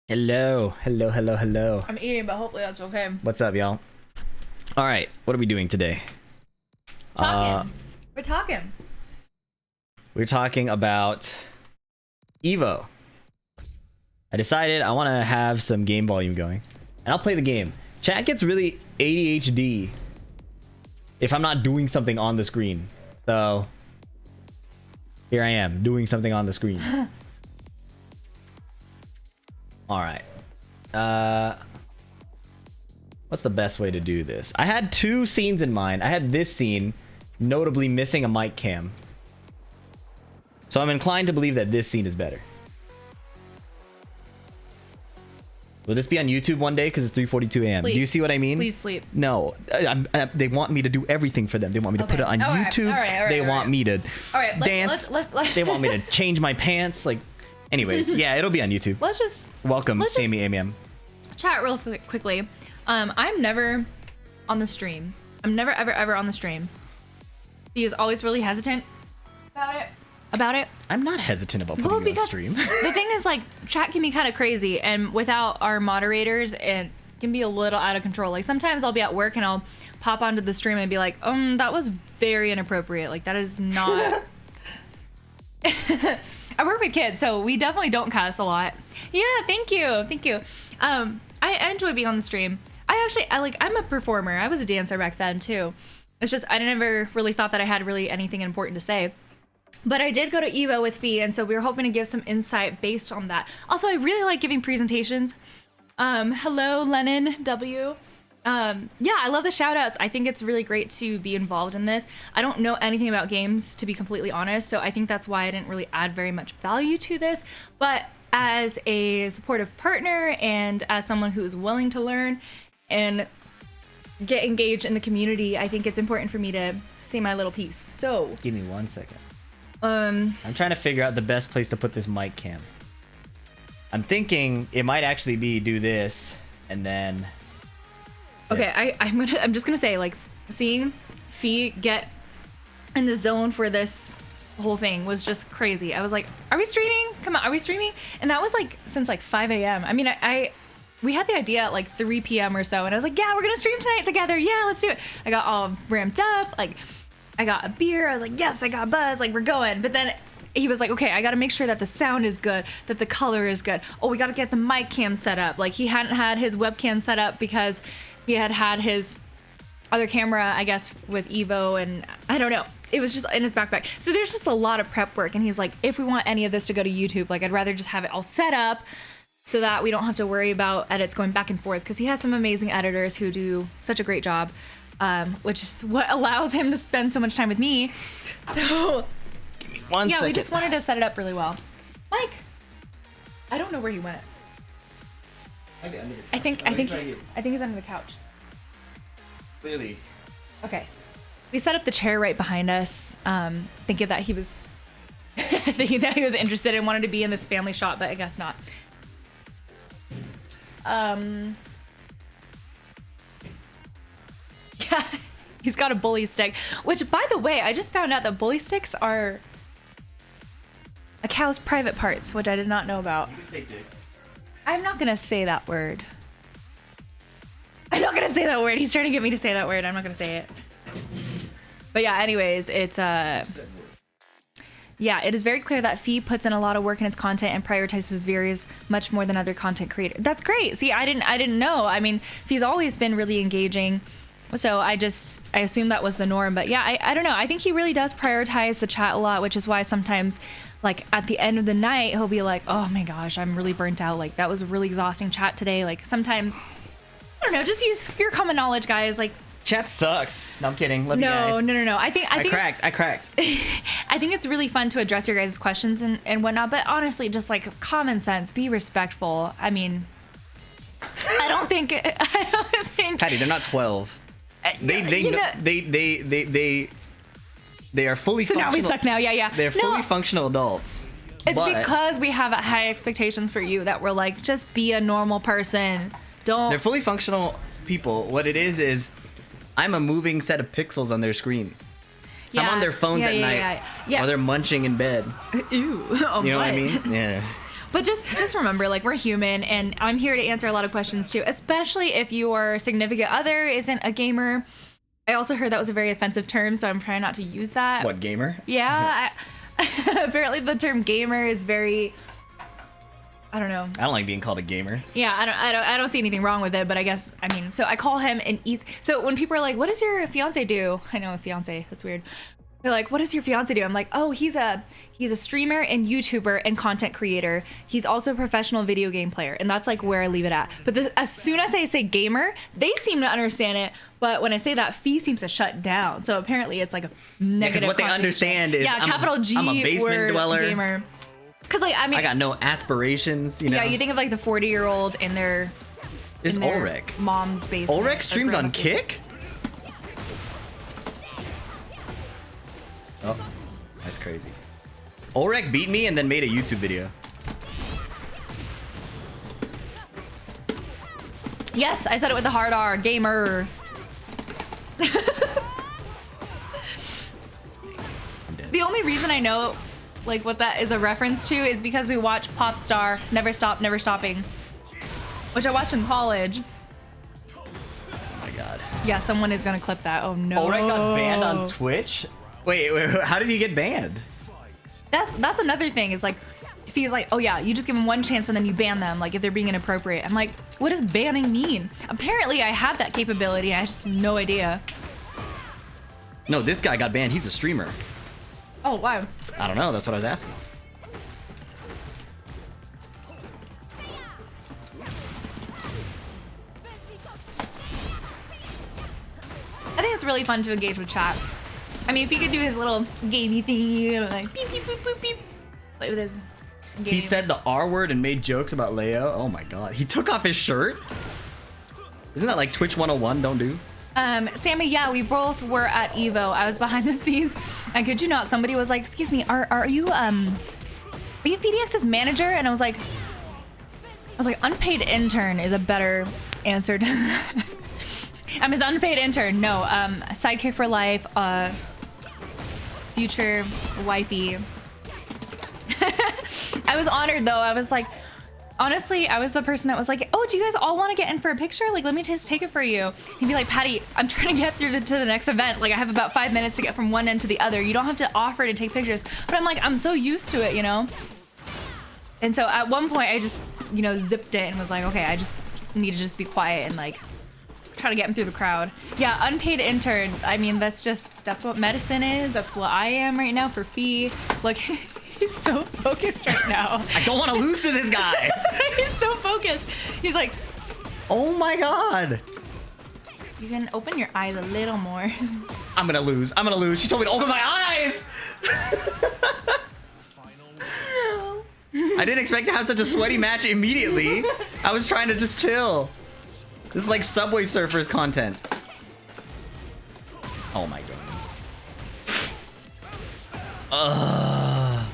Hello, hello, hello, hello. I'm eating, but hopefully that's okay. What's up, y'all? All right, what are we doing today? Talking. We're talking. We're talking about Evo. I decided I want to have some game volume going, and I'll play the game. Chat gets really ADHD if I'm not doing something on the screen. So here I am doing something on the screen. All right. What's the best way to do this? I had two scenes in mind. I had this scene, notably missing a mic cam. So I'm inclined to believe that this scene is better. Will this be on YouTube one day? Because it's 3:42 a.m. Do you see what I mean? Please sleep. No, they want me to do everything for them. They want me to put it on YouTube. All right, they want me to dance. Let's They want me to change my pants. Like, anyways, yeah, it'll be on YouTube. let's just Welcome, let's just- Sammy Amiam. chat real quickly. I'm never on the stream. I'm never ever on the stream. He is always really hesitant about it. I'm not hesitant about putting you on stream. The thing is, like, chat can be kind of crazy, and without our moderators, it can be a little out of control. Like, sometimes I'll be at work and I'll pop onto the stream and be like, that was very inappropriate. Like, that is not. I work with kids, so we definitely don't cuss a lot. Yeah, thank you. I enjoy being on the stream. I'm a performer. I was a dancer back then too. It's just I never really thought that I had really anything important to say. But I did go to Evo with Fee, and so we were hoping to give some insight based on that. Also, I really like giving presentations. Hello, Lennon W. Yeah, I love the shout outs. I think it's really great to be involved in this. I don't know anything about games, to be completely honest, so I think that's why I didn't really add very much value to this. But as a supportive partner and as someone who is willing to learn and get engaged in the community, I think it's important for me to say my little piece. So Give me 1 second. I'm trying to figure out the best place to put this mic cam. I'm thinking it might actually be do this and then this. okay, I'm just gonna say, like, seeing Fee get in the zone for this whole thing was just crazy. I was like, are we streaming? Come on, are we streaming? And that was like since like 5 a.m. I mean, we had the idea at like 3 p.m. or so, and I was like, yeah, we're gonna stream tonight together. Yeah, let's do it. I got all ramped up, like I got a beer. I was like, yes, I got a buzz, like we're going. But then he was like, okay, I gotta make sure that the sound is good, that the color is good. Oh, we gotta get the mic cam set up. Like, he hadn't had his webcam set up because he had his other camera, I guess, with Evo, and I don't know. It was just in his backpack. So there's just a lot of prep work, and he's like, if we want any of this to go to YouTube, like, I'd rather just have it all set up so that we don't have to worry about edits going back and forth, because he has some amazing editors who do such a great job, which is what allows him to spend so much time with me. So Give me 1 yeah, second. we just wanted to set it up really well. Mike, I don't know where he went. I think he's under the couch. Clearly. Okay. We set up the chair right behind us, thinking that he was interested and wanted to be in this family shot, but I guess not. Yeah, he's got a bully stick, which, by the way, I just found out that bully sticks are a cow's private parts, which I did not know about. You can say dick. I'm not gonna say that word. He's trying to get me to say that word. I'm not gonna say it. But yeah, anyways, it's yeah, it is very clear that Fee puts in a lot of work in its content and prioritizes various much more than other content creators. That's great. See, I didn't know. I mean, Fee's always been really engaging, so I assumed that was the norm. But yeah, I don't know. I think he really does prioritize the chat a lot, which is why sometimes, like, at the end of the night, he'll be like, oh my gosh, I'm really burnt out. Like, that was a really exhausting chat today. Like, sometimes, I don't know, just use your common knowledge, guys. Like, Chat sucks. No, I'm kidding. Love you guys. No. I think I cracked. I think it's really fun to address your guys' questions and whatnot, but honestly, just like common sense, be respectful. I mean, I don't think Patty, they're not 12. They are fully so functional. now we suck now. Yeah. They're fully functional adults. It's but because we have high expectations for you that we're like, just be a normal person. they're fully functional people. What it is I'm a moving set of pixels on their screen. I'm on their phones at night while they're munching in bed. Ew. Oh, You know what I my. mean? Yeah. But just remember, like, we're human, and I'm here to answer a lot of questions too, especially if your significant other isn't a gamer. I also heard that was a very offensive term, so I'm trying not to use that. What, gamer? Yeah. Apparently the term gamer is very, I don't know. I don't like being called a gamer. Yeah, I don't see anything wrong with it, but I guess, I mean, so I call him an so when people are like, what does your fiance do? I know a fiance, that's weird. They're like, what does your fiance do? I'm like, oh, he's a streamer and YouTuber and content creator. He's also a professional video game player, and that's like where I leave it at. But as soon as I say gamer, they seem to understand it. But when I say that, Fee seems to shut down. So apparently it's like a negative. Because what they understand is capital G I'm a basement word dweller. Gamer. Because like I mean, I got no aspirations. You know. Yeah, you think of like the 40-year-old in their It's Ulrich. Mom's basement. Ulrich streams on Kick? Oh, that's crazy. Ulrich beat me and then made a YouTube video. Yes, I said it with the hard R. Gamer. The only reason I know like what that is a reference to is because we watch Popstar Never Stop, Never Stopping, which I watched in college. Oh my god. Yeah, someone is gonna clip that. Oh no. Ulrich got banned on Twitch? Wait, how did he get banned? That's another thing. Is like, if he's like, oh yeah, you just give them one chance and then you ban them, like if they're being inappropriate. I'm like, what does banning mean? Apparently I had that capability. I just no idea. No, this guy got banned. He's a streamer. Oh wow. I don't know. That's what I was asking. I think it's really fun to engage with chat. I mean, if he could do his little gamey thing, like beep beep boop boop beep, like with his. Games. He said the R word and made jokes about Leo. Oh my god. He took off his shirt? Isn't that like Twitch 101? Don't do? Sammy, yeah, we both were at Evo. I was behind the scenes, and could you not? Somebody was like, "Excuse me, are you FDX's manager?" And I was like, unpaid intern is a better answer. I'm his unpaid intern. No, sidekick for life, future wifey. I was honored though. I was like, honestly, I was the person that was like, oh, do you guys all want to get in for a picture? Like, let me just take it for you. He'd be like, Patty, I'm trying to get through to the next event. Like, I have about 5 minutes to get from one end to the other. You don't have to offer to take pictures. But I'm like, I'm so used to it, you know? And so at one point, I just, you know, zipped it and was like, okay, I just need to just be quiet and like try to get him through the crowd. Yeah, unpaid intern. I mean, that's what medicine is. That's what I am right now for Fee. Look. He's so focused right now. I don't want to lose to this guy. He's so focused. He's like, oh my god. You can open your eyes a little more. I'm gonna lose. I'm gonna lose. She told me to open my eyes. I didn't expect to have such a sweaty match immediately. I was trying to just chill. This is like Subway Surfers content. Oh my god.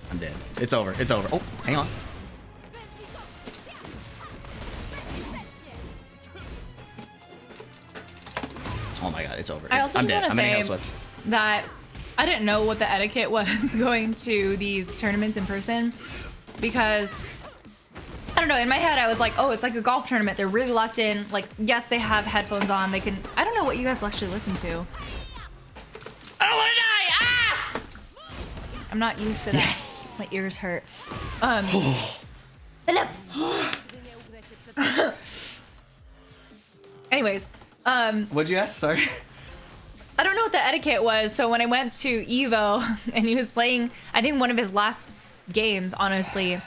I'm dead. It's over. It's over. Oh, hang on. Oh my god, it's over. I also I'm just dead. want to I'm say that I didn't know what the etiquette was going to these tournaments in person, because I don't know, in my head I was like, oh, it's like a golf tournament. They're really locked in. Like, yes, they have headphones on. They can. I don't know what you guys actually listen to. I don't want to die. Ah! I'm not used to that. Yes. My ears hurt. Anyways, What'd you ask? Sorry. I don't know what the etiquette was. So when I went to Evo and he was playing, I think one of his last games, honestly,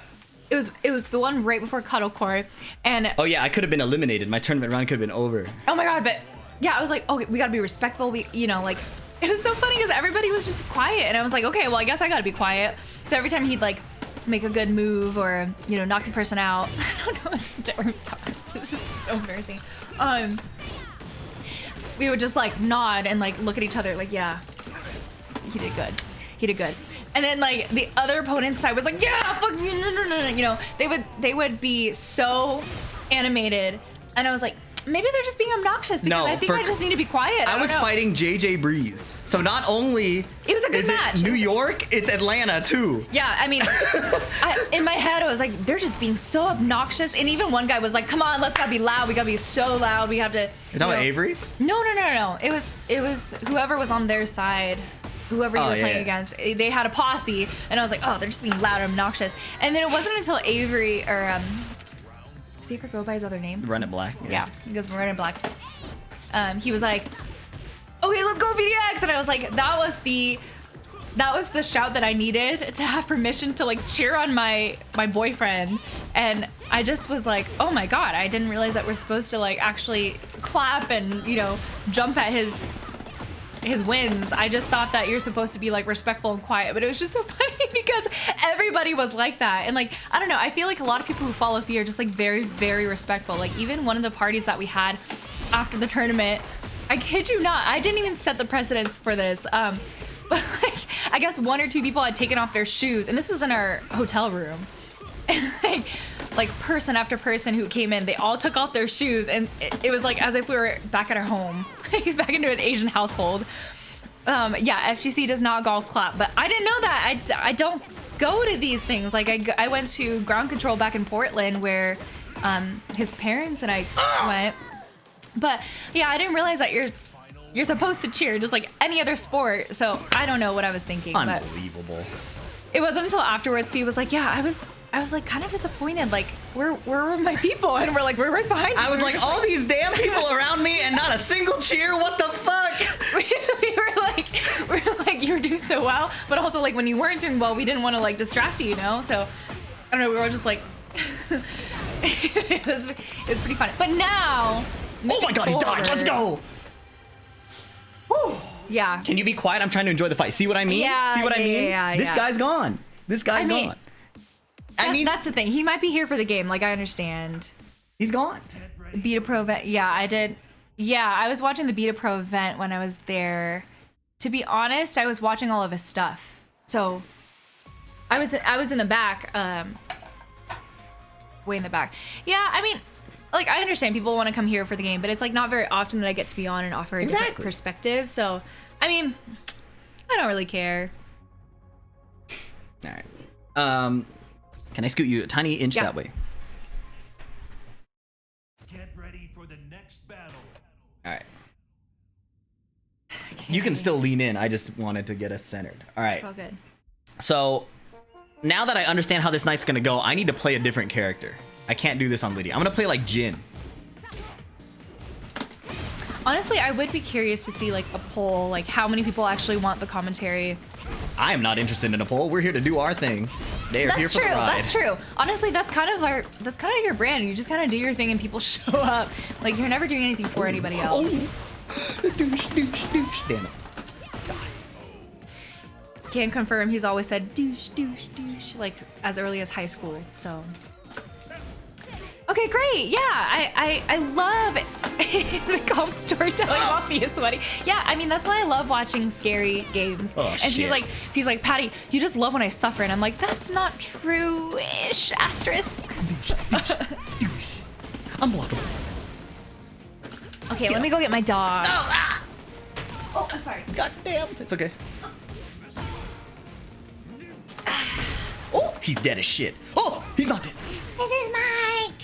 it was the one right before Cuddle Core, and Oh yeah, I could have been eliminated. My tournament run could have been over. oh my god, but yeah, I was like, oh, we gotta be respectful. We, you know, like. It was so funny because everybody was just quiet, and I was like, okay, well, I guess I gotta be quiet. So every time he'd like make a good move or, you know, knock the person out, I don't know what the terms are. This is so embarrassing. We would just like nod and like look at each other like, yeah, he did good. He did good. And then like the other opponent's side was like, yeah, fuck, no. You know, they would be so animated, and I was like, maybe they're just being obnoxious because No, I think I just need to be quiet. I was don't know. fighting JJ Breeze. So not only It was a good is match. it New York, it's Atlanta too. Yeah, I mean, in my head, I was like, they're just being so obnoxious. And even one guy was like, come on, let's gotta be loud. We gotta be so loud. We have to. You're talking about Avery? No. It was whoever was on their side. Whoever you were playing against, they had a posse, and I was like, oh, they're just being loud and obnoxious. And then it wasn't until Avery, or does he ever go by his other name? Run it black. Yeah, he goes Red and Black. He was like, okay, let's go VDX, and I was like, that was the shout that I needed to have permission to like cheer on my boyfriend. And I just was like, oh my god, I didn't realize that we're supposed to like actually clap and, you know, jump at his wins. I just thought that you're supposed to be like respectful and quiet, but it was just so funny because everybody was like that. And like, I don't know, I feel like a lot of people who follow Fee are just like very, very respectful. Like even one of the parties that we had after the tournament, I kid you not, I didn't even set the precedence for this. But like, I guess one or two people had taken off their shoes, and this was in our hotel room. And like person after person who came in, they all took off their shoes, and it was like as if we were back at our home, back into an Asian household. Yeah, FGC does not golf clap, but I didn't know that. I don't go to these things. Like I went to Ground Control back in Portland where his parents and I went. But yeah, I didn't realize that you're supposed to cheer just like any other sport. So I don't know what I was thinking. Unbelievable. But it wasn't until afterwards Fee was like, yeah, I was like kind of disappointed. Like, where were my people? And we're like, we're right behind you. I was like, all these damn people around me and not a single cheer. What the fuck? we were like, you were doing so well, but also like when you weren't doing well, we didn't want to like distract you, you know. So I don't know. We were all just like, it was pretty funny. But now, oh my god, he died. Let's go. Woo. Yeah. Can you be quiet? I'm trying to enjoy the fight. See what I mean? Yeah, See what I mean? yeah, this guy's gone. This guy's gone. I mean, that's the thing. He might be here for the game. Like, I understand. He's gone. Beta Pro event. Yeah, I did. Yeah, I was watching the Beta Pro event when I was there. To be honest, I was watching all of his stuff. So I was in the back, way in the back. Yeah, I mean, like, I understand people want to come here for the game, but it's like not very often that I get to be on and offer a different perspective. So, I mean, I don't really care. All right. Can I scoot you a tiny inch that way? Get ready for the next battle. All right. You can still lean in. I just wanted to get us centered. All right. It's all good. So now that I understand how this night's gonna go, I need to play a different character. I can't do this on Lydia. I'm gonna play like Jin. Honestly, I would be curious to see like a poll, like how many people actually want the commentary. I am not interested in a poll. We're here to do our thing. They are here for the ride. That's true. Honestly, that's kind of your brand. You just kind of do your thing and people show up. Like you're never doing anything for anybody else. Douche. Damn it. Can confirm he's always said douche, like as early as high school. So. Okay, great. Yeah, I love the calm storytelling mafia sweaty. Yeah, I mean that's why I love watching scary games. Oh, and shit. he's like, Patty, you just love when I suffer, and I'm like, that's not true-ish. Asterisk. Douche. Unblockable. Okay, let me go get my dog. Oh, I'm sorry. God damn. It's okay. Oh, he's dead as shit. Oh, he's not dead. This is Mike.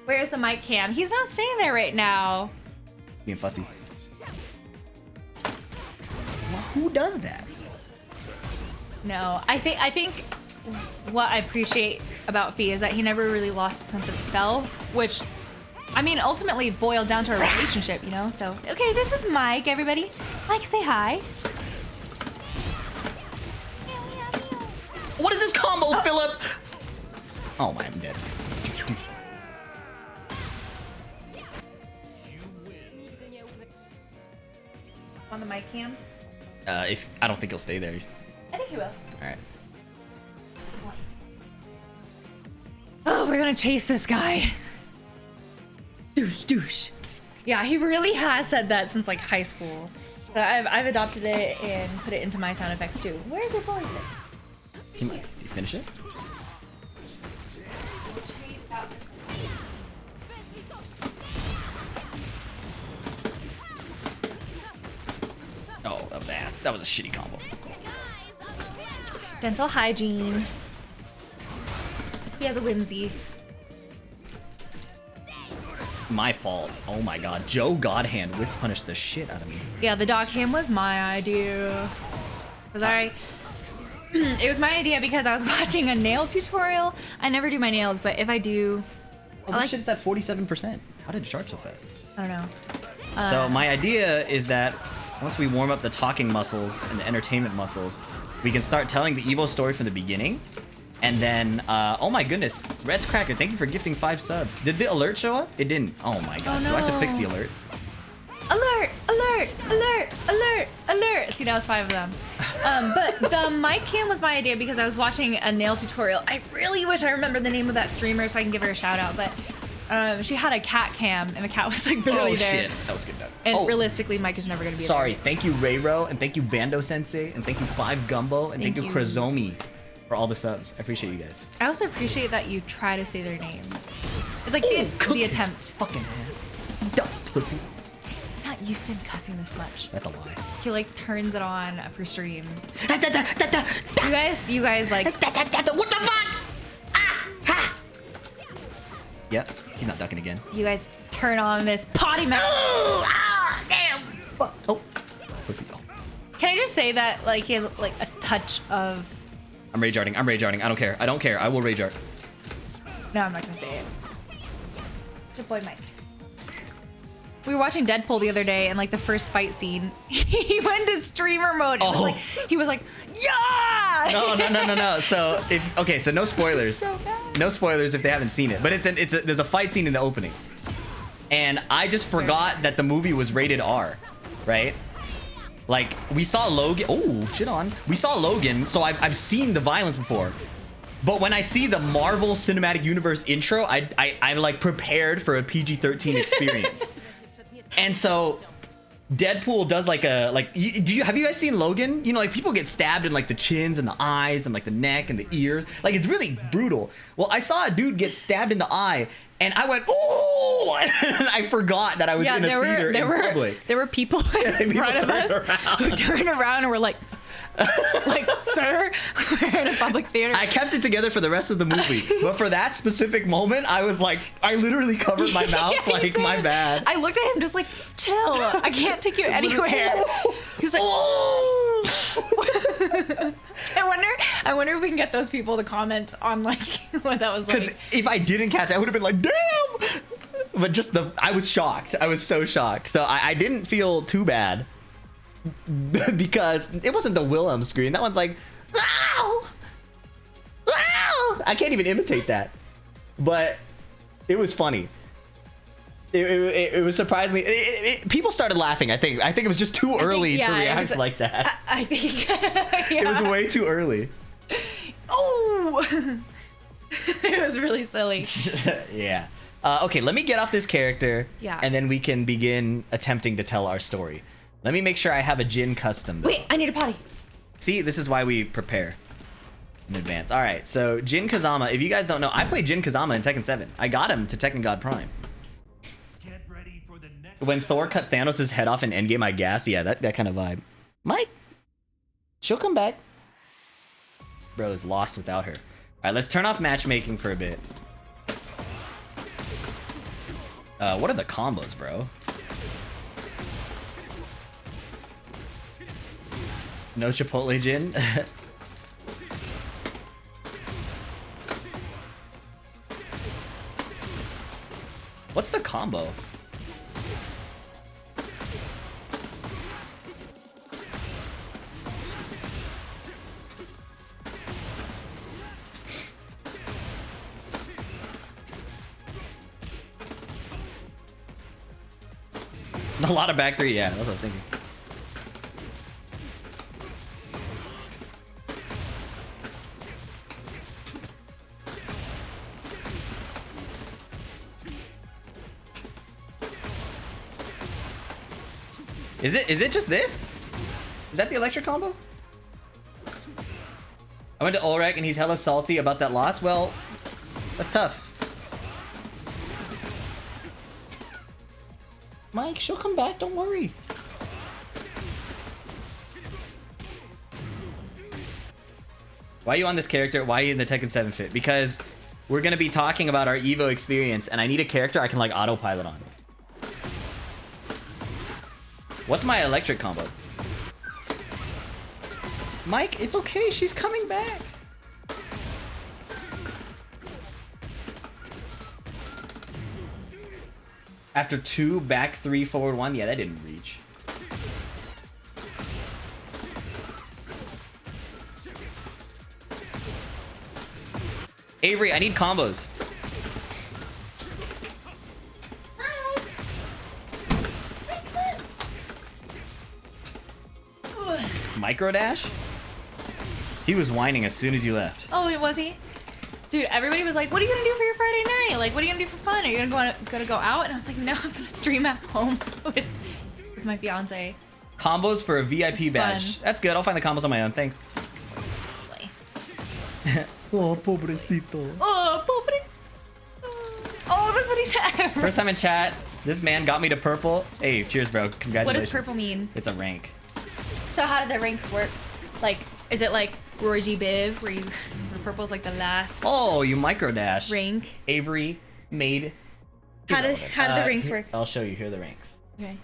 Where's the mic cam? He's not staying there right now. Being fussy. Well, who does that? No, I think what I appreciate about Fee is that he never really lost a sense of self, which, I mean, ultimately boiled down to a relationship, you know? So, okay, this is Mike, everybody. Mike, say hi. What is this combo, Philip? Oh my, I'm dead. On the mic cam? If I don't think he'll stay there. I think he will. All right. Oh, we're gonna chase this guy. Douche. Yeah, he really has said that since like high school. So I've adopted it and put it into my sound effects too. Where's your voice? Did you finish it? Oh, a vast. that was a shitty combo. Dental hygiene. He has a whimsy. My fault. Oh my god. Joe Godhand whiff punished the shit out of me. Yeah, the dog cam was my idea. It was my idea because I was watching a nail tutorial. I never do my nails, but if I do, Oh, this shit's at 47%. How did it charge so fast? I don't know. So my idea is that once we warm up the talking muscles and the entertainment muscles, we can start telling the Evo story from the beginning. And then, oh my goodness, Red's Cracker, thank you for gifting 5 subs. Did the alert show up? It didn't. Oh my god. Oh, Do I have to fix no. the alert? Alert! Alert! Alert! Alert! Alert! See, that was 5 of them. But the mic cam was my idea because I was watching a nail tutorial. I really wish I remember the name of that streamer so I can give her a shout out. But she had a cat cam and the cat was like barely Oh there. shit. That was good. Done. And Oh, realistically, Mike is never going to be sorry. there. Thank you, Rayro, and thank you, Bando Sensei, and thank you, 5 Gumbo, and thank you, Thank you. Krozomi, for all the subs. I appreciate you guys. I also appreciate that you try to say their names. It's like the Cook his attempt. Fucking ass. Dumb pussy. I'm not used to him cussing this much. That's a lie. He like turns it on for stream. You guys like What the fuck? Yep, he's not ducking again. you guys turn on this potty mouth. Damn. Fuck. Oh. Pussy. Oh. Can I just say that like he has like a touch of I'm rage arting. I'm rage arting. I don't care. I don't care. I will rage art. no, I'm not gonna say it. Good boy, Mike. We were watching Deadpool the other day, and like the first fight scene, he went to streamer mode. It was Oh. like he was like, yeah. No. So okay, so no spoilers. So bad. No spoilers if they haven't seen it. But there's a fight scene in the opening, and I just forgot that the movie was rated R, right? Like we saw Logan. Oh shit on. We saw Logan, so I've seen the violence before. But when I see the Marvel Cinematic Universe intro, I'm like prepared for a PG-13 experience. And so Deadpool does like a have you guys seen Logan? You know, like people get stabbed in like the chins and the eyes and like the neck and the ears. Like it's really brutal. Well, I saw a dude get stabbed in the eye and I went, oh, and I forgot that I was in a theater in public. There were people in people front of turned us around. who turned around and were like, sir, we're in a public theater. I kept it together for the rest of the movie, but for that specific moment, I was like, I literally covered my mouth, Yeah, like you my did. bad. I looked at him just like, chill. I can't take you anywhere. He was like, I wonder if we can get those people to comment on like what that was Because like. if I didn't catch it, I would have been like, damn. But just I was shocked. I was so shocked. So I didn't feel too bad because it wasn't the Willem scream. That one's like, ow! Ow! I can't even imitate that. But it was funny. It was surprisingly. People started laughing. I think it was just too early to yeah, it react was- like that. I think It was way too early. Oh, it was really silly. Yeah. Okay, let me get off this character. Yeah. And then we can begin attempting to tell our story. Let me make sure I have a Jin custom. Though. Wait, I need a potty. See, this is why we prepare in advance. All right, so Jin Kazama. If you guys don't know, I played Jin Kazama in Tekken 7. I got him to Tekken God Prime. Get ready for the next When Thor battle. cut Thanos' head off in Endgame, I gasped. Yeah, that kind of vibe. Mike, she'll come back. Bro is lost without her. All right, let's turn off matchmaking for a bit. What are the combos, bro? No Chipotle Jin? What's the combo? A lot of back three, yeah, that's what I was thinking. Is it just this? Is that the electric combo? I went to Ulrich and he's hella salty about that loss. Well, that's tough. Mike, she'll come back, don't worry. Why are you on this character? Why are you in the Tekken 7 fit? Because we're gonna be talking about our Evo experience, and I need a character I can like autopilot on. What's my electric combo? Mike, it's okay. She's coming back. After 2, back 3, forward 1. Yeah, that didn't reach. Avery, I need combos. Micro dash? He was whining as soon as you left. Oh, was he? Dude, everybody was like, what are you gonna do for your Friday night? Like, what are you gonna do for fun? Are you gonna go out? And I was like, no, I'm gonna stream at home with my fiance. Combos for a VIP is badge. fun. That's good. I'll find the combos on my own. Thanks. Like, Oh, pobrecito. oh, pobre. Oh, that's what he said. First time in chat, this man got me to purple. Hey, cheers, bro. Congratulations. What does purple mean? It's a rank. So how do the ranks work? Like, is it like Roy G. Biv, where the purple's like the last Oh, you micro dash. rank? Avery made. How do the ranks here- work? I'll show you. Here are the ranks. Okay.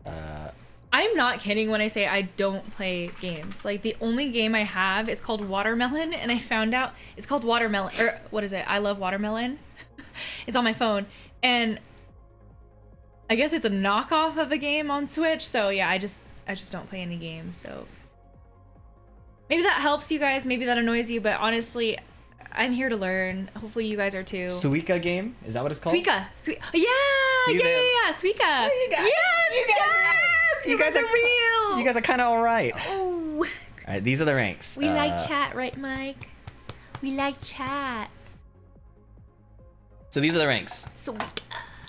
Uh, I'm not kidding when I say I don't play games. Like, the only game I have is called Watermelon, and I found out it's called Watermelon, or what is it? I Love Watermelon. It's on my phone, and I guess it's a knockoff of a game on Switch. So yeah, I just don't play any games. So maybe that helps you guys. Maybe that annoys you, but honestly, I'm here to learn. Hopefully, you guys are too. Suika game? Is that what it's called? Suika, yeah, See there? Suika. you guys- Yes, you guys are- yes, you guys are real. You guys are kind of all right. Oh. All right, these are the ranks. We like chat, right, Mike? We like chat. So these are the ranks. Sweet.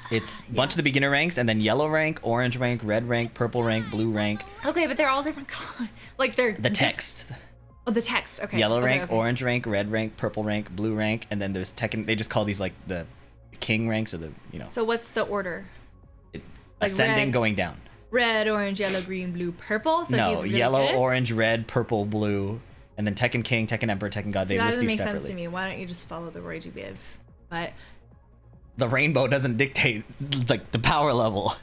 It's a bunch of the beginner ranks, and then yellow rank, orange rank, red rank, purple rank, blue rank. Okay, but they're all different colors. Like they're The text. Oh, the text. Okay. Yellow Okay, rank, okay. orange rank, red rank, purple rank, blue rank, and then there's Tekken. They just call these like the king ranks or the So what's the order? like ascending, red. going down. Red, orange, yellow, green, blue, purple. So No, he's really yellow, good? orange, red, purple, blue, and then Tekken King, Tekken Emperor, Tekken God. See, They that list doesn't these make sense separately. to me. Why don't you just follow the Roy G. Biv? But The rainbow doesn't dictate like the power level.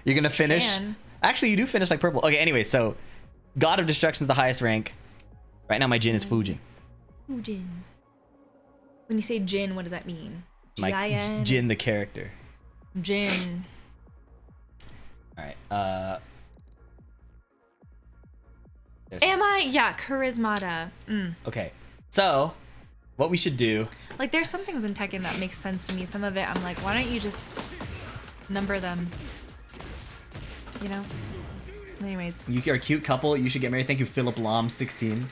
You're gonna finish. Can. Actually, you do finish like purple. Okay, anyway, so God of Destruction is the highest rank. Right now, my Jin is Fujin. Ooh, Jin. When you say Jin, what does that mean? My G-I-N? Jin the character. Jin. All right. Am I? Yeah, charismata. Okay. So, what we should do? Like, there's some things in Tekken that makes sense to me. Some of it, I'm like, why don't you just number them? You know? Anyways. You are a cute couple. You should get married. Thank you, Philip Lom, 16.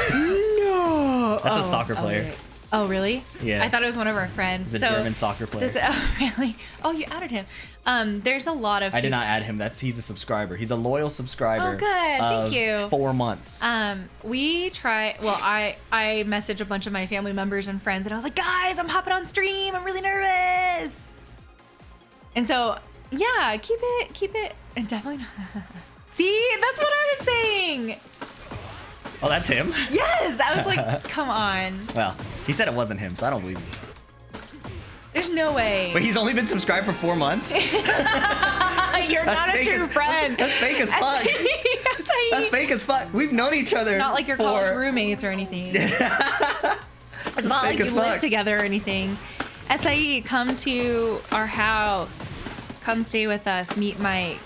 No! That's a soccer player. Oh, really? Yeah. I thought it was one of our friends. He's a German soccer player. Oh, really? Oh, you added him. There's a lot of I did not add him. He's a subscriber. He's a loyal subscriber. Oh, good. Thank you. 4 months. We try. Well, I messaged a bunch of my family members and friends, and I was like, guys, I'm hopping on stream. I'm really nervous. And so, yeah, keep it, and definitely not. See, that's what I was saying. Oh, that's him? Yes, I was like, come on. Well, he said it wasn't him, so I don't believe him. There's no way. Wait, he's only been subscribed for 4 months? You're not a fake true as- friend. That's fake as fuck. That's fake as fuck. We've known each other. It's not like you're college roommates or anything. It's not like fake you as live fuck. together or anything. SIE, come to our house. Come stay with us. Meet Mike.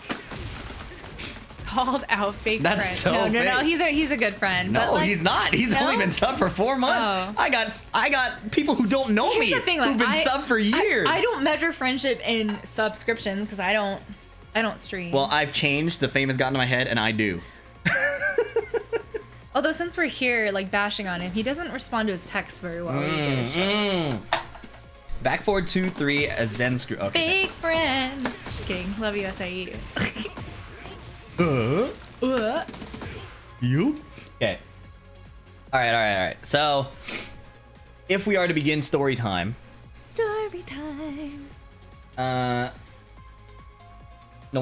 Called out fake That's friend. so No, fake. he's a good friend. No, but like, he's not. He's No? only been sub for 4 months. Oh. I got people who don't know Here's me the thing, like, who've been sub for years. I don't measure friendship in subscriptions because I don't stream. Well, I've changed. The fame has gotten to my head, and I do. Although since we're here, like bashing on him, he doesn't respond to his texts very well. Back forward 2, 3, a Zen screw. Okay. Fake friends. Just kidding. Love you, SIE. You? Okay. All right. So, if we are to begin story time, Story time. no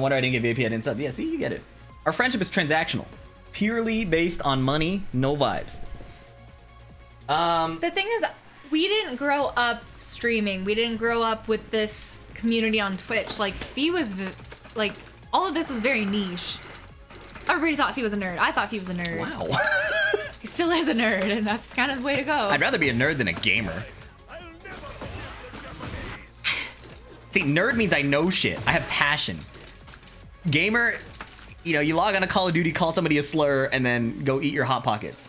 wonder I didn't get VIP. I didn't sub. Yeah, see, you get it. Our friendship is transactional, purely based on money, no vibes. The thing is, we didn't grow up streaming. We didn't grow up with this community on Twitch. Like, Fee was, like, all of this was very niche. Everybody thought Fee was a nerd. I thought Fee was a nerd. Wow. He still is a nerd, and that's kind of the way to go. I'd rather be a nerd than a gamer. See, nerd means I know shit. I have passion. Gamer, you know, you log on to Call of Duty, call somebody a slur, and then go eat your Hot Pockets.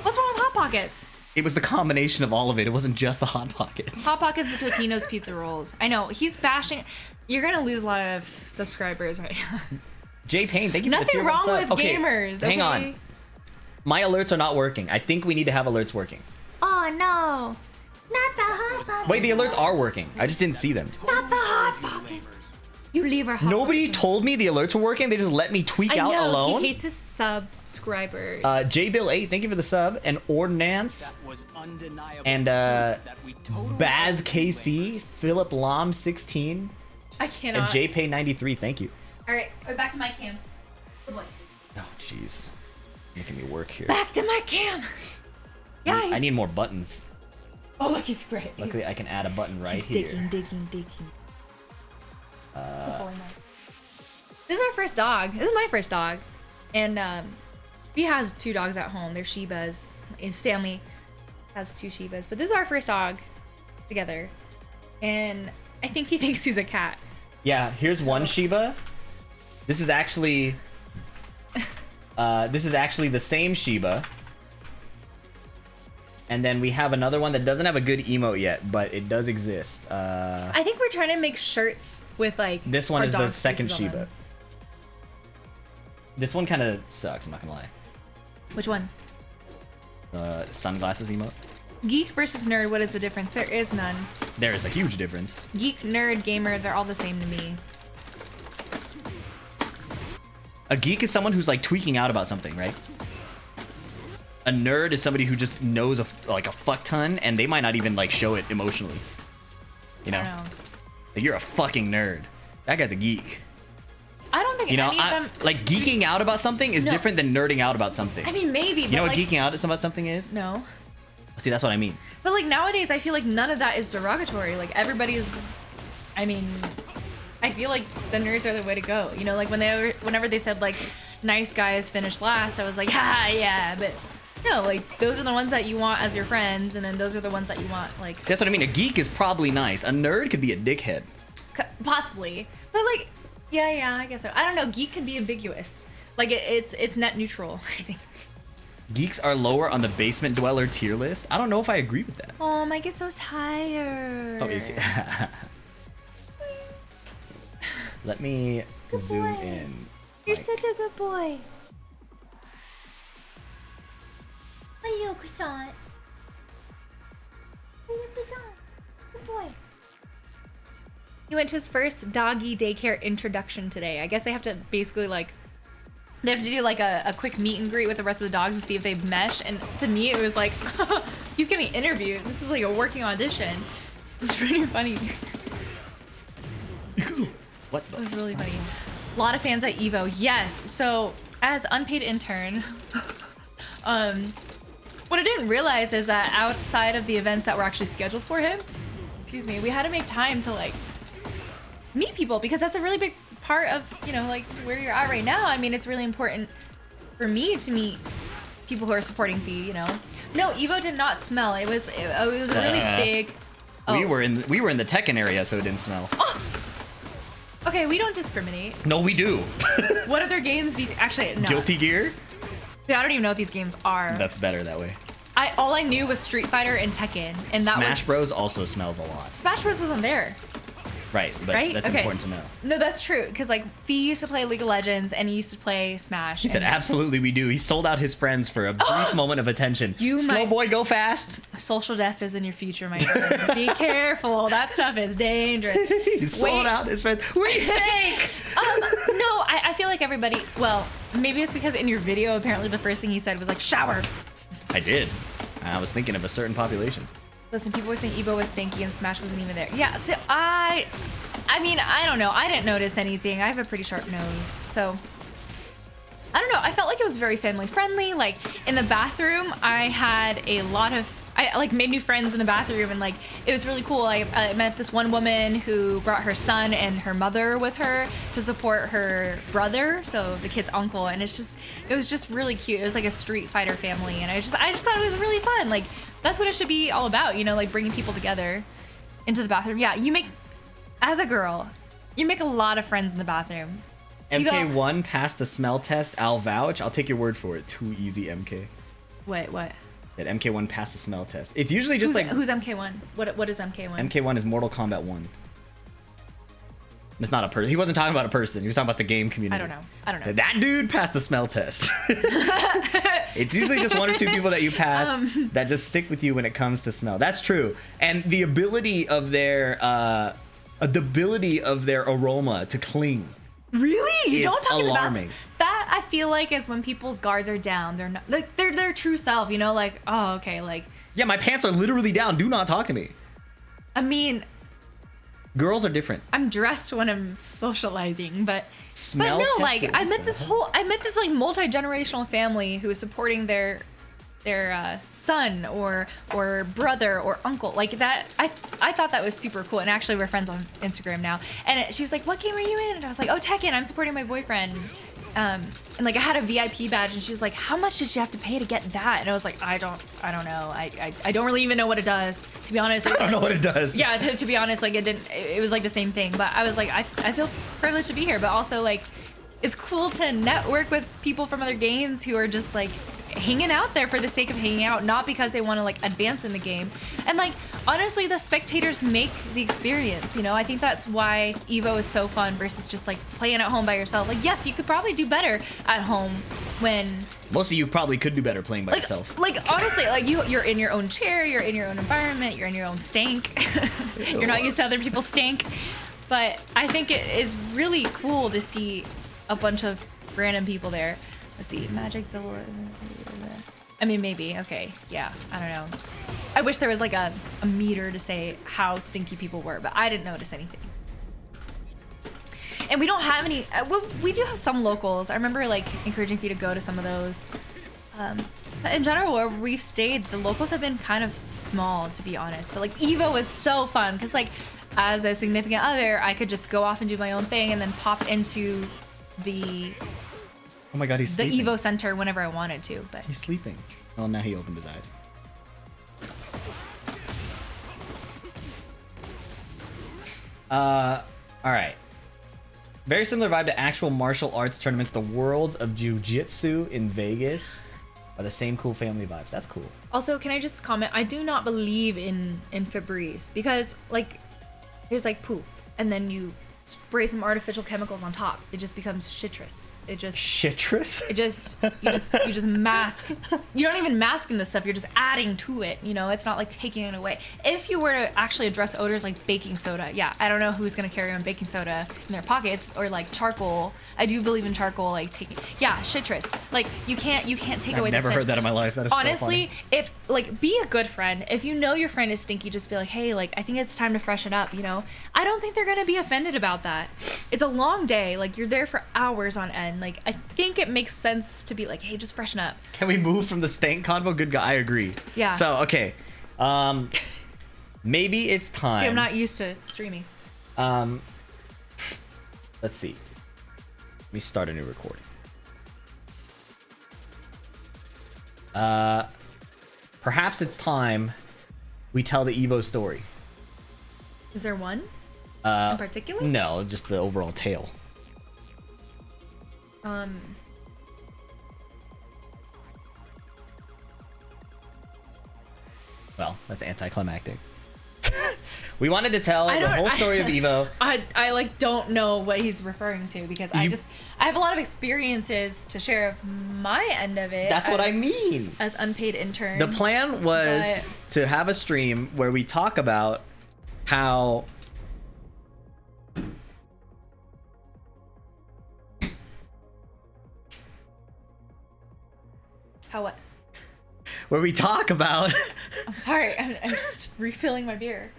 What's wrong with Hot Pockets? It was the combination of all of it. It wasn't just the Hot Pockets. Hot Pockets and Totino's pizza rolls. I know, he's bashing. You're gonna lose a lot of subscribers right now. Jay Payne, thank you for the Nothing tier wrong one with sub. Okay, gamers, hang okay? on. My alerts are not working. I think we need to have alerts working. Oh no. Not the Hot Pockets. Wait, the alerts are working. I just didn't see them. Not the Hot Pockets. You leave our Hot Nobody Pockets. told me the alerts were working. They just let me tweak I out know, alone. he hates his subscribers. JBill8, thank you for the sub. And Ordnance. That was undeniable. And that we totally Baz KC, Philip Lom 16, I and cannot. JPay 93. Thank you. All right, back to my cam. Good boy. Oh jeez, making me work here. Back to my cam. Guys. I need more buttons. Oh, look, he's great. Luckily, he's, I can add a button right he's here. digging. Good boy, Mike. This is our first dog. This is my first dog, and he has 2 dogs at home. They're Shibas. His family has 2 Shibas, but this is our first dog together, and I think he thinks he's a cat. Yeah, here's one Shiba. This is actually the same Shiba. And then we have another one that doesn't have a good emote yet, but it does exist. I think we're trying to make shirts with like. This one our is the dog's second faces on Shiba. them. This one kind of sucks, I'm not gonna lie. Which one? Sunglasses emote. Geek versus nerd. What is the difference? There is none. There is a huge difference. Geek, nerd, gamer. They're all the same to me. A geek is someone who's like tweaking out about something, right? A nerd is somebody who just knows a fuck ton, and they might not even like show it emotionally. You know, I don't know. like, you're a fucking nerd. That guy's a geek. I don't think You know, any of them. like geeking out about something is No. different than nerding out about something. I mean, maybe. You know but what like, geeking out about something is? No. See, that's what I mean. But like nowadays, I feel like none of that is derogatory. Like everybody's. I mean, I feel like the nerds are the way to go. You know, like whenever they said like nice guys finish last, I was like, ha, yeah. But no, like those are the ones that you want as your friends, and then those are the ones that you want like See, that's what I mean. A geek is probably nice. A nerd could be a dickhead. possibly. But like, yeah, I guess so. I don't know. Geek can be ambiguous. Like it's net neutral. I think. Geeks are lower on the basement dweller tier list. I don't know if I agree with that. Oh, Mike is so tired. Oh, is he? Let me zoom boy. in. You're Like, such a good boy. Hello, croissant. Hello, croissant. Good boy. He went to his first doggy daycare introduction today. I guess they have to basically like, they have to do like a quick meet and greet with the rest of the dogs to see if they mesh. And to me, it was like, he's getting interviewed. This is like a working audition. It's pretty funny. what the It was really fuck? funny. A lot of fans at Evo. Yes. So as unpaid intern, what I didn't realize is that outside of the events that were actually scheduled for him, excuse me, we had to make time to like meet people because that's a really big part of, you know, like where you're at right now. I mean, it's really important for me to meet people who are supporting Fee, you know. No, Evo did not smell. It was a really big. We Oh. were in the Tekken area, so it didn't smell. Okay, we don't discriminate. No, we do. What other games do you actually? No. Guilty Gear. I don't even know what these games are. That's better that way. All I knew was Street Fighter and Tekken, and that Smash was Bros also smells a lot. Smash Bros wasn't there. Right, but Right? that's Okay. important to know. No, that's true. Because like Fee used to play League of Legends, and he used to play Smash. He said, absolutely we do. He sold out his friends for a brief moment of attention. You Slow might- boy, go fast. Social death is in your future, my friend. Be careful. That stuff is dangerous. He sold out his friends. We stink! No, I feel like everybody. Well, maybe it's because in your video, apparently the first thing he said was like shower. I did. I was thinking of a certain population. Listen, people were saying Evo was stinky and Smash wasn't even there. Yeah, so I mean, I don't know. I didn't notice anything. I have a pretty sharp nose, so I don't know. I felt like it was very family friendly. Like in the bathroom, I had a lot of. I like made new friends in the bathroom, and like it was really cool. I met this one woman who brought her son and her mother with her to support her brother, so the kid's uncle, and it was just really cute. It was like a Street Fighter family, and I just thought it was really fun. Like that's what it should be all about, you know, like bringing people together into the bathroom. Yeah, as a girl, you make a lot of friends in the bathroom. MK1 passed the smell test. I'll vouch. I'll take your word for it. Too easy, MK. What? That MK1 passed the smell test. It's usually just who's MK1? What is MK1? MK1 is Mortal Kombat 1. It's not a person. He wasn't talking about a person. He was talking about the game community. I don't know. That dude passed the smell test. It's usually just one or two people that you pass that just stick with you when it comes to smell. That's true. And the ability of their aroma to cling. Really? You is don't talk alarming. about that. I feel like is when people's guards are down. They're not like they're their true self. You know, like oh okay, like Yeah, my pants are literally down. Do not talk to me. I mean, Girls are different. I'm dressed when I'm socializing, but Smell no, test like it. I met this like multi-generational family who was supporting their son or brother or uncle like that. I thought that was super cool, and actually we're friends on Instagram now. And she was like, "What game are you in?" And I was like, "Oh, Tekken. I'm supporting my boyfriend." And like I had a VIP badge, and she was like, "How much did you have to pay to get that?" And I was like, "I don't know. I don't really even know what it does, to be honest." I don't know what it does. Yeah, to be honest, like it was like the same thing. But I was like, I feel privileged to be here, but also like it's cool to network with people from other games who are just like hanging out there for the sake of hanging out, not because they want to like advance in the game. And like honestly, the spectators make the experience, you know. I think that's why Evo is so fun versus just like playing at home by yourself. Like yes, you could probably do better at home when Most of you probably could do better playing by yourself. like honestly, like you're in your own chair, you're in your own environment, you're in your own stank. You're not used to other people's stank. But I think it is really cool to see a bunch of random people there. Let's see, Magic the I mean, maybe. Okay, yeah, I don't know. I wish there was like a meter to say how stinky people were, but I didn't notice anything. And we don't have any. We do have some locals. I remember like encouraging you to go to some of those. But in general, where we've stayed, the locals have been kind of small, to be honest. But like Evo was so fun because like as a significant other, I could just go off and do my own thing and then pop into the Oh my god, he's sleeping. Evo Center whenever I wanted to. But He's sleeping. Oh, now he opened his eyes. All right. Very similar vibe to actual martial arts tournaments, the Worlds of Jiu-Jitsu in Vegas, are the same cool family vibes. That's cool. also, can I just comment? I do not believe in Febreze because like there's like poop and then you spray some artificial chemicals on top. It just becomes citrus. It just Citrus? you just mask. You don't even mask in this stuff. You're just adding to it. You know, it's not like taking it away. If you were to actually address odors like baking soda, yeah, I don't know who's gonna carry on baking soda in their pockets or like charcoal. I do believe in charcoal, like taking citrus. Like you can't take away. I've never the heard that in my life. That is honestly, so funny. if like be a good friend. If you know your friend is stinky, just be like, hey, like I think it's time to freshen up. You know, I don't think they're gonna be offended about that. It's a long day. Like you're there for hours on end. Like I think it makes sense to be like, hey, just freshen up. Can we move from the stank convo? Good guy. I agree. Yeah. So, okay. Maybe it's time. See, I'm not used to streaming. Let's see. Let me start a new recording. Perhaps it's time we tell the Evo story. Is there one in particular? No, just the overall tale. Well, that's anticlimactic. We wanted to tell the whole story of Evo. I like don't know what he's referring to because I have a lot of experiences to share of my end of it. That's what I mean. As unpaid intern. The plan was to have a stream where we talk about how what? Where we talk about I'm sorry, I'm just refilling my beer.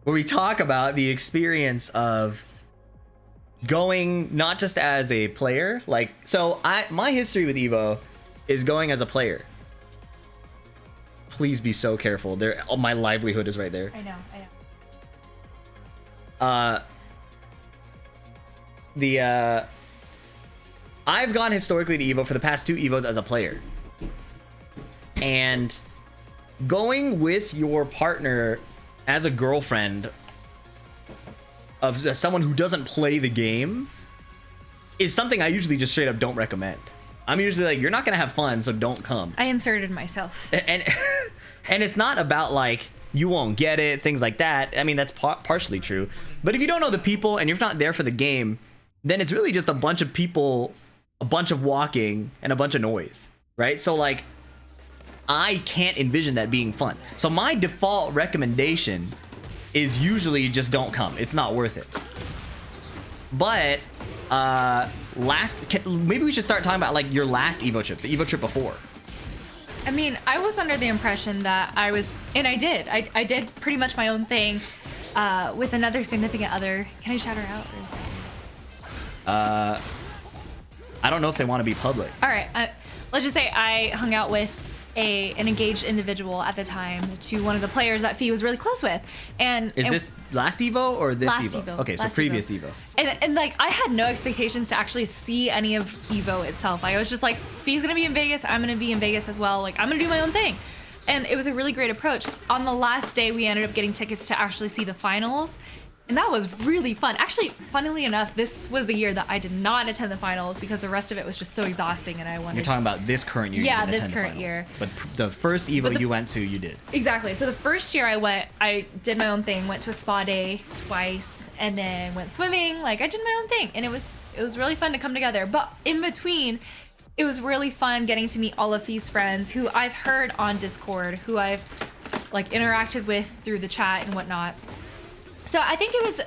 where we talk about the experience of going not just as a player, like, so my history with Evo is going as a player. Please be so careful. There, oh, my livelihood is right there. I know. I've gone historically to Evo for the past 2 Evos as a player. And going with your partner as a girlfriend of someone who doesn't play the game is something I usually just straight up don't recommend. I'm usually like, you're not gonna have fun, so don't come. I inserted myself. And and it's not about like you won't get it, things like that. I mean, that's partially true. But if you don't know the people and you're not there for the game, then it's really just a bunch of people, a bunch of walking, and a bunch of noise, right? So like, I can't envision that being fun. So my default recommendation is usually just don't come. It's not worth it. But maybe we should start talking about like your last Evo trip, the Evo trip before. I mean, I was under the impression that I was, and I did. I did pretty much my own thing with another significant other. Can I shout her out? Or is that... I don't know if they want to be public. All right. Let's just say I hung out with an engaged individual at the time to one of the players that Fee was really close with. And this last Evo or this last Evo? Okay, so previous Evo. And like, I had no expectations to actually see any of Evo itself. Like, I was just like, Fee's gonna be in Vegas, I'm gonna be in Vegas as well. Like, I'm gonna do my own thing. And it was a really great approach. On the last day, we ended up getting tickets to actually see the finals. And that was really fun. Actually, funnily enough, this was the year that I did not attend the finals because the rest of it was just so exhausting, and I wanted. You're talking about this current year. Yeah, you didn't this attend current the finals. year. But the first Evo you went to, you did. Exactly. So the first year I went, I did my own thing. Went to a spa day twice, and then went swimming. Like, I did my own thing, and it was really fun to come together. But in between, it was really fun getting to meet all of Fee's friends, who I've heard on Discord, who I've like interacted with through the chat and whatnot. So I think it was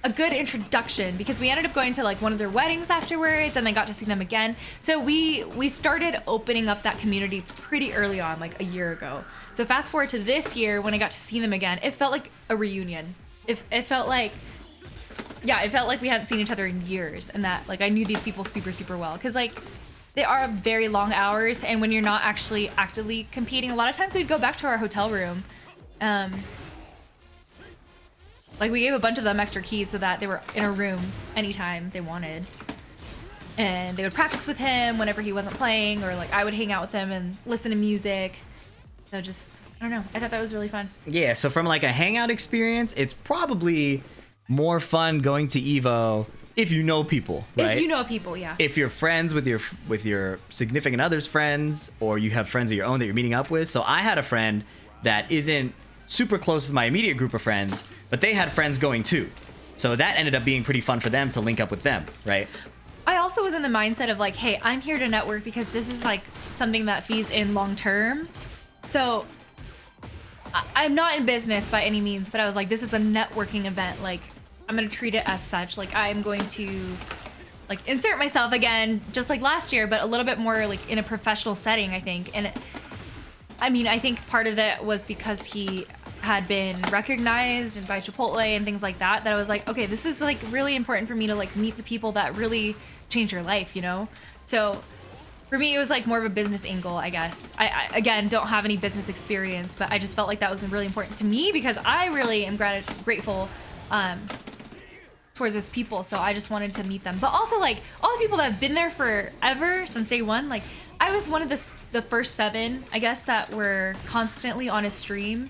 a good introduction because we ended up going to like one of their weddings afterwards, and then got to see them again. So we started opening up that community pretty early on, like a year ago. So fast forward to this year when I got to see them again, it felt like a reunion. It felt like, yeah, it felt like we hadn't seen each other in years, and that like I knew these people super, super well. Cause like they are very long hours, and when you're not actually actively competing, a lot of times we'd go back to our hotel room. Like, we gave a bunch of them extra keys so that they were in a room anytime they wanted. And they would practice with him whenever he wasn't playing, or like I would hang out with him and listen to music. So just, I don't know. I thought that was really fun. Yeah, so from like a hangout experience, it's probably more fun going to Evo if you know people, right? If you know people, yeah. If you're friends with your significant other's friends, or you have friends of your own that you're meeting up with. So I had a friend that isn't super close with my immediate group of friends, but they had friends going too. So that ended up being pretty fun for them to link up with them, right? I also was in the mindset of like, hey, I'm here to network because this is like something that Fee's in long term. So I'm not in business by any means, but I was like, this is a networking event. Like, I'm going to treat it as such. Like, I'm going to like insert myself again, just like last year, but a little bit more like in a professional setting, I think. And I think part of that was because he had been recognized by Chipotle and things like that, that I was like, okay, this is like really important for me to like meet the people that really change your life, you know? So for me, it was like more of a business angle, I guess. I again, don't have any business experience, but I just felt like that was really important to me because I really am grateful towards those people. So I just wanted to meet them. But also like all the people that have been there forever since day one, like I was one of the first 7, I guess, that were constantly on his stream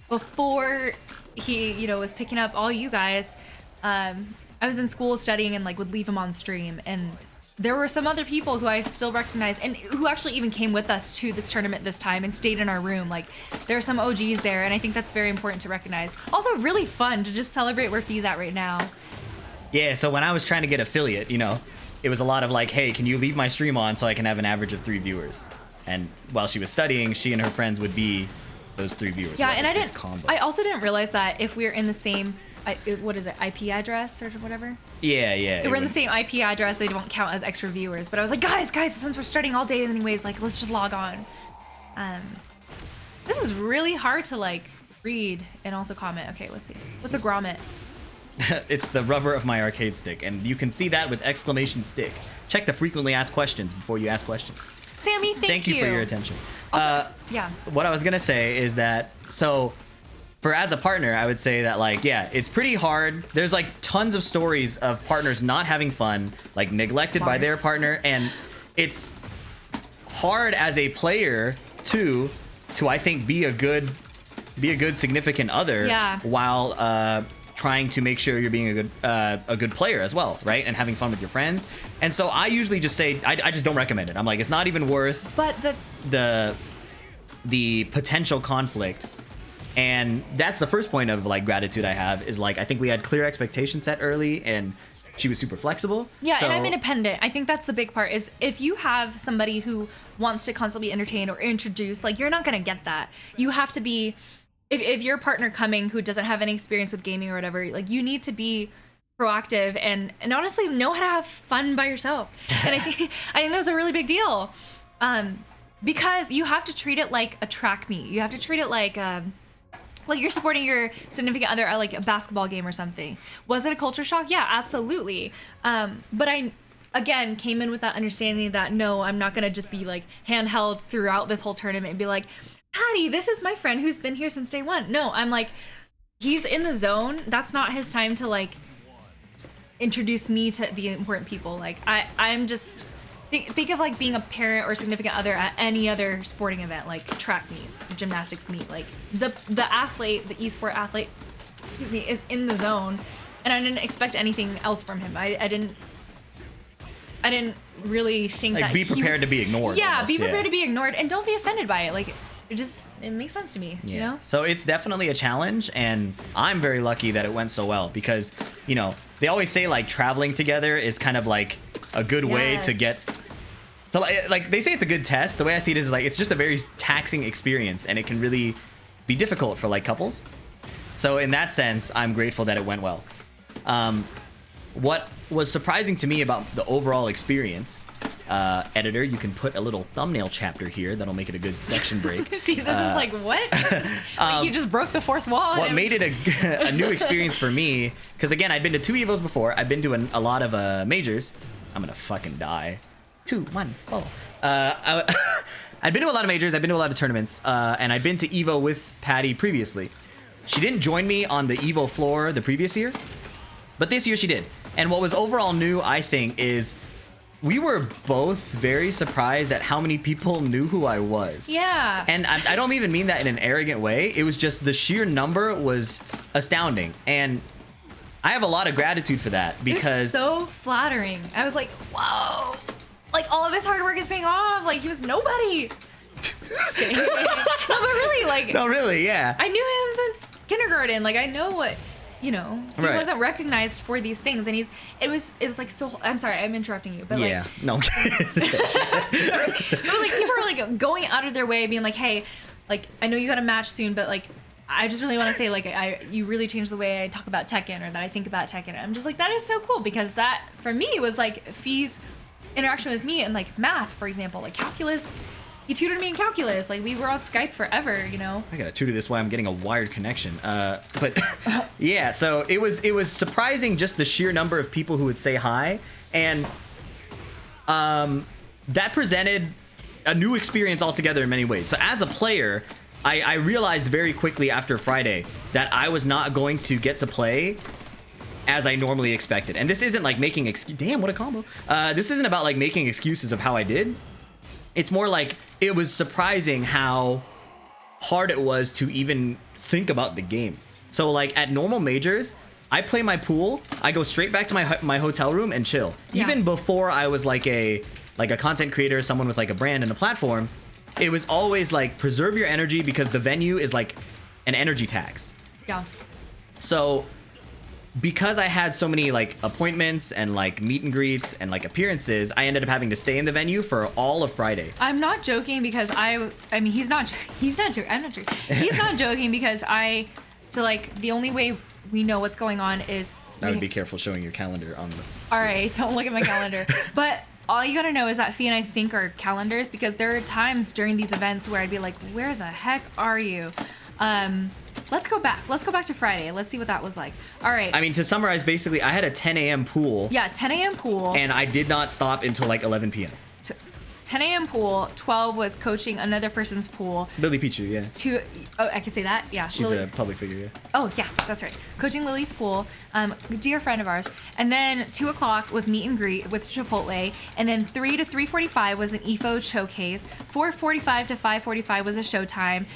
before he, you know, was picking up all you guys. I was in school studying and like would leave him on stream, and there were some other people who I still recognize and who actually even came with us to this tournament this time and stayed in our room. Like, there are some OGs there, and I think that's very important to recognize. Also really fun to just celebrate where Fee's at right now. Yeah, so when I was trying to get affiliate, you know, it was a lot of like, hey, can you leave my stream on so I can have an average of 3 viewers? And while she was studying, she and her friends would be those 3 viewers. Yeah, and I also didn't realize that if we're in the same, what is it, IP address or whatever? Yeah. If we're in the same IP address, they don't count as extra viewers. But I was like, guys, since we're studying all day anyways, like, let's just log on. This is really hard to like read and also comment. Okay, let's see. What's a grommet? It's the rubber of my arcade stick, and you can see that with exclamation stick. Check the frequently asked questions before you ask questions. Sammy, thank you you for your attention. Yeah. What I was gonna say is that, so for as a partner, I would say that, like, yeah, it's pretty hard. There's like tons of stories of partners not having fun, like neglected by their partner, and it's hard as a player to I think be a good significant other, Yeah. while trying to make sure you're being a good player as well, right? And having fun with your friends. And so I usually just say I just don't recommend it. I'm like, it's not even worth But the potential conflict. And that's the first point of like gratitude I have, is like, I think we had clear expectations set early, and she was super flexible. yeah, So- and I'm independent. I think that's the big part, is if you have somebody who wants to constantly be entertained or introduced, like, you're not going to get that. You have to be, if your partner coming who doesn't have any experience with gaming or whatever, like, you need to be proactive and honestly know how to have fun by yourself. And I think that's a really big deal, because you have to treat it like a track meet. You have to treat it like you're supporting your significant other at like a basketball game or something. Was it a culture shock? Yeah, absolutely. But I, again, came in with that understanding that no, I'm not gonna just be like handheld throughout this whole tournament and be like, Patty, this is my friend who's been here since day one. No, I'm like, he's in the zone. That's not his time to like introduce me to the important people. Like, I'm just think of like being a parent or significant other at any other sporting event, like track meet, gymnastics meet. Like the athlete, the esport athlete, excuse me, is in the zone, and I didn't expect anything else from him. I didn't really think like, that be he prepared was- to be ignored. Yeah, almost, be prepared to be ignored, and don't be offended by it. Like, it makes sense to me. Yeah. You know? So it's definitely a challenge, and I'm very lucky that it went so well, because, you know, they always say like traveling together is kind of like a good way to get. So like they say it's a good test. The way I see it is like it's just a very taxing experience, and it can really be difficult for like couples. So in that sense, I'm grateful that it went well. What was surprising to me about the overall experience, editor, you can put a little thumbnail chapter here that'll make it a good section break. See, this is like what? Like you just broke the fourth wall. What made it a new experience for me, because again, I'd been to 2 Evos before. I've been to a lot of majors. I'm gonna fucking die. 2, 1, 4. I'd been to a lot of majors. I've been to a lot of tournaments, and I'd been to Evo with Patty previously. She didn't join me on the Evo floor the previous year, but this year she did. And what was overall new, I think, is we were both very surprised at how many people knew who I was. Yeah. And I don't even mean that in an arrogant way. It was just the sheer number was astounding. And I have a lot of gratitude for that, It was because so flattering. I was like, whoa. Like, all of his hard work is paying off. Like, he was nobody. Just kidding. No, but really, like, no, really, yeah. I knew him since kindergarten. Like, I know what, you know, he Right. wasn't recognized for these things. And it was like so, I'm sorry, I'm interrupting you. But Yeah, no. but like, people are like going out of their way, being like, hey, like, I know you got a match soon, but like, I just really want to say, like, you really changed the way I talk about Tekken, or that I think about Tekken. I'm just like, that is so cool, because that, for me, was like Fee's interaction with me, and like math, for example, like calculus. He tutored me in calculus. Like, we were on Skype forever, you know? I gotta tutor this while I'm getting a wired connection. But yeah, so it was surprising, just the sheer number of people who would say hi, and that presented a new experience altogether in many ways. So as a player, I realized very quickly after Friday that I was not going to get to play as I normally expected. And this isn't like making damn, what a combo. This isn't about like making excuses of how I did. It's more like it was surprising how hard it was to even think about the game. So like at normal majors, I play my pool, I go straight back to my hotel room and chill. Yeah. Even before I was like a content creator, someone with like a brand and a platform, it was always like preserve your energy, because the venue is like an energy tax. Yeah. So because I had so many like appointments and like meet and greets and like appearances, I ended up having to stay in the venue for all of Friday. I'm not joking, because I mean, he's not joking. I'm not joking. He's not joking, because so like, the only way we know what's going on is I would be careful showing your calendar on the. all right, don't look at my calendar. But all you gotta know is that Fee and I sync our calendars, because there are times during these events where I'd be like, where the heck are you? Let's go back. Let's go back to Friday. Let's see what that was like. All right. I mean, to summarize, basically, I had a 10 a.m. pool. Yeah, 10 a.m. pool. And I did not stop until like 11 p.m. 10 a.m. pool. 12 was coaching another person's pool. Lily Pichu, yeah. Oh, I can say that. Yeah. She's a public figure, yeah. Oh yeah, that's right. Coaching Lily's pool, dear friend of ours. And then 2 o'clock was meet and greet with Chipotle, and then 3 to 3:45 was an EFO showcase. 4:45 to 5:45 was a showtime.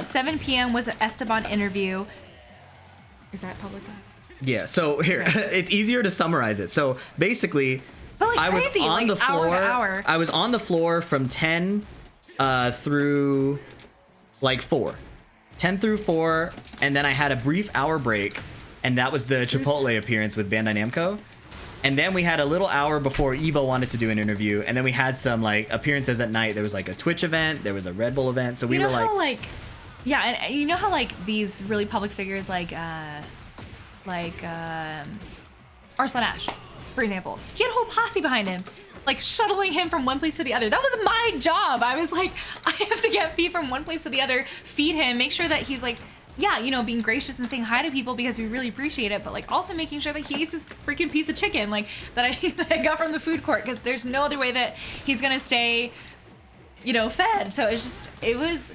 7 p.m. was an Esteban interview. Is that public? Yeah. So here, it's easier to summarize it. So basically, But like I was crazy, on like the floor. hour to hour. I was on the floor from 10 through like 4. 10 through 4, and then I had a brief hour break, and that was the Chipotle appearance with Bandai Namco. And then we had a little hour before Evo wanted to do an interview, and then we had some like appearances at night. There was like a Twitch event, there was a Red Bull event, so we You know were how like, yeah, and you know how like these really public figures Arslan Ash, for example, he had a whole posse behind him, like shuttling him from one place to the other. That was my job. I was like, I have to get feed from one place to the other, feed him, make sure that he's like, yeah, you know, being gracious and saying hi to people because we really appreciate it, but like also making sure that he eats this freaking piece of chicken like that I got from the food court, because there's no other way that he's gonna stay, you know, fed. So it was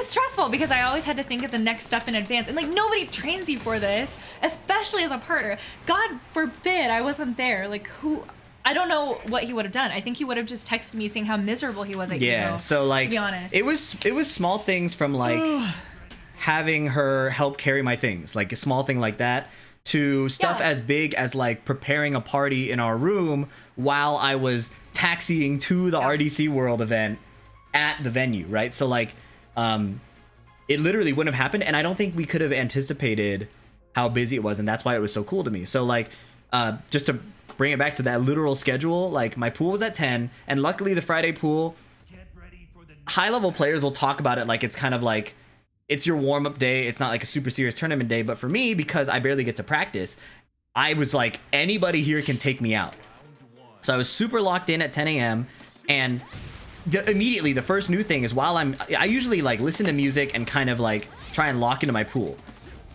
stressful because I always had to think of the next step in advance, and like nobody trains you for this, especially as a partner. God forbid I wasn't there. Like who? I don't know what he would have done. I think he would have just texted me saying how miserable he was at yeah. Evo, So like, to be honest, it was small things from like having her help carry my things, like a small thing like that, to stuff Yeah. as big as like preparing a party in our room while I was taxiing to the RDC World event at the venue, right? So like, it literally wouldn't have happened, and I don't think we could have anticipated how busy it was, and that's why it was so cool to me. So like, just to bring it back to that literal schedule, like my pool was at 10, and luckily the Friday pool, high level players will talk about it like it's kind of like it's your warm-up day. It's not like a super serious tournament day, but for me, because I barely get to practice, I was like, anybody here can take me out. So I was super locked in at 10 a.m. and immediately the first new thing is while I usually like listen to music and kind of like try and lock into my pool.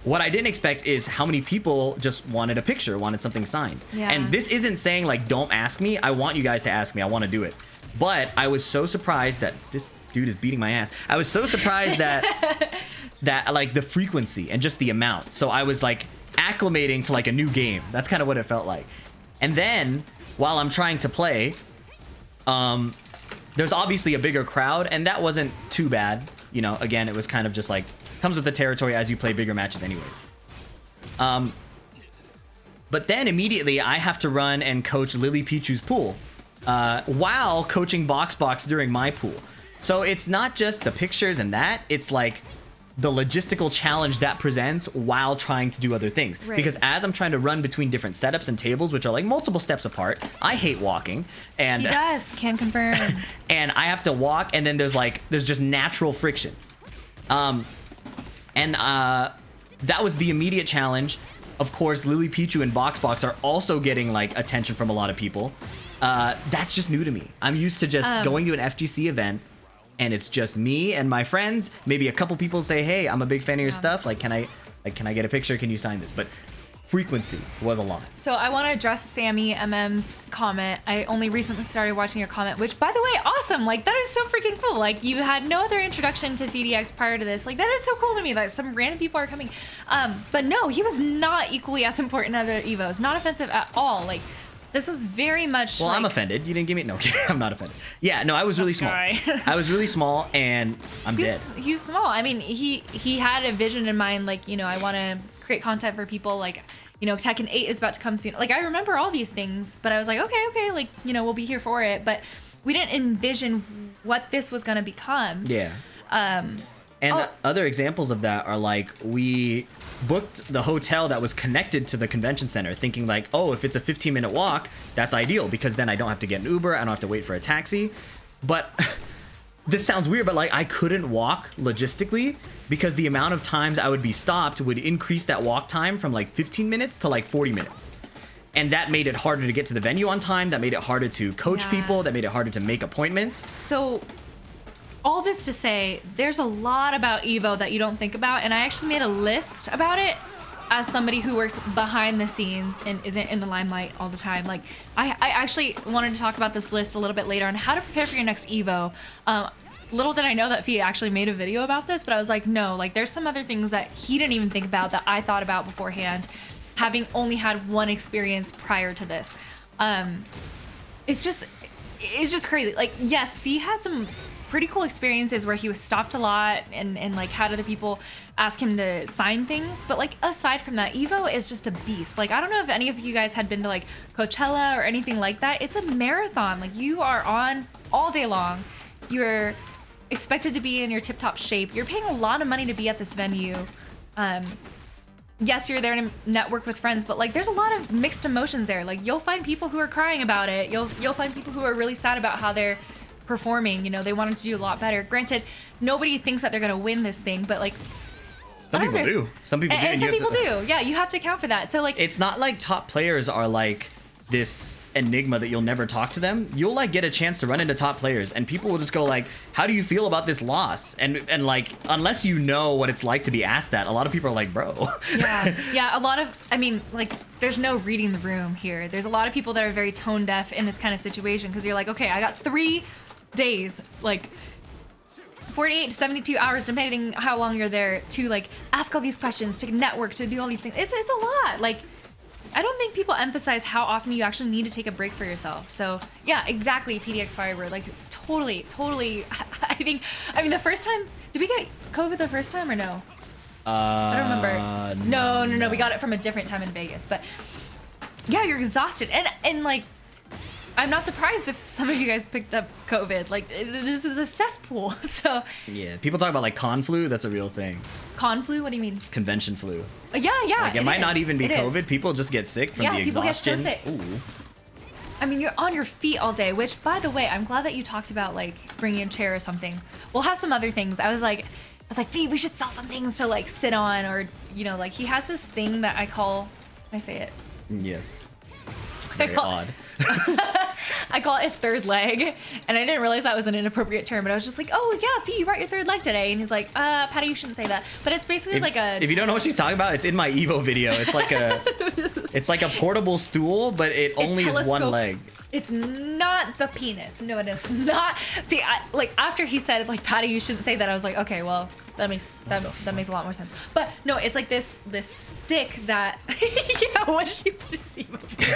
What I didn't expect is how many people just wanted a picture, wanted something signed. Yeah. And this isn't saying like, don't ask me. I want you guys to ask me. I want to do it. But I was so surprised that this dude is beating my ass. I was so surprised that like the frequency and just the amount. So I was like acclimating to like a new game. That's kind of what it felt like. And then while I'm trying to play, there's obviously a bigger crowd, and that wasn't too bad. You know, again, it was kind of just like comes with the territory as you play bigger matches anyways. But then immediately I have to run and coach Lily Pichu's pool while coaching Box during my pool. So it's not just the pictures and that, it's like the logistical challenge that presents while trying to do other things. Right. Because as I'm trying to run between different setups and tables, which are like multiple steps apart, I hate walking. And he does. Can confirm. and I have to walk, and then there's just natural friction. That was the immediate challenge. Of course, Lily Pichu and Box are also getting like attention from a lot of people. That's just new to me. I'm used to just going to an FGC event, and it's just me and my friends. Maybe a couple people say, "Hey, I'm a big fan of your stuff. Like, can I get a picture? Can you sign this?" But frequency was a lot. So I want to address Sammy MM's comment. I only recently started watching your comment, which, by the way, awesome. Like, that is so freaking cool. Like, you had no other introduction to VDX prior to this. Like, that is so cool to me that some random people are coming. But no, he was not equally as important as other Evos. Not offensive at all. Like, this was very much Well, like, I'm offended. You didn't give me... No, I'm not offended. Yeah, no, I was really small. Sorry. I was really small, and I'm dead. He's small. I mean, he had a vision in mind, like, you know, I want to create content for people, like, you know, Tekken 8 is about to come soon. Like, I remember all these things, but I was like, okay, like, you know, we'll be here for it. But we didn't envision what this was going to become. Yeah. Other examples of that are like, we booked the hotel that was connected to the convention center, thinking like, oh, if it's a 15-minute walk, that's ideal, because then I don't have to get an Uber, I don't have to wait for a taxi. But this sounds weird, but like, I couldn't walk logistically because the amount of times I would be stopped would increase that walk time from like 15 minutes to like 40 minutes. And that made it harder to get to the venue on time. That made it harder to coach people. That made it harder to make appointments. So all this to say, there's a lot about Evo that you don't think about, and I actually made a list about it as somebody who works behind the scenes and isn't in the limelight all the time. Like, I actually wanted to talk about this list a little bit later on how to prepare for your next Evo. Little did I know that Fee actually made a video about this, but I was like, no, like there's some other things that he didn't even think about that I thought about beforehand, having only had one experience prior to this. It's just crazy. Like, yes, Fee had some pretty cool experiences where he was stopped a lot and like had other people ask him to sign things, but like aside from that, Evo is just a beast. Like, I don't know if any of you guys had been to like Coachella or anything like that. It's a marathon. Like, you are on all day long. You're expected to be in your tip-top shape. You're paying a lot of money to be at this venue. Yes, you're there to network with friends, but like there's a lot of mixed emotions there. Like, you'll find people who are crying about it. You'll find people who are really sad about how they're performing. You know, they wanted to do a lot better. Granted, nobody thinks that they're gonna win this thing, but like Some people do. Some people do. and some people do. Yeah, you have to account for that. So like, It's not like top players are like this enigma that you'll never talk to them. You'll like get a chance to run into top players and people will just go like, how do you feel about this loss? And like, unless you know what it's like to be asked that, a lot of people are like, bro. yeah, a lot of, I mean, like, there's no reading the room here. There's a lot of people that are very tone deaf in this kind of situation because you're like, okay, I got 3 days, like 48 to 72 hours, depending how long you're there, to like ask all these questions, to network, to do all these things. It's a lot. Like, I don't think people emphasize how often you actually need to take a break for yourself. So yeah, exactly, PDX Firebird. Like, totally. I mean, the first time, did we get COVID the first time or no? I don't remember. No. We got it from a different time in Vegas. But yeah, you're exhausted. And like, I'm not surprised if some of you guys picked up COVID. Like, this is a cesspool. So Yeah, people talk about like con flu. That's a real thing. con flu? What do you mean? Convention flu. Yeah. Like, it might not even be It is. COVID. People just get sick from Yeah, the people get so exhaustion. sick. Ooh. I mean, you're on your feet all day, which, by the way, I'm glad that you talked about like bringing a chair or something. We'll have some other things. I was like, Fee, we should sell some things to like sit on, or, you know, like he has this thing that I call, can I say it? Yes. It's very odd. I call it his third leg, and I didn't realize that was an inappropriate term, but I was just like, oh yeah, Fee, you brought your third leg today, and he's like, Patty, you shouldn't say that. But it's basically like a. If you don't know what she's talking about, it's in my Evo video. It's like a portable stool, but it only is one telescopes. leg. It's not the penis. No, it is not. See, like after he said like, Patty, you shouldn't say that, I was like, okay, well, that makes a lot more sense. But no, it's like this stick that. Yeah, what did she put his Evo video?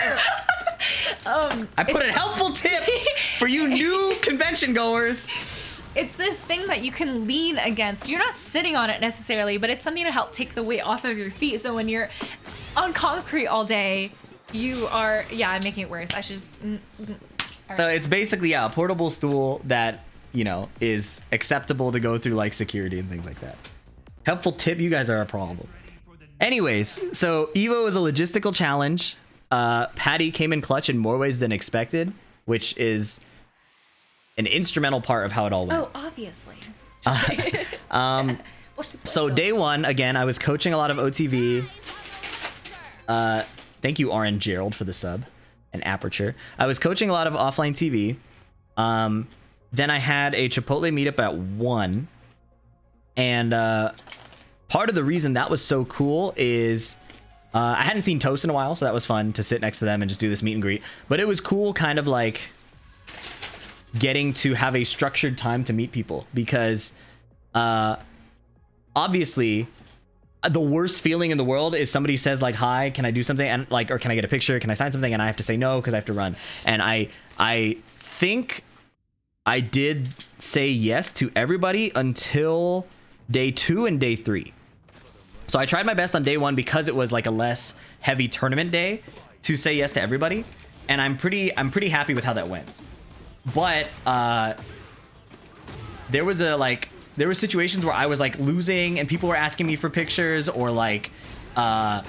I put a helpful tip for you new convention goers. It's this thing that you can lean against. You're not sitting on it necessarily, but it's something to help take the weight off of your feet. So when you're on concrete all day, you are. Yeah, I'm making it worse. I should just. So it's basically a portable stool that, you know, is acceptable to go through like security and things like that. Helpful tip, you guys are a problem. Anyways, so Evo is a logistical challenge. Patty came in clutch in more ways than expected, which is an instrumental part of how it all went. Oh, obviously. So day one, again, I was coaching a lot of OTV. Thank you, RN Gerald, for the sub and Aperture. I was coaching a lot of offline TV. Then I had a Chipotle meetup at 1. And part of the reason that was so cool is I hadn't seen Toast in a while, so that was fun to sit next to them and just do this meet and greet. But it was cool kind of like getting to have a structured time to meet people, because obviously the worst feeling in the world is somebody says like, hi, can I do something, and like, or can I get a picture, can I sign something, and I have to say no because I have to run. And I think I did say yes to everybody until day 2 and day 3. So I tried my best on day 1 because it was like a less heavy tournament day to say yes to everybody, and I'm pretty happy with how that went. But there were situations where I was like losing and people were asking me for pictures, or like what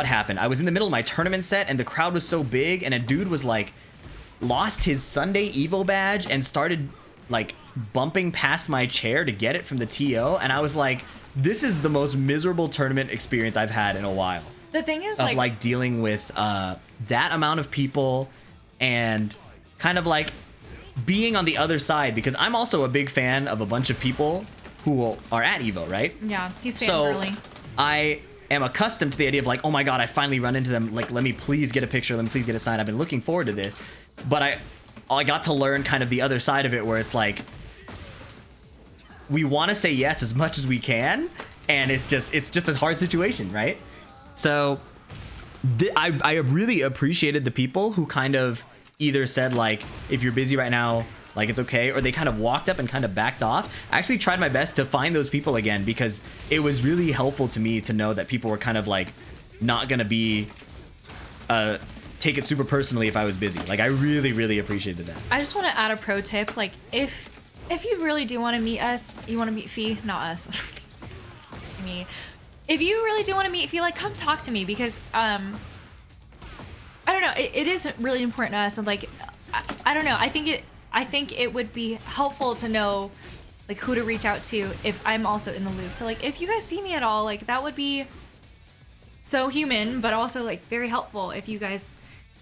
happened? I was in the middle of my tournament set and the crowd was so big, and a dude was like lost his Sunday Evo badge and started like bumping past my chair to get it from the TO, and I was like, this is the most miserable tournament experience I've had in a while. The thing is, of like dealing with that amount of people and kind of like being on the other side, because I'm also a big fan of a bunch of people who are at Evo, right? Yeah, he's staying So early. I am accustomed to the idea of like, oh my god, I finally run into them. Like, let me please get a picture. Let me please get a sign. I've been looking forward to this. But I got to learn kind of the other side of it, where it's like, we want to say yes as much as we can, and it's just a hard situation, right? So I really appreciated the people who kind of either said like, if you're busy right now, like it's okay, or they kind of walked up and kind of backed off. I actually tried my best to find those people again, because it was really helpful to me to know that people were kind of like not gonna be take it super personally if I was busy. Like, I really appreciated that. I just want to add a pro tip. Like, if you really do want to meet us, you want to meet Fee, not us. Me. If you really do want to meet Fee, like, come talk to me, because I don't know, it is really important to us, and like I don't know, I think it would be helpful to know like who to reach out to if I'm also in the loop. So like, if you guys see me at all, like that would be so human, but also like very helpful if you guys.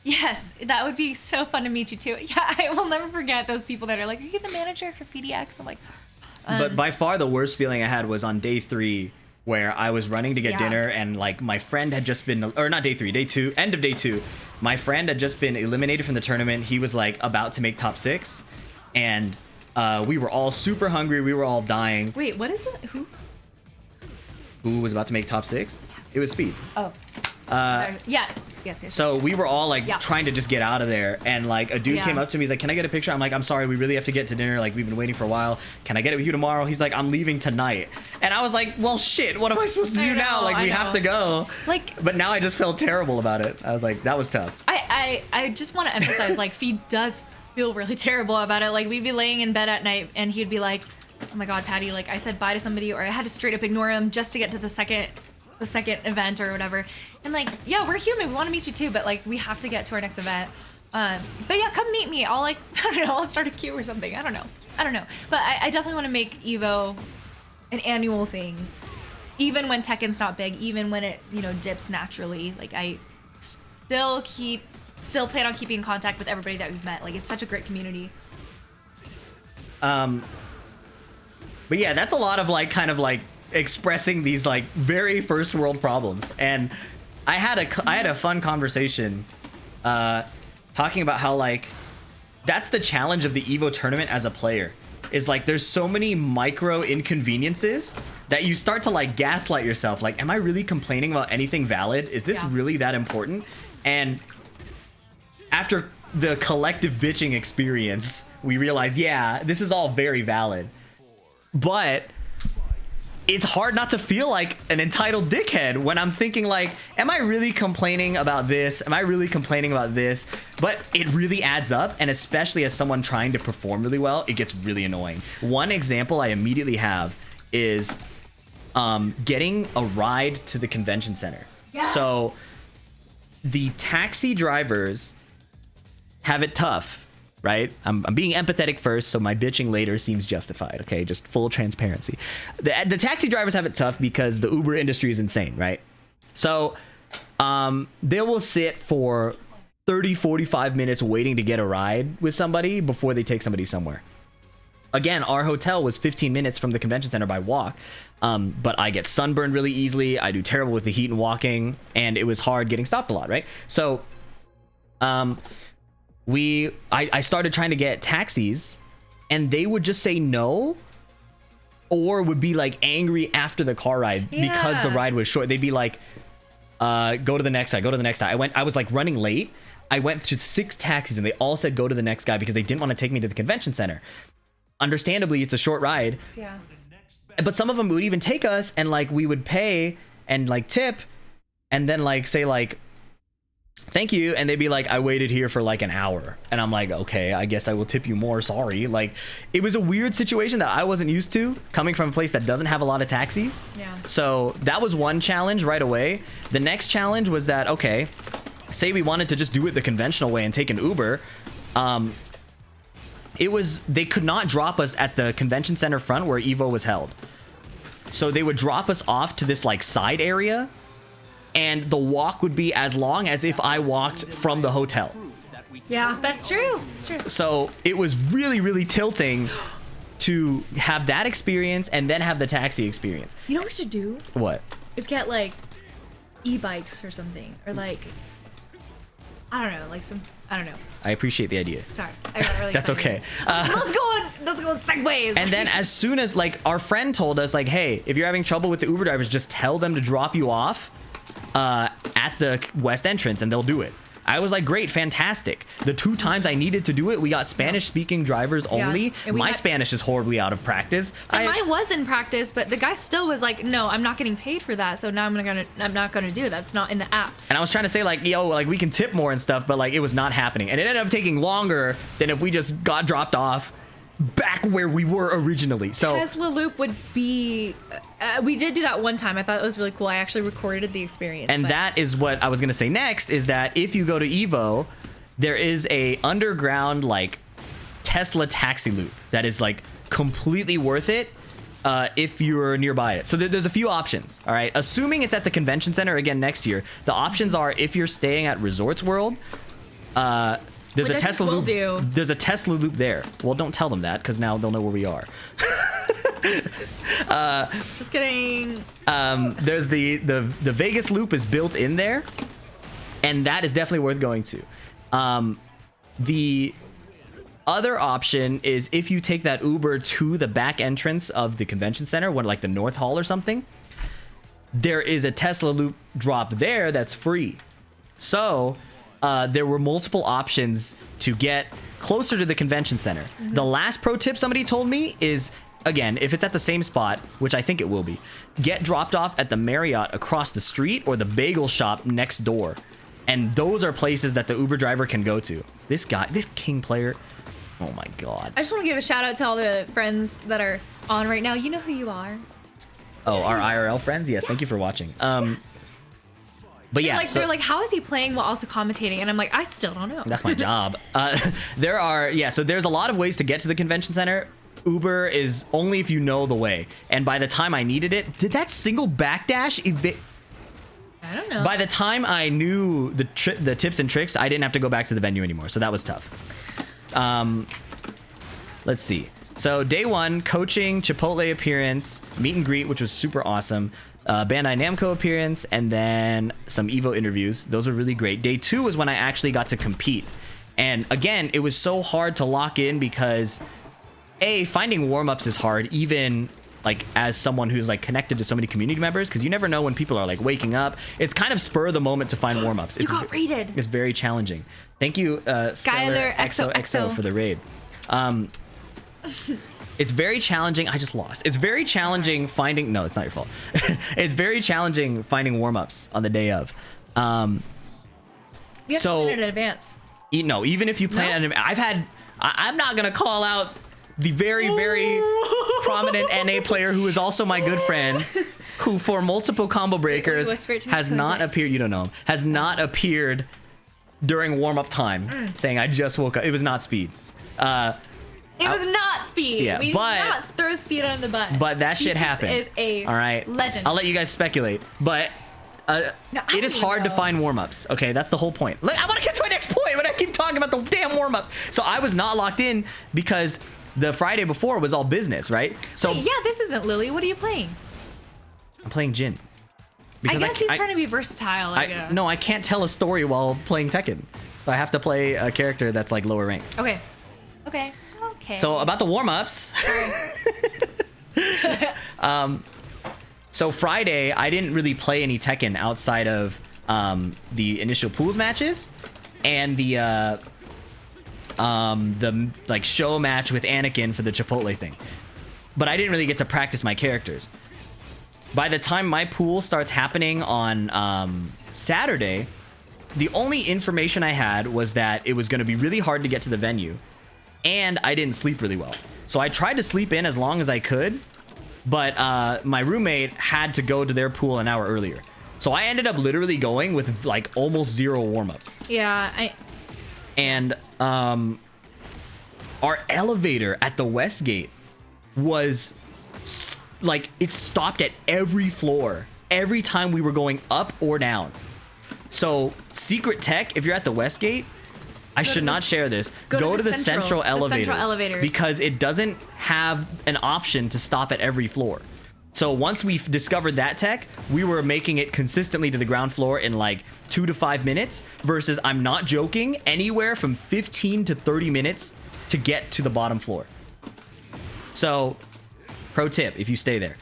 Yes, that would be so fun to meet you too. Yeah, I will never forget those people that are like, are you the manager for FDX? I'm like, but by far the worst feeling I had was on day 3, where I was running to get dinner, and like my friend had just been, or not day 3, day 2, end of day 2, my friend had just been eliminated from the tournament. He was like about to make top 6, and we were all super hungry. We were all dying. wait, what is it? Who was about to make top 6? It was Speed. Oh. Yes. So we were all like Yeah. trying to just get out of there, and like a dude came up to me. He's like, "Can I get a picture?" I'm like, "I'm sorry, we really have to get to dinner. Like, we've been waiting for a while. Can I get it with you tomorrow?" He's like, "I'm leaving tonight." And I was like, "Well, shit. What am I supposed to do now? Like, we have to go." Like, but now I just felt terrible about it. I was like, that was tough. I just want to emphasize, like, Fee does feel really terrible about it. Like, we'd be laying in bed at night, and he'd be like, "Oh my god, Patty, like, I said bye to somebody, or I had to straight up ignore him just to get to the second event or whatever." And like, yeah, we're human, we want to meet you too, but like, we have to get to our next event. But yeah, come meet me. I'll like, I don't know, I'll start a queue or something. I don't know, but I definitely want to make Evo an annual thing, even when Tekken's not big, even when it, you know, dips naturally. Like, I still plan on keeping in contact with everybody that we've met. Like, it's such a great community. But yeah, that's a lot of like kind of like expressing these like very first world problems. And I had a fun conversation talking about how like that's the challenge of the Evo tournament as a player, is like there's so many micro inconveniences that you start to like gaslight yourself. Like, am I really complaining about anything valid? Is this really that important? And after the collective bitching experience, we realized, yeah, this is all very valid. But it's hard not to feel like an entitled dickhead when I'm thinking like, am I really complaining about this? Am I really complaining about this? But it really adds up, and especially as someone trying to perform really well, it gets really annoying. One example I immediately have is getting a ride to the convention center. Yes. So the taxi drivers have it tough. Right? I'm being empathetic first, so my bitching later seems justified, okay? Just full transparency. The taxi drivers have it tough because the Uber industry is insane, right? So they will sit for 30, 45 minutes waiting to get a ride with somebody before they take somebody somewhere. Again, our hotel was 15 minutes from the convention center by walk, but I get sunburned really easily. I do terrible with the heat and walking, and it was hard getting stopped a lot, right? So I started trying to get taxis, and they would just say no, or would be like angry after the car ride because the ride was short. They'd be like, go to the next guy. I was like running late. I went to 6 taxis, and they all said go to the next guy because they didn't want to take me to the convention center. Understandably, it's a short ride. Yeah. But some of them would even take us, and like we would pay and like tip, and then like say like, thank you, and they'd be like, I waited here for like an hour, and I'm like, okay, I guess I will tip you more, sorry. Like, it was a weird situation that I wasn't used to, coming from a place that doesn't have a lot of taxis. Yeah. So that was one challenge right away. The next challenge was that, okay, say we wanted to just do it the conventional way and take an Uber. They could not drop us at the convention center front where Evo was held. So they would drop us off to this like side area, and the walk would be as long as if I walked from the hotel. Yeah, that's true. It's true. So it was really, really tilting to have that experience and then have the taxi experience. You know what we should do? What? Is get like e-bikes or something, or like I don't know, like some I don't know. I appreciate the idea. Sorry, I got really That's excited. okay. Let's go segues. And then as soon as like our friend told us like, hey, if you're having trouble with the Uber drivers, just tell them to drop you off at the west entrance and they'll do it. I was like, great, fantastic. The 2 times I needed to do it, we got Spanish-speaking drivers only. and we My had- Spanish is horribly out of practice. And mine was in practice, but the guy still was like, "No, I'm not getting paid for that, so now I'm not gonna do it. That's not in the app." And I was trying to say like, yo, like we can tip more and stuff, but like it was not happening. And it ended up taking longer than if we just got dropped off back where we were originally. So Tesla Loop would be. We did do that one time. I thought it was really cool. I actually recorded the experience. and but- that is what I was gonna say next, is that if you go to Evo, there is a underground like Tesla taxi loop that is like completely worth it if you're nearby it. So there's a few options. All right, assuming it's at the convention center again next year, the options are if you're staying at Resorts World. There's Which a I think Tesla we'll loop. do. There's a Tesla loop there. Well, don't tell them that because now they'll know where we are. Just kidding. There's the Vegas loop is built in there, and that is definitely worth going to. The other option is if you take that Uber to the back entrance of the convention center, one like the North Hall or something, there is a Tesla loop drop there that's free. So there were multiple options to get closer to the convention center. The last pro tip somebody told me is, again, if it's at the same spot, which I think it will be, get dropped off at the Marriott across the street or the bagel shop next door. And those are places that the Uber driver can go to. This guy, this King player, oh my God. I just want to give a shout out to all the friends that are on right now. You know who you are. Oh, our IRL friends? Yes, thank you for watching. But yeah, Like so- they're like, how is he playing while also commentating? And I'm like, I still don't know. That's my job. So there's a lot of ways to get to the convention center. Uber is only if you know the way. And by the time I needed it, did that single backdash I don't know. by the time I knew the tips and tricks, I didn't have to go back to the venue anymore. So that was tough. Let's see. So day 1, coaching, Chipotle appearance, meet and greet, which was super awesome. Bandai Namco appearance, and then some Evo interviews. Those were really great. Day 2 was when I actually got to compete. And again, it was so hard to lock in because finding warm-ups is hard, even like as someone who's like connected to so many community members, because you never know when people are like waking up. It's kind of spur of the moment to find warm-ups. You got raided. It's very challenging. Thank you, Skylar XOXO for the raid. It's very challenging. I just lost. It's very challenging finding. No, it's not your fault. It's very challenging finding warm-ups on the day of. You have to so- plan it in advance. No, even if you plan, No? I'm not gonna call out the very, very prominent NA player who is also my good friend, who for multiple combo breakers whisper it to me has so not it's like- appeared. You don't know him. Has not appeared during warm-up time, saying I just woke up. It was not speed. It was not speed. Yeah, we but- did not throw speed on the bus. But that shit Speed happened. Is a all right. legend. I'll let you guys speculate, but No, I it is don't hard to know. find warm-ups. Okay, that's the whole point. I want to get to my next point, but I keep talking about the damn warm-ups. So I was not locked in because the Friday before was all business, right? So Wait, yeah, this isn't Lily. What are you playing? I'm playing Jin. I guess he's I- trying to be versatile. I guess. No, I can't tell a story while playing Tekken. So I have to play a character that's like lower rank. Okay. Okay. Okay. So about the warm-ups. So Friday, I didn't really play any Tekken outside of the initial pools matches and the like show match with Anakin for the Chipotle thing. But I didn't really get to practice my characters. By the time my pool starts happening on Saturday, the only information I had was that it was going to be really hard to get to the venue, and I didn't sleep really well. So I tried to sleep in as long as I could, but my roommate had to go to their pool an hour earlier. So I ended up literally going with like almost zero warm-up. yeah, And our elevator at the Westgate was like, it stopped at every floor every time we were going up or down. So secret tech, if you're at the Westgate, I should not share this. Go to the central elevators because it doesn't have an option to stop at every floor. So once we've discovered that tech, we were making it consistently to the ground floor in like 2 to 5 minutes versus, I'm not joking, anywhere from 15 to 30 minutes to get to the bottom floor. So pro tip, if you stay there,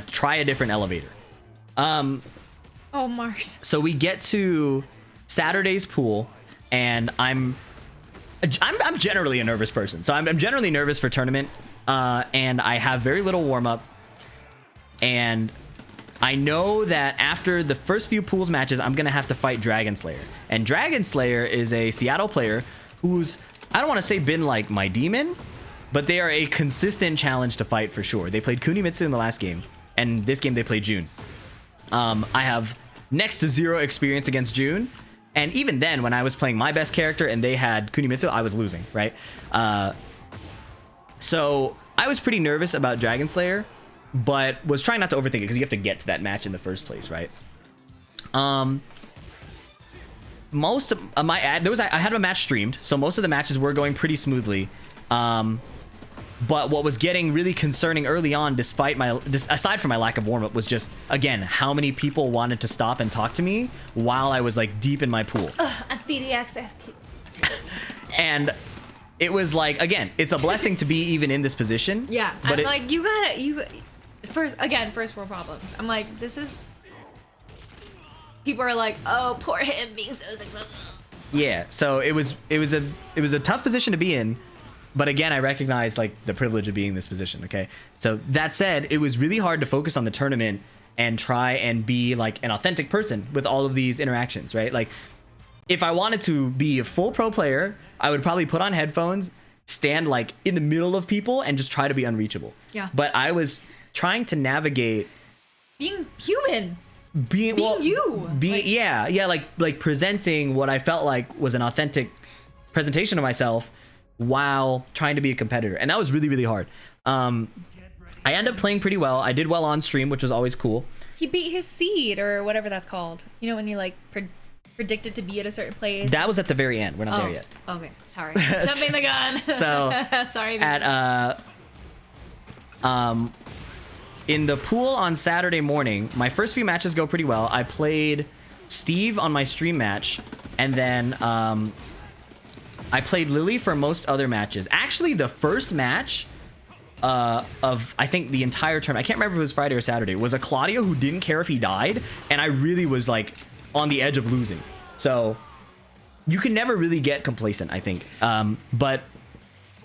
try a different elevator. Oh, Mars. So we get to Saturday's pool, and I'm generally a nervous person. So I'm generally nervous for tournament, and I have very little warm up. And I know that after the first few pools matches, I'm gonna have to fight Dragon Slayer. And Dragon Slayer is a Seattle player who's, I don't want to say been like my demon, but they are a consistent challenge to fight for sure. They played Kunimitsu in the last game, and this game they played June. I have next to zero experience against June. And even then, when I was playing my best character and they had Kunimitsu, I was losing, right? So I was pretty nervous about Dragon Slayer, but was trying not to overthink it because you have to get to that match in the first place, right? Most of my I had a match streamed, so most of the matches were going pretty smoothly. But what was getting really concerning early on, aside from my lack of warm-up, was just, again, how many people wanted to stop and talk to me while I was like deep in my pool. I'm BDXFP. And it was like, again, it's a blessing to be even in this position. Yeah, but I'm like, first world problems. I'm like, this is, people are like, oh, poor him being so successful. Yeah, so it was a tough position to be in. But again, I recognize like the privilege of being in this position. Okay, so that said, it was really hard to focus on the tournament and try and be like an authentic person with all of these interactions, right? Like, if I wanted to be a full pro player, I would probably put on headphones, stand like in the middle of people, and just try to be unreachable. Yeah. But I was trying to navigate being human, being you, like presenting what I felt like was an authentic presentation of myself, while trying to be a competitor. And that was really, really hard. I ended up playing pretty well. I did well on stream, which was always cool. He beat his seed or whatever that's called. You know, when you like predicted to be at a certain place. That was at the very end. We're not there yet. Okay, sorry. Jumping the gun. So sorry. At in the pool on Saturday morning, my first few matches go pretty well. I played Steve on my stream match, and then I played Lily for most other matches. Actually, the first match of, I think, the entire tournament, I can't remember if it was Friday or Saturday, was a Claudio who didn't care if he died, and I really was like on the edge of losing. So you can never really get complacent, I think. But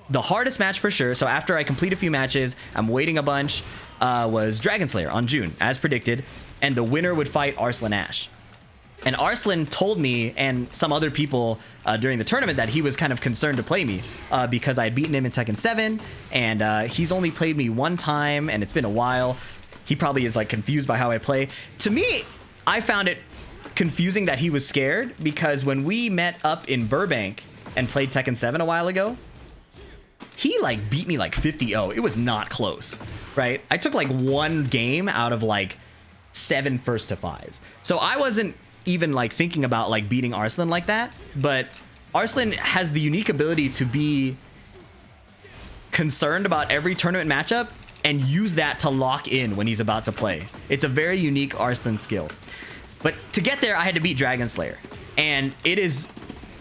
the hardest match for sure, so after I complete a few matches, I'm waiting a bunch, was Dragon Slayer on June, as predicted, and the winner would fight Arslan Ash. And Arslan told me and some other people during the tournament that he was kind of concerned to play me because I had beaten him in Tekken 7, and he's only played me one time, and it's been a while. He probably is like confused by how I play. To me, I found it confusing that he was scared, because when we met up in Burbank and played Tekken 7 a while ago, he like beat me like 50-0. It was not close, right? I took like one game out of like 7 first to 5s. So I wasn't even like thinking about like beating Arslan like that, but Arslan has the unique ability to be concerned about every tournament matchup and use that to lock in when he's about to play. It's a very unique Arslan skill. But to get there, I had to beat Dragon Slayer, and it is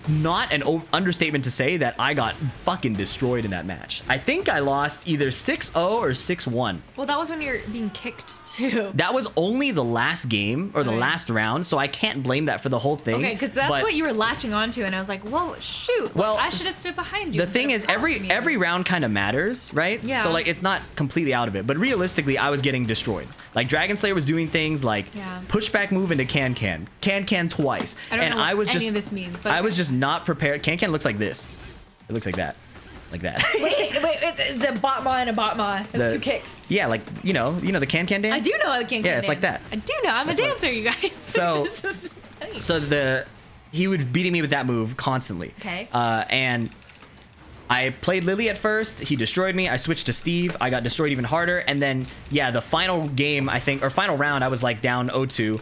not an understatement to say that I got fucking destroyed in that match. I think I lost either 6-0 or 6-1. Well, that was when you're being kicked too. That was only the last game or the last round, so I can't blame that for the whole thing. Okay, because that's what you were latching onto, and I was like, whoa, shoot. Well, I should have stood behind you. The thing is, every round kind of matters, right? Yeah. So like, it's not completely out of it, but realistically, I was getting destroyed. Like, Dragon Slayer was doing things like pushback move into can twice, I don't know I was what just any of this means, but I was just not prepared. Can looks like this. It looks like that. Like that. wait, it's the Batma and a Batma. It's 2 kicks. Yeah, like, you know the can dance? I do know how the can Yeah, it's dance. like that. I do know. I'm a dancer, you guys. So, This is funny. so he would beating me with that move constantly. Okay. And I played Lily at first. He destroyed me. I switched to Steve. I got destroyed even harder. And then, yeah, the final game, I think, or final round, I was like down 0-2.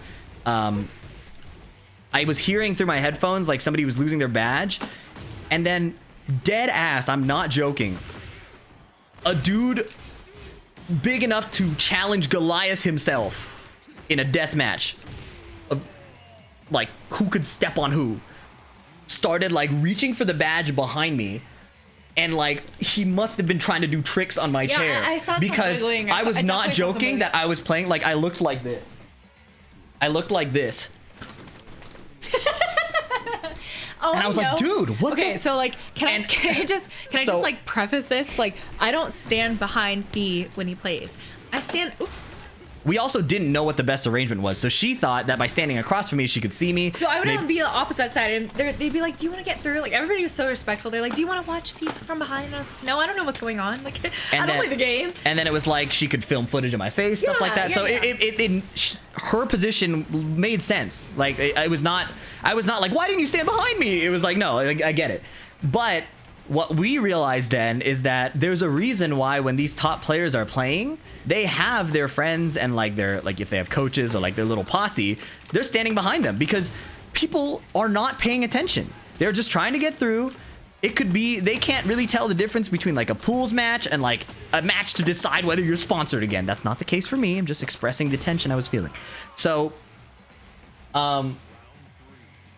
I was hearing through my headphones like somebody was losing their badge, And then, dead ass, I'm not joking, a dude big enough to challenge Goliath himself in a death match of, like, who could step on who, started, like, reaching for the badge behind me. And, like, he must have been trying to do tricks on my chair. I saw some because wiggling. I was I not definitely saw some joking that wiggling. I was playing, like, I looked like this. I looked like this. Oh, And I was like, know. dude, what Okay, the- so like, can And- I just So- like preface this? Like, I don't stand behind Fee when he plays. I stand. Oops. We also didn't know what the best arrangement was, so she thought that by standing across from me, she could see me. So I would Maybe- be the opposite side, and they'd be like, "Do you want to get through?" Like everybody was so respectful. They're like, "Do you want to watch Fee from behind?" And I was like, "No, I don't know what's going on. Like, I don't play the game." And then it was like she could film footage of my face, stuff like Yeah, that. So yeah. her position made sense. Like I was not like, why didn't you stand behind me? It was like, no, I get it. But what we realized then is that there's a reason why when these top players are playing, they have their friends and like their, like if they have coaches or like their little posse, they're standing behind them because people are not paying attention. They're just trying to get through. It could be they can't really tell the difference between like a pools match and like a match to decide whether you're sponsored again. That's not the case for me. I'm just expressing the tension I was feeling. So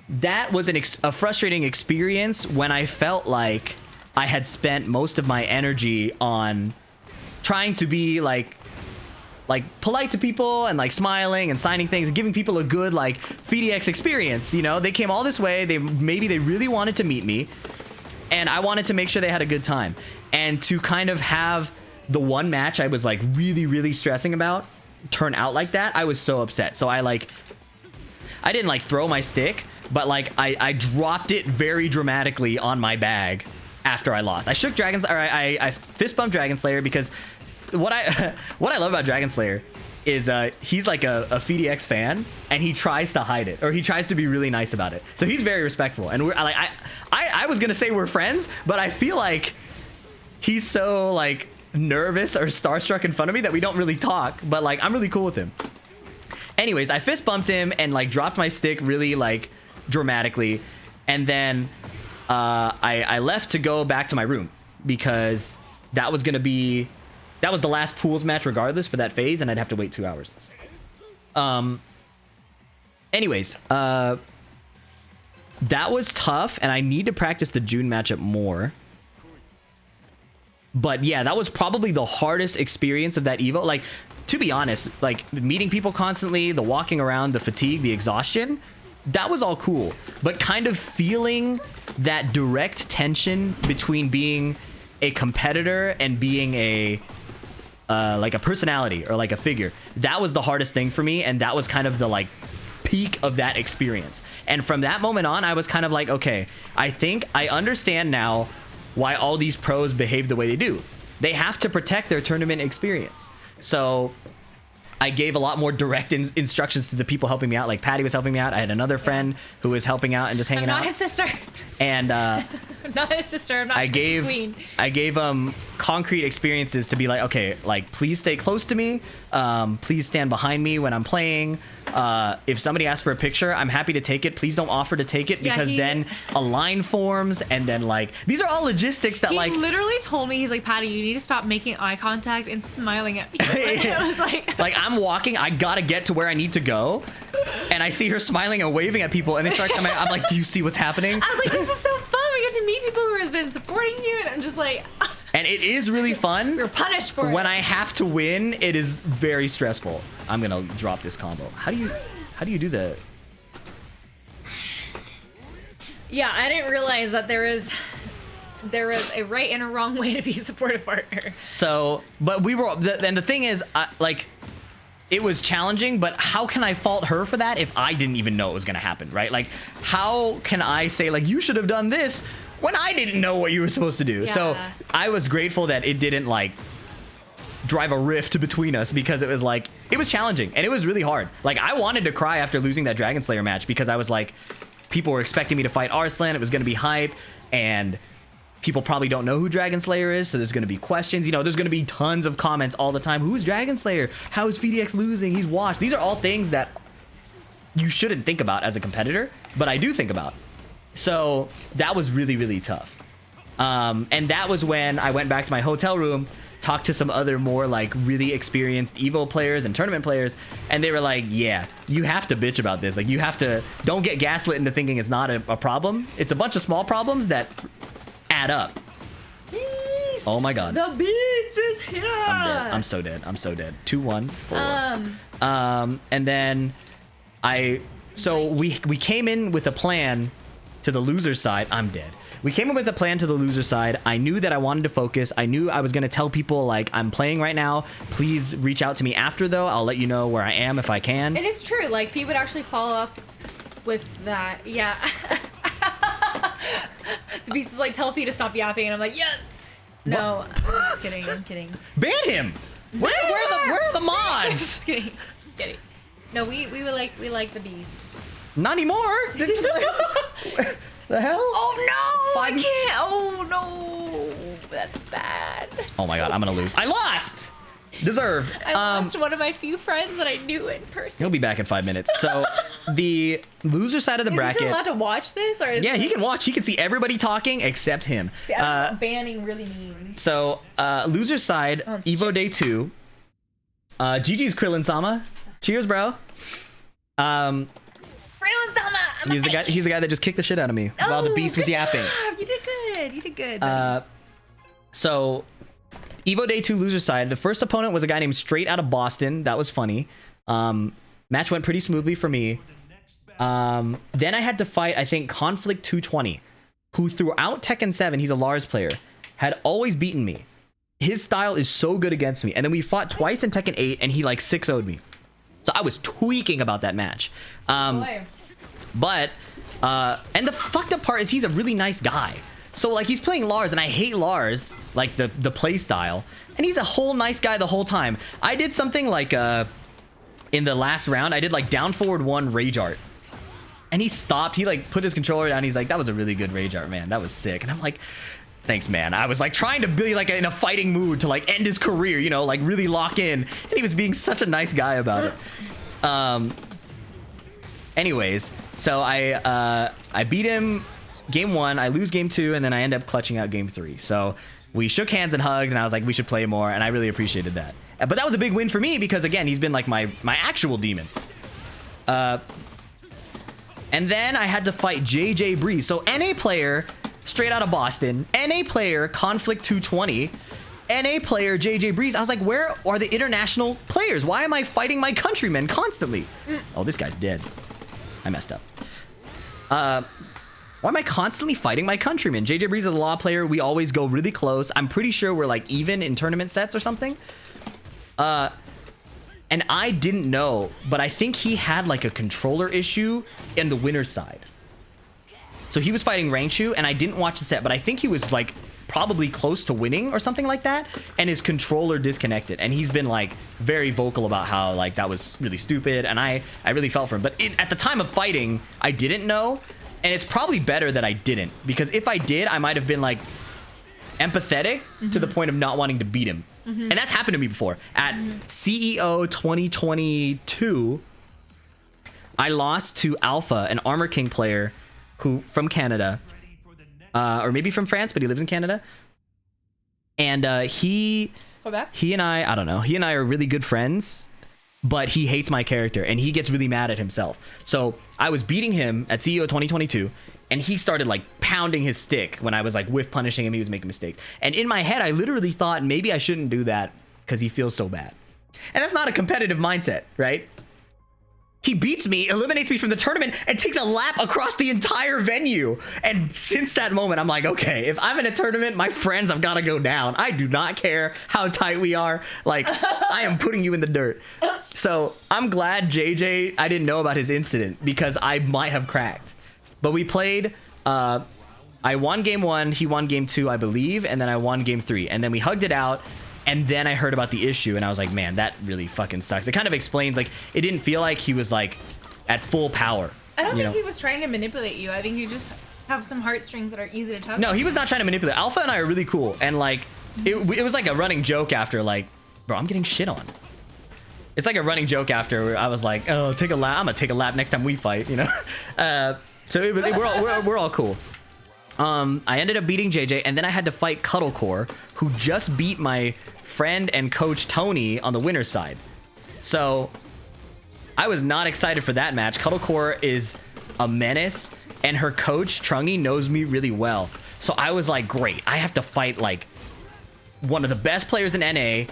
that was a frustrating experience when I felt like I had spent most of my energy on trying to be like polite to people and like smiling and signing things and giving people a good like FDX experience. You know, they came all this way. Maybe they really wanted to meet me, and I wanted to make sure they had a good time. And to kind of have the one match I was like really stressing about turn out like that, I was so upset. So I didn't like throw my stick, but like I dropped it very dramatically on my bag after I lost. I shook Dragon's, or I fist bumped Dragon Slayer because what I love about Dragon Slayer is he's like a FDX fan and he tries to hide it, or he tries to be really nice about it. So he's very respectful, and we're like I was gonna say we're friends, but I feel like he's so like nervous or starstruck in front of me that we don't really talk. But like I'm really cool with him. Anyways, I fist bumped him and like dropped my stick really like dramatically, and then I left to go back to my room because that was the last pools match regardless for that phase, and I'd have to wait 2 hours. Anyways, that was tough, and I need to practice the June matchup more. But yeah, that was probably the hardest experience of that Evo. Like, to be honest, like meeting people constantly, the walking around, the fatigue, the exhaustion, that was all cool. But kind of feeling that direct tension between being a competitor and being a like a personality or like a figure, that was the hardest thing for me, and that was kind of the like peak of that experience. And from that moment on, I was kind of like, okay, I think I understand now why all these pros behave the way they do. They have to protect their tournament experience. So I gave a lot more direct instructions to the people helping me out. Like Patty was helping me out. I had another friend who was helping out and just hanging I'm not out. his sister. And I'm not his sister. I'm not I his queen. gave concrete experiences to be like, okay, like please stay close to me. Please stand behind me when I'm playing. If somebody asks for a picture, I'm happy to take it. Please don't offer to take it Yeah, because then a line forms, and then like these are all logistics that He like literally told me, he's like, Patty, you need to stop making eye contact and smiling at me. Like, I was like, like I'm walking, I gotta get to where I need to go, and I see her smiling and waving at people, and they start coming. I'm like, do you see what's happening? I was like, this is so fun. We get to meet people who have been supporting you, and I'm just like, And it is really fun. we're punished for When it. I have to win, it is very stressful. I'm gonna drop this combo. How do you do that? Yeah, I didn't realize that there was a right and a wrong way to be a supportive partner. So, but we were, and the thing is, like, it was challenging, but how can I fault her for that if I didn't even know it was gonna happen, right? Like, how can I say, like, you should have done this when I didn't know what you were supposed to do? So, Yeah. I was grateful that it didn't, like, drive a rift between us, because it was, like, it was challenging, and it was really hard. Like, I wanted to cry after losing that Dragon Slayer match, because I was like, people were expecting me to fight Arslan, it was gonna be hype, and people probably don't know who Dragon Slayer is, so there's going to be questions. You know, there's going to be tons of comments all the time. Who's Dragon Slayer? How is FDX losing? He's washed. These are all things that you shouldn't think about as a competitor, but I do think about. So that was really, really tough. And that was when I went back to my hotel room, talked to some other more like really experienced Evo players and tournament players, and they were like, yeah, you have to bitch about this. Like, you have to, don't get gaslit into thinking it's not a problem. It's a bunch of small problems that add up. Beast! Oh my god. The beast is here. I'm dead. I'm so dead. I'm so dead. 2-1 4. And then we came in with a plan to the loser side. I'm dead. We came in with a plan to the loser side. I knew that I wanted to focus. I knew I was going to tell people, like, I'm playing right now. Please reach out to me after, though. I'll let you know where I am if I can. It is true. Like, Fee would actually follow up with that. Yeah. The beast is like, tell Fee to stop yapping. And I'm like, yes. No, I'm just kidding. I'm kidding. Ban him. Where are the mods? Just kidding. Kidding. No, we like the beast. Not anymore. The hell? Oh no! Fine. I can't. Oh no, that's bad. That's Oh my god, so I'm gonna lose. I lost. Deserved. I lost one of my few friends that I knew in person. He'll be back in 5 minutes. So the loser side of the Is he bracket. still allowed to watch this, or is Yeah, he can watch. He can see everybody talking except him. See, I don't know what banning really means. So loser side, Oh, it's Evo Day 2. GG's Krillin Sama. Cheers, bro. He's the guy. He's the guy that just kicked the shit out of me while the beast was good yapping. job. You did good. You did good. buddy. So, Evo Day 2 loser side. The first opponent was a guy named Straight Out of Boston. That was funny. Match went pretty smoothly for me. Then I had to fight, I think, Conflict 220, who throughout Tekken 7, he's a Lars player, had always beaten me. His style is so good against me. And then we fought twice in Tekken 8, and he like 6-0'd me. So I was tweaking about that match. Boy. But, and the fucked up part is he's a really nice guy. So, like, he's playing Lars, and I hate Lars, like, the play style. And he's a whole nice guy the whole time. I did something like, in the last round, I did, like, down forward 1 rage art. And he stopped. He, like, put his controller down. He's like, that was a really good rage art, man. That was sick. And I'm like, thanks, man. I was, like, trying to be, like, in a fighting mood to, like, end his career, you know, like, really lock in. And he was being such a nice guy about it. Anyways, so I beat him game 1, I lose game 2, and then I end up clutching out game 3. So we shook hands and hugged, and I was like, we should play more, and I really appreciated that. But that was a big win for me because, again, he's been like my actual demon. And then I had to fight JJ Breeze. So NA player, Straight Out of Boston, NA player, Conflict 220, NA player, JJ Breeze. I was like, where are the international players? Why am I fighting my countrymen constantly? Oh, this guy's dead. I messed up. Why am I constantly fighting my countrymen? JJ Breeze is a law player. We always go really close. I'm pretty sure we're like even in tournament sets or something. And I didn't know, but I think he had like a controller issue in the winner's side. So he was fighting Rangchu, and I didn't watch the set, but I think he was like probably close to winning or something like that, and his controller disconnected. And he's been like very vocal about how like that was really stupid, and I really felt for him. But at the time of fighting, I didn't know, and it's probably better that I didn't, because if I did, I might have been like empathetic to the point of not wanting to beat him. And that's happened to me before. At CEO 2022, I lost to Alpha, an Armor King player who from Canada, or maybe from France, but he lives in Canada. And Quebec? he and I don't know, he and I are really good friends, but he hates my character and he gets really mad at himself. So I was beating him at CEO 2022, and he started like pounding his stick when I was like whiff punishing him. He was making mistakes. And in my head, I literally thought maybe I shouldn't do that because he feels so bad. And that's not a competitive mindset, right? He beats me, eliminates me from the tournament, and takes a lap across the entire venue. And since that moment, I'm like, okay, if I'm in a tournament, my friends have got to go down. I do not care how tight we are. Like, I am putting you in the dirt. So I'm glad JJ, I didn't know about his incident because I might have cracked. But we played, I won game 1, he won game 2, I believe, and then I won game 3. And then we hugged it out. And then I heard about the issue, and I was like, man, that really fucking sucks. It kind of explains, like, it didn't feel like he was, like, at full power. I don't think he was trying to manipulate you. I think you just have some heartstrings that are easy to tug. No, he was not trying to manipulate. Alpha and I are really cool. And, like, it was like a running joke after, like, bro, I'm getting shit on. It's like a running joke after where I was like, oh, take a lap. I'm going to take a lap next time we fight, you know? So we're all cool. I ended up beating JJ, and then I had to fight Cuddlecore, who just beat my friend and coach Tony on the winner's side. So I was not excited for that match. Cuddlecore is a menace, and her coach Trungy knows me really well. So I was like, great, I have to fight like one of the best players in NA,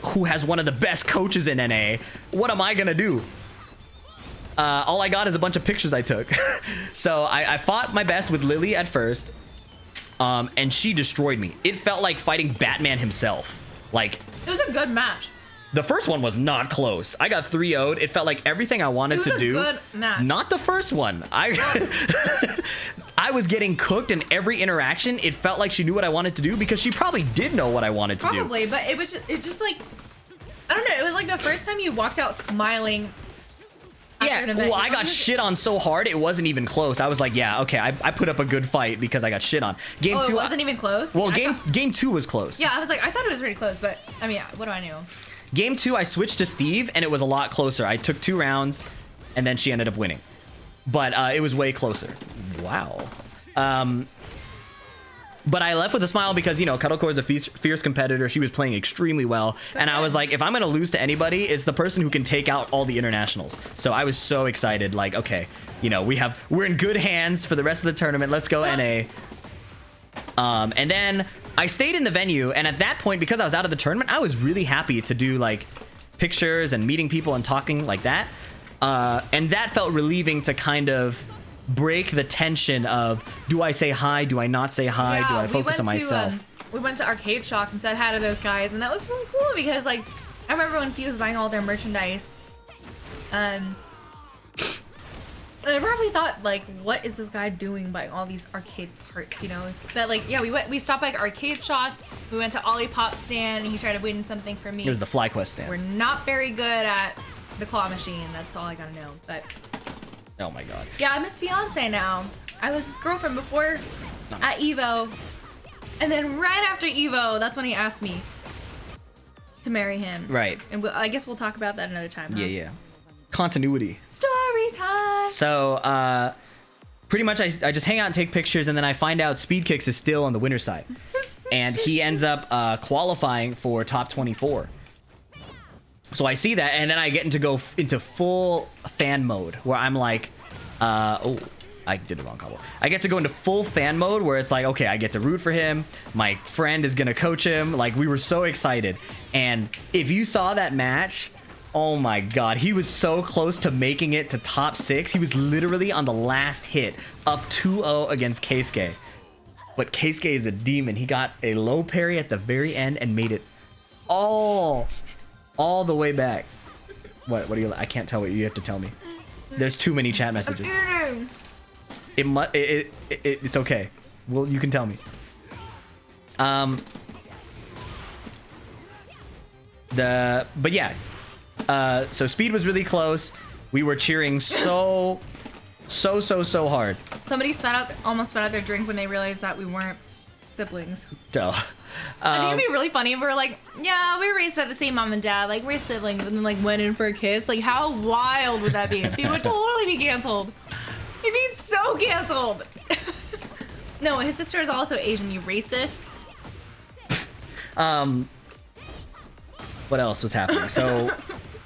who has one of the best coaches in NA. What am I gonna do? All I got is a bunch of pictures I took. So I fought my best with Lily at first, and she destroyed me. It felt like fighting Batman himself. Like, It was a good match. the first one was not close. I got 3-0'd. It felt like everything I wanted to do. It was a good match. Not the first one. I was getting cooked in every interaction. It felt like she knew what I wanted to do, because she probably did know what I wanted to do. Probably, but it just like, I don't know. It was like the first time you walked out smiling. Yeah, well, I got shit on so hard, it wasn't even close. I was like, yeah, okay, I put up a good fight because I got shit on. Game Oh, two, it wasn't even close? Well, I game two was close. Yeah, I was like, I thought it was pretty close, but I mean, what do I know? Game two, I switched to Steve, and it was a lot closer. I took 2 rounds, and then she ended up winning. But it was way closer. Wow. But I left with a smile because, you know, Cuddlecore is a fierce competitor. She was playing extremely well. And I was like, if I'm going to lose to anybody, it's the person who can take out all the internationals. So I was so excited. Like, okay, you know, we're in good hands for the rest of the tournament. Let's go NA. And then I stayed in the venue. And at that point, because I was out of the tournament, I was really happy to do like pictures and meeting people and talking like that. And that felt relieving to kind of break the tension of, do I say hi? Do I not say hi? Do I focus on myself? We went to Arcade Shock and said hi to those guys, and that was really cool because, like, I remember when Fee was buying all their merchandise. And I probably thought, like, what is this guy doing buying all these arcade parts, you know? But, like, yeah, we stopped by Arcade Shock, we went to Olipop stand, and he tried to win something for me. It was the FlyQuest stand. We're not very good at the claw machine, that's all I gotta know, but... Oh my god. Yeah, I'm his fiance now. I was his girlfriend before at Evo. And then right after Evo, that's when he asked me to marry him. Right. And I guess we'll talk about that another time. Huh? Yeah. Continuity. Story time. So, pretty much I just hang out and take pictures, and then I find out Speed Kicks is still on the winner's side. And he ends up qualifying for top 24. So I see that, and then I get into full fan mode where I'm like, oh, I did the wrong combo. I get to go into full fan mode where it's like, okay, I get to root for him. My friend is gonna coach him. Like, we were so excited. And if you saw that match, oh my god, he was so close to making it to top 6. He was literally on the last hit, up 2-0 against Keisuke. But Keisuke is a demon. He got a low parry at the very end and made it all the way back. What are you? I can't tell what you have to tell me. There's too many chat messages. It's okay. Well, you can tell me. But yeah. So Speed was really close. We were cheering so hard. Somebody almost spat out their drink when they realized that we weren't siblings. Duh. I think it'd be really funny if we were like, yeah, we were raised by the same mom and dad, like we're siblings, and then like went in for a kiss. Like, how wild would that be? He would totally be canceled. He'd be so canceled. No, his sister is also Asian, you racist. What else was happening? So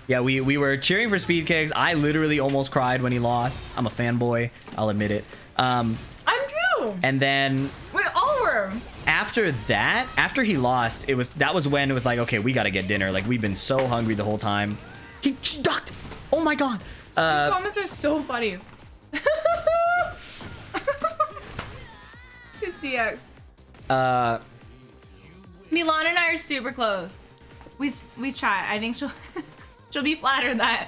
yeah, we were cheering for Speed Kicks. I literally almost cried when he lost. I'm a fanboy, I'll admit it. I'm true. And then We all were. after that, after he lost, that was when it was like, okay, we gotta get dinner. Like, we've been so hungry the whole time. He ducked. Oh my god. His comments are so funny. 60x. Milan and I are super close. We try. I think she'll be flattered that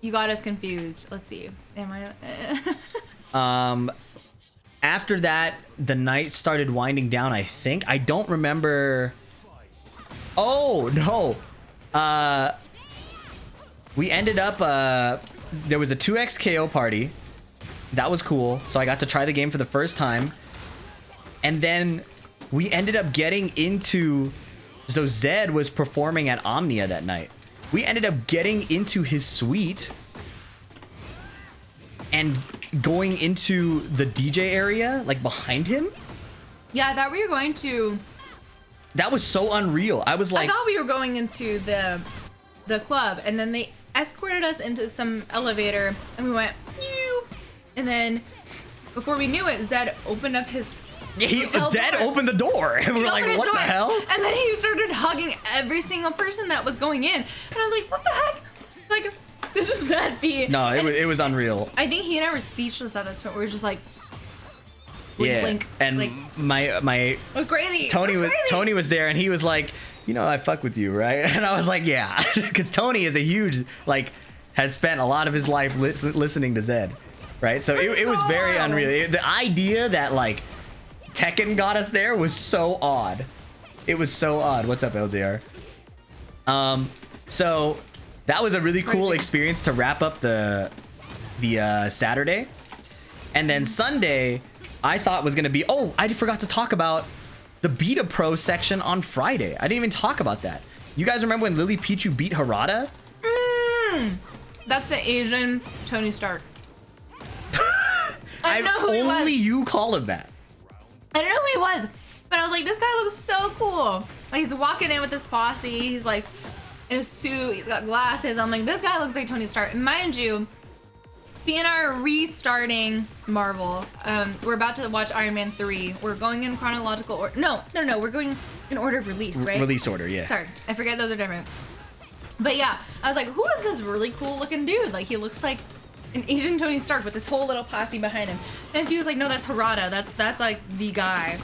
you got us confused. Let's see. Am I? After that, the night started winding down, I think. I don't remember. Oh, no. We ended up, there was a 2x KO party. That was cool. So I got to try the game for the first time. And then we ended up getting into, so Zed was performing at Omnia that night. We ended up getting into his suite. and going into the DJ area, like behind him. Yeah, I thought we were going to. That was so unreal. I was like, I thought we were going into the club, and then they escorted us into some elevator, and we went, "Phew." And then before we knew it, Zed opened up his. hotel Zed door. opened the door, and we He were like, opened his what the door, hell? And then he started hugging every single person that was going in, and I was like, "What the heck?" Like, this is Zed B. No, it was unreal. I think he and I were speechless at this point. We were just like, Yeah, blink, and like, my we're crazy. Tony we're was crazy. Tony was there, and he was like, you know, I fuck with you, right? And I was like, yeah, because Tony is a huge, like, has spent a lot of his life listening to Zed, right? So it was very Wow. unreal. The idea that like Tekken got us there was so odd. It was so odd. What's up, LJR? So that was a really cool Crazy. experience to wrap up the Saturday, and then Sunday I thought was gonna be. Oh, I forgot to talk about the Beta Pro section on Friday. I didn't even talk about that. You guys remember when Lily Pichu beat Harada? That's the Asian Tony Stark. I don't know who he Only was. you call him that. I don't know who he was, but I was like, this guy looks so cool. Like, he's walking in with his posse. He's like in a suit. He's got glasses. I'm like, this guy looks like Tony Stark. And mind you, Fee and I are restarting Marvel. We're about to watch Iron Man 3. We're going in chronological order. No. We're going in order of release, right? Release order, yeah. Sorry, I forget those are different. But yeah, I was like, who is this really cool looking dude? Like, he looks like an Asian Tony Stark with this whole little posse behind him. And he was like, no, that's Harada. That's like the guy.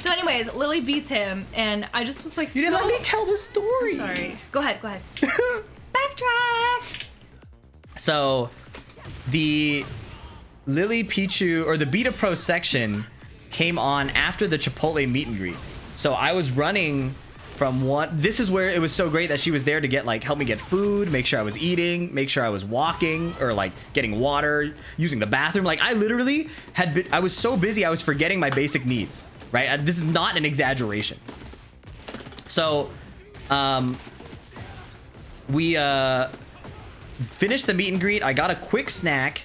So anyways, Lily beats him, and I just was like, You didn't let me tell the story. Sorry. Go ahead. Backtrack. So the Lily Pichu or the Beta Pro section came on after the Chipotle meet and greet. So I was running from one. This is where it was so great that she was there to get like help me get food, make sure I was eating, make sure I was walking or like getting water, using the bathroom. Like I literally had been, I was so busy I was forgetting my basic needs, right? This is not an exaggeration. So we finished the meet and greet. I got a quick snack,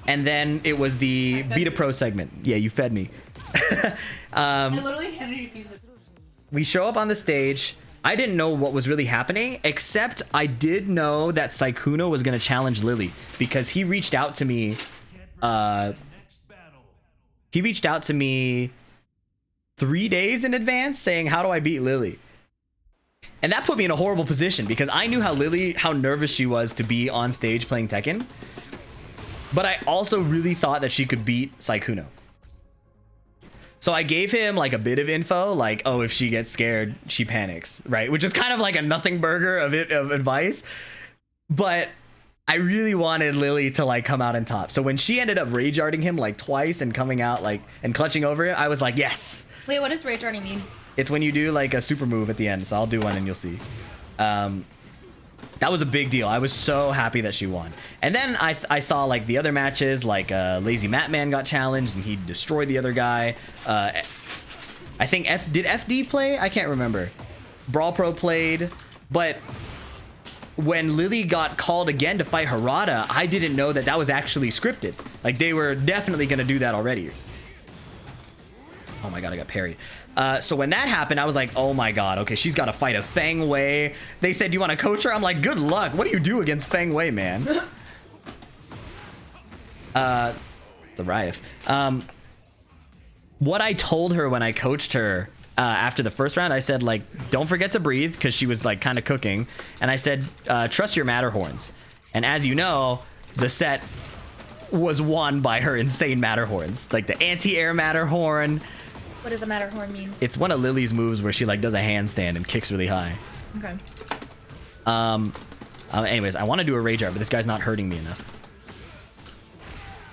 and then it was the Beta Pro segment. Yeah, you fed me. I literally handed you a piece of. We show up on the stage. I didn't know what was really happening, except I did know that Sykkuno was going to challenge Lily because he reached out to me. He reached out to me 3 days in advance saying, how do I beat Lily? And that put me in a horrible position because I knew how nervous she was to be on stage playing Tekken. But I also really thought that she could beat Sykkuno. So I gave him like a bit of info, like, oh, if she gets scared, she panics, right? Which is kind of like a nothing burger of advice. But I really wanted Lily to like come out on top. So when she ended up rage arting him like twice and coming out like and clutching over it, I was like, yes. Wait, what does rage arting mean? It's when you do like a super move at the end. So I'll do one and you'll see. That was a big deal. I was so happy that she won. And then I saw like the other matches, like Lazy Matman got challenged and he destroyed the other guy. I think did FD play? I can't remember. Brawl Pro played, but when Lily got called again to fight Harada, I didn't know that was actually scripted. Like they were definitely gonna do that already. Oh my god, I got parried. So when that happened, I was like, oh my god, okay, she's got to fight a Feng Wei. They said, do you want to coach her? I'm like, good luck. What do you do against Feng Wei, man? The Riot. What I told her when I coached her after the first round, I said, like, don't forget to breathe, because she was, like, kind of cooking. And I said, trust your Matterhorns. And as you know, the set was won by her insane Matterhorns. Like, the anti-air Matterhorn. What does a Matterhorn mean? It's one of Lily's moves where she like does a handstand and kicks really high. Okay. Anyways, I want to do a rage art, but this guy's not hurting me enough.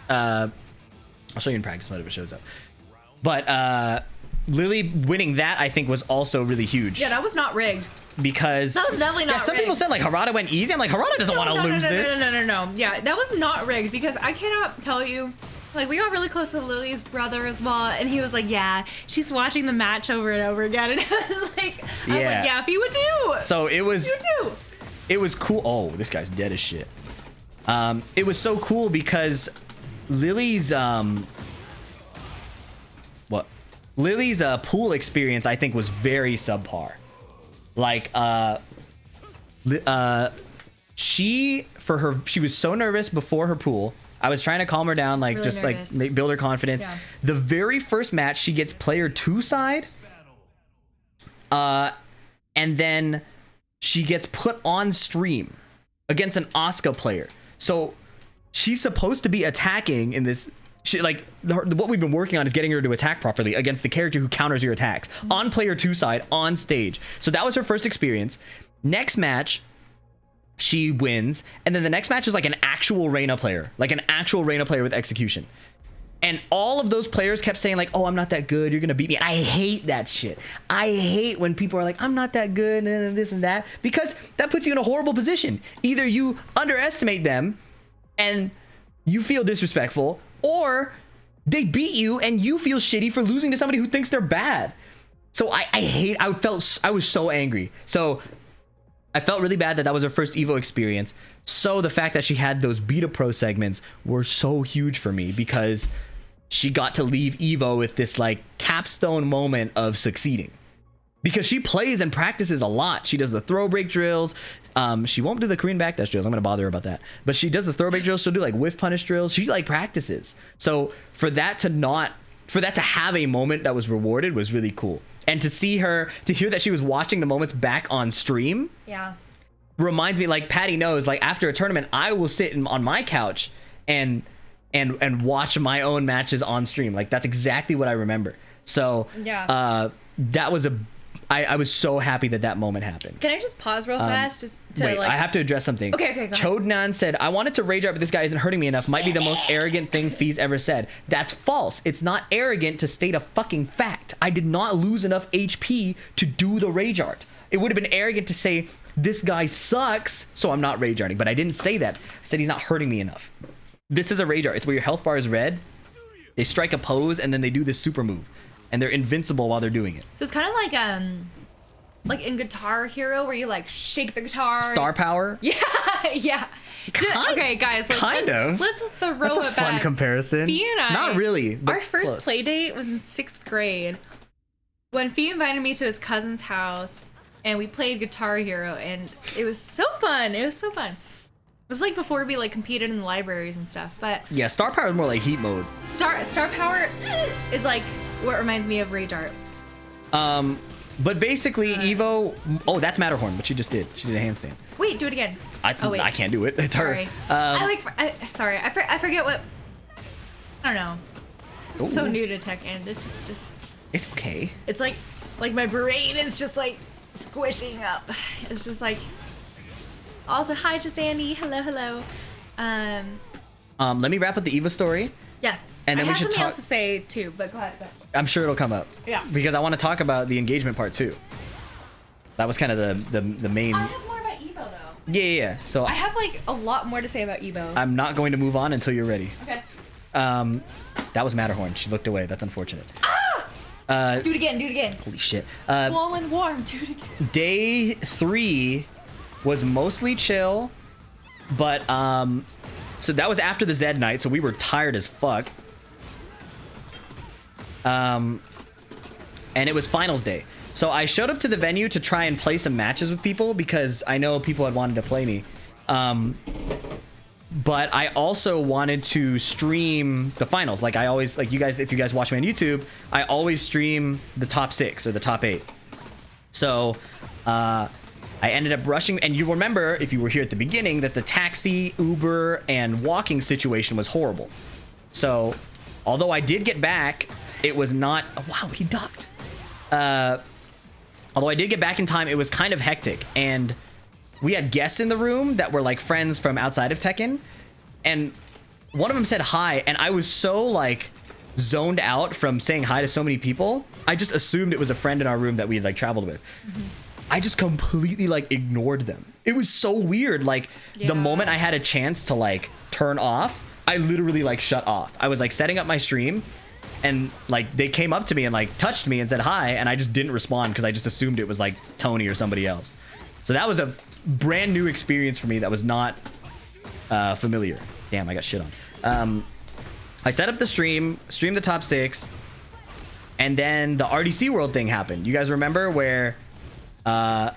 I'll show you in practice mode if it shows up. But Lily winning that I think was also really huge. Yeah, that was not rigged. Because that was definitely not yeah, some rigged. people said like Harada went easy. I'm like, Harada doesn't want to lose this. No. Yeah, that was not rigged because I cannot tell you. Like, we got really close to Lily's brother as well, and he was like, yeah, she's watching the match over and over again. And I was like, yeah, if you would too. So it was, you too. it was cool. Oh, this guy's dead as shit. It was so cool because Lily's Lily's pool experience, I think, was very subpar. Like she was so nervous before her pool. I was trying to calm her down, like Really just nervous. like build her confidence. Yeah. The very first match, she gets player 2 side, and then she gets put on stream against an Asuka player. So she's supposed to be attacking in this. What we've been working on is getting her to attack properly against the character who counters your attacks on player 2 side on stage. So that was her first experience. Next match, she wins, and then the next match is like an actual Reina player, with execution. And all of those players kept saying like, "Oh, I'm not that good. You're gonna beat me." And I hate that shit. I hate when people are like, "I'm not that good," and this and that, because that puts you in a horrible position. Either you underestimate them, and you feel disrespectful, or they beat you and you feel shitty for losing to somebody who thinks they're bad. So I was so angry. So I felt really bad that was her first Evo experience. So the fact that she had those Beta Pro segments were so huge for me, because she got to leave Evo with this like capstone moment of succeeding. Because she plays and practices a lot. She does the throw break drills. She won't do the Korean backdash drills. I'm gonna bother her about that. But she does the throw break drills. She'll do like whiff punish drills. She like practices. So for that to have a moment that was rewarded was really cool. And to hear that she was watching the moments back on stream, Yeah. reminds me, like Patty knows, like after a tournament, I will sit on my couch and watch my own matches on stream. Like that's exactly what I remember. So Yeah. that was I was so happy that moment happened. Can I just pause real fast just to Wait, like I have to address something. Okay, go ahead. Chodnan said, "I wanted to rage art, but this guy isn't hurting me enough. Might be the most arrogant thing Fee's ever said." That's false. It's not arrogant to state a fucking fact. I did not lose enough HP to do the rage art. It would have been arrogant to say, "This guy sucks, so I'm not rage arting." But I didn't say that. I said he's not hurting me enough. This is a rage art. It's where your health bar is red. They strike a pose, and then they do this super move. And they're invincible while they're doing it. So it's kind of like in Guitar Hero where you like shake the guitar. Star power? Yeah, yeah. Okay, guys. Kind of. Let's throw That's a it fun back. comparison. Fee and I. Not really. But Our first close. play date was in 6th grade when Fee invited me to his cousin's house, and we played Guitar Hero, and it was so fun. It was so fun. It was like before we like competed in the libraries and stuff. But Yeah, star power is more like heat mode. Star Power is like what reminds me of Rage Art. But basically, Evo. Oh, that's Matterhorn, but she just did. She did a handstand. Wait, do it again. I Oh, wait. can't do it. It's Sorry. her. Sorry, I forget what. I don't know. I'm so Ooh. new to tech, and this is just. It's okay. It's like my brain is just like squishing up. It's just like. Also, hi to Sandy. Hello. Let me wrap up the Evo story. Yes. And then I we have should something talk- else to say too, but go ahead. I'm sure it'll come up. Yeah. Because I want to talk about the engagement part too. That was kind of the main. I have more about Evo though. Yeah. So I have like a lot more to say about Evo. I'm not going to move on until you're ready. Okay. That was Matterhorn. She looked away. That's unfortunate. Do it again. Holy shit. Swollen warm. Do it again. Day 3 was mostly chill, but so that was after the Zed night, so we were tired as fuck. And it was finals day. So I showed up to the venue to try and play some matches with people because I know people had wanted to play me. But I also wanted to stream the finals. Like I always, like you guys, if you guys watch me on YouTube, I always stream the top 6 or the top 8. So I ended up rushing, and you remember, if you were here at the beginning, that the taxi, Uber, and walking situation was horrible. So although I did get back, it was not, oh, wow, he ducked. Although I did get back in time, it was kind of hectic, and we had guests in the room that were like friends from outside of Tekken, and one of them said hi, and I was so like zoned out from saying hi to so many people, I just assumed it was a friend in our room that we had like traveled with. I just completely like ignored them. It was so weird. Like the moment I had a chance to like turn off, I literally like shut off. I was like setting up my stream, and like they came up to me and like touched me and said hi, and I just didn't respond because I just assumed it was like Tony or somebody else. So that was a brand new experience for me that was not familiar. Damn, I got shit on. I set up the streamed the top 6, and then the RDC World thing happened. You guys remember where I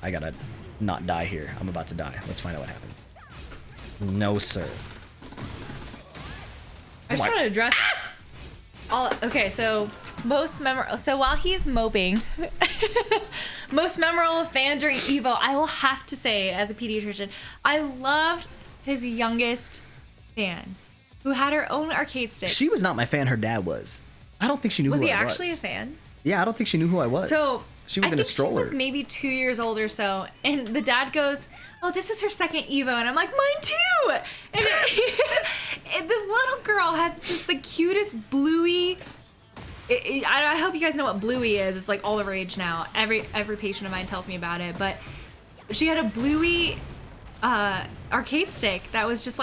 gotta not die here. I'm about to die. Let's find out what happens. No, sir. I just want to address. Okay, so most memorable. So while he's moping, most memorable fan during Evo, I will have to say, as a pediatrician, I loved his youngest fan, who had her own arcade stick. She was not my fan. Her dad was. I don't think she knew Was who he I was. actually a fan? Yeah, I don't think she knew who I was. So she was I in a think stroller. She was maybe 2 years old or so, and the dad goes, "Oh, this is her second Evo," and I'm like, "Mine too!" And, and this little girl had just the cutest bluey. I hope you guys know what bluey is. It's like all the rage now. Every patient of mine tells me about it, but she had a bluey arcade stick that was just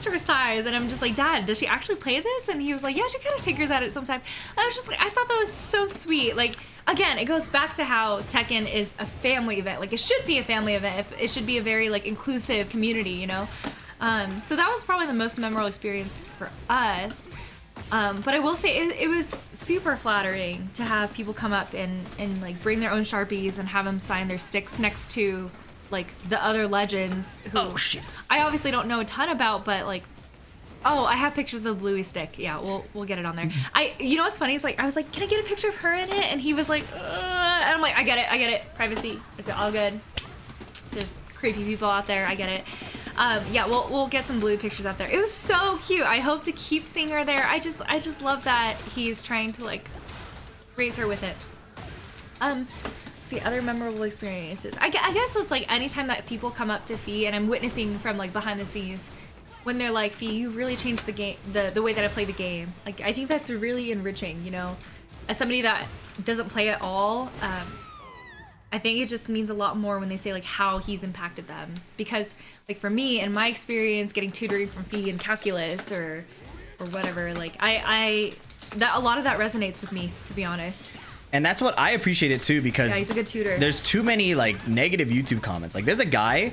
her size, and I'm just like, "Dad, does she actually play this?" And he was like, "Yeah, she kind of tinkers at it sometimes." And I was just like, I thought that was so sweet. Like, again, it goes back to how Tekken is a family event. Like, it should be a family event. It should be a very like inclusive community, you know. So that was probably the most memorable experience for us. But I will say it was super flattering to have people come up and like bring their own Sharpies and have them sign their sticks next to like the other legends who Oh shit. I obviously don't know a ton about, but like, oh, I have pictures of the Bluey stick. Yeah, we'll get it on there. You know what's funny is like I was like, "Can I get a picture of her in it?" And he was like, and I'm like, I get it, privacy, it's all good. There's creepy people out there, I get it. Yeah, we'll get some Bluey pictures out there. It was so cute. I hope to keep seeing her there. I just love that he's trying to like raise her with it. Let's see, other memorable experiences. I guess it's like anytime that people come up to Fee and I'm witnessing from like behind the scenes when they're like, "Fee, you really changed the game, the way that I play the game." Like, I think that's really enriching, you know, as somebody that doesn't play at all. I think it just means a lot more when they say like how he's impacted them, because like for me and my experience getting tutoring from Fee in calculus or whatever, like that a lot of that resonates with me, to be honest. And that's what I appreciate it too, because Yeah, he's a good tutor. there's too many like negative YouTube comments. Like there's a guy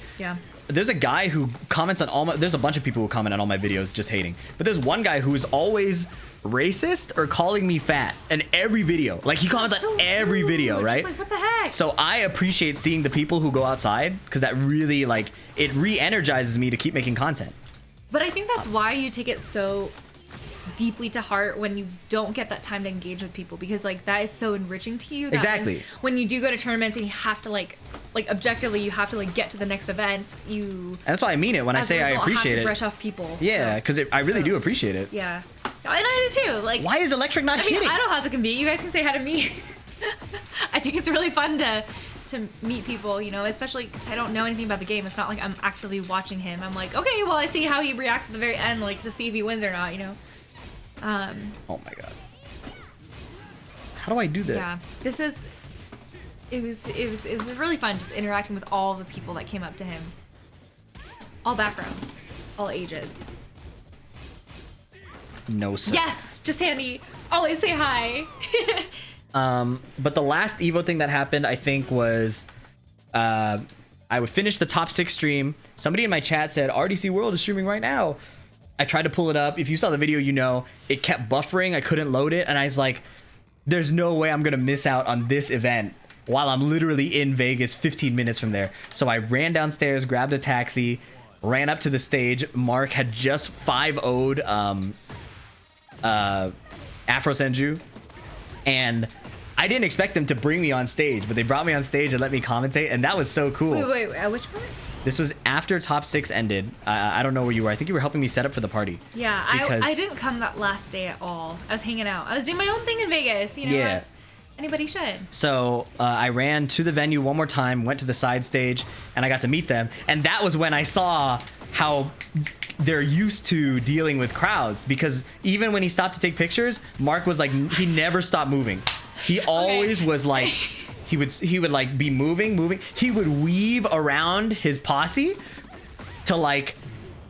who comments on all my, there's a bunch of people who comment on all my videos just hating, but there's one guy who is always racist or calling me fat in every video. Like he comments So on every rude. video, Just right? like, what the heck? So I appreciate seeing the people who go outside, because that really like it re-energizes me to keep making content. But I think that's why you take it so deeply to heart when you don't get that time to engage with people, because like that is so enriching to you that Exactly. when you do go to tournaments and you have to like objectively you have to like get to the next event, you And that's why I mean it when I as a say I result, appreciate have to it. brush off people. Yeah, because I really do appreciate it. Yeah, and I do too. Like, Why is Electric not I mean, hitting? I don't know how to compete. You guys can say hi to me. I think it's really fun to meet people, you know, especially because I don't know anything about the game. It's not like I'm actively watching him. I'm like, okay, well, I see how he reacts at the very end, like to see if he wins or not, you know. Oh my god. How do I do that? Yeah, it was really fun just interacting with all the people that came up to him. All backgrounds, all ages. No, sir. Yes, just Sandy. Always say hi. But the last Evo thing that happened, I think, was I would finish the top 6 stream. Somebody in my chat said, RDC World is streaming right now. I tried to pull it up. If you saw the video, you know, it kept buffering. I couldn't load it. And I was like, there's no way I'm going to miss out on this event while I'm literally in Vegas 15 minutes from there. So I ran downstairs, grabbed a taxi, ran up to the stage. Mark had just 5-0'd Afro Senju. And I didn't expect them to bring me on stage, but they brought me on stage and let me commentate. And that was so cool. Wait, which part? This was after top 6 ended. I don't know where you were. I think you were helping me set up for the party. Yeah, Because- I didn't come that last day at all. I was hanging out. I was doing my own thing in Vegas, you know, Yeah. as anybody should. So I ran to the venue one more time, went to the side stage, and I got to meet them. And that was when I saw how they're used to dealing with crowds, because even when he stopped to take pictures, Mark was like, he never stopped moving. He always was like, he would like be moving. He would weave around his posse to like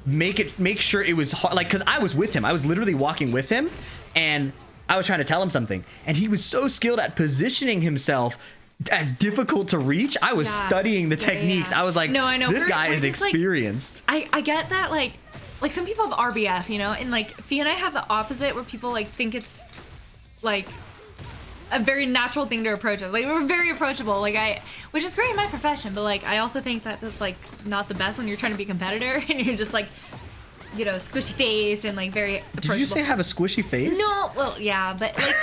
make sure it was hard. Like, cause I was with him. I was literally walking with him, and I was trying to tell him something, and he was so skilled at positioning himself as difficult to reach. I was Yeah. studying the Yeah, techniques. yeah. I was like, No, I know. this guy We're is just, like- experienced. I get that, like some people have RBF, you know, and like Fee and I have the opposite, where people like think it's like a very natural thing to approach us. Like, we're very approachable, which is great in my profession, but like I also think that that's like not the best when you're trying to be a competitor and you're just like, you know, squishy face and like very approachable. Did you say have a squishy face? No, well, yeah, but like,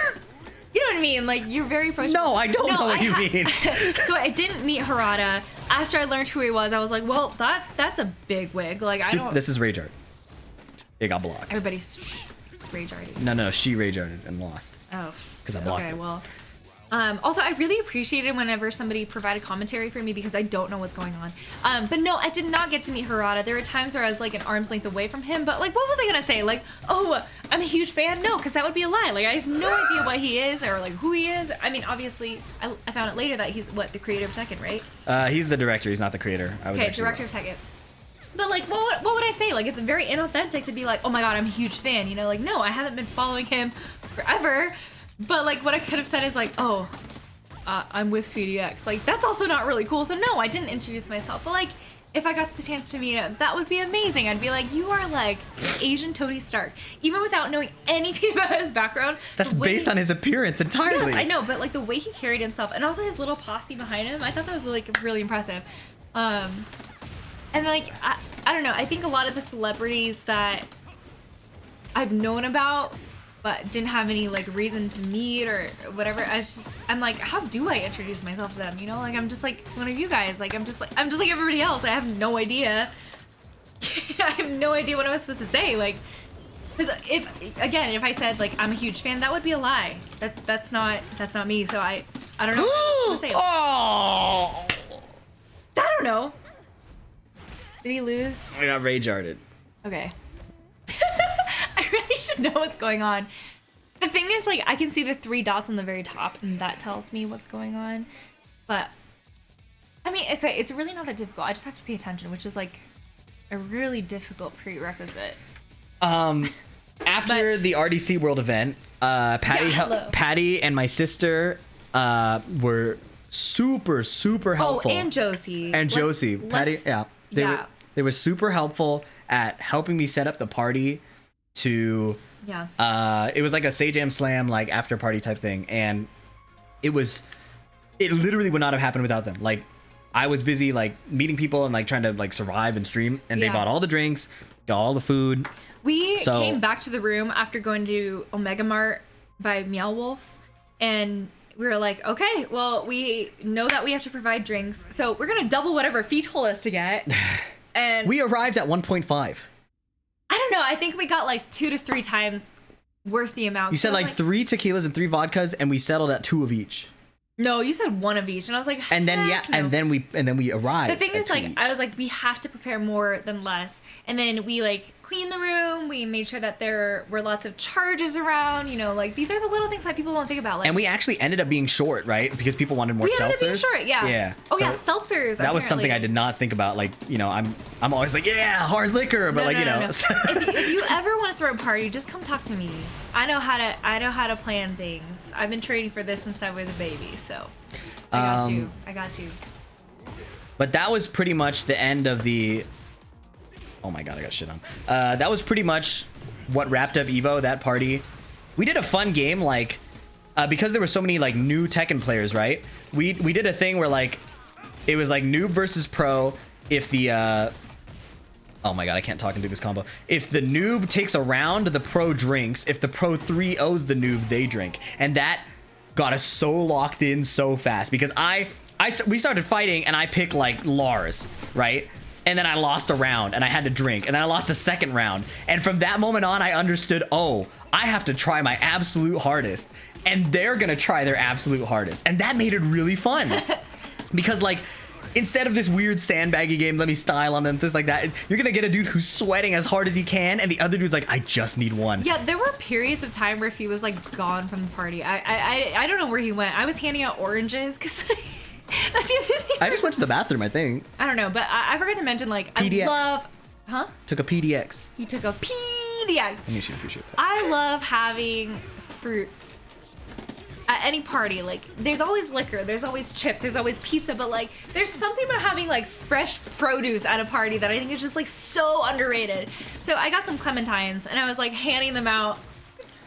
you know what I mean? Like, you're very approachable. No, I don't know what you mean. So I didn't meet Harada. After I learned who he was, I was like, well, that's a big wig. Like, I don't. This is Rage Art. It got blocked. Everybody's rage arting. No, she Rage Arted and lost. Oh. 'Cause I blocked Okay, it. well. Also, I really appreciated whenever somebody provided commentary for me because I don't know what's going on. But no, I did not get to meet Harada. There were times where I was like an arm's length away from him, but like, what was I gonna say? Like, oh, I'm a huge fan? No, because that would be a lie. Like, I have no idea what he is or like who he is. I mean, obviously, I found out later that he's the creator of Tekken, right? He's the director. He's not the creator. I was Okay, actually director of Tekken. But like, what would I say? Like, it's very inauthentic to be like, oh my god, I'm a huge fan. You know, like, no, I haven't been following him forever. But like, what I could have said is like, oh, I'm with FDX. Like, that's also not really cool. So no, I didn't introduce myself. But like, if I got the chance to meet him, that would be amazing. I'd be like, you are like Asian Tony Stark, even without knowing anything about his background. That's the way based on his appearance entirely. Yes, I know, but like the way he carried himself, and also his little posse behind him, I thought that was like really impressive. And like, I don't know, I think a lot of the celebrities that I've known about but didn't have any like reason to meet or whatever, I'm like, how do I introduce myself to them, you know? Like, I'm just like one of you guys. Like, I'm just like everybody else. I have no idea. I have no idea what I was supposed to say. Like, because if I said like I'm a huge fan, that would be a lie. That's not me. So I don't know what to say. Oh! I don't know. Did he lose? I got Rage Arted. Okay. I really should know what's going on. The thing is, like, I can see the 3 dots on the very top, and that tells me what's going on. But, I mean, okay, it's really not that difficult. I just have to pay attention, which is, like, a really difficult prerequisite. After the RDC World event, Patty and my sister were super helpful. Oh, and Josie. And Josie. Patty, let's- yeah. They were super helpful at helping me set up the party to Yeah. it was like a Sajam Slam like after party type thing, and it literally would not have happened without them. Like, I was busy like meeting people and like trying to like survive and stream, and they Yeah. bought all the drinks, got all the food. We So- came back to the room after going to Omega Mart by Meow Wolf, and we were like, okay, well, we know that we have to provide drinks, so we're gonna double whatever Fee told us to get. And We arrived at 1.5. I don't know, I think we got like 2 to 3 times worth the amount. You said So, like 3 tequilas and 3 vodkas, and we settled at 2 of each. No, you said 1 of each, and I was like, And then heck no. and then we arrived. The thing at is, 2 like, each. I was like, we have to prepare more than less. And then we, like, cleaned the room. We made sure that there were lots of charges around. You know, like, these are the little things that people don't think about. Like, And we actually ended up being short, right? Because people wanted more we seltzers. ended up being short, yeah. Yeah. Oh, So yeah, seltzers. That was something I apparently. did not think about. Like, you know, I'm always like, yeah, hard liquor, but No, like, no, you know. no. If you ever want to throw a party, just come talk to me. I know how to plan things. I've been training for this since I was a baby, so I got you. But that was pretty much the end of the. Oh my god, I got shit on. That was pretty much what wrapped up Evo. That party, we did a fun game, like because there were so many like new Tekken players, right? We did a thing where like it was like noob versus pro. If the oh my god, I can't talk and do this combo. If the noob takes a round, the pro drinks. If the pro 3-0s the noob, they drink, and that got us so locked in so fast because we started fighting and I picked like Lars, right? And then I lost a round and I had to drink, and then I lost a second round, and from that moment on I understood, oh, I have to try my absolute hardest, and they're gonna try their absolute hardest, and that made it really fun. Because like, instead of this weird sandbaggy game, let me style on them, things like that, you're gonna get a dude who's sweating as hard as he can, and the other dude's like, I just need one. Yeah, there were periods of time where he was like gone from the party. I don't know where he went. I was handing out oranges because that's the other thing. I just went to the bathroom, I think. I don't know, but I forgot to mention, like, PDX. I love, huh? Took a PDX. He took a PDX. I knew she'd appreciate that. I love having fruits at any party, like there's always liquor, there's always chips, there's always pizza, but like there's something about having like fresh produce at a party that I think is just like so underrated. So I got some clementines and I was like handing them out.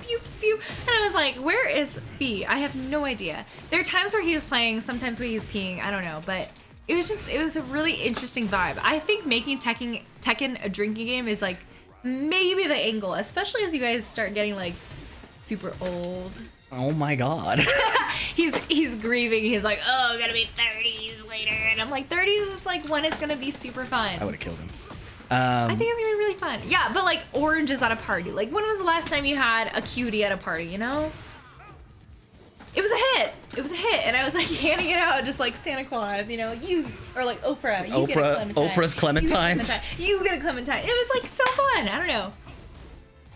Pew, pew. And I was like, where is Fee? I have no idea. There are times where he was playing, sometimes where he was peeing, I don't know, but it was a really interesting vibe. I think making Tekken a drinking game is like maybe the angle, especially as you guys start getting like super old. Oh my god. He's grieving. He's like, oh, I'm gonna be 30s later, and I'm like, 30s is like when it's gonna be super fun. I would have killed him. I think it's gonna be really fun. Yeah, but like oranges at a party. Like when was the last time you had a cutie at a party? You know? It was a hit. It was a hit, and I was like handing it out just like Santa Claus, you know, you or like Oprah. You get a clementine. Oprah's clementines. You get a clementine. It was like so fun. I don't know.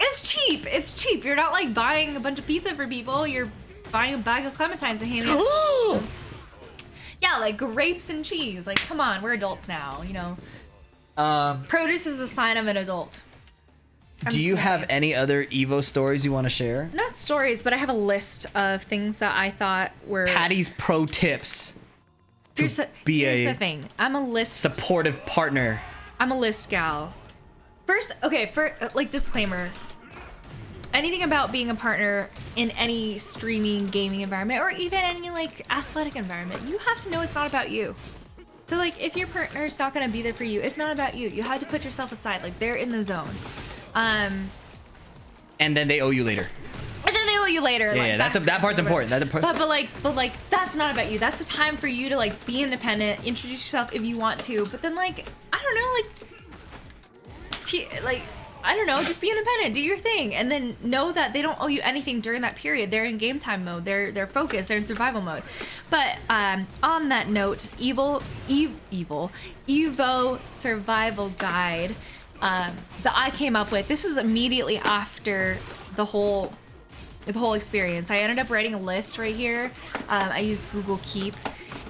It's cheap. It's cheap. You're not like buying a bunch of pizza for people. You're buying a bag of clementines and handing it. Yeah, like grapes and cheese. Like, come on, we're adults now. You know. Produce is a sign of an adult. Do you have any other Evo stories you want to share? Not stories, but I have a list of things that I thought were Patty's pro tips. Here's the thing. I'm a list Supportive partner. I'm a list gal. First, okay, for like disclaimer. Anything about being a partner in any streaming gaming environment or even any like athletic environment, you have to know it's not about you. So like if your partner's not gonna be there for you, it's not about you. You have to put yourself aside. Like they're in the zone. And then they owe you later. then they owe you later. Yeah, like, that part's important. But like that's not about you. That's the time for you to like be independent, introduce yourself if you want to. But then like I don't know, I don't know, just be independent, do your thing, and then know that they don't owe you anything during that period. They're in game time mode. They're focused. They're in survival mode. But on that note, Evo survival guide that I came up with. This was immediately after the whole experience. I ended up writing a list right here. I used Google Keep,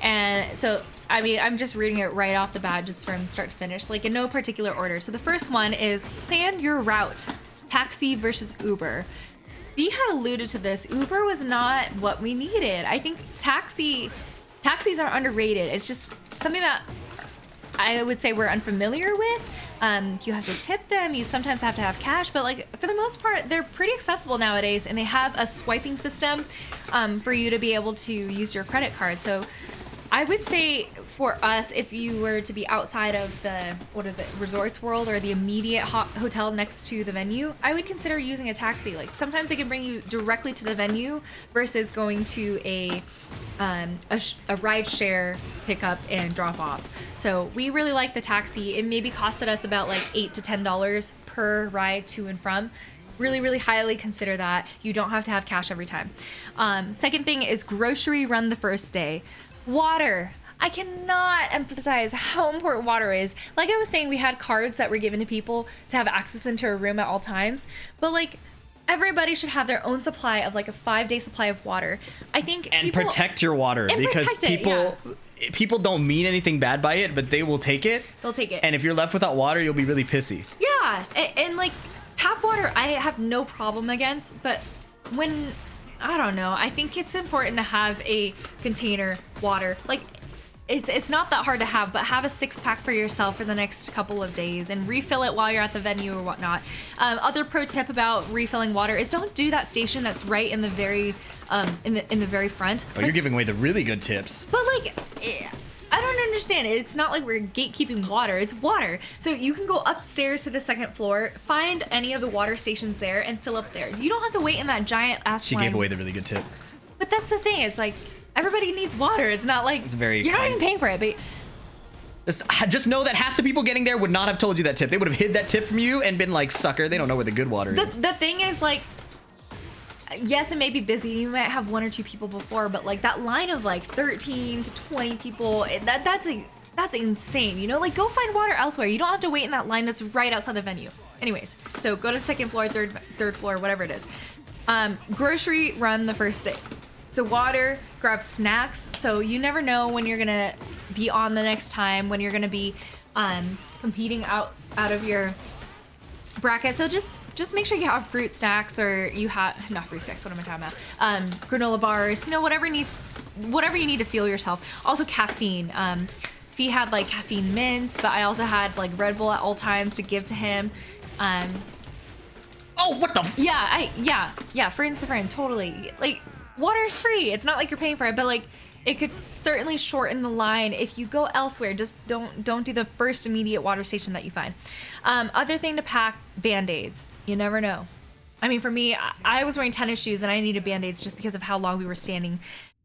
and so I mean I'm just reading it right off the bat, just from start to finish, like in no particular order. So the first one is plan your route. Taxi versus Uber. We had alluded to this. Uber was not what we needed. I think taxis are underrated. It's just something that I would say we're unfamiliar with. You have to tip them. You sometimes have to have cash, but like for the most part, they're pretty accessible nowadays, and they have a swiping system for you to be able to use your credit card. So I would say for us, if you were to be outside of the, Resorts World or the immediate hotel next to the venue, I would consider using a taxi. Like sometimes they can bring you directly to the venue versus going to a ride share pickup and drop off. So we really like the taxi. It maybe costed us about like $8 to $10 per ride to and from. Really, really highly consider that. You don't have to have cash every time. Second thing is grocery run the first day. Water. I cannot emphasize how important water is. Like I was saying, we had cards that were given to people to have access into a room at all times, but like everybody should have their own supply of like a 5-day supply of water. I think protect your water, because people don't mean anything bad by it, but they will take it. They'll take it. And if you're left without water, you'll be really pissy. Yeah, and like tap water, I have no problem against, but when I don't know, I think it's important to have a container water. Like it's not that hard to have, but have a 6-pack for yourself for the next couple of days and refill it while you're at the venue or whatnot. Other pro tip about refilling water is don't do that station that's right in the very in the very front. Oh, you're giving away the really good tips. But like I don't understand it. It's not like we're gatekeeping water. It's water. So you can go upstairs to the second floor, find any of the water stations there, and fill up there. You don't have to wait in that giant ass line. She gave away the really good tip. But that's the thing. It's like everybody needs water. It's not like you're not even paying for it. But just know that half the people getting there would not have told you that tip. They would have hid that tip from you and been like, sucker, they don't know where the good water is. The thing is, like, yes, it may be busy. You might have 1 or 2 people before, but like that line of like 13 to 20 people, that's insane. You know, like go find water elsewhere. You don't have to wait in that line that's right outside the venue. Anyways, so go to the second floor, third floor, whatever it is. Grocery run the first day. So water, grab snacks. So you never know when you're gonna be on the next time, when you're gonna be competing out of your bracket. So just just make sure you have fruit snacks, or you have not fruit snacks. What am I talking about? Granola bars. You know, whatever you need to fuel yourself. Also caffeine. Fee had like caffeine mints, but I also had like Red Bull at all times to give to him. Oh, what the? Yeah. Friends to friend, totally. Like, water's free. It's not like you're paying for it, but like, it could certainly shorten the line if you go elsewhere. Just don't do the first immediate water station that you find. Other thing to pack: Band-Aids. You never know. I mean, for me, I was wearing tennis shoes and I needed Band-Aids just because of how long we were standing.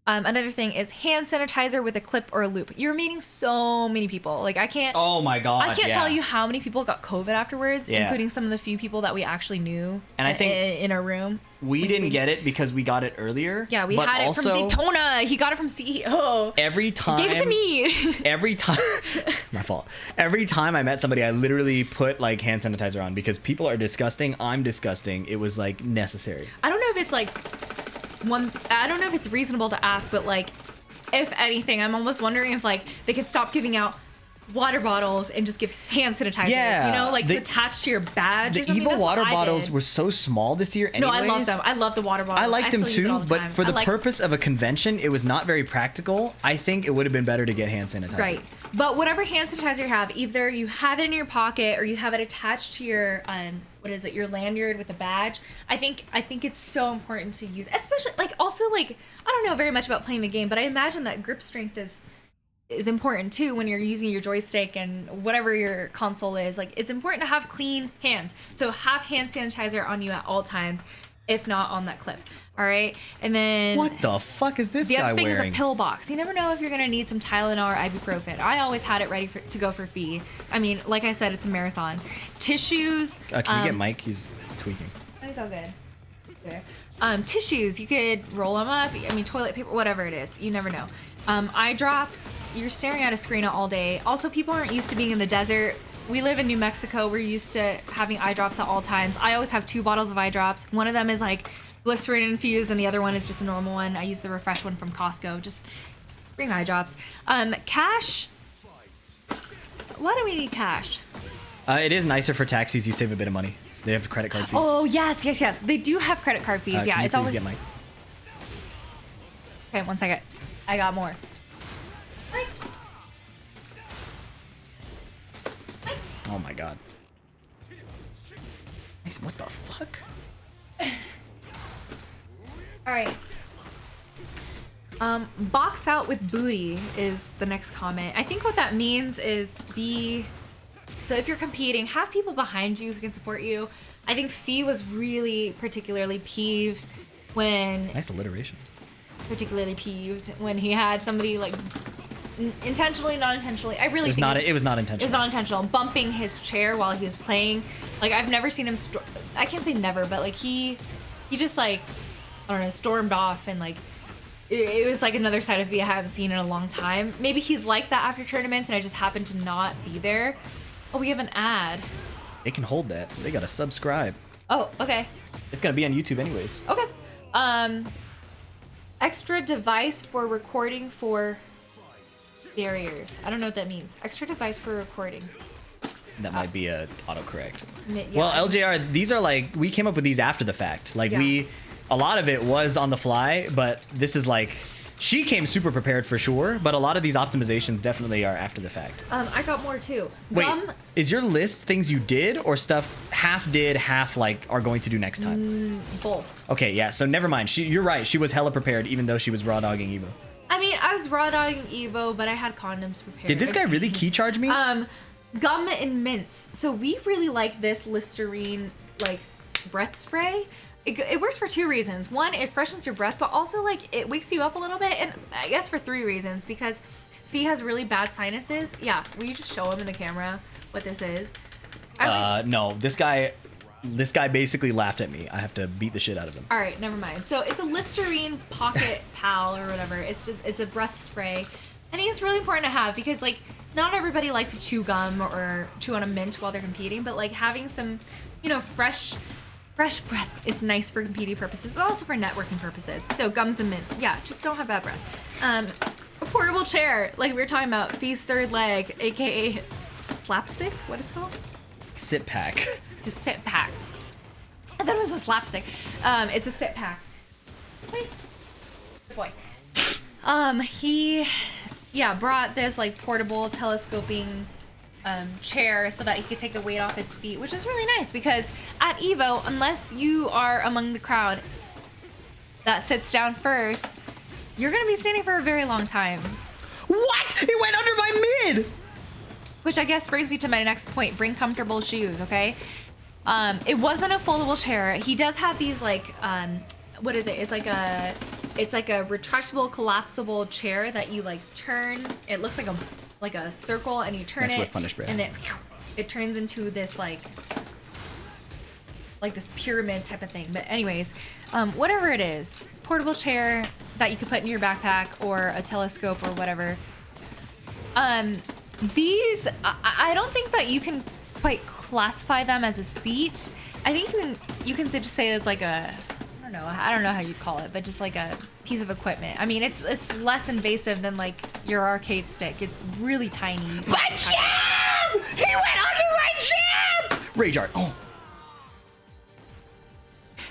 Another thing is hand sanitizer with a clip or a loop. You're meeting so many people. Like, I can't. Oh my god. I can't tell you how many people got COVID afterwards, including some of the few people that we actually knew. And I think in our room. We didn't get it because we got it earlier. Yeah, we but had it also, from Daytona. He got it from CEO. Every time. Gave it to me. Every time. My fault. Every time I met somebody, I literally put like hand sanitizer on because people are disgusting. I'm disgusting. It was like necessary. I don't know if it's like I don't know if it's reasonable to ask, but like, if anything, I'm almost wondering if like they could stop giving out water bottles and just give hand sanitizers. Yeah, you know, like attached to your badge. The or something. Evo That's water what I bottles did. were so small this year. Anyways. No, I love them. I love the water bottles. I liked them still use it all too, the but time. for the purpose of a convention, it was not very practical. I think it would have been better to get hand sanitizer. Right. But whatever hand sanitizer you have, either you have it in your pocket or you have it attached to your what is it, your lanyard with a badge. I think it's so important to use, especially like also like I don't know very much about playing the game, but I imagine that grip strength is important too when you're using your joystick and whatever your console is. Like, it's important to have clean hands. So have hand sanitizer on you at all times, if not on that clip. All right. And then What the fuck is this the guy other thing wearing? is a pill box. You never know if you're gonna need some Tylenol or ibuprofen. I always had it ready to go for Fee. I mean, like I said, it's a marathon. Tissues. Can you get Mike? He's tweaking. It's all good. There. Tissues, you could roll them up. I mean, toilet paper, whatever it is. You never know. Eye drops. You're staring at a screen all day. Also, people aren't used to being in the desert. We live in New Mexico. We're used to having eye drops at all times. I always have 2 bottles of eye drops. One of them is like glycerin infused, and the other one is just a normal one. I use the Refresh one from Costco. Just bring eye drops. Cash. Why do we need cash? It is nicer for taxis. You save a bit of money. They have credit card fees. Oh, yes. They do have credit card fees. Can Yeah, you it's please always. get Mike? Okay, 1 second. I got more. Oh my god. Nice. What the fuck? All right. Box out with booty is the next comment. I think what that means is so if you're competing, have people behind you who can support you. I think Fee was really particularly peeved when Nice alliteration. he had somebody like intentionally, not intentionally. I really It was think not. it's- It was not It intentional. was not intentional. Bumping his chair while he was playing. Like, I've never seen him. I can't say never, but like he just like, I don't know, stormed off, and like it was like another side of me I haven't seen in a long time. Maybe he's like that after tournaments, and I just happened to not be there. Oh, we have an ad. They can hold that. They gotta subscribe. Oh, okay. It's gonna be on YouTube anyways. Okay. Extra device for recording for barriers. I don't know what that means. Extra device for recording. That might be a autocorrect. Yeah. Well, LJR, these are like, we came up with these after the fact. Like Yeah. a lot of it was on the fly, but this is like, she came super prepared for sure, but a lot of these optimizations definitely are after the fact. I got more too. Wait, Gum. is your list things you did or stuff half did, half like are going to do next time? Both. Okay, yeah, so never mind. You're right. She was hella prepared even though she was raw dogging Evo. I mean, I was raw dogging Evo, but I had condoms prepared. Did this guy really key charge me? Gum and mints. So we really like this Listerine like breath spray. It works for 2 reasons. One, it freshens your breath, but also like it wakes you up a little bit, and I guess for 3 reasons, because Fee has really bad sinuses. Yeah, will you just show him in the camera what this is? No, this guy basically laughed at me. I have to beat the shit out of him. All right, never mind. So it's a Listerine Pocket Pal or whatever. It's a breath spray. I think it's really important to have because like not everybody likes to chew gum or chew on a mint while they're competing, but like having some, fresh breath is nice for competing purposes, and also for networking purposes. So gums and mints, yeah, just don't have bad breath. A portable chair, like we were talking about, Fee's third leg, aka slapstick. What is it called? Sit pack. His sit pack. was a slapstick. It's a sit pack. Please. Good boy. He, yeah, brought this like portable telescoping chair so that he could take the weight off his feet, which is really nice because at Evo, unless you are among the crowd that sits down first, you're gonna be standing for a very long time. What? It went under my mid. Which I guess brings me to my next point. Bring comfortable shoes, okay? It wasn't a foldable chair. He does have these like, what is it? It's like a retractable, collapsible chair that you like turn. It looks like a circle, and you turn That's it, with punish, bro. and it turns into this like this pyramid type of thing. But anyways, whatever it is, portable chair that you could put in your backpack or a telescope or whatever. These, I don't think that you can quite classify them as a seat. I think you can just say it's like a, I don't know how you'd call it, but just like a piece of equipment. I mean, it's less invasive than like your arcade stick. It's really tiny. My jam! He went under my jam! Rage art. Oh.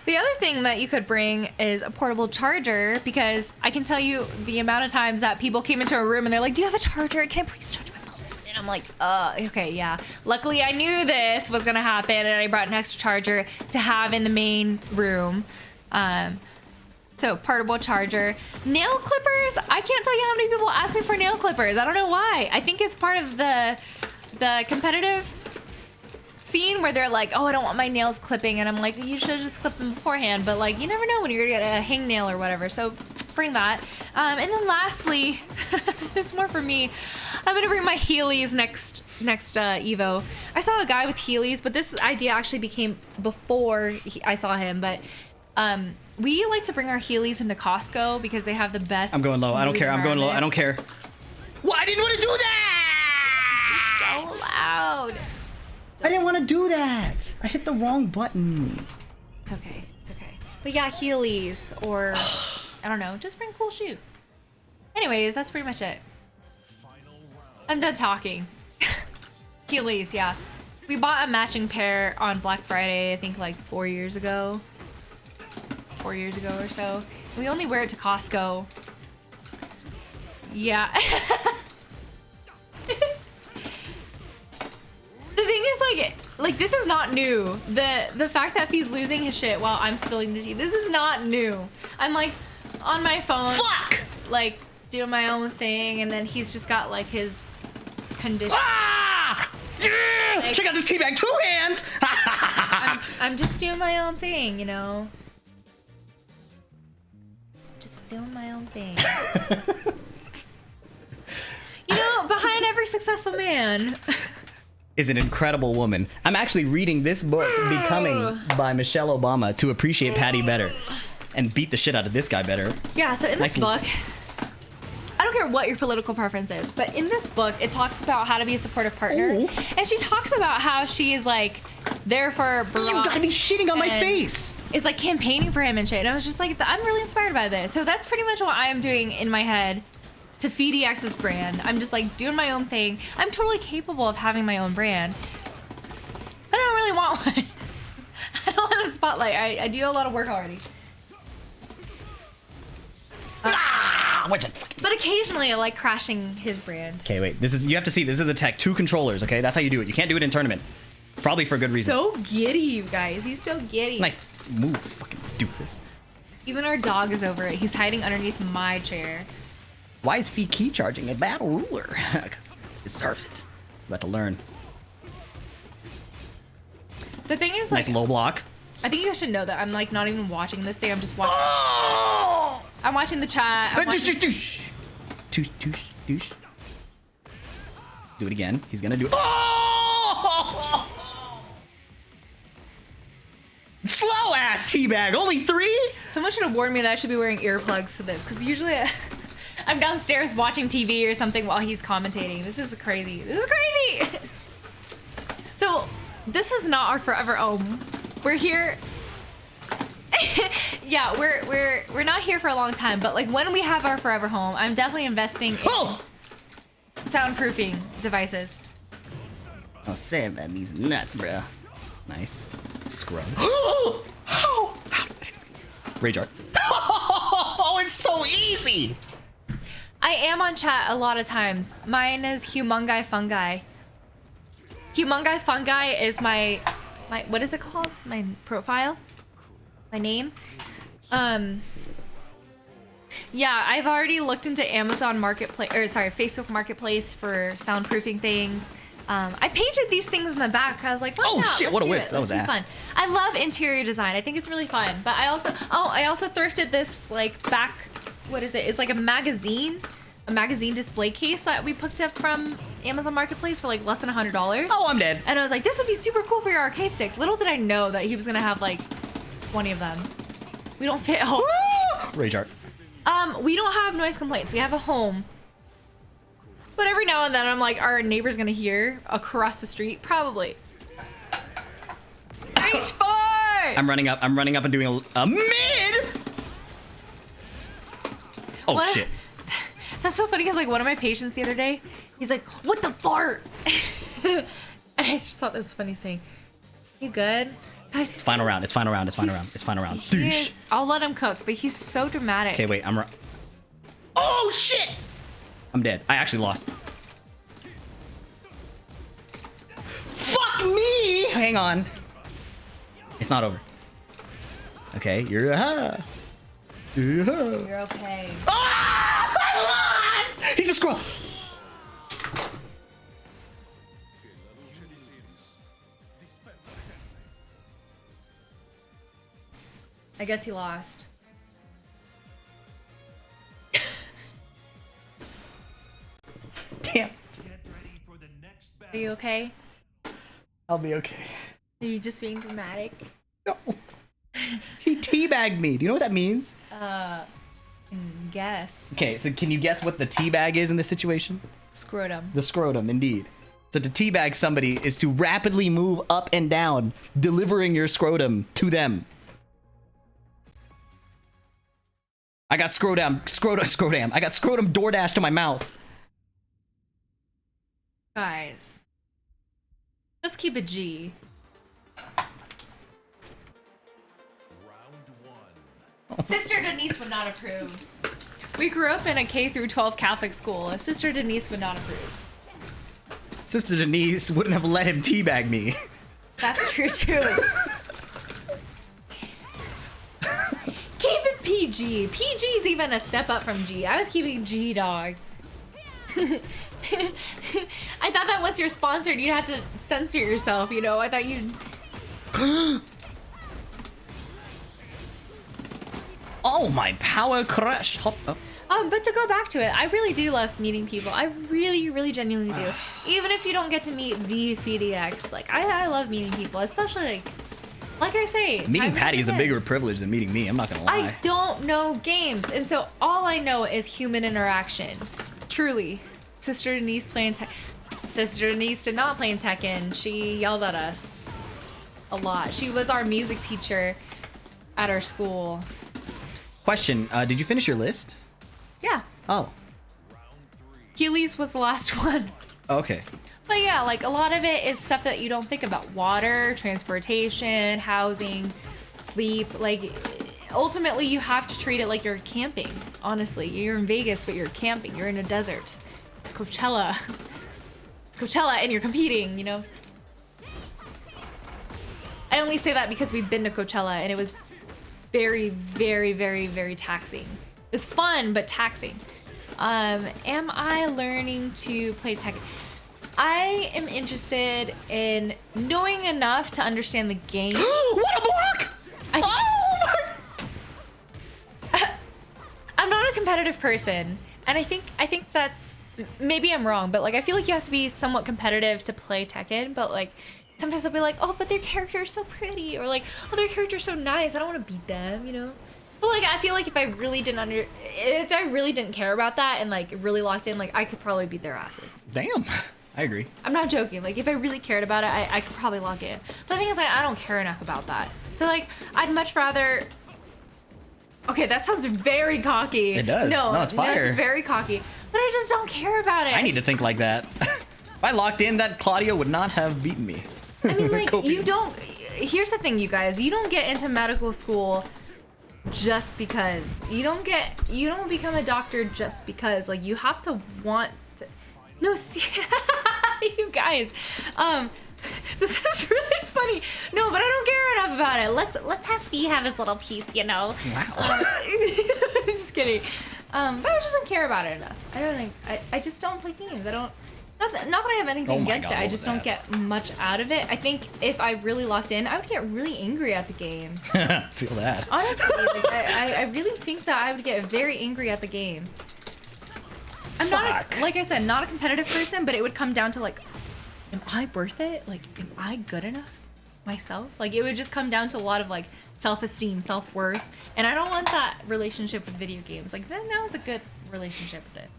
The other thing that you could bring is a portable charger, because I can tell you the amount of times that people came into a room and they're like, do you have a charger? Can I please charge my phone? And I'm like, okay, yeah. Luckily, I knew this was gonna happen, and I brought an extra charger to have in the main room. So portable charger. Nail clippers. I can't tell you how many people ask me for nail clippers. I don't know why. I think it's part of the competitive scene where they're like, oh, I don't want my nails clipping, and I'm like, you should just clip them beforehand, but like, you never know when you're gonna get a hangnail or whatever, so bring that. And then lastly, this is more for me, I'm gonna bring my Heelys next Evo. I saw a guy with Heelys, but this idea actually became before I saw him, but we like to bring our Heelys into Costco because they have the best. I'm going low. I don't care. I'm going low. I don't care. What? I didn't want to do that! So loud. I didn't want to do that. I hit the wrong button. It's okay. It's okay. But yeah, Heelys or I don't know. Just bring cool shoes. Anyways, that's pretty much it. I'm done talking. Heelys, yeah. We bought a matching pair on Black Friday, I think like 4 years ago. 4 years ago or so. We only wear it to Costco. Yeah. The thing is, like this is not new. The fact that he's losing his shit while I'm spilling the tea, this is not new. I'm like on my phone, Fuck! like doing my own thing, and then he's just got like his condition. Ah! Yeah! Like- Check out this teabag, 2 hands! I'm just doing my own thing, you know. Just doing my own thing. You know, behind every successful man Is an incredible woman. I'm actually reading this book, Becoming, by Michelle Obama, to appreciate Patty better and beat the shit out of this guy better. Yeah, so in this book, I don't care what your political preference is, but in this book, it talks about how to be a supportive partner. Ooh. And she talks about how she is like there for Barack. You gotta be shitting on my and face! is like campaigning for him and shit. And I was just like, I'm really inspired by this. So that's pretty much what I am doing in my head to feed EX's brand. I'm just like doing my own thing. I'm totally capable of having my own brand. But I don't really want one. I don't want the spotlight. I do a lot of work already. What's it? But occasionally I like crashing his brand. Okay, wait. You have to see. This is the tech. 2 controllers, okay? That's how you do it. You can't do it in tournament. Probably for a good reason. So giddy, you guys. He's so giddy. Nice move, fucking doofus. Even our dog is over it. He's hiding underneath my chair. Why is Fee key charging a battle ruler? Because he deserves it. About to learn. The thing is, like, Nice low block. I think you guys should know that I'm like not even watching this thing. I'm just watching. Oh! I'm watching the chat. I'm watching- Douche. Douche. Do it again. He's gonna do it. Oh! Slow ass teabag. Only 3? Someone should have warned me that I should be wearing earplugs to this, because usually I'm downstairs watching TV or something while he's commentating. This is crazy. This is crazy. So this is not our forever home. We're here. Yeah, we're not here for a long time, but like when we have our forever home, I'm definitely investing in soundproofing devices. Oh, say about these nuts, bro. Nice. Scrub. How? Rage art. Oh, it's so easy. I am on chat a lot of times. Mine is Humungi Fungi. Humungi Fungi is my what is it called? My profile? My name? Yeah, I've already looked into Amazon Marketplace, or sorry, Facebook Marketplace for soundproofing things. I painted these things in the back. I was like, why Oh, not? shit, Let's what a do whiff. it. That was Let's be ass. fun. I love interior design. I think it's really fun. But I also thrifted this like back, what is it? It's like a magazine display case that we picked up from Amazon Marketplace for like less than $100. Oh, I'm dead. And I was like, this would be super cool for your arcade sticks. Little did I know that he was gonna have like 20 of them. We don't fit. Oh. Rage art. We don't have noise complaints. We have a home. But every now and then I'm like, are our neighbors gonna hear across the street? Probably. H4! I'm running up and doing a mid. Oh, What? shit. That's so funny because like one of my patients the other day, he's like, what the fart? And I just thought that's the funniest thing. You good? Guys, It's final round. It's final round. It's final round. It's final round. Douche. I'll let him cook, but he's so dramatic. Okay, wait. Oh, shit. I'm dead. I actually lost. Fuck me. Hang on. It's not over. Okay, you're You're okay. Ah! I lost! He's a scroll. I guess he lost. Damn. Are you okay? I'll be okay. Are you just being dramatic? No. He teabagged me. Do you know what that means? Guess. Okay, so can you guess what the teabag is in this situation? Scrotum. The scrotum, indeed. So to teabag somebody is to rapidly move up and down, delivering your scrotum to them. I got scrotum. I got scrotum DoorDash to my mouth. Guys. Let's keep it G. Sister Denise would not approve. We grew up in a K through 12 Catholic school. Sister Denise would not approve. Sister Denise wouldn't have let him teabag me. That's true too. Keep it PG. PG is even a step up from G. I was keeping G, dog. I thought that once you're sponsored, you'd have to censor yourself, you know? I thought you'd... Oh, my power crush. Hop up. But to go back to it, I really do love meeting people. I really, really genuinely do. Even if you don't get to meet the FDX, like, I love meeting people, especially, like I say... Meeting time Patty is a in. bigger privilege than meeting me. I'm not gonna lie. I don't know games, and so all I know is human interaction. Truly. Sister Denise playing Sister Denise did not play in Tekken. She yelled at us a lot. She was our music teacher at our school. Question, did you finish your list? Yeah. Oh. Heelys was the last one. Okay. But yeah, like a lot of it is stuff that you don't think about. Water, transportation, housing, sleep. Like ultimately you have to treat it like you're camping. Honestly, you're in Vegas, but you're camping. You're in a desert. It's Coachella. It's Coachella and you're competing, you know? I only say that because we've been to Coachella and it was very, very, very, very taxing. It was fun, but taxing. Am I learning to play Tekken? I am interested in knowing enough to understand the game. What a block! I'm not a competitive person, and I think that's, maybe I'm wrong, but like I feel like you have to be somewhat competitive to play Tekken. But like sometimes I'll be like, oh, but their character is so pretty, or like, oh, their character is so nice. I don't want to beat them, you know. But like I feel like if I really didn't care about that and like really locked in, like I could probably beat their asses. Damn. I agree. I'm not joking. Like if I really cared about it, I could probably lock in. But the thing is, like, I don't care enough about that. So like I'd much rather. Okay, that sounds very cocky. It does. No, it's fire. It's very cocky. But I just don't care about it. I need to think like that. If I locked in, that Claudio would not have beaten me. I mean, like, Copium. you don't. here's the thing, you guys. You don't get into medical school just because. You don't become a doctor just because. Like, you have to want to. No, see, you guys. This is really funny. No, but I don't care enough about it. Let's have Fee have his little piece, you know. Wow. Just kidding. But I just don't care about it enough. I don't think. I just don't play games. I don't. Not that I have anything Oh my against God, it. I what just was don't that? get much out of it. I think if I really locked in, I would get really angry at the game. Feel that. Honestly, like, I really think that I would get very angry at the game. I'm Fuck. like I said, not a competitive person, but it would come down to like, am I worth it? Like, am I good enough myself? Like, it would just come down to a lot of like self-esteem, self-worth, and I don't want that relationship with video games. Like, then now it's a good relationship with it.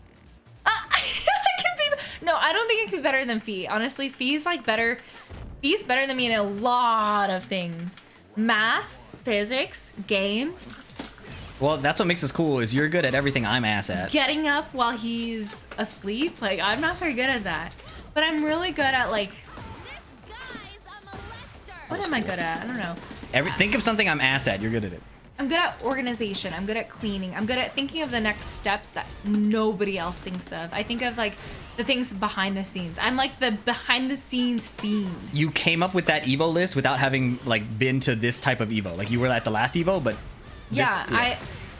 No, I don't think it could be better than Fee. Honestly, Fee's like better. Fee's better than me in a lot of things. Math, physics, games, Well, that's what makes us cool. Is you're good at everything I'm ass at. getting up while he's asleep. Like, I'm not very good at that. But I'm really good at like, what am I good at? I don't know. Think of something I'm ass at. You're good at it. I'm good at organization. I'm good at cleaning. I'm good at thinking of the next steps that nobody else thinks of. I think of like the things behind the scenes. I'm like the behind the scenes fiend. You came up with that Evo list without having like been to this type of Evo. Like you were at the last Evo, but this- Yeah,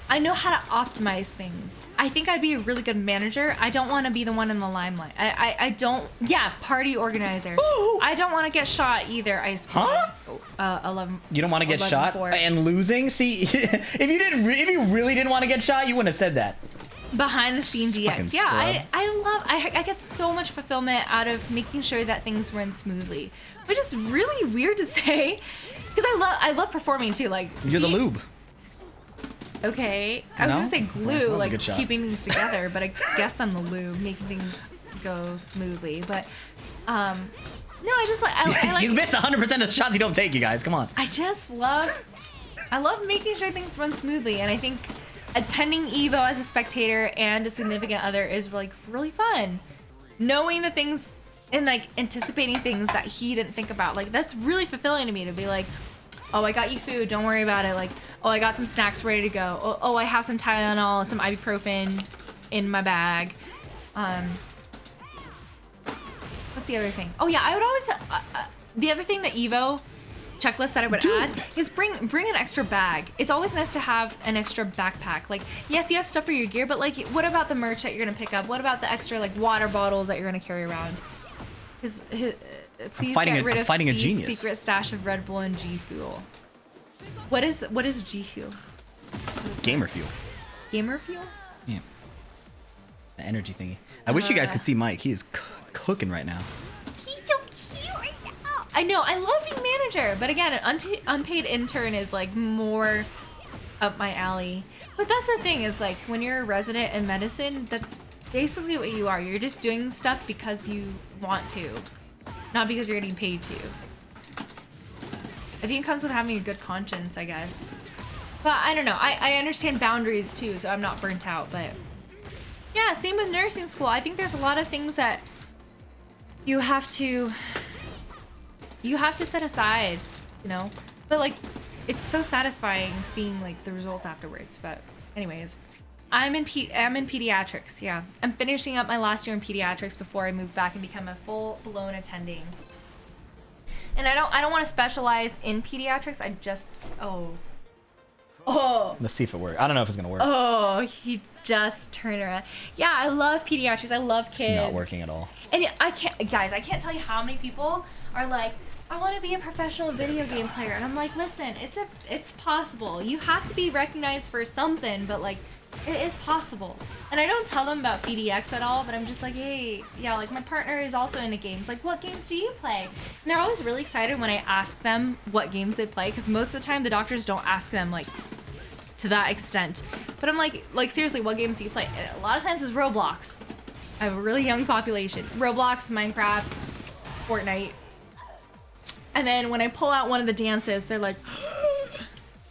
I know how to optimize things. I think I'd be a really good manager. I don't want to be the one in the limelight. I don't. Yeah, party organizer. I don't want to get shot either. Ice cream. Huh? 11. You don't want to get shot 11-4. and losing. See, if you really didn't want to get shot, you wouldn't have said that. Behind the scenes Fucking EX. Yeah, scrub. I get so much fulfillment out of making sure that things run smoothly, which is really weird to say, because I love performing too. Like, You're the lube. Okay, I was No? gonna say That glue, was a like good shot. keeping things together, but I guess I'm the lube, making things go smoothly. But no, I just like I like You miss 100% of the shots you don't take, you guys. Come on. I love making sure things run smoothly, and I think attending Evo as a spectator and a significant other is like really fun. Knowing the things and like anticipating things that he didn't think about, like that's really fulfilling to me to be like, oh, I got you food, don't worry about it. Like, oh, I got some snacks ready to go. Oh, I have some Tylenol, some ibuprofen in my bag. What's the other thing? Oh yeah, I would always the other thing that Evo checklist that I would add is bring an extra bag. It's always nice to have an extra backpack. Like, yes, you have stuff for your gear, but like, what about the merch that you're gonna pick up? What about the extra like water bottles that you're gonna carry around? Please get rid of fighting a Fee's genius. secret stash of Red Bull and G Fuel. What is G Fuel? Gamer fuel. Gamer Fuel? Yeah. The energy thingy. I wish you guys could see Mike. He is cooking right now. He's so cute right now. I know, I love being manager, but again, an unpaid intern is like more up my alley. But that's the thing, is like when you're a resident in medicine, that's basically what you are. You're just doing stuff because you want to, not because you're getting paid to. I think it comes with having a good conscience, I guess. But I don't know. I understand boundaries too, so I'm not burnt out. But yeah, same with nursing school. I think there's a lot of things that you have to set aside, you know. But like, it's so satisfying seeing like the results afterwards. But anyways, I'm in pediatrics. Yeah, I'm finishing up my last year in pediatrics before I move back and become a full-blown attending. And I don't want to specialize in pediatrics. I just oh. Let's see if it works. I don't know if it's gonna work. Oh, he just turned around. Yeah, I love pediatrics. I love kids. It's not working at all. And I can't tell you how many people are like, I want to be a professional video game player. And I'm like, listen, it's possible. You have to be recognized for something, but like, it is possible. And I don't tell them about PDX at all, but I'm just like, hey, yeah, like my partner is also into games. Like, what games do you play? And they're always really excited when I ask them what games they play, because most of the time the doctors don't ask them like to that extent. But I'm like seriously, what games do you play? And a lot of times it's Roblox. I have a really young population. Roblox, Minecraft, Fortnite. And then when I pull out one of the dances, they're like,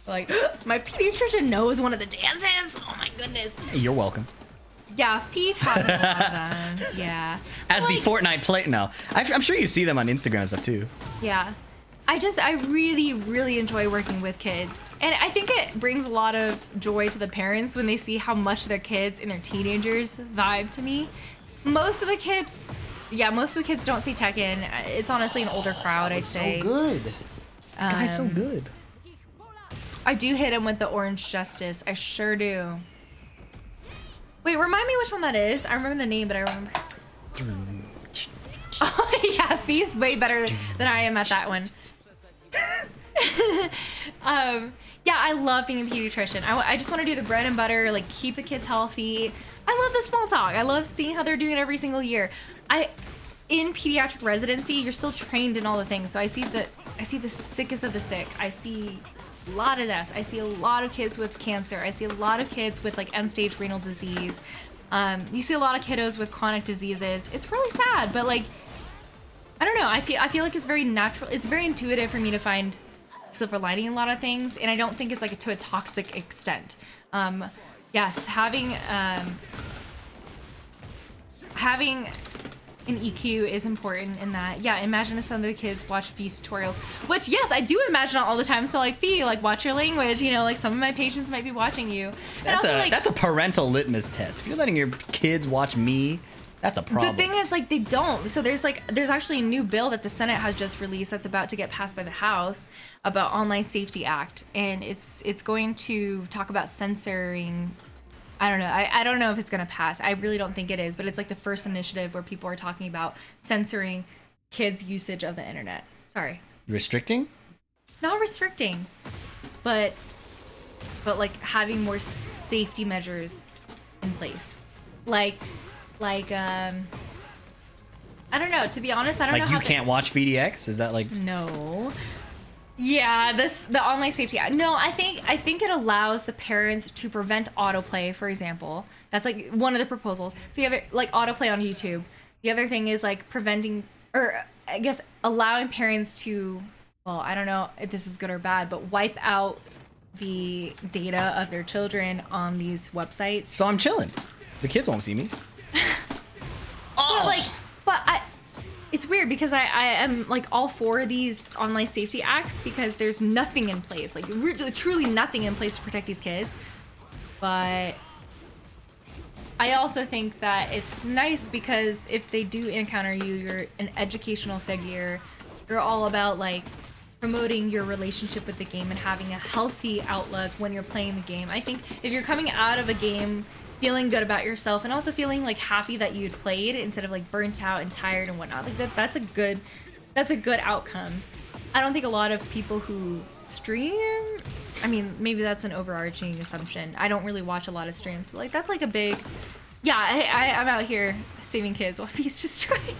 my pediatrician knows one of the dances. Oh my goodness. Hey, you're welcome. Yeah, P taught me a lot of them. Yeah. As Like, the Fortnite play, no, I'm sure you see them on Instagram and stuff too. Yeah. I really, really enjoy working with kids. And I think it brings a lot of joy to the parents when they see how much their kids and their teenagers vibe to me. Most of the kids don't see Tekken. It's honestly an older crowd, I'd say. So good. This guy's so good. I do hit him with the Orange Justice. I sure do. Wait, remind me which one that is. I remember the name, but I remember. Oh, yeah, Fee's way better than I am at that one. Yeah, I love being a pediatrician. I just want to do the bread and butter, like keep the kids healthy. I love the small talk. I love seeing how they're doing every single year. In pediatric residency, you're still trained in all the things. So I see the sickest of the sick. I see a lot of deaths. I see a lot of kids with cancer. I see a lot of kids with like end-stage renal disease. You see a lot of kiddos with chronic diseases. It's really sad, but like, I don't know. I feel like it's very natural. It's very intuitive for me to find silver lining in a lot of things, and I don't think it's like to a toxic extent. Yes, having an EQ is important in that. Yeah, imagine if some of the kids watch Fee's tutorials, which yes, I do imagine all the time. So like, Fee, like watch your language. You know, like some of my patients might be watching you. That's a parental litmus test. If you're letting your kids watch me, that's a problem. The thing is, like, they don't. So there's actually a new bill that the Senate has just released that's about to get passed by the House about Online Safety Act, and it's going to talk about censoring. I don't know. I don't know if it's going to pass. I really don't think it is, but it's like the first initiative where people are talking about censoring kids' usage of the internet. Sorry. Restricting? Not restricting, but like having more safety measures in place. Like I don't know. To be honest, I don't know. Like you can't watch VDX? Is that like? No. Yeah, the online safety. No, I think it allows the parents to prevent autoplay, for example. That's like one of the proposals. The other, like autoplay on YouTube. The other thing is like preventing, or I guess allowing parents to, well, I don't know if this is good or bad, but wipe out the data of their children on these websites. So I'm chilling. The kids won't see me. It's weird because I am like all for these online safety acts because there's nothing in place, like truly nothing in place to protect these kids. But I also think that it's nice because if they do encounter you, you're an educational figure. You're all about like promoting your relationship with the game and having a healthy outlook when you're playing the game. I think if you're coming out of a game feeling good about yourself and also feeling like happy that you'd played instead of like burnt out and tired and whatnot, like that's a good outcome. I don't think a lot of people who stream, I mean, maybe that's an overarching assumption. I don't really watch a lot of streams, but like that's like a big, yeah, I'm out here saving kids while Fee's just trying.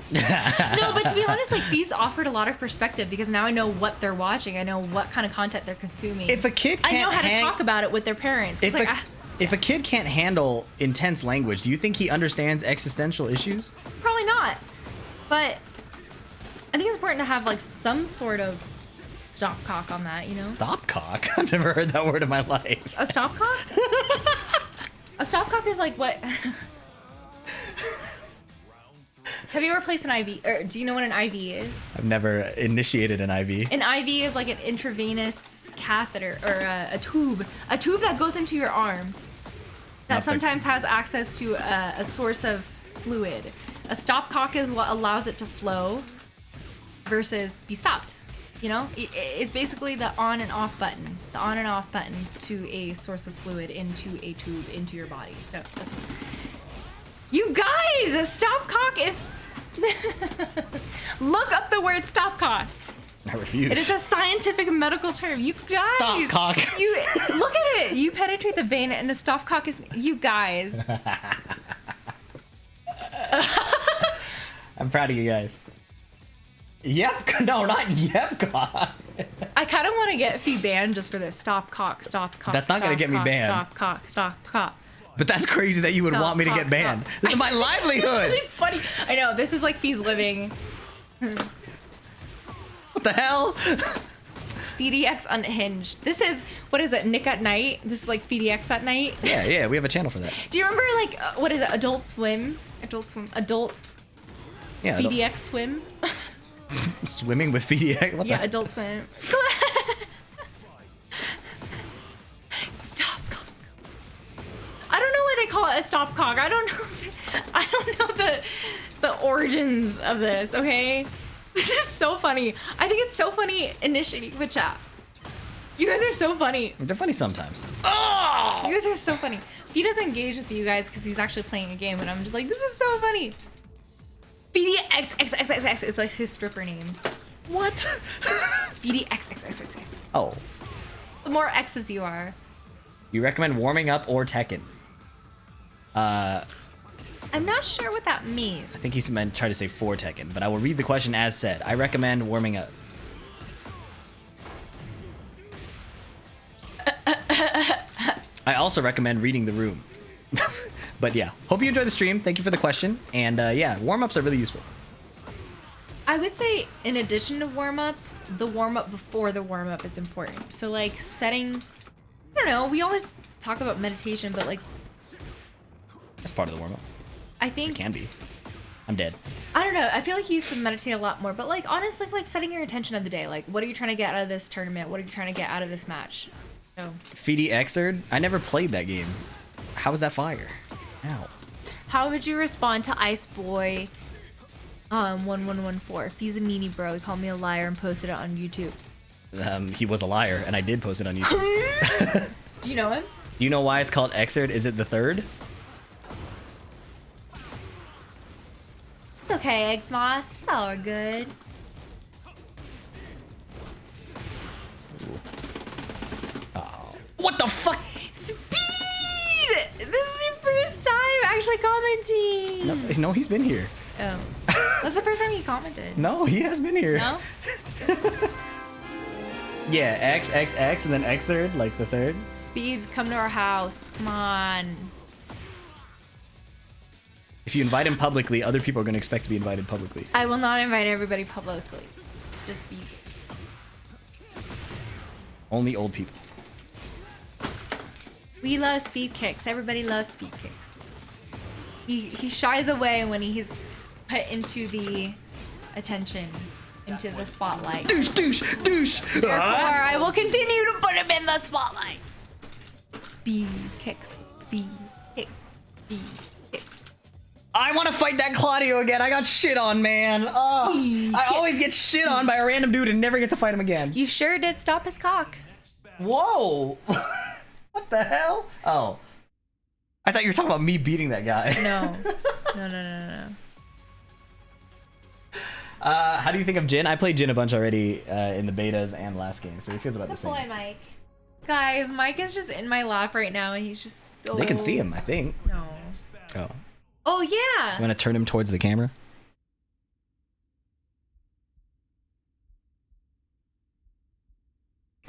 No, but to be honest, like Fee's offered a lot of perspective because now I know what they're watching. I know what kind of content they're consuming. If a kid can't I know how to talk about it with their parents. If a kid can't handle intense language, do you think he understands existential issues? Probably not. But I think it's important to have like some sort of stopcock on that, you know? Stopcock? I've never heard that word in my life. A stopcock? A stopcock is like what? Have you ever placed an IV? Or do you know what an IV is? I've never initiated an IV. An IV is like an intravenous catheter or a tube that goes into your arm that sometimes has access to a source of fluid. A stopcock is what allows it to flow versus be stopped. You know, it's basically the on and off button to a source of fluid into a tube into your body. So that's. You guys, a stopcock is. Look up the word stopcock. I refuse. It is a scientific medical term. You guys. Stopcock. You look at it. You penetrate the vein, and the stopcock is. You guys. I'm proud of you guys. Yep. No, not yep. God. I kind of want to get Fee banned just for this. Stopcock. That's not gonna get me banned. Stopcock. But that's crazy that you would want me to get banned. This is my livelihood. Really funny. I know. This is like Fee's living. What the hell? FeeDX Unhinged. This is, what is it, Nick at Night? This is like FeeDX at Night? Yeah, we have a channel for that. Do you remember like, what is it, Adult Swim? Yeah, FeeDX Swim? Swimming with VDX? What Yeah, the? Adult Swim. Stop cock. I don't know why they call it a stop cock. I don't know. I don't know the origins of this. Okay, this is so funny. I think it's so funny initiating the chat. You guys are so funny. They're funny sometimes. You guys are so funny. He doesn't engage with you guys because he's actually playing a game, and I'm just like, this is so funny. BDXXXXX is like his stripper name. What? BDXXXXX. Oh. The more X's you are. You recommend warming up or Tekken? I I'm not sure what that means. think he's meant to try to say for Tekken, but I will read the question as said. I recommend warming up. I also recommend reading the room. But yeah, hope you enjoy the stream. Thank you for the question. And yeah, warm-ups are really useful. I would say in addition to warm-ups, the warm-up before the warm-up is important. So like setting, I don't know, we always talk about meditation, but like That's part of the warm-up. I think, Can be. I'm dead. I don't know, I feel like you used to meditate a lot more, but like honestly, like setting your intention of the day. Like what are you trying to get out of this tournament? What are you trying to get out of this match? So, Feedy Xrd? I never played that game. How was that fire? Ow. how would you respond to Ice Boy 1114? If he's a meanie bro, he called me a liar and posted it on YouTube. He was a liar, and I did post it on YouTube. Do you know him? Do you know why it's called Xrd? Is it the third? It's okay, Exma. It's all good. Oh. What the fuck? Speed! This is your first time actually commenting. No, he's been here. Oh. That's the first time he commented. No, he has been here. No? Yeah, XXX and then Xrd, like the third. Speed, come to our house. Come on. If you invite him publicly, other people are going to expect to be invited publicly. I will not invite everybody publicly. Just Speed. Only old people. We love Speed kicks. Everybody loves Speed kicks. He shies away when he's put into the attention, into the spotlight. Douche, douche, douche! Therefore, I will continue to put him in the spotlight. Speed kicks. Speed kicks. Speed kicks. I want to fight that Claudio again. I got shit on, man. Oh, I always get shit on by a random dude and never get to fight him again. You sure did stop his cock. Whoa! What the hell? Oh. I thought you were talking about me beating that guy. No. No. How do you think of Jin? I played Jin a bunch already in the betas and last game, so it feels about the same. Boy, Mike. Guys, Mike is just in my lap right now, and he's just so. They can see him, I think. No. Oh. Oh I'm yeah. gonna turn him towards the camera.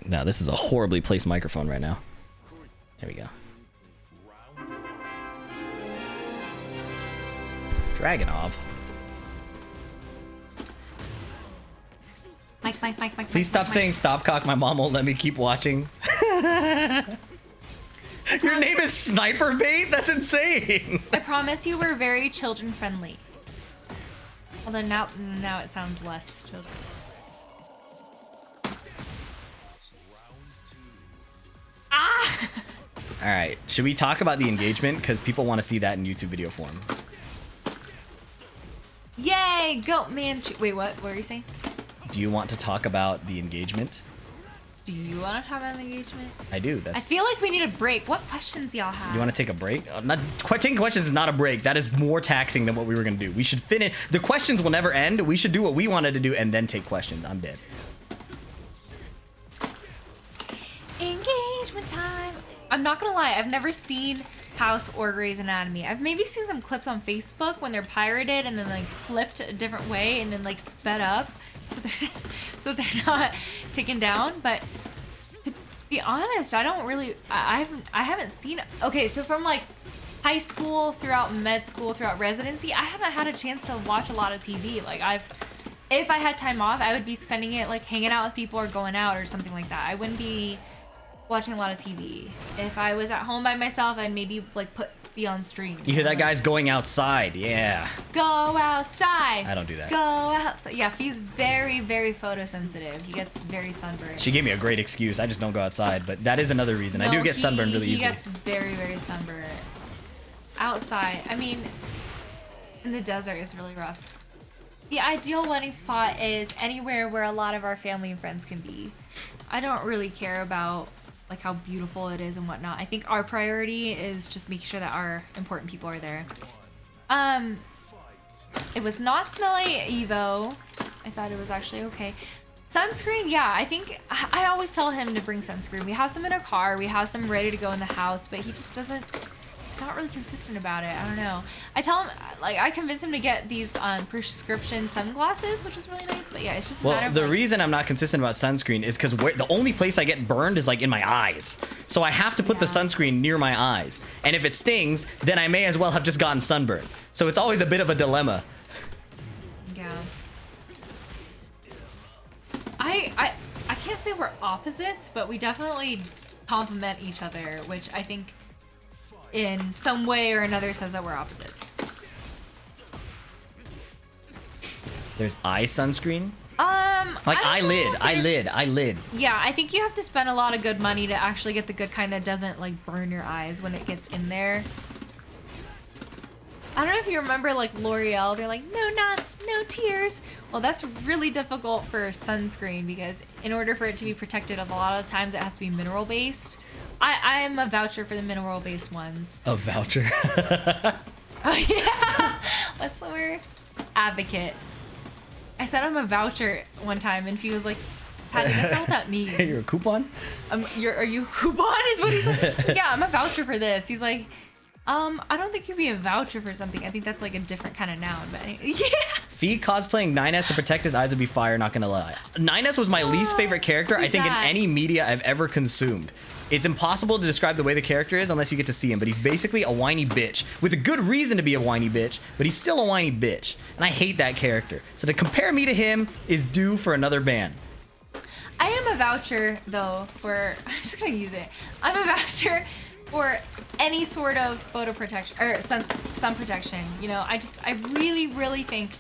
No, this is a horribly placed microphone right now. There we go. Dragonov. Mike. Please stop saying stop cock. My mom won't let me keep watching. Your name is Sniper Bait? That's insane. I promise you, we're very children friendly. Although now it sounds less children. Ah! All right. Should we talk about the engagement? Because people want to see that in YouTube video form. Yay! Goat man. Wait, what? What were you saying? Do you want to talk about the engagement? Do you want to have an engagement? I do. I That's. feel like we need a break. What questions y'all have? You want to take a break? Not taking questions is not a break. That is more taxing than what we were gonna do. We should finish. The questions will never end. We should do what we wanted to do and then take questions. I'm dead. Engagement time. I'm not gonna lie, I've never seen House or Grey's Anatomy. I've maybe seen some clips on Facebook when they're pirated and then like flipped a different way and then like sped up so they're not taken down. But to be honest, I don't really. I haven't seen. Okay, so from like high school throughout med school throughout residency, I haven't had a chance to watch a lot of TV. Like if I had time off, I would be spending it like hanging out with people or going out or something like that. I wouldn't be watching a lot of TV. If I was at home by myself, I'd maybe like put be on stream. You hear that, Like, guys? Going outside. Yeah. Go outside. I don't do that. Go outside. Yeah, he's very, very photosensitive. He gets very sunburned. She gave me a great excuse. I just don't go outside, but that is another reason. I do get sunburned really easily. He gets very, very sunburned. Outside, I mean, in the desert is really rough. The ideal wedding spot is anywhere where a lot of our family and friends can be. I don't really care about like how beautiful it is and whatnot. I think our priority is just making sure that our important people are there. It was not smelly Evo. I thought it was actually okay. Sunscreen, yeah, I think I always tell him to bring sunscreen. We have some in our car, we have some ready to go in the house, but he just doesn't, he's not really consistent about it. I don't know. I tell him, like, I convinced him to get these prescription sunglasses, which was really nice, but yeah, it's just a matter Well, of the like, reason I'm not consistent about sunscreen is because the only place I get burned is like in my eyes. So I have to put the Yeah. sunscreen near my eyes. And if it stings, then I may as well have just gotten sunburned. So it's always a bit of a dilemma. yeah. I can't say we're opposites, but we definitely complement each other, which I think in some way or another says that we're opposites. There's eye sunscreen. I Like don't know if there's- eyelid. Yeah, I think you have to spend a lot of good money to actually get the good kind that doesn't like burn your eyes when it gets in there. I don't know if you remember like L'Oreal, they're like, no knots, no tears. Well, that's really difficult for sunscreen because in order for it to be protected, a lot of times it has to be mineral based. I am a voucher for the mineral based ones. A voucher. Oh yeah, what's the word? Advocate. I said I'm a voucher one time, and he was like, "Patty, that's not what that means." You're a coupon? Are you a coupon? Is what he's like. Yeah, I'm a voucher for this. He's like, I don't think you'd be a voucher for something. I think that's like a different kind of noun. But anyway, yeah. Fee cosplaying 9S to protect his eyes would be fire, not gonna lie. 9S was my least favorite character, I who's think, that? in any media I've ever consumed. It's impossible to describe the way the character is unless you get to see him, but he's basically a whiny bitch. With a good reason to be a whiny bitch, but he's still a whiny bitch. And I hate that character. So to compare me to him is due for another ban. I am a voucher though for. I'm just gonna use it. I'm a voucher for any sort of photo protection or sun protection. You know, I really think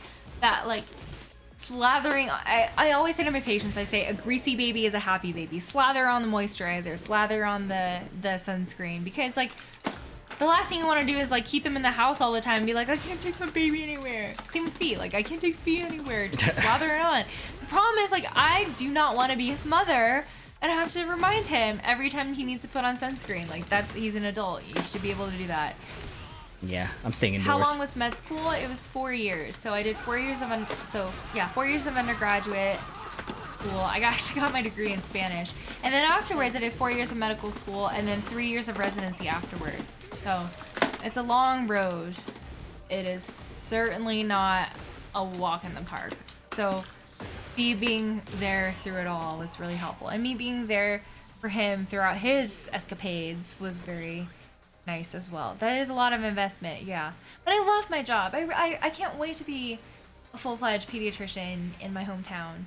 that like slathering. I always say to my patients, I say a greasy baby is a happy baby. Slather on the moisturizer, slather on the sunscreen, because like the last thing you want to do is like keep them in the house all the time and be like, I can't take my baby anywhere. Same with Fee, like I can't take Fee anywhere. Just slather it on. The problem is like I do not want to be his mother and I have to remind him every time he needs to put on sunscreen. Like he's an adult. You should be able to do that. Yeah, I'm staying indoors. How long was med school? It was 4 years. So I did 4 years of 4 years of undergraduate school. I actually got my degree in Spanish, and then afterwards I did 4 years of medical school, and then 3 years of residency afterwards. So it's a long road. It is certainly not a walk in the park. So me being there through it all was really helpful, and me being there for him throughout his escapades was very nice as well. That is a lot of investment, yeah. But I love my job. I can't wait to be a full-fledged pediatrician in my hometown.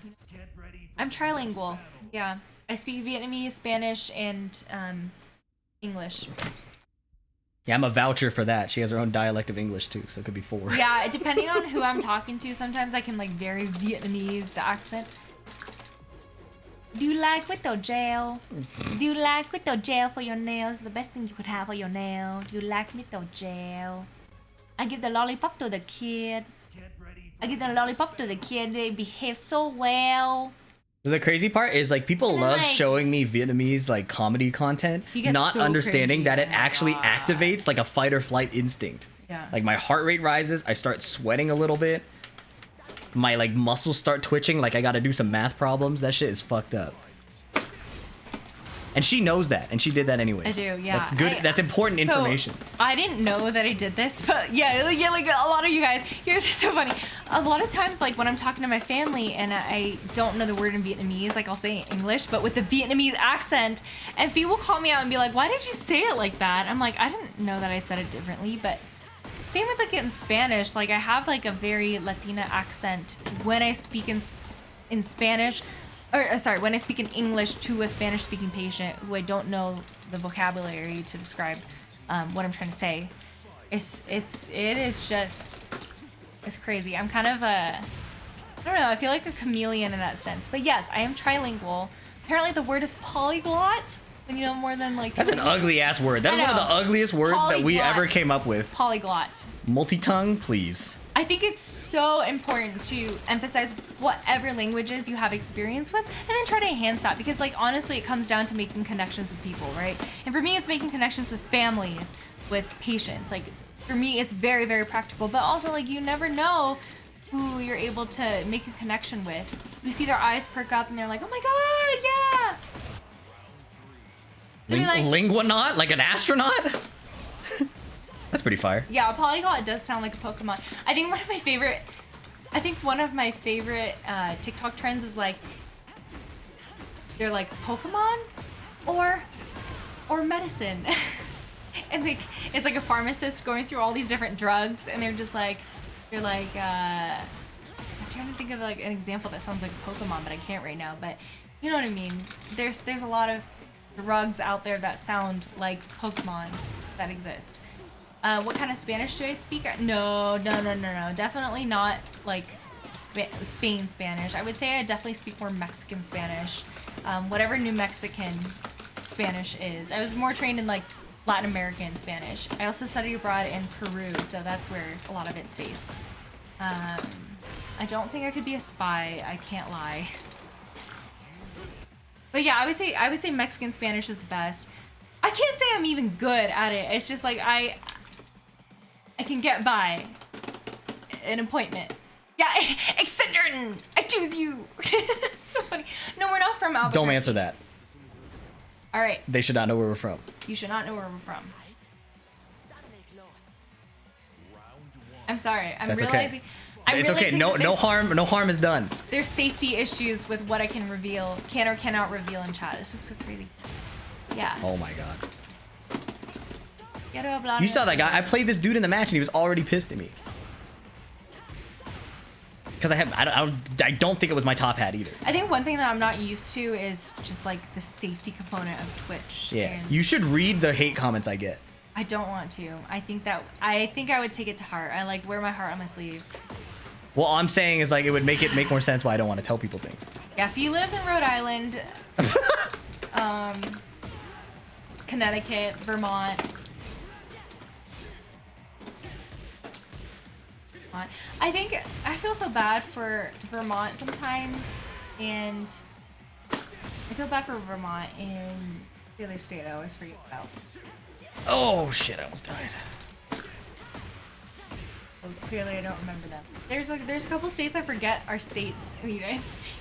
I'm trilingual, yeah. I speak Vietnamese, Spanish, and English. Yeah, I'm a voucher for that. She has her own dialect of English too, so it could be 4. Yeah, depending on who I'm talking to, sometimes I can like vary Vietnamese, the accent. Do you like with or gel? Do you like with or gel for your nails? The best thing you could have for your nail. Do you like with or gel? I give the lollipop to the kid. I give the lollipop to the kid. They behave so well. The crazy part is like people And then, love like, showing me Vietnamese like comedy content, He gets not so understanding cringy. that it Oh my actually God. activates like a fight or flight instinct. Yeah. Like my heart rate rises, I start sweating a little bit. My like muscles start twitching, like I gotta do some math problems. That shit is fucked up. And she knows that, and she did that anyways. I do, yeah. That's good. That's important So, information. I didn't know that I did this, but yeah, like a lot of you guys. Here's just so funny. A lot of times, like when I'm talking to my family and I don't know the word in Vietnamese, like I'll say it in English, but with the Vietnamese accent, and Fee will call me out and be like, "Why did you say it like that?" I'm like, I didn't know that I said it differently, but same with like in Spanish. Like I have like a very Latina accent when I speak in Spanish. Or sorry, when I speak in English to a Spanish-speaking patient who I don't know the vocabulary to describe what I'm trying to say. it is just, it's crazy. I'm kind of I don't know, I feel like a chameleon in that sense. But yes, I am trilingual. Apparently the word is polyglot. When you know more than like That's an ugly ass word. That is one of the ugliest words that we Polyglot. ever came up with. Polyglot. Multi-tongue, please. I think it's so important to emphasize whatever languages you have experience with and then try to enhance that, because like honestly it comes down to making connections with people, right? And for me it's making connections with families, with patients. Like for me it's very, very practical, but also like you never know who you're able to make a connection with. You see their eyes perk up and they're like, oh my god, yeah! They'll be like, Linguanaut? Like an astronaut? That's pretty fire. yeah, a polyglot does sound like a Pokemon. I think one of my favorite TikTok trends is like, they're like Pokemon or medicine. And like it's like a pharmacist going through all these different drugs and they're like I'm trying to think of like an example that sounds like a Pokemon, but I can't right now, but you know what I mean. There's a lot of drugs out there that sound like Pokemons that exist. What kind of Spanish do I speak? No. Definitely not like Spain Spanish. I would say I definitely speak more Mexican Spanish. Whatever New Mexican Spanish is. I was more trained in like Latin American Spanish. I also studied abroad in Peru, so that's where a lot of it's based. I don't think I could be a spy. I can't lie. But yeah, I would say Mexican Spanish is the best. I can't say I'm even good at it. It's just like I can get by an appointment. Yeah, Excedrin, I choose you. It's so funny. No, we're not from Albuquerque. Don't answer that. All right, They should not know where we're from. you should not know where we're from. I'm sorry. I'm That's okay. realizing. I'm It's okay. realizing No that harm is done. there's safety issues with what I can or cannot reveal in chat. It's just so crazy. Yeah. Oh my god. Quiero hablar You saw en- that guy. I played this dude in the match and he was already pissed at me. Because I don't think it was my top hat either. I think one thing that I'm not used to is just like the safety component of Twitch. Yeah. And You should read the hate comments I get. I don't want to. I think I would take it to heart. I like wear my heart on my sleeve. Well, all I'm saying is like it would make more sense why I don't want to tell people things. Yeah, if he lives in Rhode Island, Connecticut, Vermont. I think I feel so bad for Vermont sometimes, and I feel bad for Vermont and the other state I always forget about. Oh shit! I almost died. Well, clearly, I don't remember them. There's a couple states I forget are states in the United States.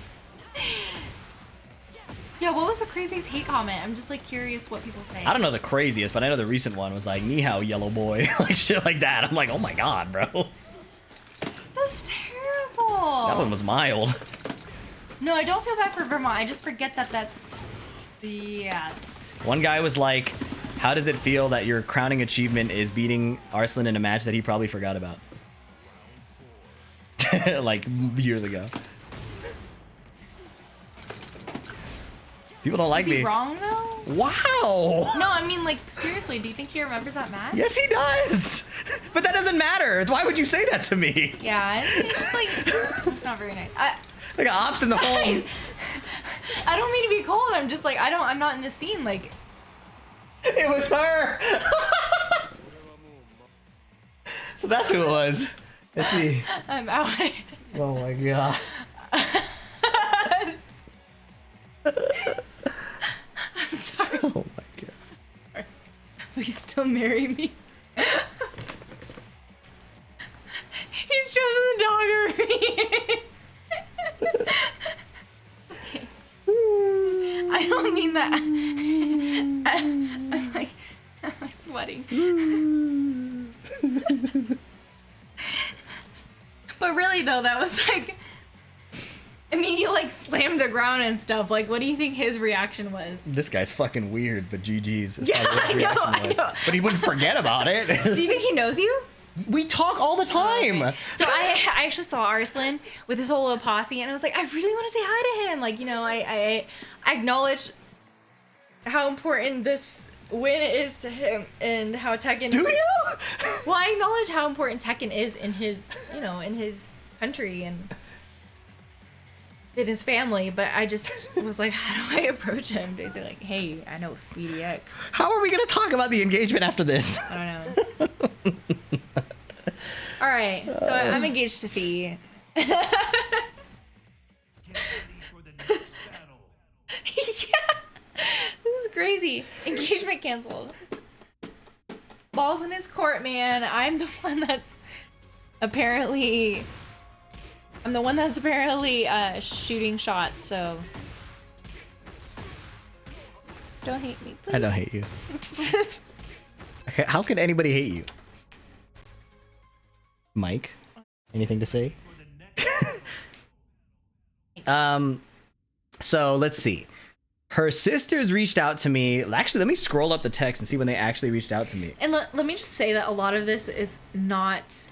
Yeah, what was the craziest hate comment? I'm just like curious what people say. I don't know the craziest, but I know the recent one was like "Ni hao, yellow boy," like shit like that. I'm like, oh my god, bro. That's terrible. That one was mild. No, I don't feel bad for Vermont. I just forget that that's yes. One guy was like, "How does it feel that your crowning achievement is beating Arslan in a match that he probably forgot about?" Like years ago. People don't like Is he me. wrong though? Wow. No, I mean like seriously. Do you think he remembers that match? Yes, he does. But that doesn't matter. Why would you say that to me? Yeah, it's just like that's not very nice. Like ops in the hole. I don't mean to be cold. I'm just like I'm not in the scene. Like It was her. So that's who it was. Let's see. I'm out. Oh my god. I'm sorry. Oh my god. Will you still marry me? He's chosen the dog over me. Okay. I don't mean that. I'm like sweating. But really though, that was like, I mean, you like slammed the ground and stuff. Like, what do you think his reaction was? This guy's fucking weird, but GG's. Is Yeah, probably what his reaction I was. know. But he wouldn't forget about Do it. you think he knows you? We talk all the time. Okay. So I actually saw Arslan with his whole little posse, and I was like, I really want to say hi to him. Like, you know, I acknowledge how important this win is to him and how Tekken. Do you? Well, I acknowledge how important Tekken is in his, you know, in his country and in his family, but I just was like, how do I approach him? Basically, like, hey, I know FDX. How are we gonna talk about the engagement after this? I don't know. All right, so I'm engaged to Fee. Yeah, this is crazy. Engagement canceled. Ball's in his court, man. I'm the one that's apparently shooting shots, so don't hate me, please. I don't hate you. Okay, how could anybody hate you? Mike, anything to say? So let's see. Her sisters reached out to me. Actually, let me scroll up the text and see when they actually reached out to me. And let me just say that a lot of this is not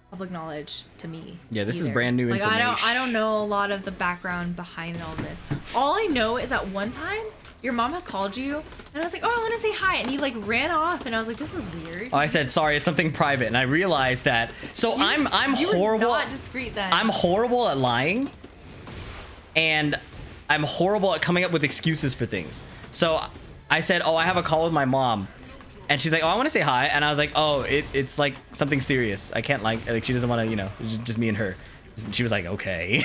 public knowledge to me. Yeah, this is either. brand new like, information. I don't know a lot of the background behind all this. All I know is that one time your mom had called you and I was like, oh, I want to say hi, and you like ran off, and I was like, this is weird. Oh, I said sorry, it's something private, and I realized that. So I'm You were horrible. not discreet then. I'm horrible at lying, and I'm horrible at coming up with excuses for things. So I said, oh, I have a call with my mom, and she's like, oh, I want to say hi, and I was like, oh, it's like something serious. I can't like she doesn't want to, you know, it's just me and her. And she was like, okay.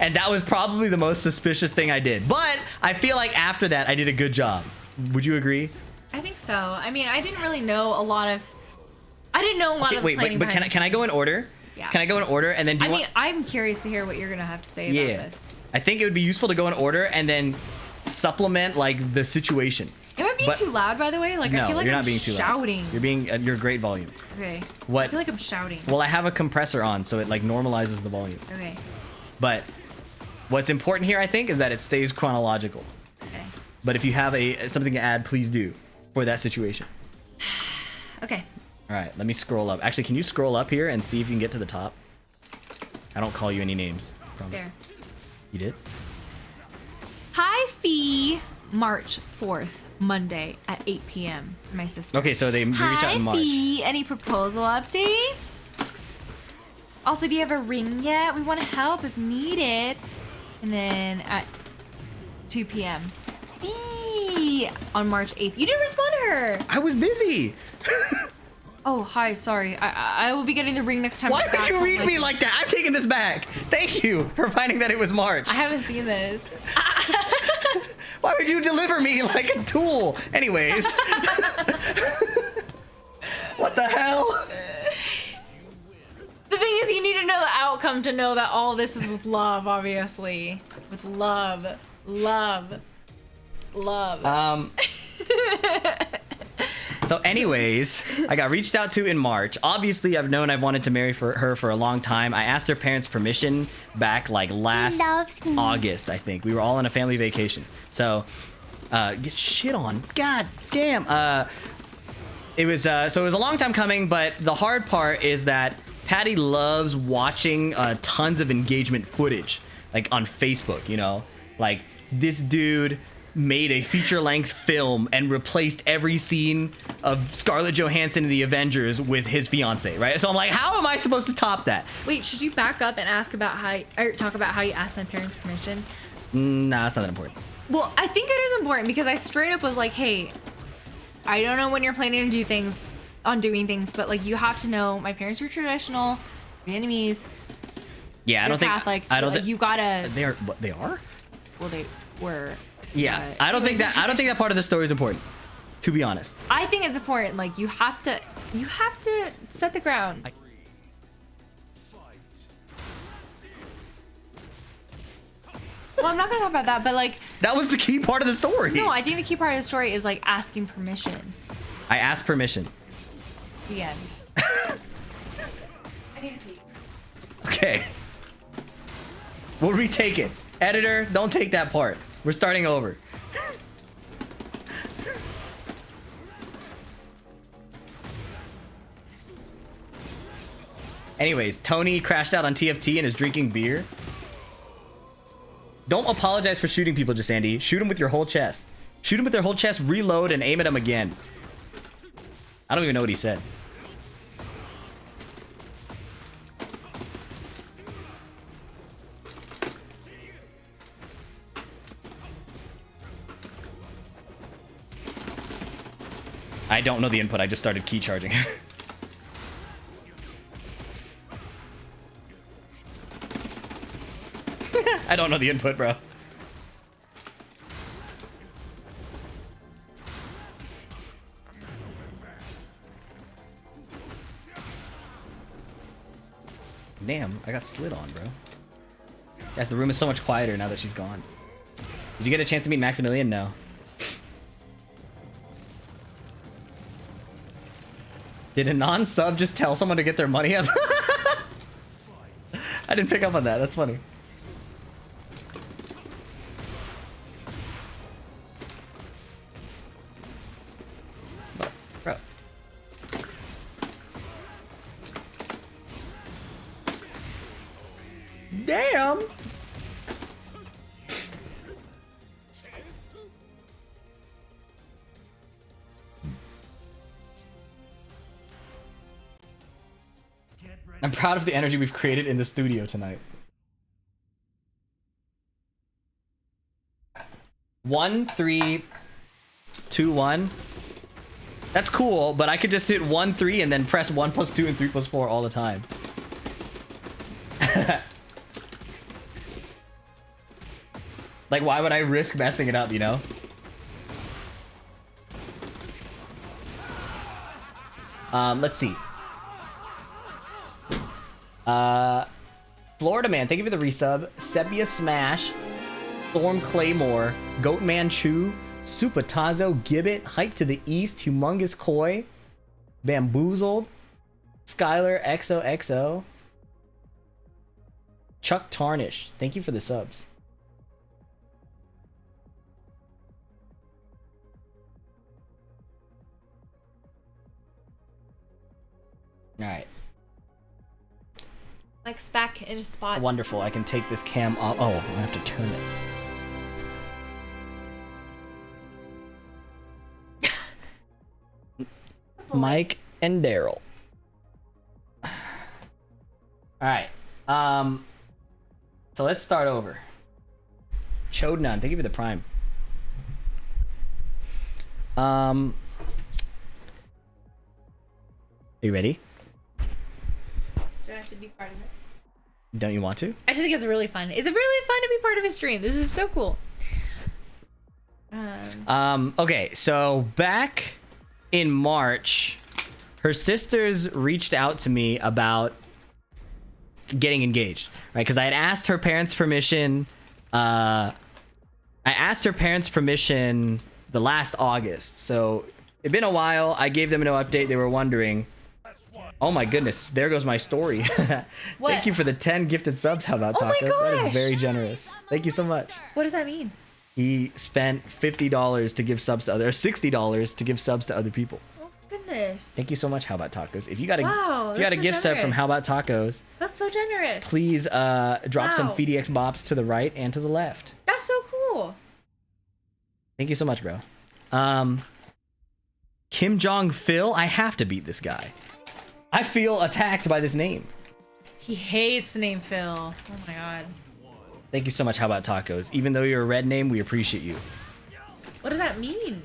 And that was probably the most suspicious thing I did. But I feel like after that, I did a good job. Would you agree? I think so. I mean, I didn't really know a lot of. I didn't know a lot of. Wait, but can I go in order? Yeah. Can I go in order and then do you want? I'm curious to hear what you're gonna have to say about this. I think it would be useful to go in order and then supplement like the situation. Am I being too loud, by the way? Like, No, I feel like you're I'm not being too shouting. loud. You're being at your great volume. Okay. What? I feel like I'm shouting. Well, I have a compressor on, so it like normalizes the volume. Okay. But what's important here, I think, is that it stays chronological. Okay. But if you have something to add, please do for that situation. Okay. All right, let me scroll up. Actually, can you scroll up here and see if you can get to the top? I don't call you any names. Promise. There. You did? Hi, Fee. March 4th, Monday at 8 p.m. My sister. Okay, so they reached out in March. Hi, Fee. Any proposal updates? Also, do you have a ring yet? We want to help if needed. And then at 2 p.m. Fee on March 8th. You didn't respond to her. I was busy. Oh, hi. Sorry. I will be getting the ring next time. Why I'm would back you home, read me like that? I'm taking this back. Thank you for finding that it was March. I haven't seen this. Why would you deliver me like a tool? Anyways. What the hell? The thing is, you need to know the outcome to know that all this is with love, obviously. With love. Love. Love. So anyways, I got reached out to in March. Obviously, I've wanted to marry her for a long time. I asked her parents' permission back like last August, I think. We were all on a family vacation. So, get shit on. God damn. It was a long time coming, but the hard part is that Patty loves watching tons of engagement footage, like on Facebook, you know? Like, this dude made a feature-length film and replaced every scene of Scarlett Johansson in the Avengers with his fiance, right? So I'm like, how am I supposed to top that? Wait, should you back up and ask about talk about how you asked my parents' permission? Nah, that's not that important. Well, I think it is important because I straight up was like, hey, I don't know when you're planning to do things, but like you have to know my parents are traditional, Vietnamese. Yeah, I don't think Catholic. I don't like, think you gotta. they are. What, they are? Well, they were. Yeah, I don't think that part of the story is important. To be honest. I think it's important. Like you have to set the ground. Well, I'm not gonna talk about that, but like That was the key part of the story. no, I think the key part of the story is like asking permission. I asked permission. The end. I need to pee. Okay. We'll retake it. Editor, don't take that part. We're starting over. Anyways, Tony crashed out on TFT and is drinking beer. Don't apologize for shooting people, Jasandi. Shoot them with your whole chest. Shoot them with their whole chest, reload, and aim at them again. I don't even know what he said. I don't know the input. I just started key charging. I don't know the input, bro. Damn, I got slid on, bro. Guys, the room is so much quieter now that she's gone. Did you get a chance to meet Maximilian? No. Did a non-sub just tell someone to get their money up? I didn't pick up on that. That's funny. Bro. Damn. I'm proud of the energy we've created in the studio tonight. 1, 3, 2, 1. That's cool, but I could just hit 1, 3 and then press 1 plus 2 and 3 plus 4 all the time. Like, why would I risk messing it up, you know? Let's see. Florida Man, thank you for the resub. Sepia Smash, Storm Claymore, Goatman Chew, Supatazo, Gibbet, Hype to the East, Humongous Koi, Bamboozled, Skylar XOXO, Chuck Tarnish, thank you for the subs. Alright. Mike's back in his spot. Wonderful. I can take this cam off. Oh, I have to turn it. Mike and Daryl. All right. So let's start over. Chodnun, thank you for the prime. Are you ready? Do I have to be part of it? Don't you want to? I just think it's really fun. It's really fun to be part of his stream. This is so cool. Okay, so back in March, her sisters reached out to me about getting engaged, right? Because I had asked her parents' permission. I asked her parents' permission the last August, so it'd been a while. I gave them no update. They were wondering. Oh my goodness, there goes my story. Thank you for the 10 gifted subs. How about Taco? That is very generous. Thank you so much. What does that mean? He spent $50 to give subs to other, or $60 to give subs to other people. Oh goodness. Thank you so much, How About Tacos. If you got a, Wow, if you got a that's so gift set from generous. How About Tacos, That's so generous. please drop some Wow. FeedEx bops to the right and to the left. That's so cool. Thank you so much, bro. Kim Jong Phil, I have to beat this guy. I feel attacked by this name. He hates the name Phil. Oh my god. Thank you so much, How About Tacos. Even though you're a red name, we appreciate you. What does that mean?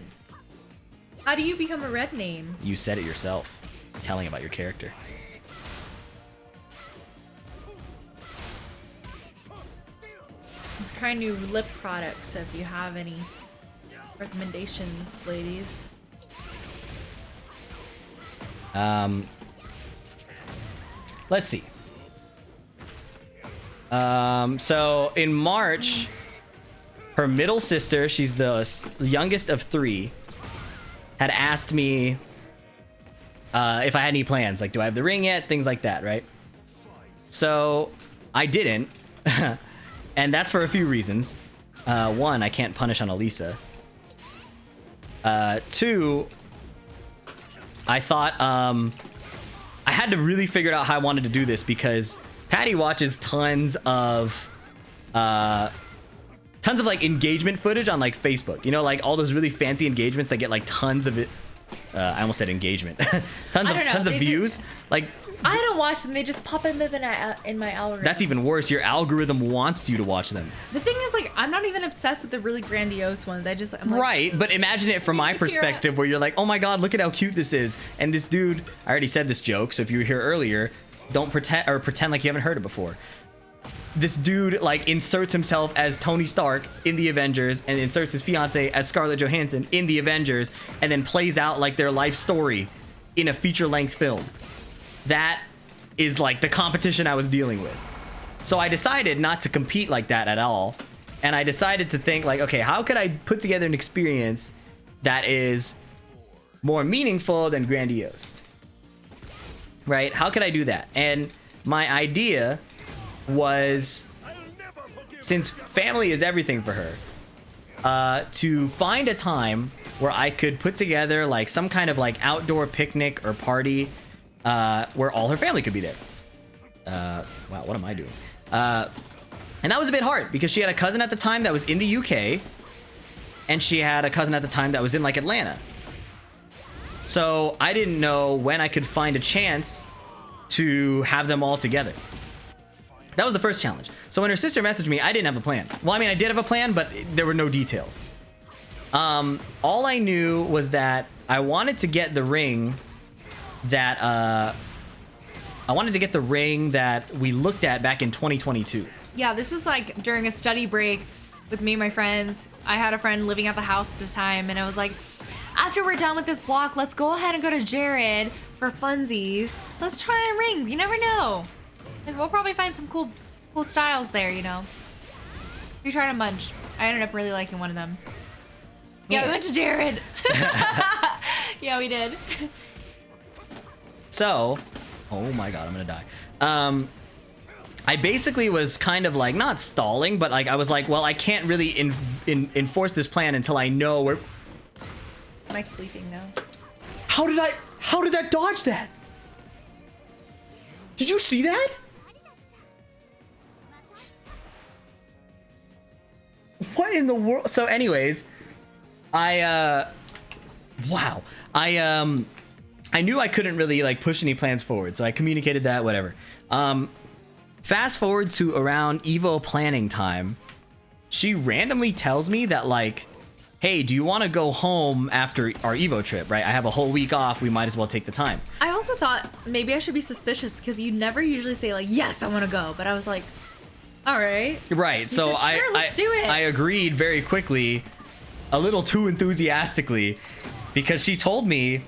How do you become a red name? You said it yourself, telling about your character. I'm trying new lip products, so if you have any recommendations, ladies. Let's see. So in March, her middle sister, she's the youngest of 3, had asked me if I had any plans, like do I have the ring yet, things like that, right? So I didn't, and that's for a few reasons. 1, I can't punish on Elisa. 2, I thought I had to really figure out how I wanted to do this because Patty watches tons of like engagement footage on like Facebook. You know, like all those really fancy engagements that get like tons of it. I almost said engagement. I don't know, tons of they views. Like I don't watch them. They just pop in my algorithm. that's even worse. Your algorithm wants you to watch them. The thing is, like, I'm not even obsessed with the really grandiose ones. I'm like, Right, but imagine it from my Tear up. perspective where you're like, oh my god, look at how cute this is. And this dude, I already said this joke, so if you were here earlier, don't pretend like you haven't heard it before. This dude like inserts himself as Tony Stark in the Avengers and inserts his fiance as Scarlett Johansson in the Avengers and then plays out like their life story in a feature-length film. That is like the competition I was dealing with. So I decided not to compete like that at all. And I decided to think like, okay, how could I put together an experience that is more meaningful than grandiose? Right? How could I do that? And my idea was, since family is everything for her, to find a time where I could put together like some kind of like outdoor picnic or party where all her family could be there. Wow, what am I doing? And that was a bit hard because she had a cousin at the time that was in the UK, and she had a cousin at the time that was in like Atlanta. So I didn't know when I could find a chance to have them all together. That was the first challenge. So when her sister messaged me, I didn't have a plan. Well, I mean, I did have a plan, but there were no details. All I knew was that I wanted to get the ring that we looked at back in 2022. yeah, this was like during a study break with me and my friends. I had a friend living at the house at this time, and I was like, after we're done with this block, let's go ahead and go to Jared for funsies. Let's try a ring. You never know. Like, we'll probably find some cool styles there, you know. We tried a bunch. I ended up really liking one of them. Yeah, we went to Jared. Yeah, we did. So, oh my god, I'm gonna die. I basically was kind of like, not stalling, but like I was like, well, I can't really enforce this plan until I know where. Mike's sleeping now. How did that dodge that? Did you see that? What in the world? So anyways, wow. I knew I couldn't really like push any plans forward, so I communicated that, whatever. Fast forward to around Evo planning time, she randomly tells me that like, hey, do you want to go home after our Evo trip, right? I have a whole week off, we might as well take the time. I also thought maybe I should be suspicious because you never usually say like, yes, I want to go. But I was like, all right. Right, so said, sure, let's do it. I agreed very quickly, a little too enthusiastically, because she told me,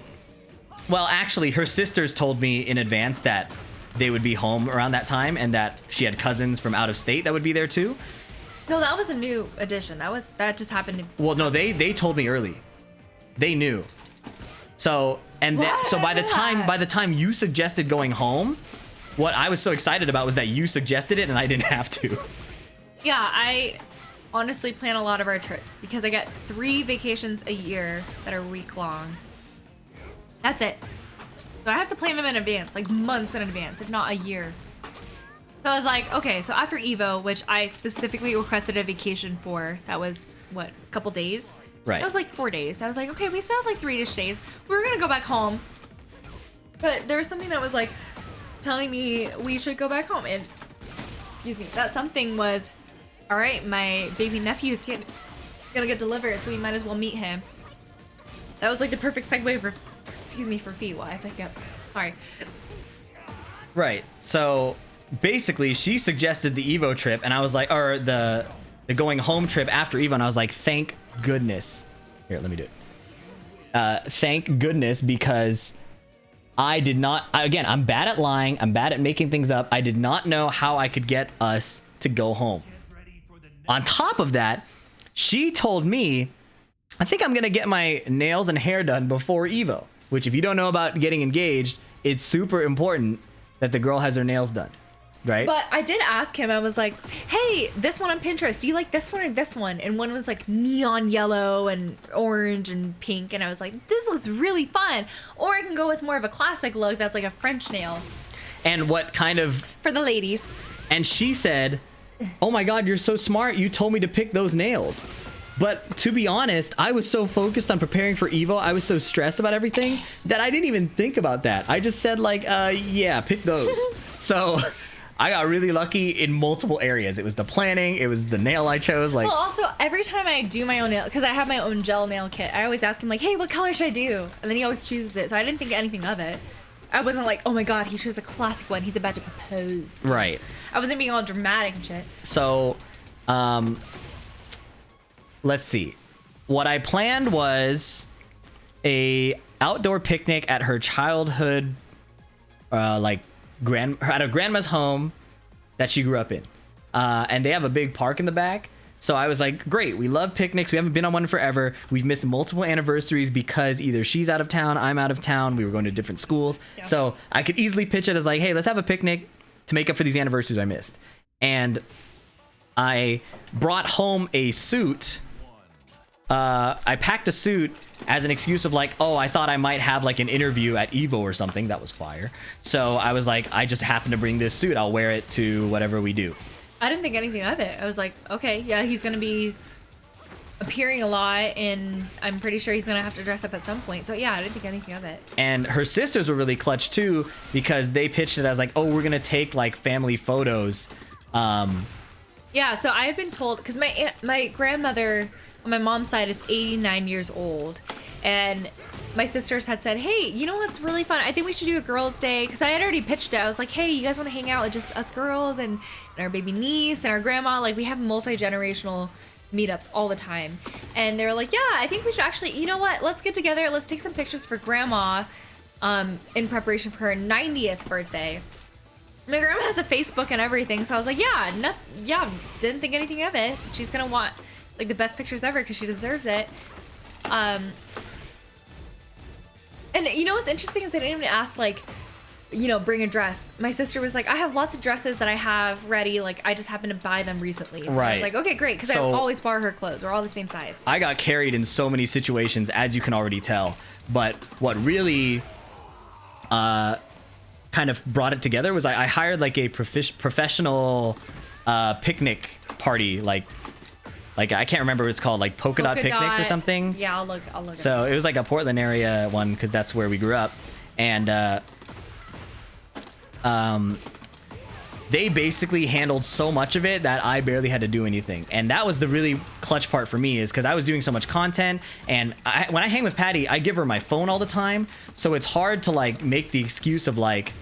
well, actually, her sisters told me in advance that they would be home around that time and that she had cousins from out of state that would be there too. No, that was a new addition. That just happened to. Well, no, they told me early. They knew. So by the time you suggested going home, what I was so excited about was that you suggested it and I didn't have to. Yeah, I honestly plan a lot of our trips because I get 3 vacations a year that are week long. That's it. So I have to plan them in advance, like months in advance, if not a year. So I was like, okay, so after Evo, which I specifically requested a vacation for, that was, what, a couple days? Right. That was like 4 days. I was like, okay, we still have like 3-ish days. We were gonna go back home. But there was something that was like telling me we should go back home. And, excuse me, that something was, all right, my baby nephew is gonna get delivered, so we might as well meet him. That was like the perfect segue for, excuse me, for Fee. Why I think sorry. Right. So basically, she suggested the Evo trip, and I was like, or the going home trip after Evo, and I was like, thank goodness. Here, let me do it. Thank goodness, because I did not. Again, I'm bad at lying. I'm bad at making things up. I did not know how I could get us to go home. On top of that, she told me, I think I'm gonna get my nails and hair done before Evo. Which, if you don't know about getting engaged, it's super important that the girl has her nails done, right? But I did ask him, I was like, hey, this one on Pinterest, do you like this one or this one? And one was like neon yellow and orange and pink. And I was like, this looks really fun. Or I can go with more of a classic look that's like a French nail. And what kind of... For the ladies. And she said, oh my god, you're so smart. You told me to pick those nails. But to be honest, I was so focused on preparing for Evo, I was so stressed about everything that I didn't even think about that. I just said like, yeah, pick those. So I got really lucky in multiple areas. It was the planning, it was the nail I chose. Like, Well, also every time I do my own nail, because I have my own gel nail kit, I always ask him like, "Hey, what color should I do?" And then he always chooses it. So I didn't think anything of it. I wasn't like, "Oh my god, he chose a classic one. He's about to propose." right. I wasn't being all dramatic and shit. So, let's see. What I planned was a outdoor picnic at her childhood, like at a grandma's home that she grew up in, and they have a big park in the back. So I was like, great, we love picnics. We haven't been on one forever. We've missed multiple anniversaries because either she's out of town, I'm out of town. We were going to different schools. Yeah. So I could easily pitch it as like, hey, let's have a picnic to make up for these anniversaries I missed. And I brought home a suit. I packed a suit as an excuse of like, oh, I thought I might have like an interview at Evo or something. That was fire. So I was like, I just happened to bring this suit. I'll wear it to whatever we do. I didn't think anything of it. I was like, okay, yeah, he's gonna be appearing a lot, and I'm pretty sure he's gonna have to dress up at some point. So yeah, I didn't think anything of it. And her sisters were really clutch too, because they pitched it as like, oh, we're gonna take like family photos. Yeah, so I had been told, because my grandmother on my mom's side is 89 years old, and my sisters had said, hey, you know what's really fun? I think we should do a girls' day, because I had already pitched it. I was like, hey, you guys want to hang out with just us girls and our baby niece and our grandma? Like, we have multi-generational meetups all the time. And they were like, yeah, I think we should actually, you know what? Let's get together. Let's take some pictures for grandma in preparation for her 90th birthday. My grandma has a Facebook and everything, so I was like, yeah, didn't think anything of it. She's gonna want like the best pictures ever because she deserves it. And you know what's interesting is they didn't even ask like, you know, bring a dress. My sister was like, I have lots of dresses that I have ready. Like, I just happened to buy them recently. So right. I was like, okay, great, because I always borrow her clothes. We're all the same size. I got carried in so many situations, as you can already tell. But what really kind of brought it together was I hired like a professional picnic party, like I can't remember what it's called, like polka dot picnics or something. Yeah, I'll look. So it was like a Portland area one, because that's where we grew up, and they basically handled so much of it that I barely had to do anything. And that was the really clutch part for me, is because I was doing so much content, and when I hang with Patty, I give her my phone all the time, so it's hard to like make the excuse of like,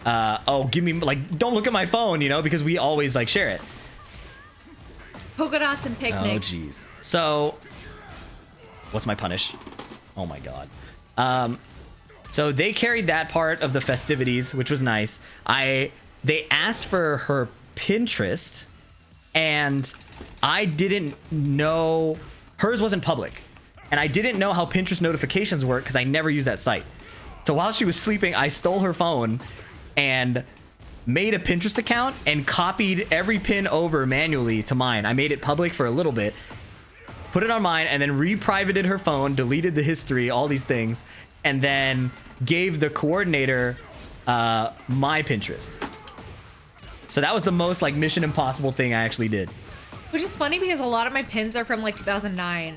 oh, give me, like, don't look at my phone, you know, because we always like share it. Polka dots and picnics. Oh, jeez. So, what's my punish? Oh my god. So they carried that part of the festivities, which was nice. They asked for her Pinterest, and I didn't know, hers wasn't public, and I didn't know how Pinterest notifications work because I never used that site. So while she was sleeping, I stole her phone and made a Pinterest account and copied every pin over manually to mine. I made it public for a little bit, put it on mine, and then re-privated her phone, deleted the history, all these things, and then gave the coordinator my Pinterest. So that was the most like Mission Impossible thing I actually did. Which is funny because a lot of my pins are from like 2009.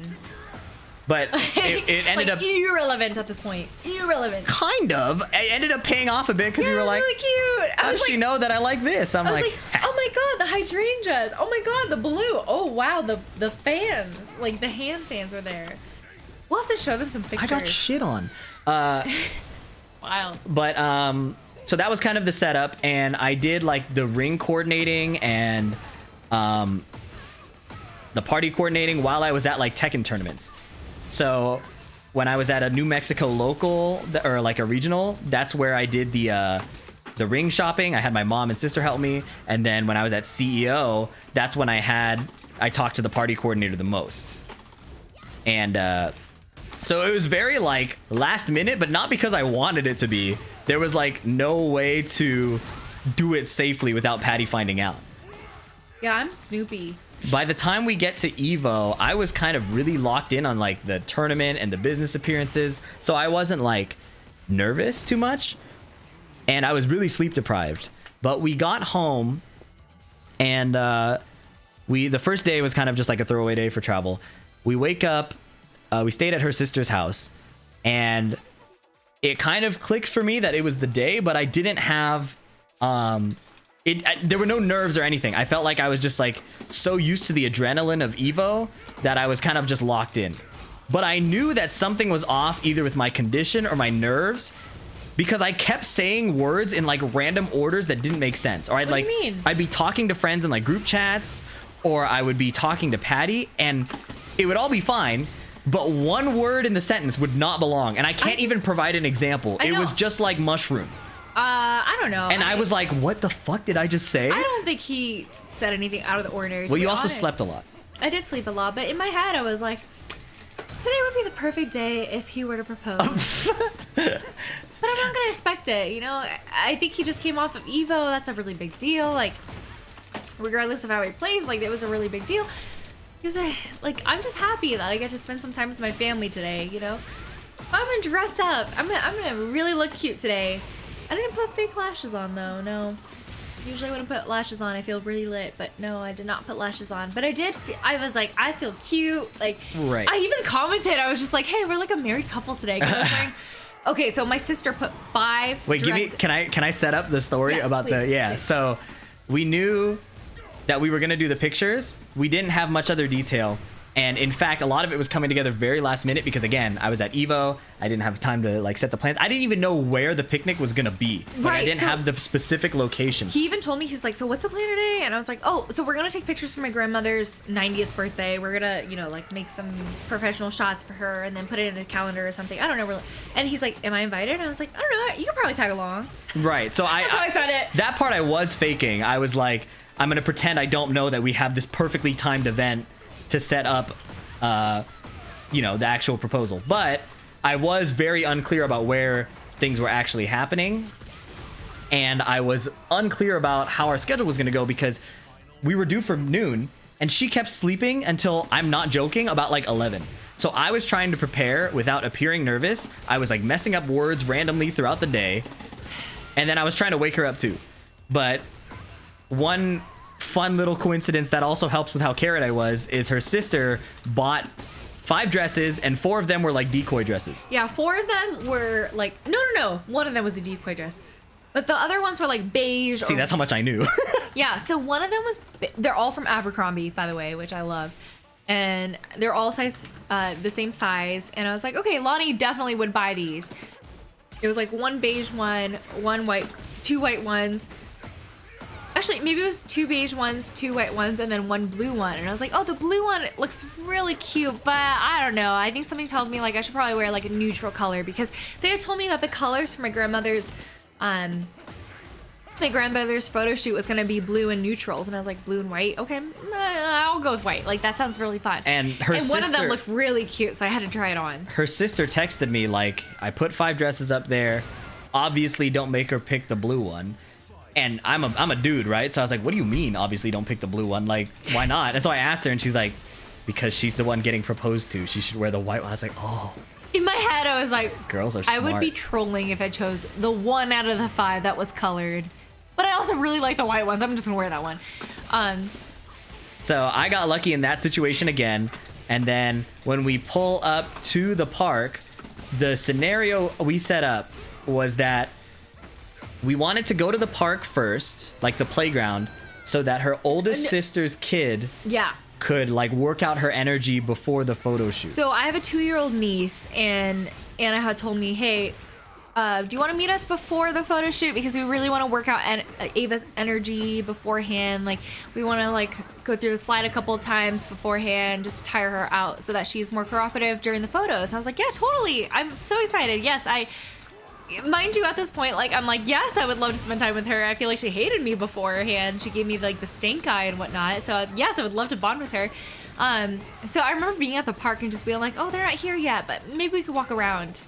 But it ended like, up irrelevant at this point. Irrelevant. Kind of. It ended up paying off a bit because we were like, really cute. How does she know that I like this? I was like, oh my god, the hydrangeas. Oh my god, the blue. Oh wow, the fans. Like the hand fans are there. We'll have to show them some pictures. I got shit on. Wild. But so that was kind of the setup, and I did like the ring coordinating and the party coordinating while I was at like Tekken tournaments. So when I was at a New Mexico local or like a regional, that's where I did the ring shopping. I had my mom and sister help me, and then when I was at CEO, that's when I talked to the party coordinator the most. And so it was very like last minute, but not because I wanted it to be. There was like no way to do it safely without Patty finding out. Yeah, I'm Snoopy. By the time we get to Evo, I was kind of really locked in on like the tournament and the business appearances, so I wasn't like nervous too much, and I was really sleep deprived. But we got home, and the first day was kind of just like a throwaway day for travel. We wake up, we stayed at her sister's house, and it kind of clicked for me that it was the day, but I didn't have there were no nerves or anything. I felt like I was just like so used to the adrenaline of Evo that I was kind of just locked in. But I knew that something was off either with my condition or my nerves, because I kept saying words in like random orders that didn't make sense. Or I'd What do you mean? I'd be talking to friends in like group chats, or I would be talking to Patty, and it would all be fine, but one word in the sentence would not belong, and I can't even provide an example. I It was know. just like mushroom. I don't know. And I was like, what the fuck did I just say? I don't think he said anything out of the ordinary. to Well, be you also honest. slept a lot. I did sleep a lot, but in my head, I was like, today would be the perfect day if he were to propose. But I'm not gonna expect it, you know. I think he just came off of Evo. That's a really big deal. Like, regardless of how he plays, like it was a really big deal. He was like, I'm just happy that I get to spend some time with my family today. You know, I'm gonna dress up. I'm gonna really look cute today. I didn't put fake lashes on though. No. Usually when I put lashes on, I feel really lit, but no, I did not put lashes on. But I did. I was like, I feel cute. Like, Right. I even commented. I was just like, hey, we're like a married couple today. 'Cause I was wearing. Okay, so my sister put 5. Wait, dresses. can I set up the story Yes, about please, please. So we knew that we were gonna do the pictures. We didn't have much other detail. And in fact, a lot of it was coming together very last minute because again, I was at Evo. I didn't have time to like set the plans. I didn't even know where the picnic was gonna be. Like, I Right, didn't so- have the specific location. He even told me, he's like, so what's the plan today? And I was like, oh, so we're gonna take pictures for my grandmother's 90th birthday. We're gonna, you know, like make some professional shots for her and then put it in a calendar or something. I don't know really. And he's like, am I invited? And I was like, I don't know. You could probably tag along. Right. So That's how I said it. That part I was faking. I was like, I'm gonna pretend I don't know that we have this perfectly timed event to set up, you know, the actual proposal. But I was very unclear about where things were actually happening, and I was unclear about how our schedule was gonna go because we were due for noon, and she kept sleeping until, I'm not joking, about like 11. So I was trying to prepare without appearing nervous. I was like messing up words randomly throughout the day, and then I was trying to wake her up too. But one fun little coincidence that also helps with how carrot I was is her sister bought 5 dresses, and 4 of them were like decoy dresses. Yeah, 4 of them were like, no. One of them was a decoy dress. But the other ones were like beige. See, that's how much I knew. Yeah, so one of them was, they're all from Abercrombie, by the way, which I love. And they're all the same size. And I was like, okay, Lonnie definitely would buy these. It was like 1 beige one, 1 white, 2 white ones. Actually, maybe it was 2 beige ones, 2 white ones, and then 1 blue one. And I was like, oh, the blue one looks really cute, but I don't know. I think something tells me like I should probably wear like a neutral color, because they had told me that the colors for my grandmother's photo shoot was gonna be blue and neutrals, and I was like, blue and white. Okay, I'll go with white. Like that sounds really fun. And her one of them sister- looked really cute, so I had to try it on. Her sister texted me like, I put 5 dresses up there. Obviously, don't make her pick the blue one. And I'm a dude, right? So I was like, what do you mean? Obviously, don't pick the blue one. Like, why not? And so I asked her, and she's like, because she's the one getting proposed to. She should wear the white one. I was like, oh, In my head, I was like, girls are I smart. would be trolling if I chose the 1 out of the 5 that was colored. But I also really like the white ones. I'm just gonna wear that one. So I got lucky in that situation again. And then when we pull up to the park, the scenario we set up was that we wanted to go to the park first, like the playground, so that her oldest sister's kid Yeah. could like work out her energy before the photo shoot. So I have a 2-year-old niece, and Anna had told me, hey, do you want to meet us before the photo shoot? Because we really want to work out Ava's energy beforehand. Like, we want to like go through the slide a couple of times beforehand, just tire her out so that she's more cooperative during the photos. And I was like, yeah, totally. I'm so excited. Yes, mind you, at this point, like, I'm like, yes, I would love to spend time with her. I feel like she hated me beforehand. She gave me like the stink eye and whatnot. So yes, I would love to bond with her. So I remember being at the park and just being like, oh, they're not here yet, but maybe we could walk around.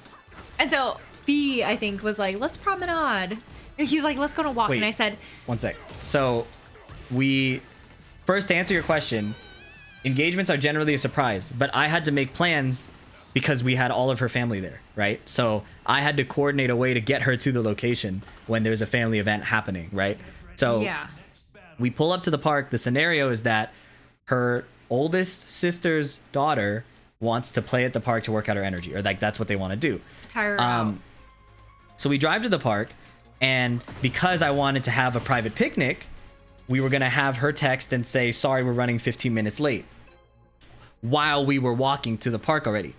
And so B, I think, was like, let's promenade. And he was like, let's go on a walk. Wait. And I said, One sec. So first to answer your question, engagements are generally a surprise, but I had to make plans because we had all of her family there, right? So I had to coordinate a way to get her to the location when there's a family event happening, right? So yeah. we pull up to the park. The scenario is that her oldest sister's daughter wants to play at the park to work out her energy, or like that's what they want to do. Tire her out. So we drive to the park, and because I wanted to have a private picnic, we were going to have her text and say, sorry, we're running 15 minutes late, while we were walking to the park already.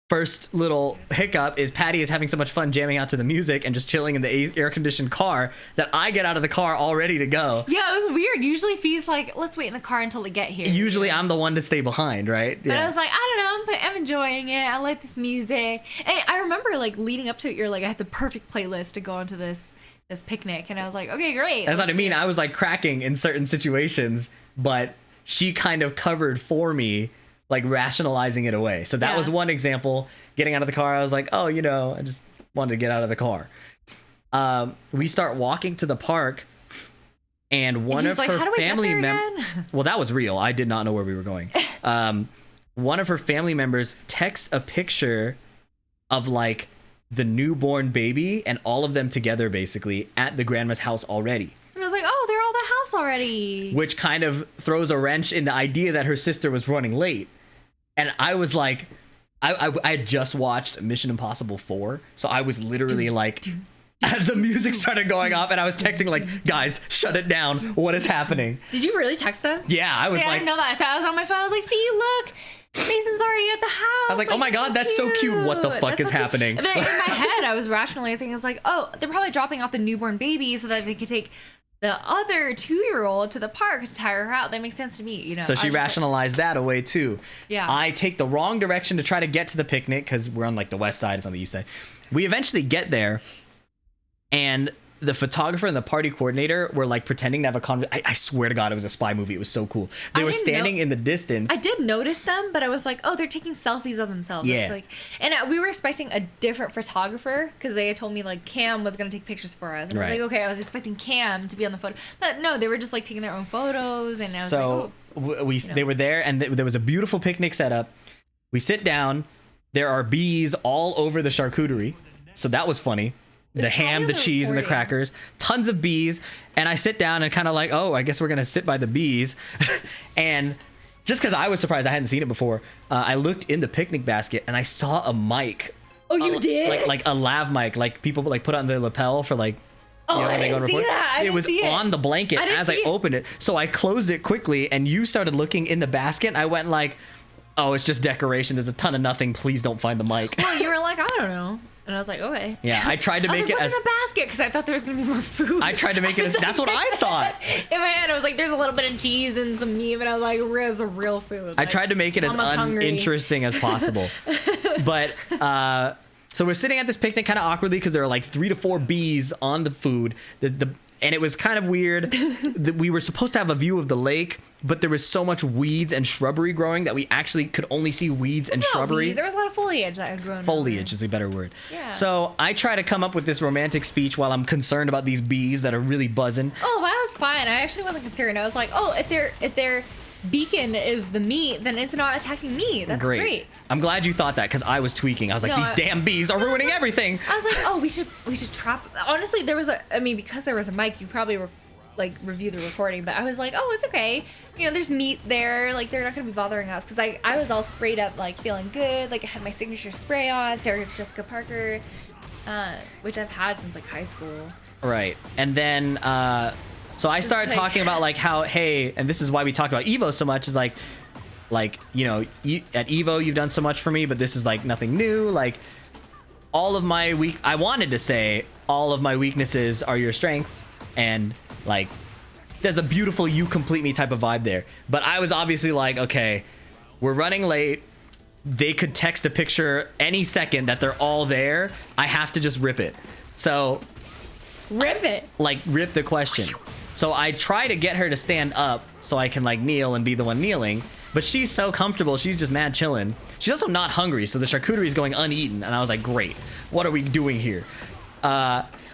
First little hiccup is Patty is having so much fun jamming out to the music and just chilling in the air-conditioned car that I get out of the car all ready to go. Yeah, it was weird. Usually Fee's like, let's wait in the car until they get here. Usually I'm the one to stay behind, right? But I was like, I don't know, but I'm enjoying it. I like this music. And I remember like leading up to it, you're like, I had the perfect playlist to go into this picnic. And I was like, okay, great. That's what I let's mean. do it. I was like cracking in certain situations, but she kind of covered for me, like rationalizing it away. So that Yeah. was one example. Getting out of the car, I was like, oh, I just wanted to get out of the car. We start walking to the park, and one And of he's like, her how do we get family there members. again? Well, that was real. I did not know where we were going. One of her family members texts a picture of like the newborn baby and all of them together basically at the grandma's house already. And I was like, oh, they're all at the house already. Which kind of throws a wrench in the idea that her sister was running late. And I was like, I had just watched Mission Impossible 4, so I was literally like, the music started going off, and I was texting like, guys, shut it down. What is happening? Did you really text them? Yeah, I was See, I like, didn't know that. So I was on my phone. I was like, Fee, look. Mason's already at the house. I was like, oh my God, that's so cute. What the fuck is happening? And then in my head, I was rationalizing. I was like, oh, they're probably dropping off the newborn baby so that they could take the other 2-year-old to the park to tire her out. That makes sense to me, So she rationalized that away too. Yeah. I take the wrong direction to try to get to the picnic because we're on like the west side, it's on the east side. We eventually get there, and the photographer and the party coordinator were like pretending to have a conversation. I swear to God, it was a spy movie. It was so cool. They I were didn't standing know- in the distance. I did notice them, but I was like, oh, they're taking selfies of themselves. Yeah. It's like, and we were expecting a different photographer because they had told me like Cam was going to take pictures for us. And I was Right. like, okay, I was expecting Cam to be on the photo. But no, they were just like taking their own photos. And I was So they were there, and there was a beautiful picnic set up. We sit down. There are bees all over the charcuterie, so that was funny. The It's ham, the probably cheese, and the recording. crackers. Tons of bees. And I sit down and kind of like, oh, I guess we're gonna sit by the bees. And just because I was surprised I hadn't seen it before, I looked in the picnic basket and I saw a mic. Oh, you did? Like a lav mic, like people like put on their lapel for like. Oh, I when they go didn't to see record. that. I It didn't was see it. on the blanket I didn't as I see it. opened it. So I closed it quickly, and you started looking in the basket. And I went like, "Oh, it's just decoration. There's a ton of nothing. Please don't find the mic." well, you were like, I don't know. And I was like, okay. Yeah, I tried to I was make like, it what's as. in the basket? Because I thought there was going to be more food. I tried to make it as. That's what I thought. In my head, I was like, there's a little bit of cheese and some meat, but I was like, where's the real food? I tried to make it as Mama's hungry. uninteresting as possible. But so we're sitting at this picnic kind of awkwardly because there are like 3 to 4 bees on the food. And it was kind of weird that we were supposed to have a view of the lake, but there was so much weeds and shrubbery growing that we actually could only see weeds and No, shrubbery. weeds. There was a lot of foliage that had grown. Foliage is a better word. Yeah. So I try to come up with this romantic speech while I'm concerned about these bees that are really buzzing. Oh, that was fine. I actually wasn't concerned. I was like, oh, if their beacon is the meat, then it's not attacking me. That's great. I'm glad you thought that because I was tweaking. I was like, No, these I- damn bees are ruining everything. I was like, oh, we should trap. Honestly, because there was a mic, you probably were like review the recording, but I was like, oh, it's okay. There's meat there. Like they're not gonna be bothering us because I was all sprayed up, like feeling good. Like I had my signature spray on, Sarah Jessica Parker, which I've had since like high school. Right. And then so I started like- talking about like how, hey, and this is why we talk about Evo so much, is like at Evo you've done so much for me, but this is like nothing new. Like all of my I wanted to say all of my weaknesses are your strengths, and like there's a beautiful you complete me type of vibe there. But I was obviously like, okay, we're running late. They could text a picture any second that they're all there. I have to just rip it. So Rip it. like rip the question. So I try to get her to stand up so I can like kneel and be the one kneeling, but she's so comfortable, she's just mad chilling. She's also not hungry, so the charcuterie is going uneaten, and I was like, great, what are we doing here?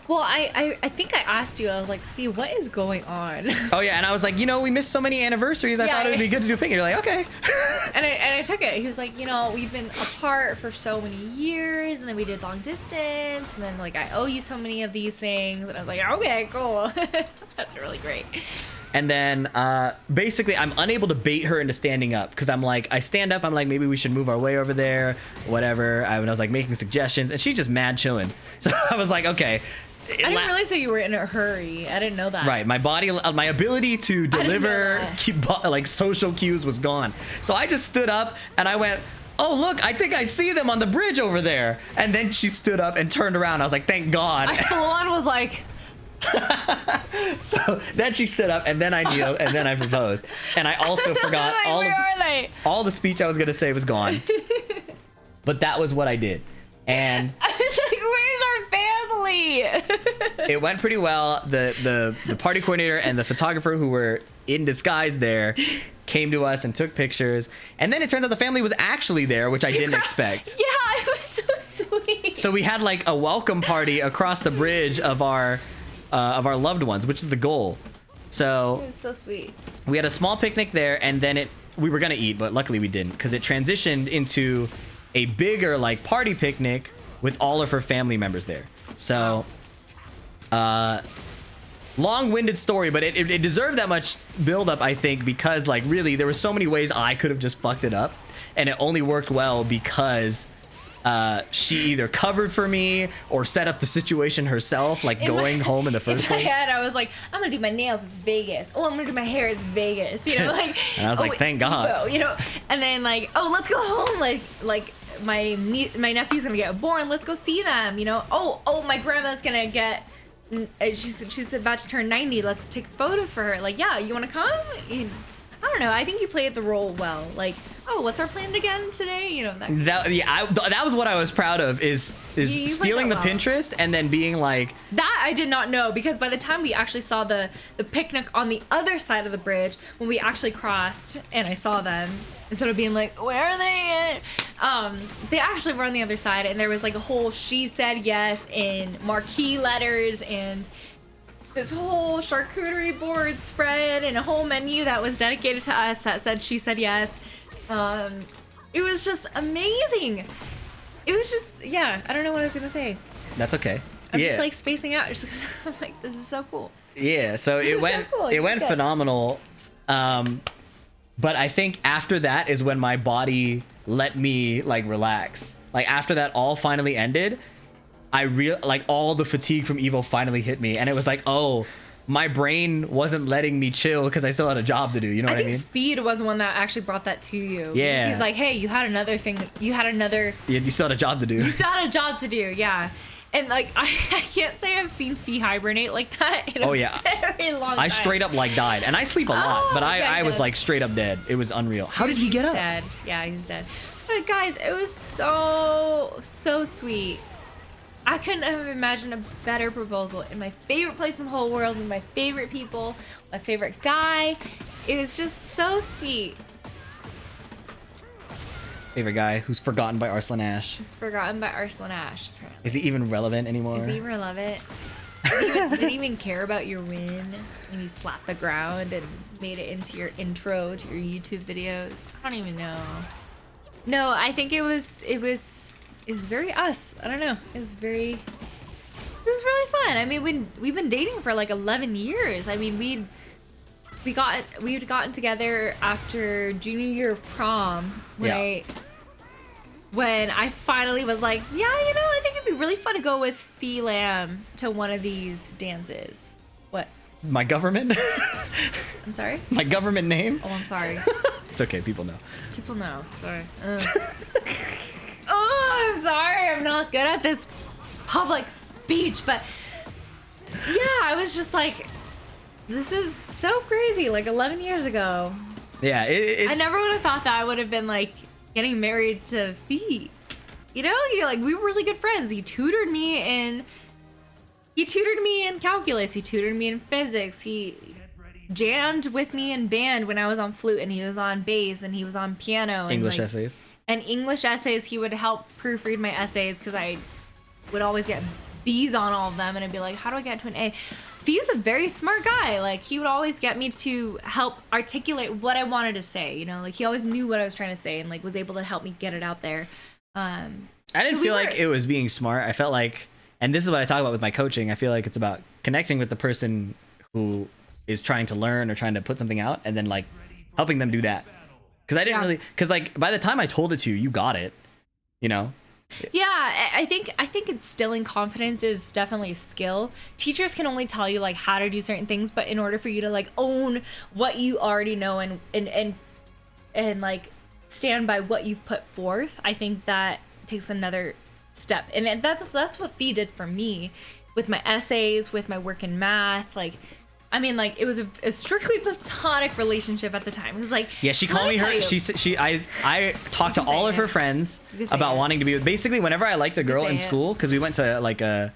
Well, I think I asked you. I was like, Fee, what is going on? Oh yeah, and I was like, we missed so many anniversaries, I Yeah, thought it would be good to do a picnic. You're like, okay. And I took it. He was like, we've been apart for so many years, and then we did long distance, and then like I owe you so many of these things, and I was like, okay, cool. That's really great. And then basically I'm unable to bait her into standing up because I'm like, I stand up, I'm like, maybe we should move our way over there, whatever. I was like making suggestions, and she's just mad chilling. So I was like, okay. I didn't realize that you were in a hurry. I didn't know that. Right, my body, my ability to deliver that. like social cues was gone. So I just stood up and I went, oh look, I think I see them on the bridge over there. And then she stood up and turned around. I was like, thank God. I full on was like, So then she stood up, and then I kneeled, and then I proposed. And I also forgot like, where are they? all the speech I was gonna say was gone. But that was what I did, and I was like, where's our family? it went pretty well. The party coordinator and the photographer who were in disguise there came to us and took pictures, and then it turns out the family was actually there, which I didn't expect. Yeah, it was so sweet. So we had like a welcome party across the bridge of our loved ones, which is the goal. So It was so sweet. we had a small picnic there, and then we were gonna eat, but luckily we didn't, because it transitioned into a bigger like party picnic with all of her family members there. So long-winded story, but it deserved that much build-up, I think, because like really there were so many ways I could have just fucked it up, and it only worked well because she either covered for me or set up the situation herself, like going home in the first In my place. head, I was like, I'm gonna do my nails, it's Vegas. Oh, I'm gonna do my hair, it's Vegas. You know, like. And I was like, thank God. Evo, you know, and then like, oh, let's go home. Like my nephew's gonna get born. Let's go see them. You know. Oh, my grandma's gonna get. She's about to turn 90. Let's take photos for her. Like, yeah, you want to come? I don't know. I think you played the role well. Like, oh, what's our plan again today? You know that. That was what I was proud of, is You stealing the played that well. Pinterest and then being like, That I did not know, because by the time we actually saw the picnic on the other side of the bridge, when we actually crossed and I saw them, instead of being like, where are they at? They actually were on the other side, and there was like a whole "she said yes" in marquee letters and this whole charcuterie board spread and a whole menu that was dedicated to us that said "she said yes." It was just amazing. It was just, yeah, I don't know what I was gonna say. that's okay. I'm yeah. just like spacing out. Just I'm like, this is so cool. Yeah, so it so went cool. it went Good. phenomenal. But I think after that is when my body let me like relax. Like after that all finally ended, like all the fatigue from Evo finally hit me, and it was like, oh, my brain wasn't letting me chill because I still had a job to do. You know I what I think mean? Speed was the one that actually brought that to you. Because Yeah. he's like, hey, you had another thing. You had another. Yeah, you still had a job to do. You still had a job to do. Yeah. And like, I can't say I've seen Fee hibernate like that in Oh, a yeah. very long time. I straight up like died, and I sleep a lot, Oh, but I was good. like straight up dead. It was unreal. How did he get up? Dead. Yeah, he's dead. But guys, it was so sweet. I couldn't have imagined a better proposal in my favorite place in the whole world, with my favorite people, my favorite guy. It was just so sweet. Favorite guy who's forgotten by Arslan Ash. Just forgotten by Arslan Ash. Apparently. Is he even relevant anymore? Does he even love it? Did he even care about your win when you slapped the ground and made it into your intro to your YouTube videos? I don't even know. No, I think it was very us. I don't know. It was really fun. I mean, we've been dating for like 11 years. I mean, we had gotten together after junior year of prom when I finally was like, yeah, you know, I think it'd be really fun to go with Fee Lam to one of these dances. What? My government? I'm sorry? My government name? Oh, I'm sorry. It's okay, people know. People know. Sorry. Oh, I'm sorry. I'm not good at this public speech, but yeah, I was just like, this is so crazy. Like 11 years ago. Yeah, it's... I never would have thought that I would have been like getting married to Fee. You know, you're like, we were really good friends. He tutored me in calculus. He tutored me in physics. He jammed with me in band when I was on flute, and he was on bass, and he was on piano. And English like, essays. And English essays, he would help proofread my essays because I would always get B's on all of them, and I'd be like, how do I get to an A? Fee's a very smart guy. Like, he would always get me to help articulate what I wanted to say, you know? Like, he always knew what I was trying to say and, like, was able to help me get it out there. I didn't so we feel were- like it was being smart. I felt like, and this is what I talk about with my coaching, I feel like it's about connecting with the person who is trying to learn or trying to put something out, and then like helping them do that. Because I didn't Yeah. really, because like by the time I told it to you, you got it, you know. Yeah, I think instilling confidence is definitely a skill. Teachers can only tell you like how to do certain things, but in order for you to like own what you already know and like stand by what you've put forth, I think that takes another step. And that's what Fee did for me with my essays, with my work in math. Like, I mean, like it was a strictly platonic relationship at the time. It was like, Yeah, she let called me tell her. you. I talked to can say all of her it. friends You can say about it. wanting to be with. Basically, whenever I liked a girl say in it. school, because we went to like a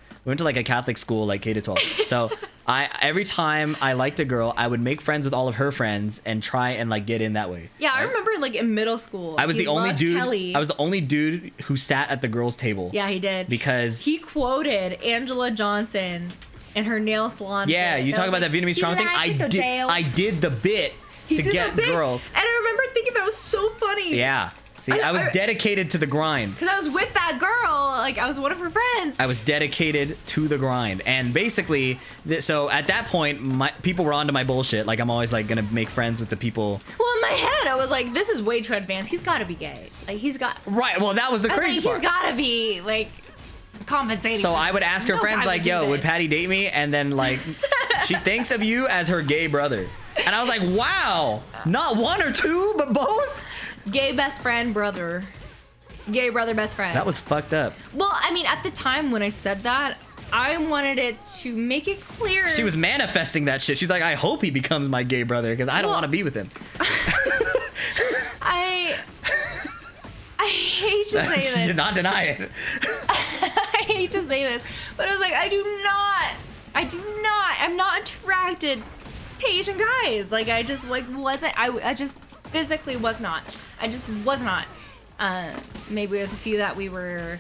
Catholic school, like K to 12. So every time I liked a girl, I would make friends with all of her friends and try and like get in that way. Yeah, I remember like in middle school. I was he the only loved dude. Kelly. I was the only dude who sat at the girls' table. Yeah, he did. Because he quoted Angela Johnson and her nail salon. yeah, bit. you That talk was about that like, Vietnamese trauma thing. I did the bit He to did get the bit, girls. and I remember thinking that was so funny. Yeah. See, I was dedicated to the grind. Because I was with that girl, like I was one of her friends. I was dedicated to the grind, and basically, so at that point, people were onto my bullshit. Like I'm always like gonna make friends with the people. Well, in my head, I was like, this is way too advanced. He's got to be gay. Like he's got. Right. Well, that was the I was crazy like, part. he's got to be like compensating. So for I would this. ask her No friends time like, to do "Yo, would this." Patty date me?" And then like, she thinks of you as her gay brother, and I was like, "Wow, not one or two, but both." Gay best friend, brother. Gay brother, best friend. That was fucked up. Well, I mean, at the time when I said that, I wanted it to make it clear. She was manifesting that shit. She's like, "I hope he becomes my gay brother because I don't Well- want to be with him." I hate to say She this. did not deny it. I hate to say this, but I was like, I'm not attracted to Asian guys. Like, I just like wasn't. I just physically was not. I just was not. Maybe with a few that we were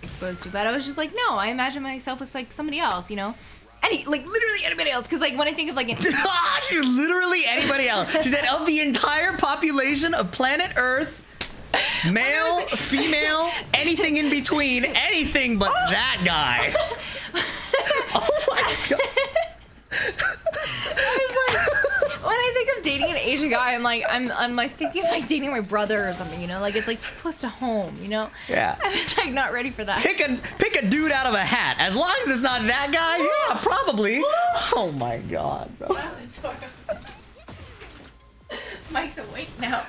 exposed to, but I was just like, no. I imagine myself with like somebody else, you know, literally anybody else. Because like when I think of like an She's literally anybody else. She said of the entire population of planet Earth, male, female, anything in between, anything but that guy. Oh my god. I was like, when I think of dating an Asian guy, I'm like thinking of like dating my brother or something, you know, like it's like too close to home, you know. Yeah. I was like not ready for that. Pick a dude out of a hat. As long as it's not that guy, yeah, probably. Oh my god, bro. Mike's awake now.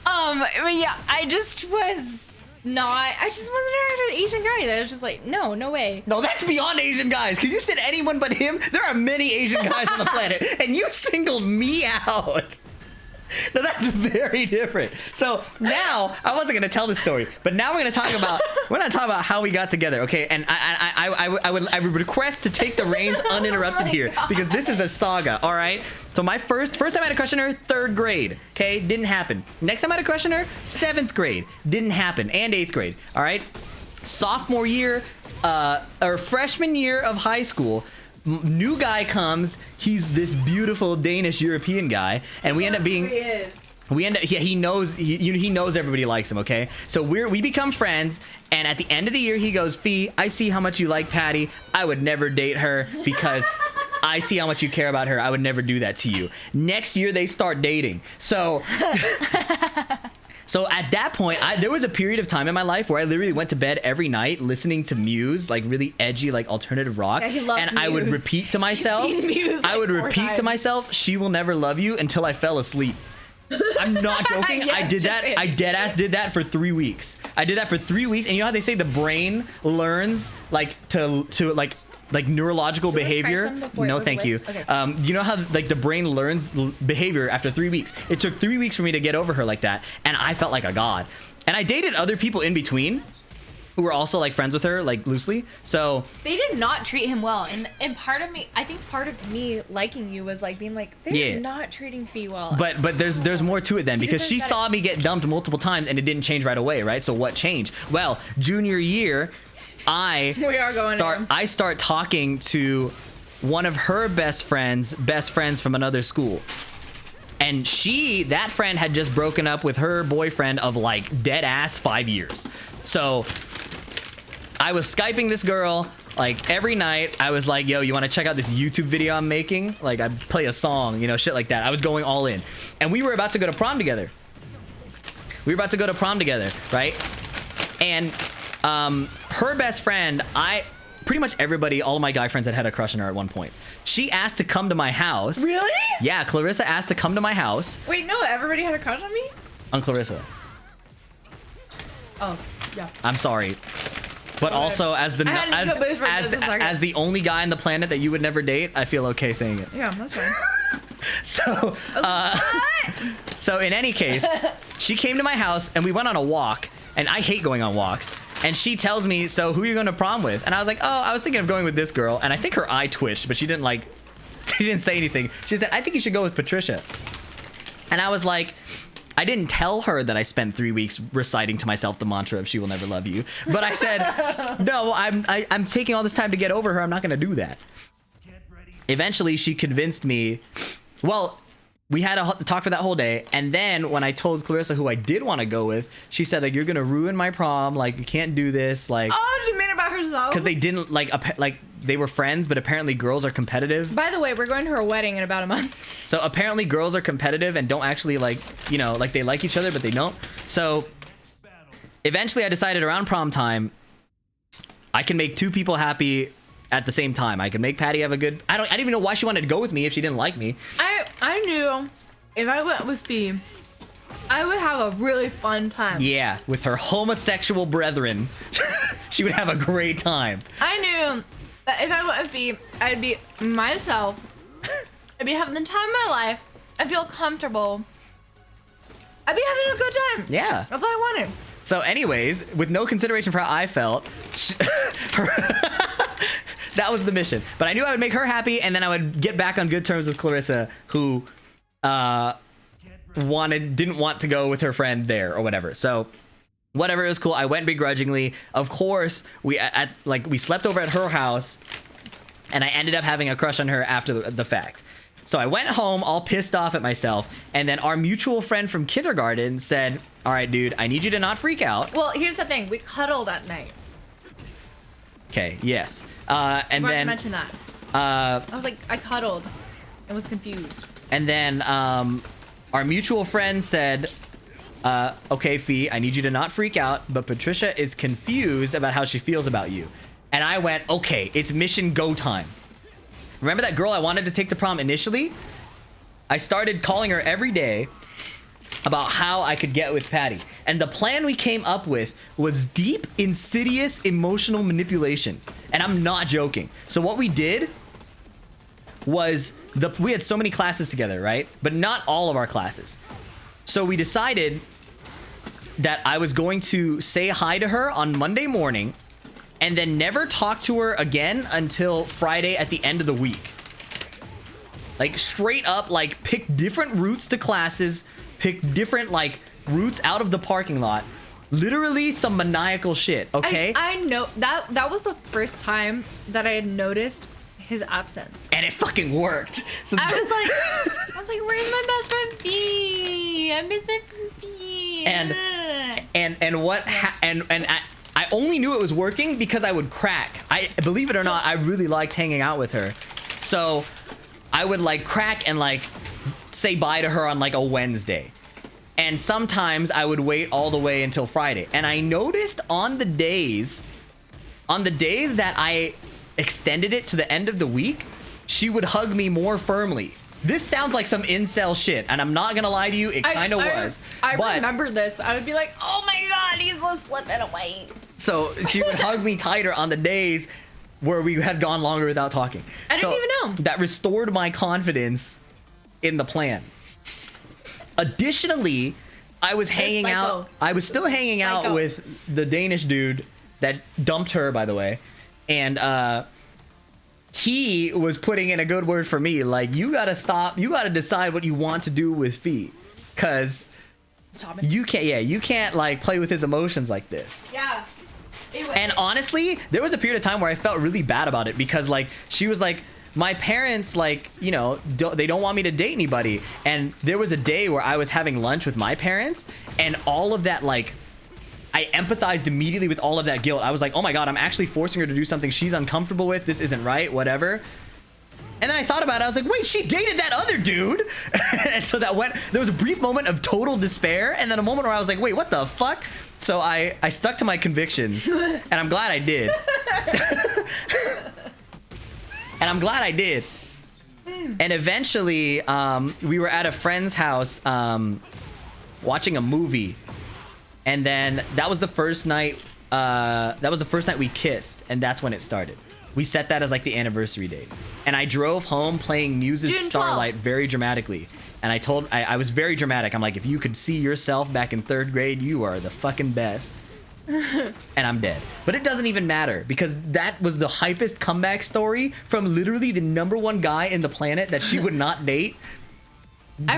But yeah, I just wasn't an Asian guy. I was just like, no way. No, that's beyond Asian guys. Because you said anyone but him. There are many Asian guys on the planet, and you singled me out. No, that's very different. So now I wasn't gonna tell this story, but now we're gonna talk about how we got together, okay? And I would request to take the reins uninterrupted here because this is a saga. All right. So my first time I had a crush on her, 3rd grade. Okay, didn't happen. Next time I had a crush on her, 7th grade, didn't happen, and 8th grade. All right. Sophomore year, or freshman year of high school. New guy comes. He's this beautiful Danish European guy, and we end up being. He knows everybody likes him. Okay, so we become friends, and at the end of the year, he goes, "Fee, I see how much you like Patty. I would never date her because I see how much you care about her. I would never do that to you." Next year, they start dating. So. So at that point, there was a period of time in my life where I literally went to bed every night listening to Muse, like really edgy, like alternative rock. Yeah, he loves and I would Muse. repeat to myself, seen Muse, I like, would 4 repeat to times. myself, "She will never love you," until I fell asleep. I'm not joking. I Yes, did just that. it. I dead ass did that for 3 weeks. I did that for 3 weeks, and you know how they say the brain learns like to like neurological you wanna try behavior. some before it No, goes thank away? you. Okay. You know how like the brain learns behavior after 3 weeks. It took 3 weeks for me to get over her like that, and I felt like a god. And I dated other people in between who were also like friends with her, like loosely. So They did not treat him well, and part of me, I think part of me liking you was like being like, they're Yeah. not treating Fee well. But there's more to it then, because she there's saw me get dumped multiple times and it didn't change right away, right? So what changed? Well, junior year, I start talking to one of her best friends from another school. And that friend had just broken up with her boyfriend of like dead ass 5 years. So I was Skyping this girl Like every night I was like, yo, you want to check out this YouTube video I'm making? Like I play a song, you know, shit like that. I was going all in. And we were about to go to prom together. Right? And her best friend, pretty much everybody, all of my guy friends had a crush on her at one point. She asked to come to my house. Really? Yeah, Clarissa asked to come to my house. Wait, no, everybody had a crush on me? On Clarissa. Oh, yeah. I'm sorry. But also as the I had to go boost for just a second. as the only guy on the planet that you would never date, I feel okay saying it. Yeah, that's fine. So so in any case, she came to my house and we went on a walk, and I hate going on walks. And she tells me, so who are you going to prom with? And I was like, oh, I was thinking of going with this girl. And I think her eye twitched, but she didn't say anything. She said, I think you should go with Patricia. And I was like, I didn't tell her that I spent 3 weeks reciting to myself the mantra of "She will never love you." But I said, no, I'm taking all this time to get over her. I'm not going to do that. Eventually, she convinced me. Well, we had a talk for that whole day, and then when I told Clarissa who I did want to go with, she said, like, you're gonna ruin my prom, like, you can't do this, like. Oh, she made it about herself? Because they didn't like they were friends, but apparently girls are competitive. By the way, we're going to her wedding in about a month. So apparently girls are competitive and don't actually like, you know, like they like each other, but they don't. So eventually I decided around prom time, I can make two people happy at the same time. I can make Patty have a good. I didn't even know why she wanted to go with me if she didn't like me. I knew if I went with Fee, I would have a really fun time. Yeah, with her homosexual brethren, she would have a great time. I knew that if I went with Fee, I'd be myself. I'd be having the time of my life. I'd feel comfortable. I'd be having a good time. Yeah. That's all I wanted. So anyways, with no consideration for how I felt, that was the mission. But I knew I would make her happy, and then I would get back on good terms with Clarissa, who didn't want to go with her friend there or whatever. So whatever, it was cool. I went begrudgingly. Of course, we slept over at her house, and I ended up having a crush on her after the fact. So I went home all pissed off at myself, and then our mutual friend from kindergarten said, all right, dude, I need you to not freak out. Well, here's the thing. We cuddled that night. Okay, yes. And Forgot to then mention that. I was like, I cuddled and was confused. and then our mutual friend said, okay, Fee, I need you to not freak out, but Patricia is confused about how she feels about you. And I went, okay, it's mission go time. Remember that girl I wanted to take to prom initially? I started calling her every day about how I could get with Patty. And the plan we came up with was deep, insidious, emotional manipulation. And I'm not joking. So what we did was, we had so many classes together, right? But not all of our classes. So we decided that I was going to say hi to her on Monday morning and then never talk to her again until Friday at the end of the week. Like straight up, like pick different routes to classes, pick different like routes out of the parking lot. Literally some maniacal shit, okay? I know that was the first time that I had noticed his absence. And it fucking worked. So I was like, where's my best friend Fee? I miss my friend Fee. I only knew it was working because I would crack. I believe it or not, I really liked hanging out with her. So I would like crack and like say bye to her on like a Wednesday. And sometimes I would wait all the way until Friday. And I noticed on the days that I extended it to the end of the week, she would hug me more firmly. This sounds like some incel shit, and I'm not gonna lie to you, it kind of was. I but, remember this. I would be like, oh my god, he's just slipping away. So she would hug me tighter on the days where we had gone longer without talking. I didn't even know. That restored my confidence in the plan. Additionally, I was hanging out. I was still hanging out with the Danish dude that dumped her, by the way, and he was putting in a good word for me. Like, you gotta stop. You gotta decide what you want to do with Fee, cause you can't. Yeah, you can't like play with his emotions like this. Yeah. And honestly, there was a period of time where I felt really bad about it because like she was like, my parents, like, you know, they don't want me to date anybody. And there was a day where I was having lunch with my parents, and all of that like I empathized immediately with all of that guilt. I was like, oh my god, I'm actually forcing her to do something she's uncomfortable with. This isn't right, whatever. And then I thought about it. I was like, wait, she dated that other dude. And so there was a brief moment of total despair, and then a moment where I was like, wait, what the fuck? So I stuck to my convictions, and I'm glad I did. And I'm glad I did. And eventually, we were at a friend's house watching a movie. And then that was the first night we kissed, and that's when it started. We set that as like the anniversary date. And I drove home playing Muse's June 12th. Starlight very dramatically. And I was very dramatic. I'm like, if you could see yourself back in 3rd grade, you are the fucking best. And I'm dead. But it doesn't even matter, because that was the hypest comeback story from literally the #1 guy in the planet that she would not date.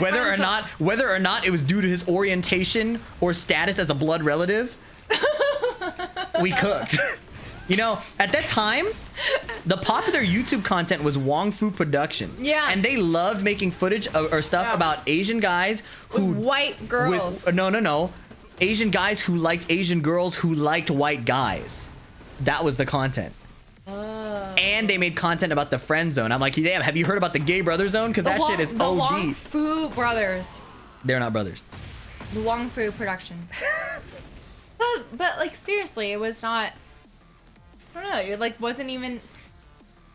Whether or not it was due to his orientation or status as a blood relative, we cooked. You know, at that time, the popular YouTube content was Wong Fu Productions. Yeah. And they loved making footage or stuff about Asian guys who... White girls. No. Asian guys who liked Asian girls who liked white guys. That was the content. And they made content about the friend zone. I'm like, damn, have you heard about the gay brother zone? Because that shit is The Wong OD. Fu brothers. They're not brothers. The Wong Fu production. but like seriously, it was not. I don't know. It like wasn't even.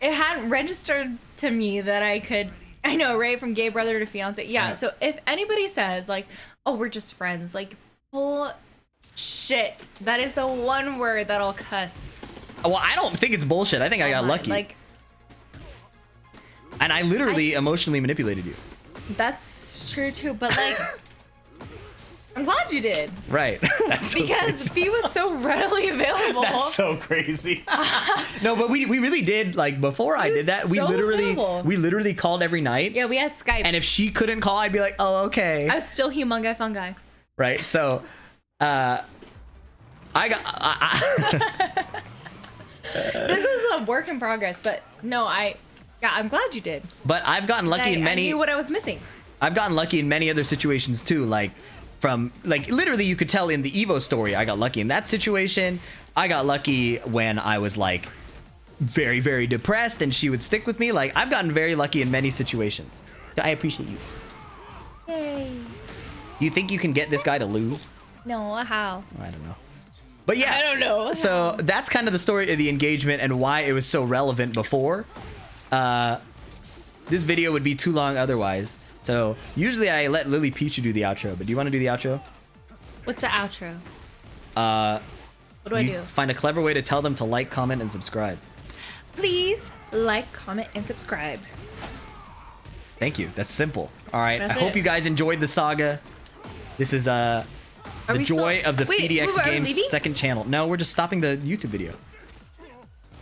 It hadn't registered to me that I could. I know, right? From gay brother to fiance. Yeah. Right. So if anybody says like, "Oh, we're just friends," like, bullshit. That is the one word that I'll cuss. Well, I don't think it's bullshit. I think I got lucky. Like, and I literally emotionally manipulated you. that's true too. But like, I'm glad you did. Right. That's so Because crazy. Fee was so readily available. That's so crazy. No, but we really did, like, before I was did that, we so available. literally called every night. Yeah, we had Skype. And if she couldn't call, I'd be like, oh, okay. I was still humungi fungi. Right. So, This is a work in progress, but no, I'm glad you did. but I've gotten lucky in I many. knew what I was missing. I've gotten lucky in many other situations too. Like literally, you could tell in the Evo story, I got lucky in that situation. I got lucky when I was like very, very depressed, and she would stick with me. Like, I've gotten very lucky in many situations. So I appreciate you. Yay. Do you think you can get this guy to lose? No, how? I don't know. But yeah, I don't know. So that's kind of the story of the engagement and why it was so relevant before. This video would be too long otherwise. So usually I let Lily Pichu do the outro, but do you want to do the outro? What's the outro? What do I You do? find a clever way to tell them to like, comment, and subscribe. Please like, comment, and subscribe. Thank you. That's simple. All right. That's I hope it. you guys enjoyed the saga. This is the we joy still- of the Wait, FDX are we Games leaving? second channel. No, we're just stopping the YouTube video.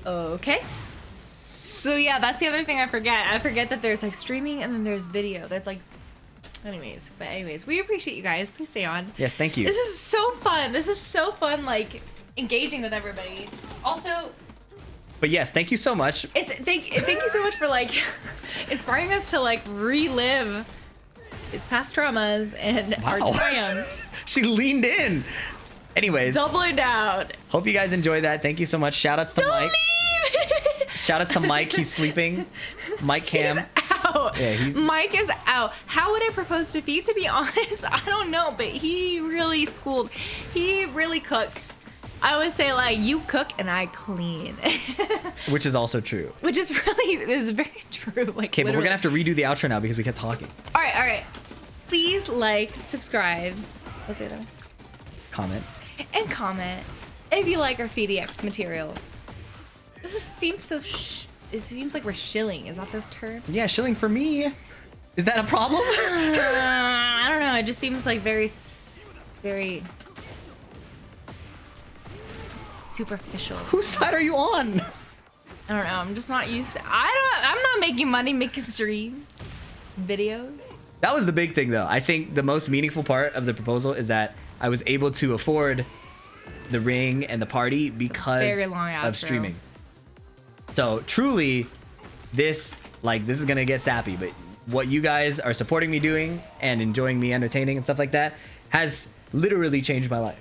Okay. So yeah, that's the other thing I forget. I forget that there's like streaming and then there's video. That's like, anyways, we appreciate you guys. Please stay on. Yes, thank you. This is so fun. This is so fun, like engaging with everybody. Also, But yes, thank you so much. thank you so much for like inspiring us to like relive his past traumas and our Wow. triumphs. She leaned in. Anyways, Doubling down. hope you guys enjoyed that. Thank you so much. Shout outs to Don't Mike. leave. Shout outs to Mike. He's sleeping. Mike Cam. Out. Yeah, he's- Mike is out. How would I propose to Fee? To be honest, I don't know, but he really schooled. He really cooked. I would say like you cook and I clean, Which is also true. which is very true. Like Okay, but we're gonna have to redo the outro now because we kept talking. All right. Please like, subscribe. What's the other one? Comment. And comment if you like our FDX material. This just seems so. It seems like we're shilling. Is that the term? Yeah, shilling for me. Is that a problem? I don't know. It just seems like very superficial. Whose side are you on? I don't know. I'm just not used to. I'm not making money making streams, videos. That was the big thing, though. I think the most meaningful part of the proposal is that I was able to afford the ring and the party because Very long of outro. streaming. So truly, this is gonna get sappy, but what you guys are supporting me doing and enjoying me entertaining and stuff like that has literally changed my life.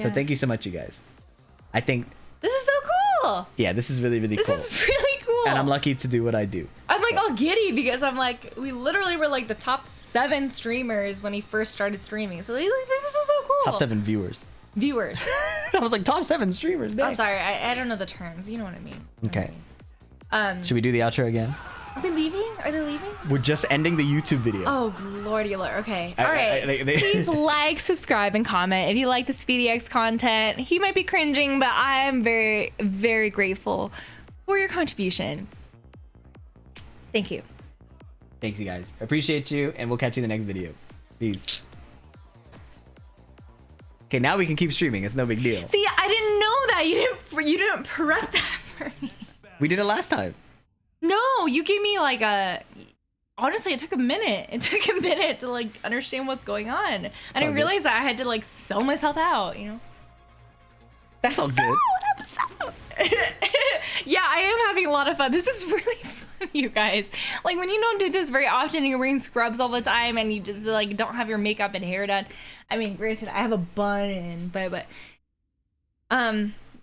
So thank you so much, you guys. I think, This is so cool. yeah, this is really, really This cool. is really cool. And I'm lucky to do what I do. I'm like all giddy because I'm like, we literally were like the top 7 streamers when he first started streaming. So like, this is so cool. Top 7 viewers. Viewers. I was like, top 7 streamers. Oh, Dang. sorry. I don't know the terms. You know what I mean. Okay. Should we do the outro again? Are they leaving? Are they leaving? We're just ending the YouTube video. Oh, lordy lord. Okay. I- All I- right. they- Please like, subscribe, and comment if you like this VDX content. He might be cringing, but I am very, very grateful for your contribution. Thank you. Thanks, you guys. Appreciate you, and we'll catch you in the next video. Peace. Okay, now we can keep streaming. It's no big deal. See, I didn't know that. You didn't prep that for me. We did it last time. No, you gave me like a. Honestly, it took a minute. It took a minute to like understand what's going on. I all didn't good. realize that I had to like sell myself out. You know. That's all good. Yeah, I am having a lot of fun. This is really fun, you guys. Like when you don't do this very often, and you're wearing scrubs all the time, and you just like don't have your makeup and hair done. I mean, granted, I have a bun in, but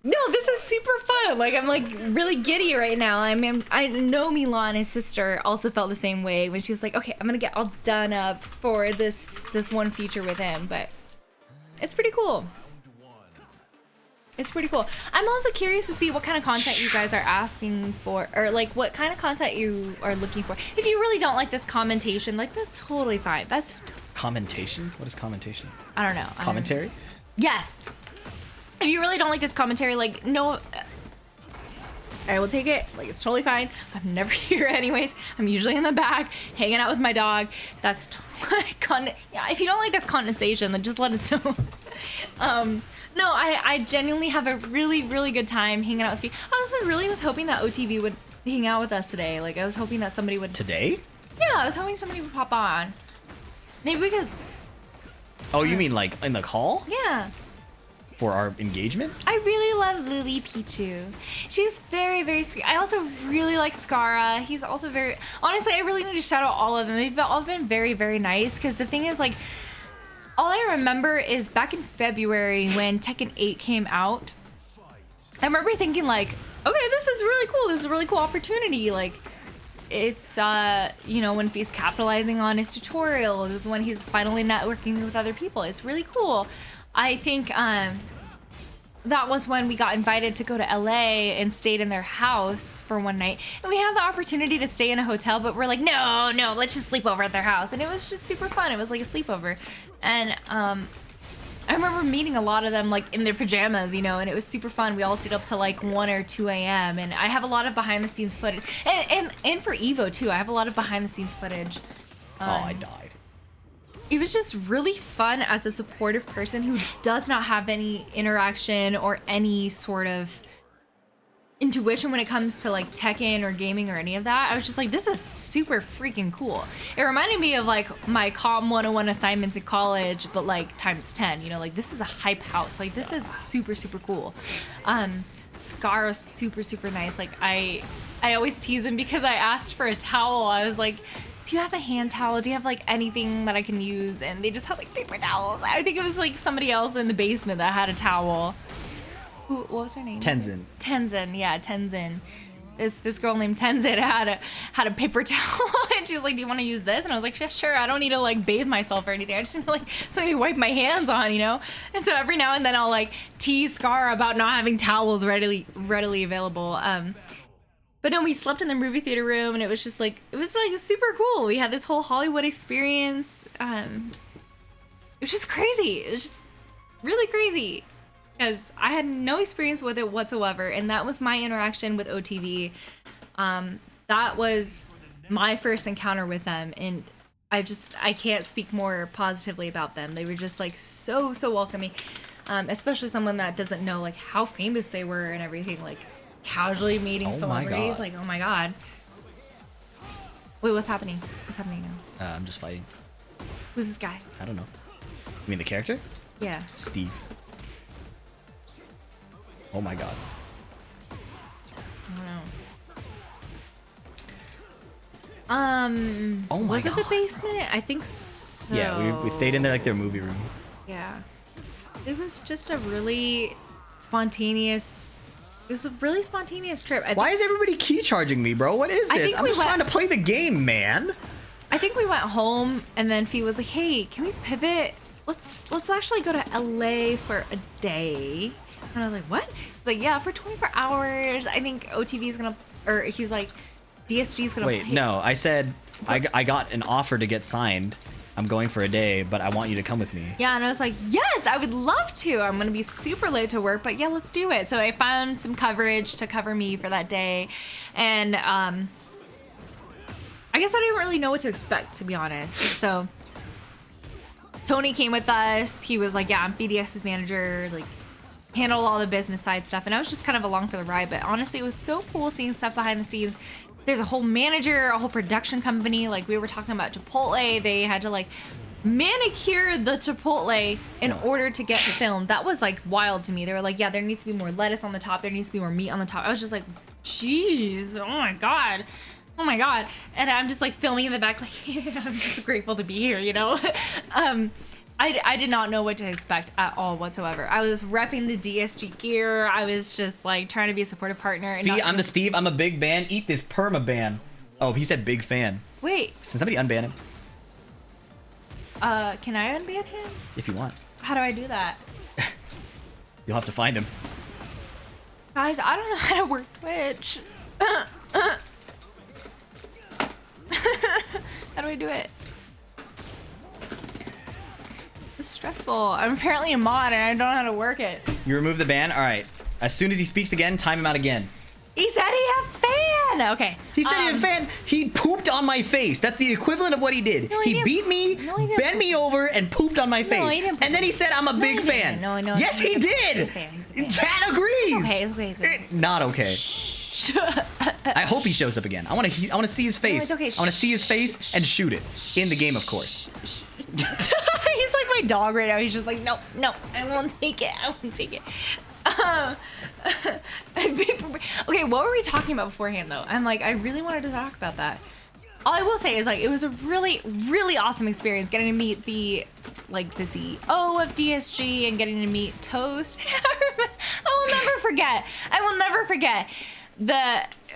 no, this is super fun. Like I'm like really giddy right now. I know Milan, his sister, also felt the same way when she was like, okay, I'm gonna get all done up for this one feature with him. But it's pretty cool. It's pretty cool. I'm also curious to see what kind of content you guys are asking for, or like what kind of content you are looking for. If you really don't like this commentation, like that's totally fine. That's Commentation? What is commentation? I don't know. Commentary? Yes. If you really don't like this commentary, like no, I will take it. Like it's totally fine. I'm never here anyways. I'm usually in the back hanging out with my dog. That's yeah. If you don't like this condensation, then just let us know. No, I genuinely have a really, really good time hanging out with you. I also really was hoping that OTV would hang out with us today. Like I was hoping that somebody would. Today? Yeah, I was hoping somebody would pop on. Maybe we could. Oh, you mean like in the call? Yeah. For our engagement? I really love Lily Pichu. She's very, very sweet. I also really like Skara. He's also very... Honestly, I really need to shout out all of them. They've all been very, very nice. Because the thing is, like... All I remember is back in February when Tekken 8 came out. I remember thinking, like... Okay, this is really cool. This is a really cool opportunity. Like... It's, you know, when he's capitalizing on his tutorials. This is when he's finally networking with other people. It's really cool. I think that was when we got invited to go to LA and stayed in their house for one night. And we had the opportunity to stay in a hotel, but we're like, no, let's just sleep over at their house. And it was just super fun. It was like a sleepover. And I remember meeting a lot of them like in their pajamas, you know, and it was super fun. We all stayed up to like 1 or 2 a.m. And I have a lot of behind the scenes footage. And for Evo too, I have a lot of behind the scenes footage. Oh, I died. It was just really fun as a supportive person who does not have any interaction or any sort of intuition when it comes to like Tekken or gaming or any of that. I was just like, this is super freaking cool. It reminded me of like my COM 101 assignments in college, but like times 10, you know, like this is a hype house. Like this is super, super cool. Scar's super, super nice. Like I always tease him because I asked for a towel. I was like, do you have a hand towel? Do you have like anything that I can use? And they just have like paper towels. I think it was like somebody else in the basement that had a towel. What was her name? Tenzin. Tenzin, yeah, Tenzin. This girl named Tenzin had a paper towel, and she was like, "Do you want to use this?" And I was like, "Yeah, sure. I don't need to like bathe myself or anything. I just need to like something to wipe my hands on, you know." And so every now and then I'll like tease Scar about not having towels readily available. But no, we slept in the movie theater room, and it was like super cool. We had this whole Hollywood experience. It was just crazy. It was just really crazy. Because I had no experience with it whatsoever, and that was my interaction with OTV. That was my first encounter with them, and I can't speak more positively about them. They were just like so welcoming, especially someone that doesn't know like how famous they were and everything. Like casually meeting Oh my celebrities, God. like oh my god. Wait, what's happening? What's happening now? I'm just fighting. Who's this guy? I don't know. You mean the character? Yeah. Steve. Oh my god. I don't know. Oh my was it the God. basement? I think so. Yeah, we stayed in there like their movie room. Yeah. It was just a really spontaneous. It was a really spontaneous trip. Why is everybody key charging me, bro? What is I this? think I'm we just went- trying to play the game, man. I think we went home and then Fee was like, "Hey, can we pivot? Let's actually go to LA for a day." And I was like, "What?" He's like, "Yeah, for 24 hours. I think OTV is gonna," or he's like, "DSG is gonna." Wait, pay." no. I said I got an offer to get signed. I'm going for a day, but I want you to come with me. Yeah, and I was like, "Yes, I would love to. I'm gonna be super late to work, but yeah, let's do it." So I found some coverage to cover me for that day, and I guess I didn't really know what to expect, to be honest. So Tony came with us. He was like, "Yeah, I'm BDS's manager, like handle all the business side stuff," and I was just kind of along for the ride. But honestly, it was so cool seeing stuff behind the scenes. There's a whole manager, a whole production company. Like we were talking about Chipotle, they had to like manicure the Chipotle in order to get filmed. That was like wild to me. They were like, "Yeah, there needs to be more lettuce on the top. There needs to be more meat on the top." I was just like, "Jeez, oh my god." Oh my god. And I'm just like filming in the back like, yeah, I'm just grateful to be here, you know? I did not know what to expect at all whatsoever. I was repping the DSG gear. I was just like trying to be a supportive partner. And See, not I'm the Steve. I'm a big fan. Eat this perma ban. Oh, he said big fan. Wait, Can somebody unban him can I unban him? if you want? How do I do that? You'll have to find him. Guys, I don't know how to work Twitch. How do I do it? It's stressful. I'm apparently a mod and I don't know how to work it. You remove the ban. All right. As soon as he speaks again, time him out again. He said he had fan. Okay. He said he had fan. He pooped on my face. That's the equivalent of what he did. No, he he didn't. beat me, No, he didn't. bent me over, and pooped on my face. he didn't. And then he said, "I'm a No, big he fan." didn't. No, I know. Yes, he He's a did. fan. He's a fan. Chat agrees. Okay, it's okay. It's okay. Not okay. I hope he shows up again. I want to see his face. it's okay. I want to see his face and shoot it in the game, of course. He's like my dog right now. He's just like, no, I won't take it. I won't take it. Okay, what were we talking about beforehand though? I'm like, I really wanted to talk about that. All I will say is like, it was a really, really awesome experience getting to meet the CEO of DSG and getting to meet Toast. I will never forget.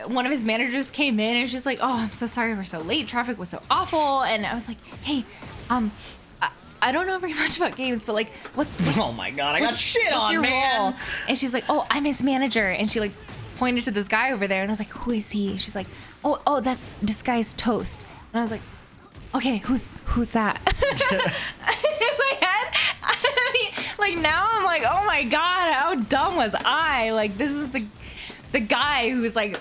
One of his managers came in and she's like, "Oh, I'm so sorry we're so late. Traffic was so awful." And I was like, "Hey, I don't know very much about games, but like, what's Oh my god, I got shit what's on, your man. role?" And she's like, "Oh, I'm his manager." And she like pointed to this guy over there, and I was like, "Who is he?" And she's like, "Oh, that's disguised Toast." And I was like, "Okay, who's that?" In my head, I mean, like now I'm like, "Oh my god, how dumb was I?" Like this is the guy who's like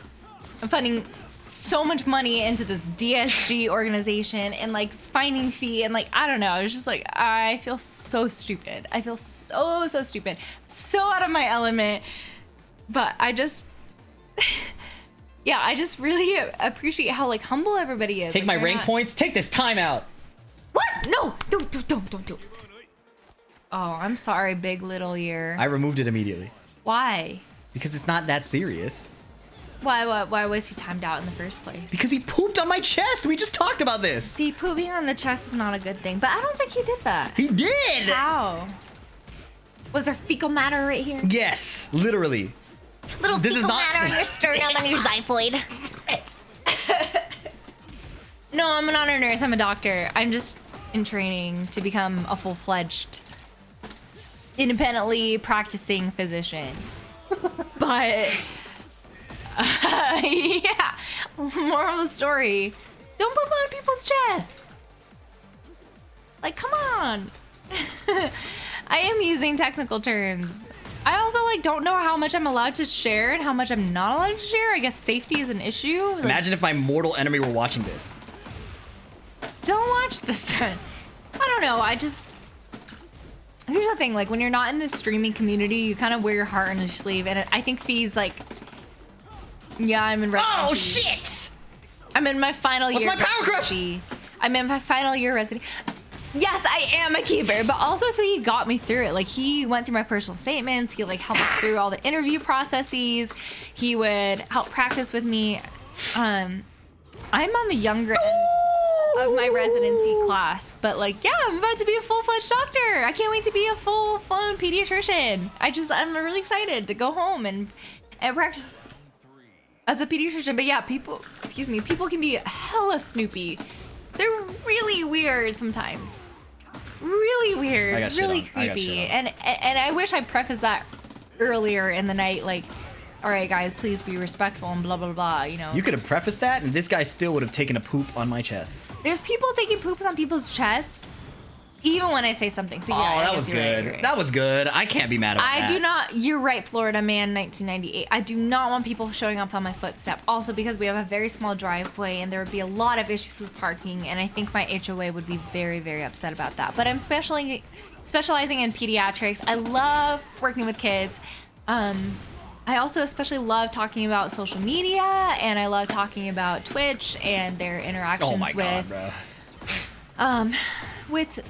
funding so much money into this DSG organization and like finding Fee and like I don't know. I was just like, I feel so stupid. I feel so stupid, so out of my element. But I just, yeah, I just really appreciate how like humble everybody is. Take Like, my they're rank not- points. Take this timeout. What? No, don't do it. Oh, I'm sorry, big little ear. I removed it immediately Why? because it's not that serious. Why was he timed out in the first place? Because he pooped on my chest. We just talked about this. See, pooping on the chest is not a good thing, but I don't think he did that. He did. How? Was there fecal matter right here? Yes, literally. Little This is fecal not- matter on your sternum and your xiphoid. No, I'm not a nurse. I'm a doctor. I'm just in training to become a full-fledged, independently practicing physician. But yeah, moral of the story: don't poop on people's chests. Like, come on. I am using technical terms. I also like don't know how much I'm allowed to share and how much I'm not allowed to share. I guess safety is an issue. Like, Imagine if my mortal enemy were watching this. don't watch this then. I don't know. Here's the thing. Like when you're not in the streaming community, you kind of wear your heart on your sleeve. And I think Fee's like, yeah, I'm in. Oh residency. shit! I'm in my final What's year. my power crush? residency. I'm in my final year residency. Yes, I am a keeper, but also Fee got me through it. Like he went through my personal statements. He like helped me through all the interview processes. He would help practice with me. I'm on the younger end. of my residency class. But like, yeah, I'm about to be a full-fledged doctor. I can't wait to be a full-blown pediatrician. I'm really excited to go home and practice as a pediatrician. But yeah, people can be hella snoopy. They're really weird sometimes. Really weird, I got shit really on. I got creepy. shit on. And I wish I prefaced that earlier in the night, like, all right, guys, please be respectful and blah blah blah. You know, You could have prefaced that, and this guy still would have taken a poop on my chest. there's people taking poops on people's chests, even when I say something. So yeah, I that guess was you're right, good. you're right. That was good. I can't be mad about that. I do not. You're right, Florida man, 1998. I do not want people showing up on my footstep. Also, because we have a very small driveway, and there would be a lot of issues with parking, and I think my HOA would be very, very upset about that. But I'm specializing in pediatrics. I love working with kids. I also especially love talking about social media, and I love talking about Twitch and their interactions Oh my god, bro. with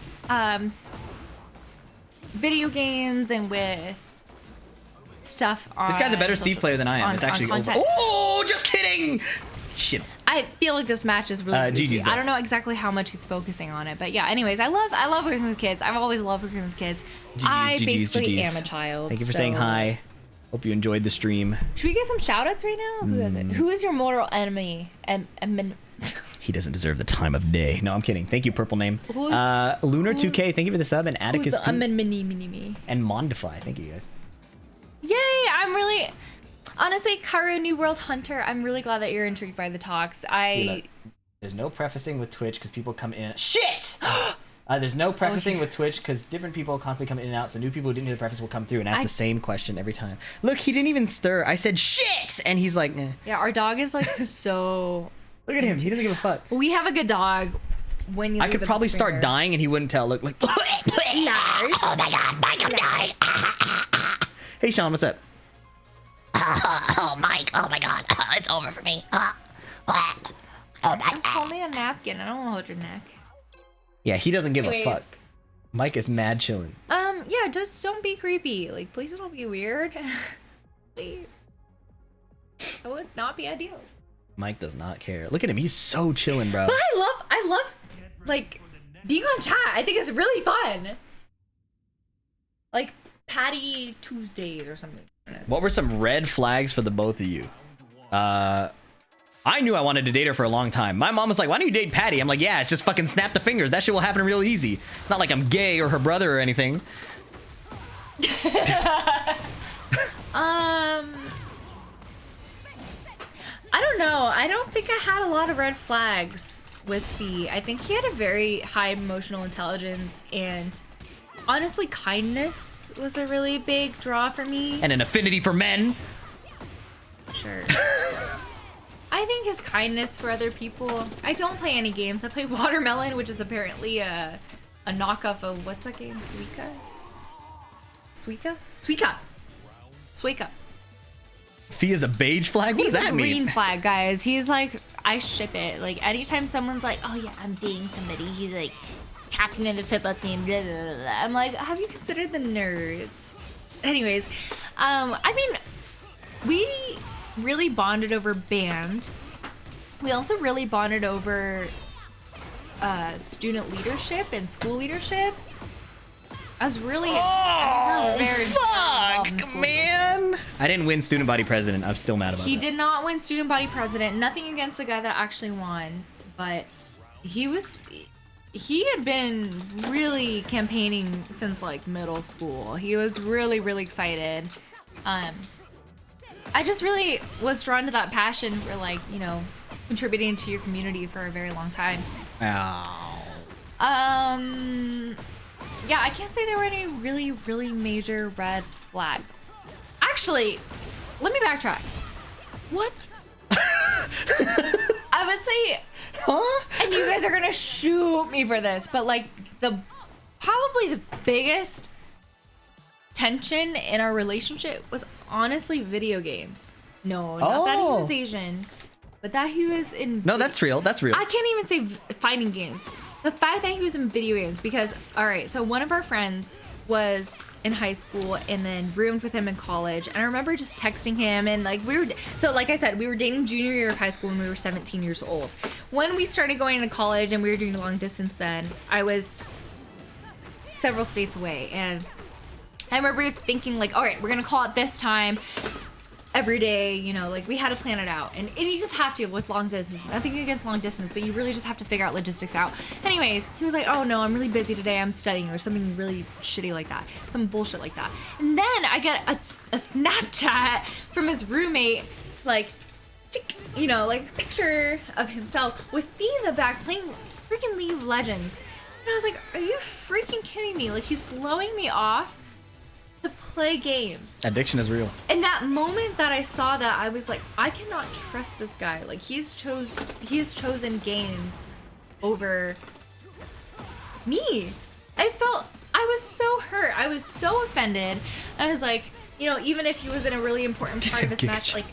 video games and with stuff on This guy's a better Steve player than I am. on- It's actually on over. content. Oh, just kidding. Shit. I feel like this match is really GG's goofy. back. I don't know exactly how much he's focusing on it, but yeah, anyways, I love working with kids. I've always loved working with kids. I basically am a child. Thank you for saying so- hi. Hope you enjoyed the stream. Should we get some shout outs right now? Who is it? Who is your mortal enemy? He doesn't deserve the time of day. No, I'm kidding. Thank you, purple name. Who's- Lunar2K, thank you for the sub, and Who's Atticus the P. And Mondify, thank you guys. Yay! I'm really, honestly, Karu New World Hunter. I'm really glad that you're intrigued by the talks. See, look, there's no prefacing with Twitch because people come in. Shit! There's no prefacing with Twitch because different people constantly come in and out, so new people who didn't hear the preface will come through and ask the same question every time. Look, he didn't even stir. I said shit, and he's like, eh. Yeah, our dog is like so. Look at him. He doesn't give a fuck. We have a good dog. When you I leave could it probably the start streamer. dying and he wouldn't tell. Look, like, Oh my god, Mike, I'm dying. hey Sean, what's up? Oh, Mike, oh my god, it's over for me. Oh my I'm god. holding a napkin. I don't want to hold your neck. Yeah, he doesn't give Anyways. a fuck. Mike is mad chilling. Yeah, just don't be creepy. Like, please don't be weird. Please. That would not be ideal. Mike does not care. Look at him. He's so chilling, bro. But I love, like, being on chat. I think it's really fun. Like, Patty Tuesdays or something. What were some red flags for the both of you? I knew I wanted to date her for a long time. My mom was like, why don't you date Patty? I'm like, yeah, it's just fucking snap the fingers. That shit will happen real easy. It's not like I'm gay or her brother or anything. I don't know. I don't think I had a lot of red flags with Fee. I think he had a very high emotional intelligence, and honestly, kindness was a really big draw for me. And an affinity for men. Sure. I think his kindness for other people. I don't play any games. I play Watermelon, which is apparently a knockoff of what's that game? Suika. Fee is a beige flag? What He's does that a green mean? flag, guys. He's like, I ship it. Like, anytime someone's like, oh yeah, I'm dating somebody, he's like, captain of the football team, blah, blah, blah. I'm like, have you considered the nerds? Anyways, I mean, we really bonded over band. We also really bonded over student leadership and school leadership. I was really very involved in school leadership. Man. I didn't win student body president. I'm still mad about He that. did not win student body president. Nothing against the guy that actually won, but he had been really campaigning since like middle school. He was really, really excited. I just really was drawn to that passion for, like, you know, contributing to your community for a very long time. Ow. Yeah, I can't say there were any really, really major red flags. Actually, let me backtrack. What? I would say, Huh? and you guys are gonna shoot me for this, but like probably the biggest tension in our relationship was honestly video games. No, not that he was Oh. Asian, but that he was in. No, that's real. That's real. I can't even say fighting games. The fact that he was in video games, because all right, so one of our friends was in high school and then roomed with him in college. And I remember just texting him and like like I said, we were dating junior year of high school when we were 17 years old. When we started going to college and we were doing long distance then, I was several states away. And I remember thinking like, all right, we're gonna call it this time every day, you know, like we had to plan it out. And you just have to with long distance. Nothing against long distance, but you really just have to figure out logistics out. Anyways, he was like, oh no, I'm really busy today, I'm studying, or something really shitty like that. Some bullshit like that. And then I get a Snapchat from his roommate, like, you know, like a picture of himself with me in the back playing freaking League of Legends. And I was like, are you freaking kidding me? Like, he's blowing me off to play games. Addiction is real. And that moment that I saw that, I was like, I cannot trust this guy. Like, he's chosen games over me. I was so hurt. I was so offended. I was like, you know, even if he was in a really important part of his match, like,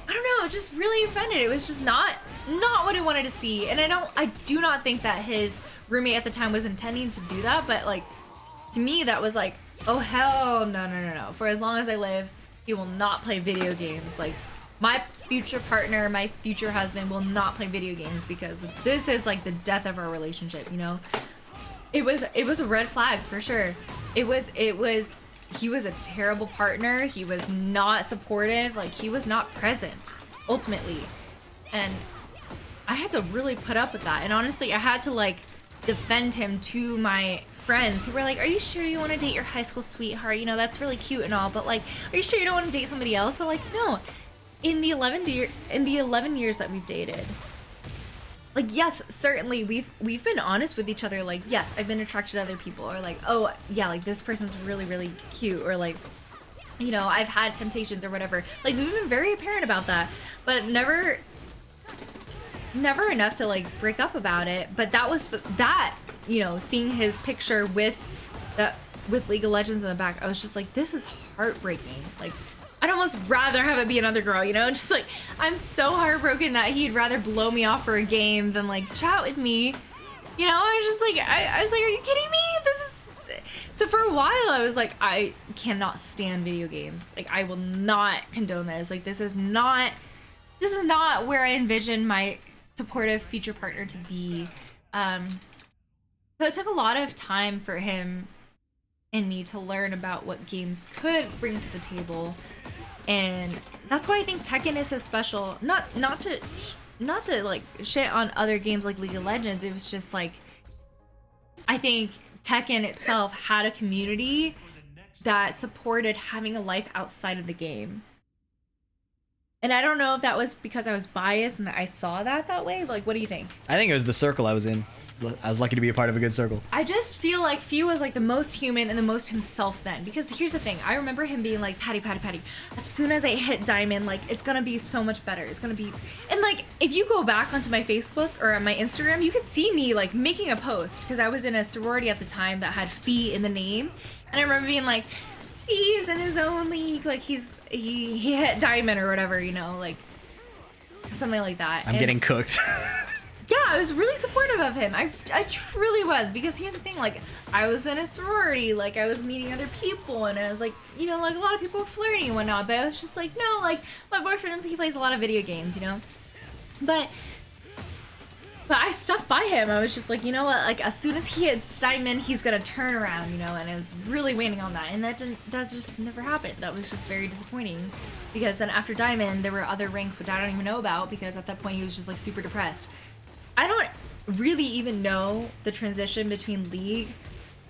I don't know, just really offended. It was just not what I wanted to see. And I do not think that his roommate at the time was intending to do that, but like, to me, that was like, oh hell no. For as long as I live, he will not play video games. Like, my future partner, my future husband will not play video games because this is like the death of our relationship, you know? It was a red flag for sure. He was a terrible partner. He was not supportive. Like, he was not present, ultimately. And I had to really put up with that. And honestly, I had to like defend him to my friends who were like, are you sure you want to date your high school sweetheart? You know, that's really cute and all, but like, are you sure you don't want to date somebody else? But like, no. In the 11 years that we've dated, like, yes, certainly we've been honest with each other. Like, yes, I've been attracted to other people, or like, oh yeah, like this person's really, really cute, or like, you know, I've had temptations or whatever. Like, we've been very apparent about that, but never enough to like break up about it. But that was that, you know, seeing his picture with League of Legends in the back, I was just like, this is heartbreaking. Like, I'd almost rather have it be another girl, you know? Just like, I'm so heartbroken that he'd rather blow me off for a game than like chat with me. You know, I was just like, I was like, are you kidding me? So for a while I was like, I cannot stand video games. Like, I will not condone this. Like, this is not where I envision my supportive future partner to be. So it took a lot of time for him and me to learn about what games could bring to the table. And that's why I think Tekken is so special. Not to like shit on other games like League of Legends. It was just like, I think Tekken itself had a community that supported having a life outside of the game. And I don't know if that was because I was biased and that I saw that way. Like, what do you think? I think it was the circle I was in. I was lucky to be a part of a good circle. I just feel like Few was like the most human and the most himself then. Because here's the thing. I remember him being like, Patty. As soon as I hit Diamond, like, it's going to be so much better. It's going to be... And like, if you go back onto my Facebook or on my Instagram, you could see me like making a post. Because I was in a sorority at the time that had Fee in the name. And I remember being like, he's in his own league. Like, he hit Diamond or whatever, you know, like something like that. I'm getting cooked. Yeah, I was really supportive of him. I truly was, because here's the thing, like, I was in a sorority, like, I was meeting other people, and I was like, you know, like, a lot of people were flirting and whatnot, but I was just like, no, like, my boyfriend, he plays a lot of video games, you know? But I stuck by him. I was just like, you know what, like, as soon as he hits Diamond, he's gonna turn around, you know, and I was really waiting on that, and that just never happened. That was just very disappointing, because then after Diamond, there were other ranks which I don't even know about, because at that point, he was just, like, super depressed. I don't really even know the transition between League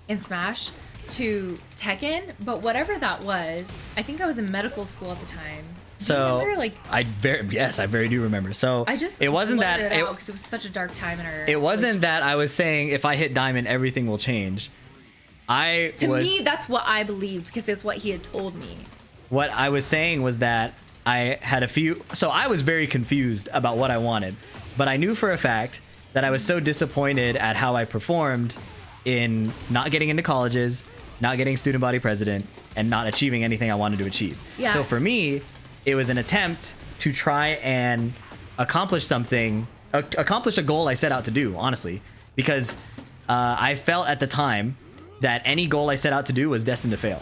and Smash to Tekken, but whatever that was, I think I was in medical school at the time. So remember, like, I very do remember. So I just it wasn't that because it was such a dark time in our. It wasn't that I was saying if I hit Diamond everything will change. To me, that's what I believed, because it's what he had told me. What I was saying was that I had a few. So I was very confused about what I wanted. But I knew for a fact that I was so disappointed at how I performed in not getting into colleges, not getting student body president, and not achieving anything I wanted to achieve. Yeah. So for me, it was an attempt to try and accomplish something, accomplish a goal I set out to do, honestly. Because I felt at the time that any goal I set out to do was destined to fail.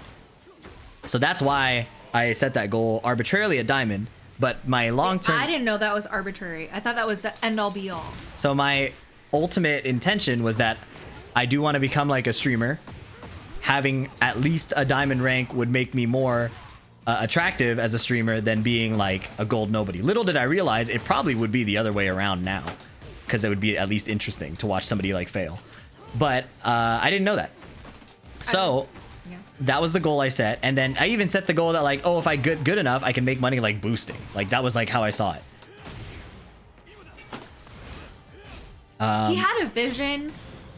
So that's why I set that goal arbitrarily at diamond. But my long term, I didn't know that was arbitrary. I thought that was the end all be all. so my ultimate intention was that I do want to become like a streamer. Having at least a diamond rank would make me more attractive as a streamer than being like a gold nobody. Little did I realize it probably would be the other way around now, because it would be at least interesting to watch somebody like fail. But I didn't know that. So that was the goal I set. And then I even set the goal that like, oh, if I good enough, I can make money like boosting. Like that was like how I saw it. He had a vision.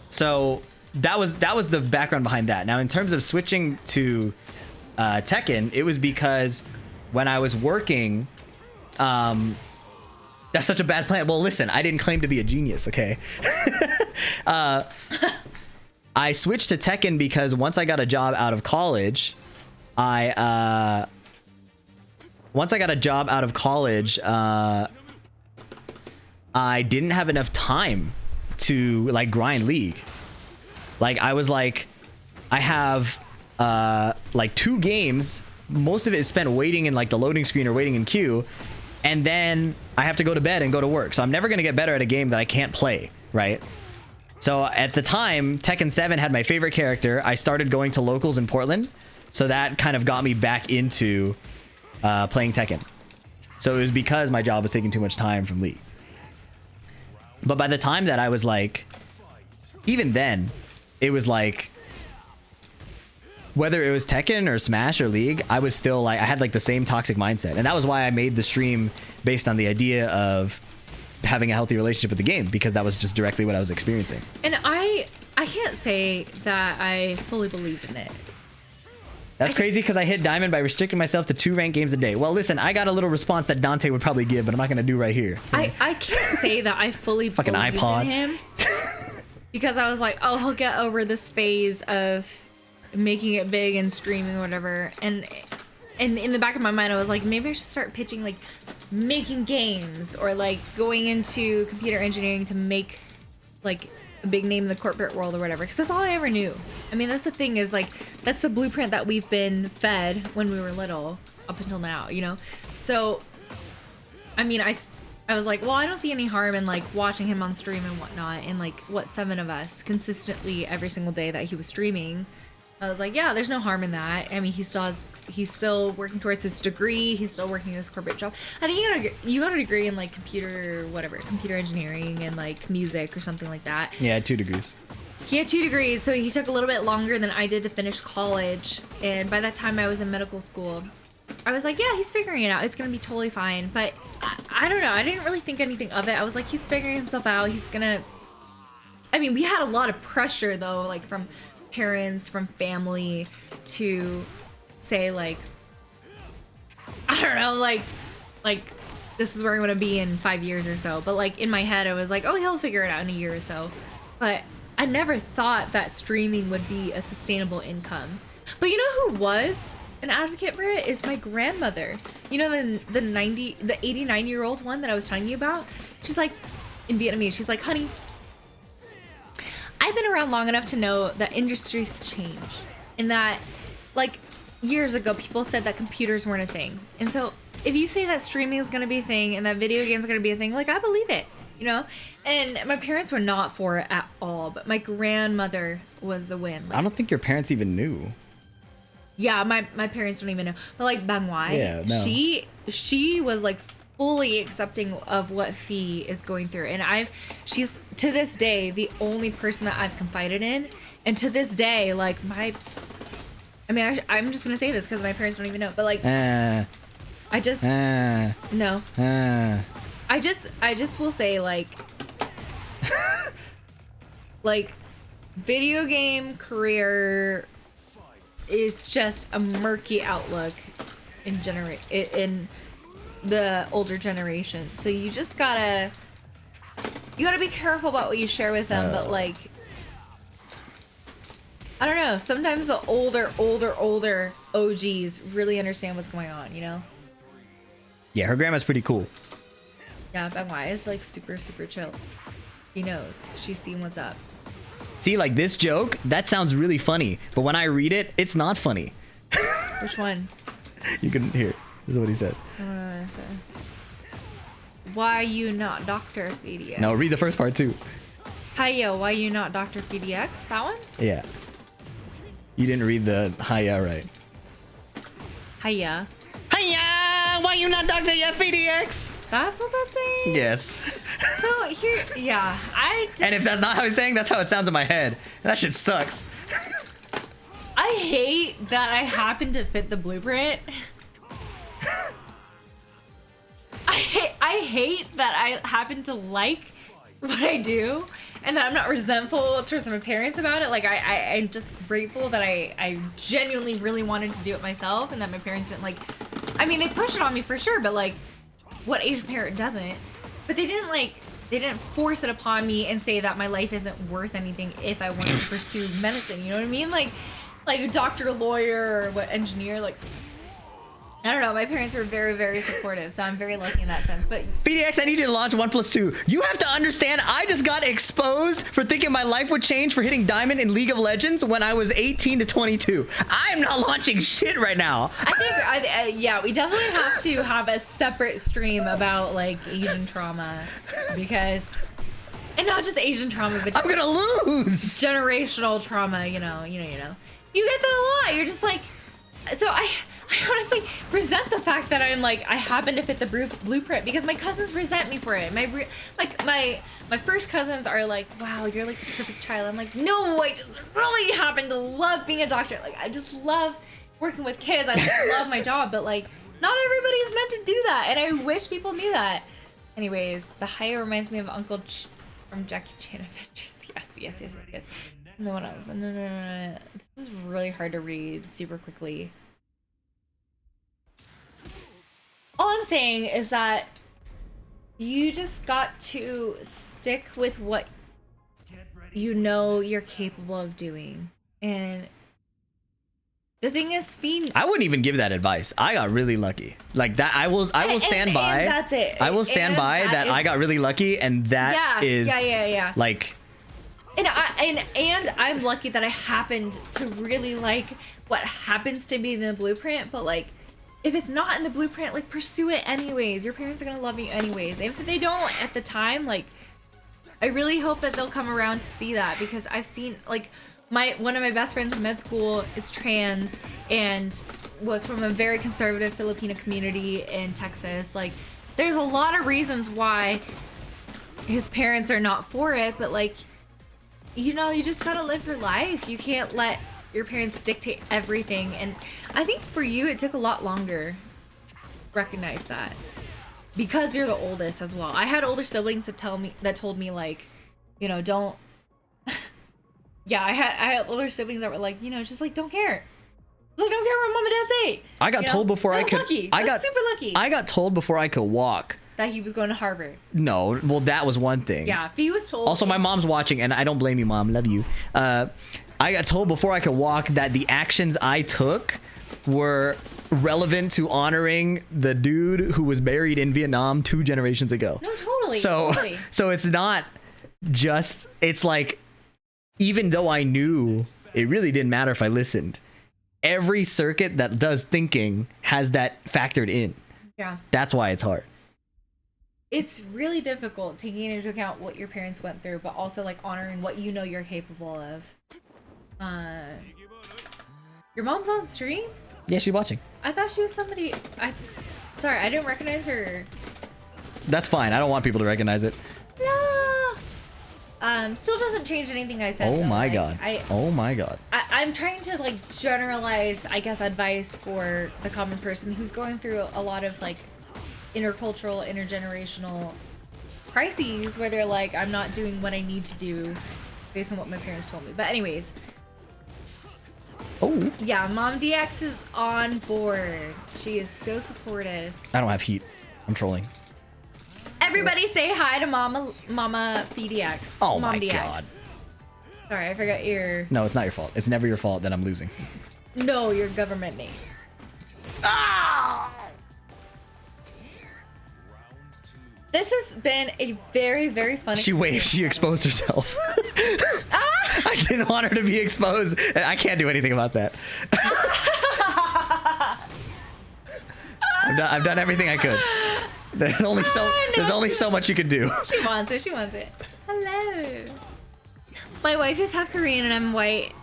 So that was the background behind that. Now in terms of switching to Tekken, it was because when I was working, that's such a bad plan. Well, listen, I didn't claim to be a genius, okay? I switched to Tekken because once I got a job out of college, I didn't have enough time to like grind League. Like I was like, I have like 2 games. Most of it is spent waiting in like the loading screen or waiting in queue. And then I have to go to bed and go to work. So I'm never going to get better at a game that I can't play, right? So at the time, Tekken 7 had my favorite character. I started going to locals in Portland. So that kind of got me back into playing Tekken. So it was because my job was taking too much time from League. But by the time that I was like, even then, it was like, whether it was Tekken or Smash or League, I was still like, I had like the same toxic mindset. And that was why I made the stream based on the idea of having a healthy relationship with the game, because that was just directly what I was experiencing. And I can't say that I fully believe in it. That's crazy because I hit diamond by restricting myself to 2 ranked games a day. Well, listen, I got a little response that Dante would probably give, but I'm not going to do right here. I can't say that I fully Fucking believed iPod. in him. Because I was like, oh, he'll get over this phase of making it big and streaming or whatever. And in the back of my mind, I was like, maybe I should start pitching like making games or like going into computer engineering to make like a big name in the corporate world or whatever. Because that's all I ever knew. I mean, that's the thing is like, that's the blueprint that we've been fed when we were little up until now, you know? So, I mean, I was like, well, I don't see any harm in like watching him on stream and whatnot. And like, what, 7 of us consistently every single day that he was streaming. I was like, yeah, there's no harm in that. I mean, he's still working towards his degree. He's still working his corporate job. I think you got a degree in like computer engineering and like music or something like that. Yeah, 2 degrees. He had 2 degrees, so he took a little bit longer than I did to finish college. And by that time I was in medical school, I was like, yeah, he's figuring it out. It's going to be totally fine. But I don't know. I didn't really think anything of it. I was like, he's figuring himself out. He's going to... I mean, we had a lot of pressure, though, like from parents, from family to say, like, I don't know, like this is where I'm going to be in 5 years or so. But, like, in my head, I was like, oh, he'll figure it out in a year or so. But I never thought that streaming would be a sustainable income. But you know who was an advocate for it is my grandmother. You know, the 89-year-old one that I was telling you about? She's like, in Vietnamese, she's like, honey, I've been around long enough to know that industries change. And that, like, years ago, people said that computers weren't a thing. And so, if you say that streaming is going to be a thing and that video games are going to be a thing, like, I believe it, you know? And my parents were not for it at all, but my grandmother was the win. Like, I don't think your parents even knew. yeah, my parents don't even know. But, like, Bang Wai, Yeah, no. she was, like, fully accepting of what Fee is going through. And she's, to this day, the only person that I've confided in. And to this day, like, I'm just going to say this because my parents don't even know. But, like, I just, no. I just will say, like, like, video game career is just a murky outlook in the older generation. So you just gotta be careful about what you share with them. But, like, I don't know, sometimes the older OGs really understand what's going on, you know? Yeah, her grandma's pretty cool. Yeah, Bang Wai is, like, super, super chill. She knows. She's seen what's up. See, like this joke, that sounds really funny, but when I read it, it's not funny. Which one? You can hear. This is what he said. Why you not Dr. FDX? No, read the first part too. Hiya, why you not Dr. FDX? That one? Yeah. You didn't read the hiya right. Hiya. Hiya! Why you not Dr. FDX? That's what that's saying? Yes. So here, yeah, And if that's not how he's saying, that's how it sounds in my head. And that shit sucks. I hate that I happen to fit the blueprint. I hate that I happen to like what I do and that I'm not resentful towards my parents about it. Like I'm just grateful that I genuinely really wanted to do it myself and that my parents didn't like, I mean, they push it on me for sure, but like what Asian parent doesn't? But they didn't force it upon me and say that my life isn't worth anything if I wanted to pursue medicine. You know what I mean? Like a doctor, lawyer, or what, engineer, like, I don't know. My parents were very, very supportive, so I'm very lucky in that sense. But FDX, I need you to launch 1+2. You have to understand, I just got exposed for thinking my life would change for hitting diamond in League of Legends when I was 18 to 22. I'm not launching shit right now. I think, yeah, we definitely have to have a separate stream about like Asian trauma and not just Asian trauma, but I'm gonna lose. generational trauma. You know. You get that a lot. You're just like, so I honestly resent the fact that I'm like, I happen to fit the blueprint because my cousins resent me for it. My first cousins are like, wow, you're like the perfect child. I'm like, no, I just really happen to love being a doctor. Like, I just love working with kids. I just love my job, but like, not everybody is meant to do that. And I wish people knew that. Anyways, the higher reminds me of Uncle from Jackie Chan Adventures. Yes. No one else. No. This is really hard to read super quickly. All I'm saying is that you just got to stick with what you know you're capable of doing. And the thing is, Fiend, I wouldn't even give that advice. I got really lucky. Like that, I will stand by. And that's it. I will stand by that I got really lucky, and that is yeah. like. And I'm lucky that I happened to really like what happens to be in the blueprint, but like, if it's not in the blueprint, like, pursue it anyways. Your parents are gonna love you anyways. And if they don't at the time, like, I really hope that they'll come around to see that, because I've seen, like, one of my best friends in med school is trans and was from a very conservative Filipino community in Texas. Like, there's a lot of reasons why his parents are not for it, but like, you know, you just gotta live your life. You can't let your parents dictate everything. And I think for you, it took a lot longer to recognize that because you're the oldest as well. I had older siblings that told me like, you know, don't. Yeah, I had older siblings that were like, you know, just like, don't care. Like, don't care what mom and dad say. I got told before I could. Lucky. I got super lucky. I got told before I could walk. That he was going to Harvard. No, well, that was one thing. Yeah, if he was told. Also, my mom's watching, and I don't blame you, Mom. Love you. I got told before I could walk that the actions I took were relevant to honoring the dude who was buried in Vietnam 2 generations ago. No, totally. So, totally. so it's not just. It's like, even though I knew, it really didn't matter if I listened. Every circuit that does thinking has that factored in. Yeah. That's why it's hard. It's really difficult taking into account what your parents went through, but also like honoring what you know you're capable of. Your mom's on stream? Yeah, she's watching. I thought she was somebody. Sorry, I didn't recognize her. That's fine. I don't want people to recognize it. No. Still doesn't change anything I said. Oh though. my Like, god. Oh my god. I'm trying to like generalize, I guess, advice for the common person who's going through a lot of like intercultural, intergenerational crises where they're like, I'm not doing what I need to do based on what my parents told me. But anyways. Oh. Yeah, Mom DX is on board. She is so supportive. I don't have heat. I'm trolling. Everybody say hi to Mama FDX. Oh Mom my DX. god. Sorry, I forgot your... No, it's not your fault. It's never your fault that I'm losing. No, your government name. Ah! This has been a very, very fun She waved. She exposed herself. I didn't want her to be exposed. I can't do anything about that. I've done everything I could. There's only so much you can do. She wants it. She wants it. Hello. My wife is half Korean and I'm white.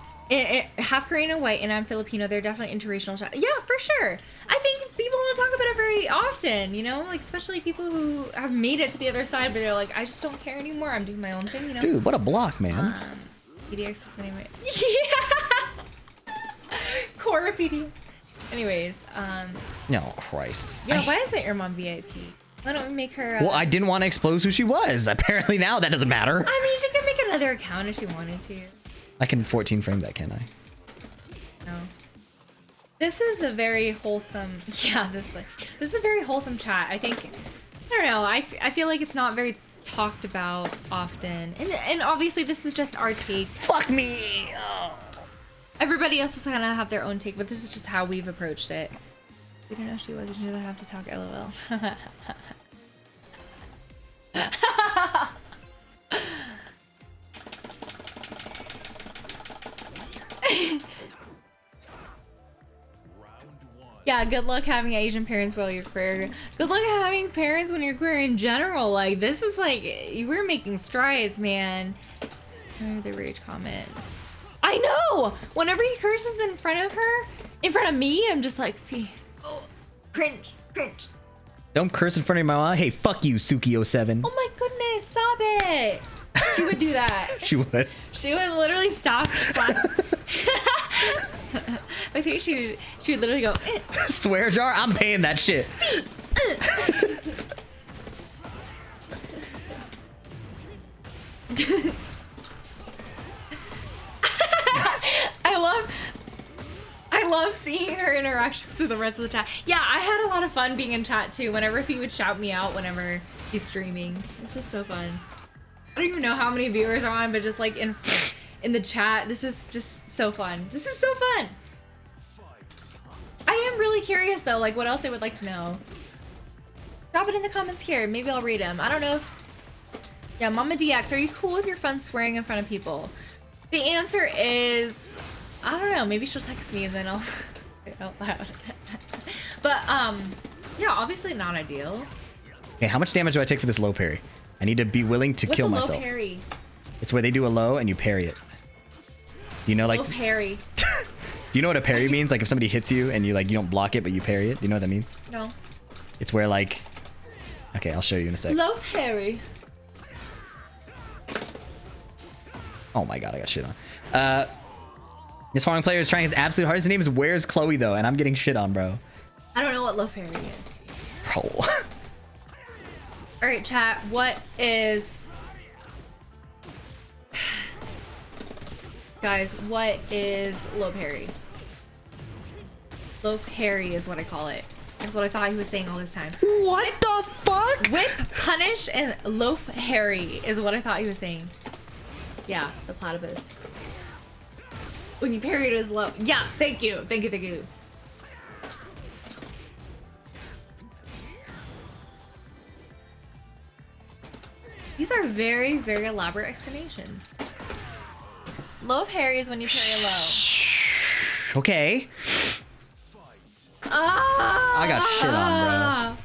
Half Korean and white, and I'm Filipino. They're definitely interracial. Yeah, for sure. I think people don't talk about it very often, you know, like especially people who have made it to the other side, but they're like, I just don't care anymore. I'm doing my own thing, you know. Dude, what a block, man. PDX is the name of it. Yeah. Cora PDX. Anyways, No, Christ. yeah. Why isn't your mom VIP? Why don't we make her? Well, I didn't want to expose who she was. Apparently now that doesn't matter. I mean, she could make another account if she wanted to. I can 14 frame that, can I? No. This is a very wholesome. Yeah, this is a very wholesome chat. I think. I don't know. I feel like it's not very talked about often, and obviously this is just our take. Fuck me. Oh. Everybody else is gonna have their own take, but this is just how we've approached it. We don't know if she was. She doesn't have to talk. LOL. Yeah, good luck having Asian parents while you're queer. Good luck having parents when you're queer in general. Like, this is like, we're making strides, man. Oh, the rage comments. I know! Whenever he curses in front of her, in front of me, I'm just like, oh, cringe, cringe. Don't curse in front of my mom. Hey, fuck you, Suki07. Oh my goodness, stop it! She would do that. She would. She would literally stop and slap. I think she would literally go, eh. Swear jar? I'm paying that shit. I love seeing her interactions with the rest of the chat. Yeah, I had a lot of fun being in chat too. Whenever he would shout me out whenever he's streaming, it's just so fun. I don't even know how many viewers are on, but just like in the chat, this is just so fun. This is so fun. I am really curious though, like what else they would like to know. Drop it in the comments here. Maybe I'll read them. I don't know if... Yeah, Mama DX, are you cool with your friend swearing in front of people? The answer is... I don't know. Maybe she'll text me and then I'll say it out loud. But, yeah, obviously not ideal. Okay, how much damage do I take for this low parry? I need to be willing to kill myself. Low parry? It's where they do a low and you parry it. Do you know, like... Low parry. Do you know what a parry means? Like if somebody hits you and you don't block it, but you parry it. Do you know what that means? No. It's where like... Okay, I'll show you in a sec. Low parry. Oh my god, I got shit on. This following player is trying his absolute hardest. His name is Where's Chloe though, and I'm getting shit on, bro. I don't know what low parry is. Bro. All right, chat. What is... Guys, what is low parry? Low parry is what I call it. That's what I thought he was saying all this time. What the fuck? Whip, punish, and loaf harry is what I thought he was saying. Yeah, the platypus. When you parry it as low. Yeah, thank you. Thank you, thank you. These are very, very elaborate explanations. Low harry is when you parry a low. Okay. I got shit on, bro.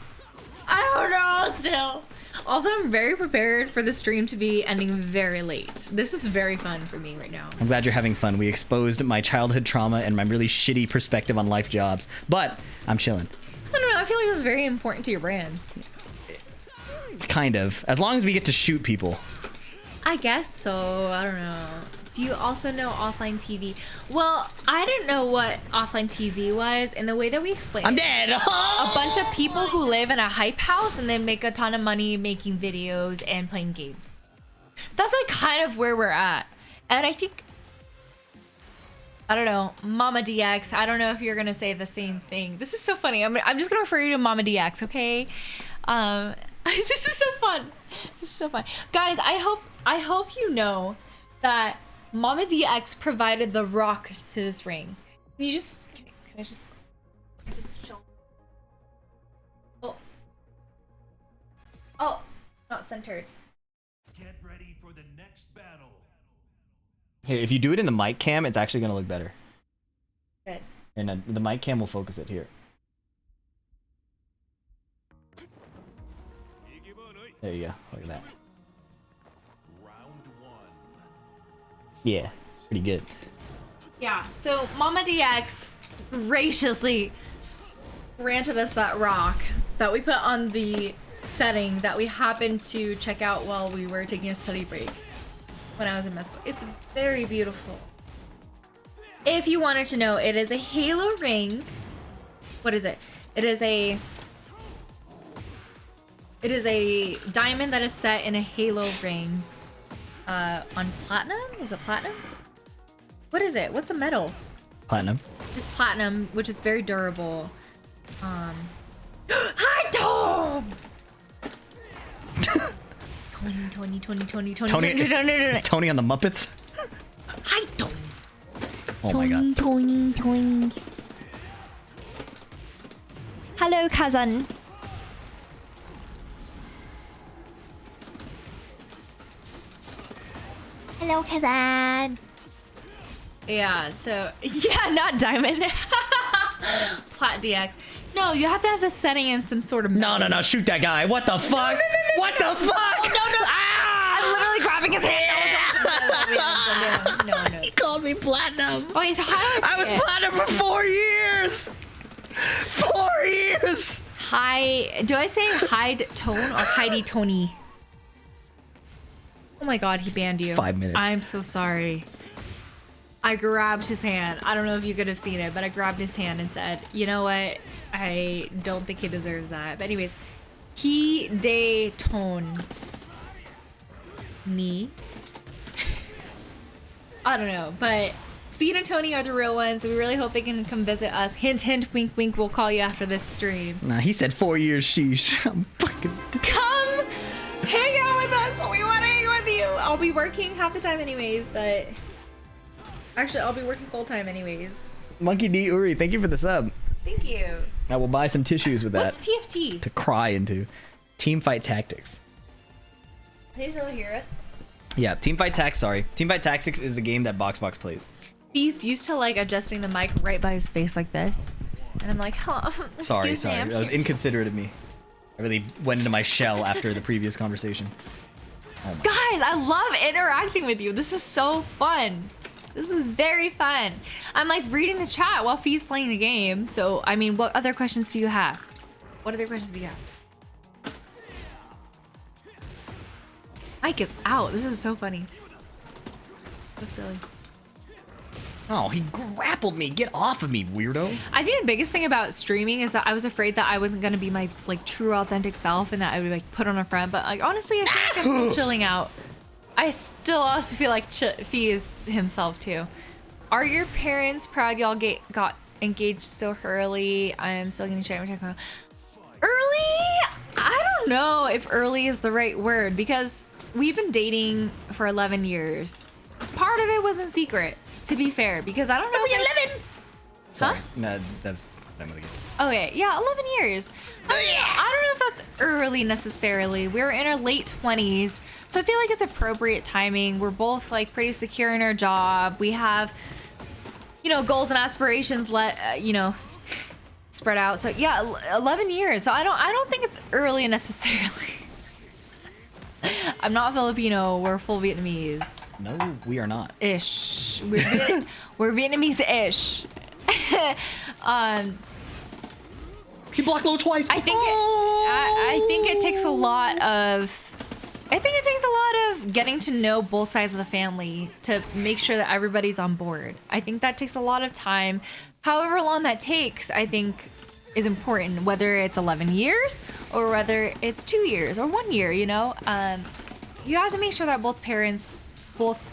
I don't know still. Also, I'm very prepared for the stream to be ending very late. This is very fun for me right now. I'm glad you're having fun. We exposed my childhood trauma and my really shitty perspective on life jobs, but I'm chilling. I don't know. I feel like that's very important to your brand. Kind of. As long as we get to shoot people. I guess so. I don't know. Do you also know offline TV? Well, I didn't know what offline TV was, and the way that we explained I'm it, dead. a bunch of people who live in a hype house and they make a ton of money making videos and playing games. That's like kind of where we're at. And I think, I don't know, Mama DX, I don't know if you're gonna say the same thing. This is so funny. I'm just gonna refer you to Mama DX, okay? This is so fun. This is so fun. Guys, I hope you know that Mama DX provided the rock to this ring. Can you just, can I just show? Oh, not centered. Get ready for the next battle. Here, if you do it in the mic cam, it's actually gonna look better. Good. And the mic cam will focus it here. There you go. Look at that. Yeah, pretty good. Yeah, so Mama DX graciously granted us that rock that we put on the setting that we happened to check out while we were taking a study break when I was in med school. It's very beautiful. If you wanted to know, it is a halo ring. What is it? It is a diamond that is set in a halo ring on platinum. Is it platinum? What is it? What's the metal? Platinum. It's platinum, which is very durable. Hi, Tom! Tony. Is Tony on the Muppets? Hi, Tom. Oh my god. Tony. Hello, cousin. Hello, cousin. Yeah, so yeah, not diamond. Plat DX. No, you have to have the setting in some sort of No, shoot that guy. What the fuck? What the fuck? I'm literally grabbing his hand. No. He called me platinum. Okay, so how do I I was say it? platinum for 4 years. 4 years. Hi. Do I say Hyde Tone or Heidi Tony? Oh my god, he banned you. 5 minutes. I'm so sorry. I grabbed his hand. I don't know if you could have seen it, but I grabbed his hand and said, you know what? I don't think he deserves that. But anyways, he de tone me. I don't know, but Speed and Tony are the real ones. We really hope they can come visit us. Hint, hint, wink, wink. We'll call you after this stream. Nah, he said 4 years. Sheesh. I'm fucking. Come hang out with us. We want to hang with you. I'll be working half the time anyways, but actually I'll be working full time anyways. Monkey D Uri, thank you for the sub. Thank you. I will buy some tissues with that What's TFT? to cry into. Team Fight Tactics. Can you still hear us? Yeah, Team Fight Tactics is the game that BoxBox plays. He's used to like adjusting the mic right by his face like this. And I'm like, huh. Sorry, excuse me, I'm that was here. inconsiderate of me. I really went into my shell after the previous conversation. Oh my. Guys, I love interacting with you. This is so fun. This is very fun. I'm like reading the chat while Fee's playing the game. So, I mean, what other questions do you have? What other questions do you have? Mike is out. This is so funny. So silly. Oh, he grappled me. Get off of me, weirdo. I think the biggest thing about streaming is that I was afraid that I wasn't gonna be my like true authentic self and that I would like put on a front. But like honestly, I think I'm still chilling out. I still also feel like Fee is himself too. Are your parents proud y'all got engaged so early? I'm still gonna check my techno. Early? I don't know if early is the right word because we've been dating for 11 years. Part of it was in secret, to be fair, because I don't know. We 11. Sorry. No, that was I'm gonna get. Okay, yeah, 11 years. I don't know if that's early necessarily. We're in our late 20s, so I feel like it's appropriate timing. We're both like pretty secure in our job. We have, you know, goals and aspirations. Spread out. So yeah, 11 years. So I don't think it's early necessarily. I'm not Filipino. We're full Vietnamese. No, we are not. Ish. We're Vietnamese-ish. He blocked low twice. I think it takes a lot of getting to know both sides of the family to make sure that everybody's on board. I think that takes a lot of time. However long that takes, I think is important, whether it's 11 years or whether it's 2 years or 1 year, you know? You have to make sure that both